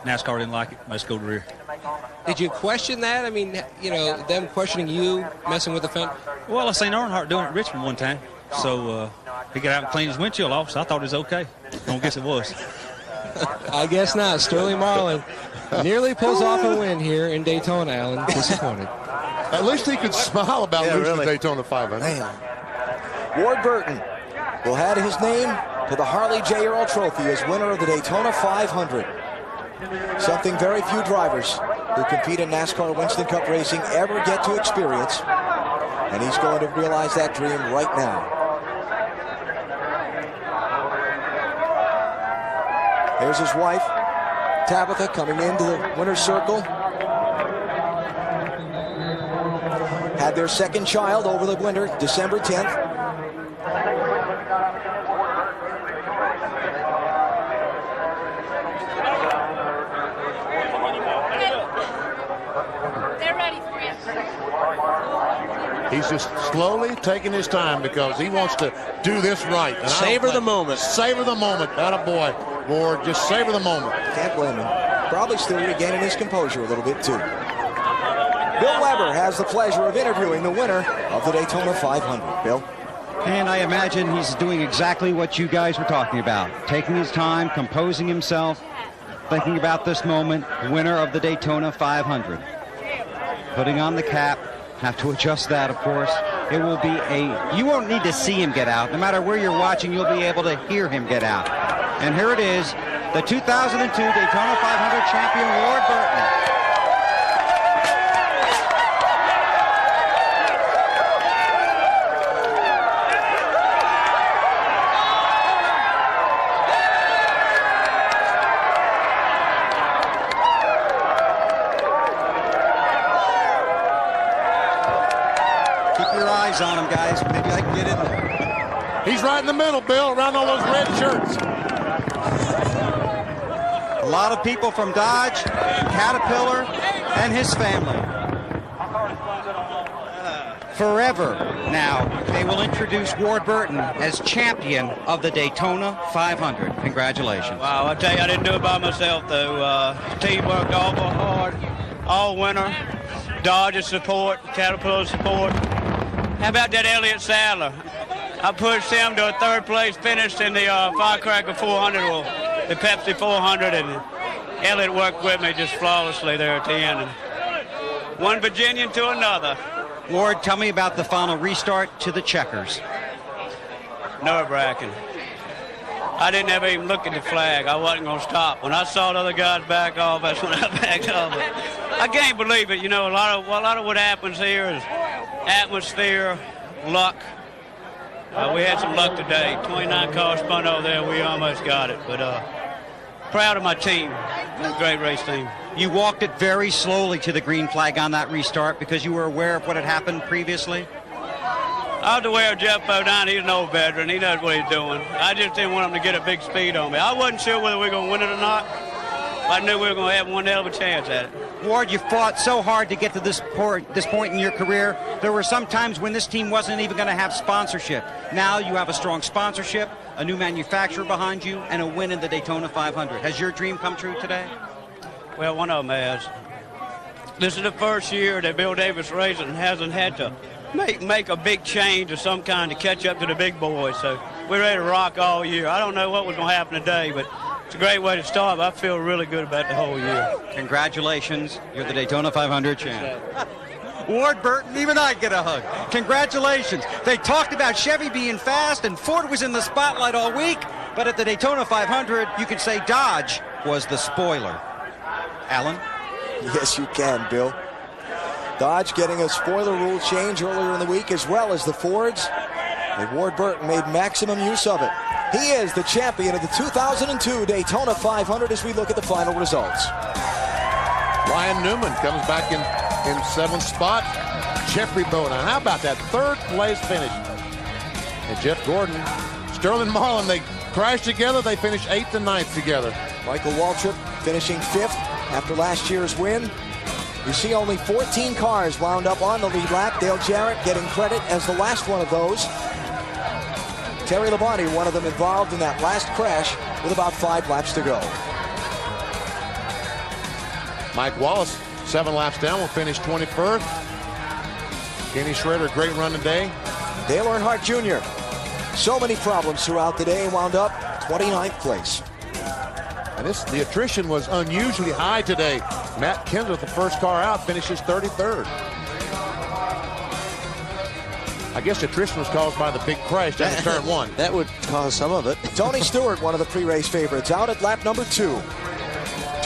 NASCAR didn't like it. Let's go to the rear. Did you question that? I mean, you know, them questioning you, messing with the fender? Well, I seen Earnhardt doing it at Richmond one time, so he got out and cleaned his windshield off, so I thought it was okay. I don't guess it was. I guess not. Sterling Marlin nearly pulls off a win here in Daytona, Alan. Disappointed. At least he could smile about losing the Daytona 500. Man. Ward Burton will add his name to the Harley J. Earl Trophy as winner of the Daytona 500. Something very few drivers who compete in NASCAR Winston Cup racing ever get to experience. And he's going to realize that dream right now. There's his wife, Tabitha, coming into the winner's circle. Had their second child over the winter, December 10th. He's just slowly taking his time because he wants to do this right. And savor the moment. Savor the moment. Attaboy, Ward. Just savor the moment. Can't blame him. Probably still regaining his composure a little bit, too. Bill Weber has the pleasure of interviewing the winner of the Daytona 500. Bill? And I imagine he's doing exactly what you guys were talking about. Taking his time, composing himself, thinking about this moment, winner of the Daytona 500. Putting on the cap. Have to adjust that, of course. It will be you won't need to see him get out. No matter where you're watching, you'll be able to hear him get out. And here it is, the 2002 Daytona 500 champion, Ward Burton. eyes on him, guys. Maybe I can get in there. He's right in the middle, Bill, around all those red shirts. A lot of people from Dodge, Caterpillar, and his family. Forever now, they will introduce Ward Burton as champion of the Daytona 500. Congratulations. Wow, I tell you, I didn't do it by myself, though. Team worked awful hard all winter. Dodge support, Caterpillar support. How about that Elliott Sadler? I pushed him to a third place finish in the Firecracker 400, or the Pepsi 400, and Elliott worked with me just flawlessly there at the end. And one Virginian to another. Ward, tell me about the final restart to the checkers. Nerve-wracking. I didn't ever even look at the flag. I wasn't going to stop. When I saw the other guys back off, that's when I backed off. I can't believe it. You know, a lot of what happens here is atmosphere, luck. We had some luck today. 29 cars spun over there. We almost got it. But proud of my team. Great race team. You walked it very slowly to the green flag on that restart because you were aware of what had happened previously? I was aware of Jeff Bodine. He's an old veteran. He knows what he's doing. I just didn't want him to get a big speed on me. I wasn't sure whether we were going to win it or not. I knew we were going to have one hell of a chance at it. Ward, you fought so hard to get to this point in your career. There were some times when this team wasn't even going to have sponsorship. Now you have a strong sponsorship, a new manufacturer behind you, and a win in the Daytona 500. Has your dream come true today? Well, one of them has. This is the first year that Bill Davis Racing hasn't had to make a big change of some kind to catch up to the big boys. So we're ready to rock all year. I don't know what was going to happen today, but it's a great way to start. But I feel really good about the whole year. Congratulations. You're the Daytona 500 champ. Ward Burton, even I get a hug. Congratulations. They talked about Chevy being fast and Ford was in the spotlight all week, but at the Daytona 500, you could say Dodge was the spoiler. Alan? Yes, you can, Bill. Dodge getting a spoiler rule change earlier in the week, as well as the Fords. And Ward Burton made maximum use of it. He is the champion of the 2002 Daytona 500 as we look at the final results. Ryan Newman comes back in 7th spot. Jeffrey Bodine. How about that third place finish? And Jeff Gordon, Sterling Marlin, they crashed together. They finished 8th and 9th together. Michael Waltrip finishing 5th after last year's win. You see only 14 cars wound up on the lead lap. Dale Jarrett getting credit as the last one of those. Terry Labonte, one of them involved in that last crash with about 5 laps to go. Mike Wallace, 7 laps down, will finish 21st. Kenny Schrader, great run today. Dale Earnhardt Jr. So many problems throughout the day, wound up 29th place. And the attrition was unusually high today. Matt Kenseth, the first car out, finishes 33rd. I guess attrition was caused by the big crash down in turn 1. That would cause some of it. Tony Stewart, one of the pre-race favorites, out at lap number 2.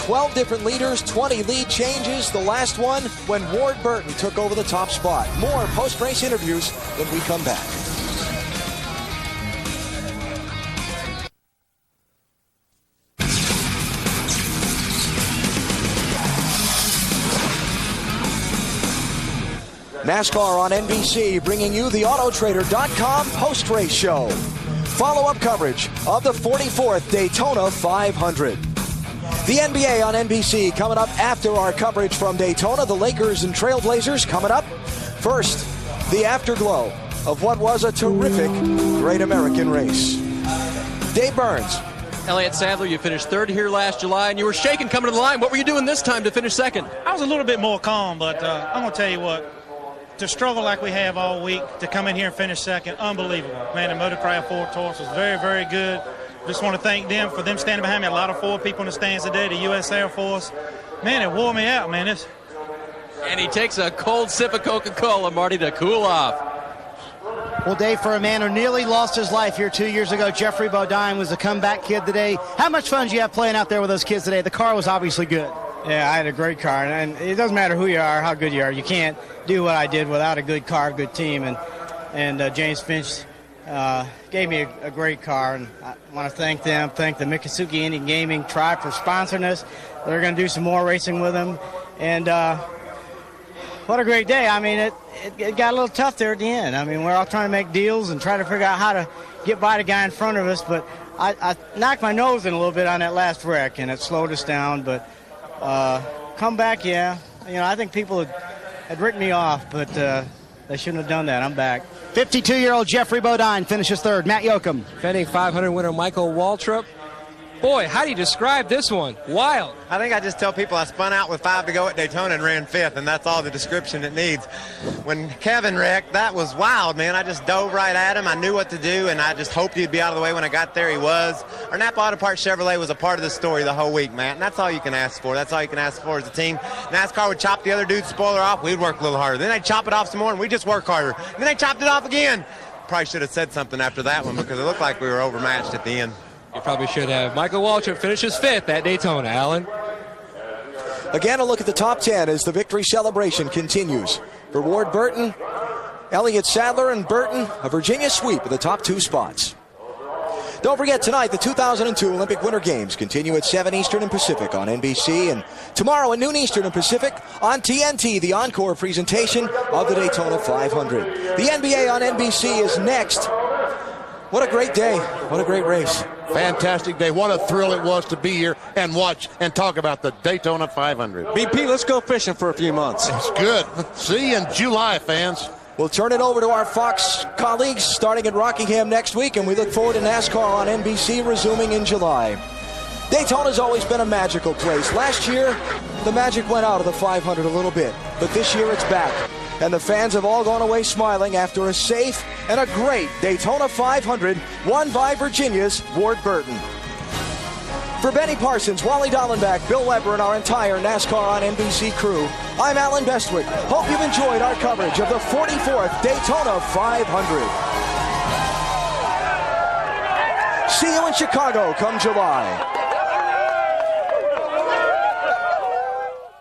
12 different leaders, 20 lead changes. The last one when Ward Burton took over the top spot. More post-race interviews when we come back. NASCAR on NBC, bringing you the Autotrader.com post-race show. Follow-up coverage of the 44th Daytona 500. The NBA on NBC coming up after our coverage from Daytona. The Lakers and Trailblazers coming up. First, the afterglow of what was a terrific Great American Race. Dave Burns. Elliott Sadler, you finished 3rd here last July, and you were shaking coming to the line. What were you doing this time to finish 2nd? I was a little bit more calm, but I'm going to tell you what. To struggle like we have all week, to come in here and finish 2nd, unbelievable. Man, the Motorcraft Ford Taurus was very, very good. Just want to thank them for them standing behind me. A lot of Ford people in the stands today, the U.S. Air Force. Man, it wore me out, man. And he takes a cold sip of Coca-Cola, Marty, to cool off. Well, Dave, for a man who nearly lost his life here 2 years ago, Jeffrey Bodine was a comeback kid today. How much fun did you have playing out there with those kids today? The car was obviously good. Yeah, I had a great car, and it doesn't matter who you are, how good you are. You can't do what I did without a good car, good team, and James Finch gave me a great car, and I want to thank them, thank the Miccosukee Indian Gaming Tribe for sponsoring us. They're going to do some more racing with them, and what a great day. I mean, it got a little tough there at the end. I mean, we're all trying to make deals and try to figure out how to get by the guy in front of us, but I knocked my nose in a little bit on that last wreck, and it slowed us down. But come back, yeah. You know, I think people had written me off, but they shouldn't have done that. I'm back. 52-year-old Jeffrey Bodine finishes third. Matt Yoakum. Defending 500 winner Michael Waltrip. Boy, how do you describe this one? Wild. I think I just tell people I spun out with 5 to go at Daytona and ran 5th, and that's all the description it needs. When Kevin wrecked, that was wild, man. I just dove right at him. I knew what to do, and I just hoped he'd be out of the way when I got there. He was. Our Napa Auto Parts Chevrolet was a part of the story the whole week, Matt, and that's all you can ask for. That's all you can ask for as a team. NASCAR would chop the other dude's spoiler off. We'd work a little harder. Then they'd chop it off some more, and we'd just work harder. And then they chopped it off again. Probably should have said something after that one because it looked like we were overmatched at the end. You probably should have. Michael Waltrip finishes 5th at Daytona, Alan. Again, a look at the top 10 as the victory celebration continues. For Ward Burton, Elliott Sadler, and Burton, a Virginia sweep of the top 2 spots. Don't forget, tonight, the 2002 Olympic Winter Games continue at 7 Eastern and Pacific on NBC, and tomorrow at noon Eastern and Pacific on TNT, the encore presentation of the Daytona 500. The NBA on NBC is next. What a great day. What a great race. Fantastic day. What a thrill it was to be here and watch and talk about the Daytona 500. BP, let's go fishing for a few months. It's good. See you in July, fans. We'll turn it over to our Fox colleagues starting at Rockingham next week, and we look forward to NASCAR on NBC resuming in July. Daytona's always been a magical place. Last year, the magic went out of the 500 a little bit, but this year it's back. And the fans have all gone away smiling after a safe and a great Daytona 500 won by Virginia's Ward Burton. For Benny Parsons, Wally Dallenbach, Bill Weber, and our entire NASCAR on NBC crew, I'm Alan Bestwick. Hope you've enjoyed our coverage of the 44th Daytona 500. See you in Chicago come July.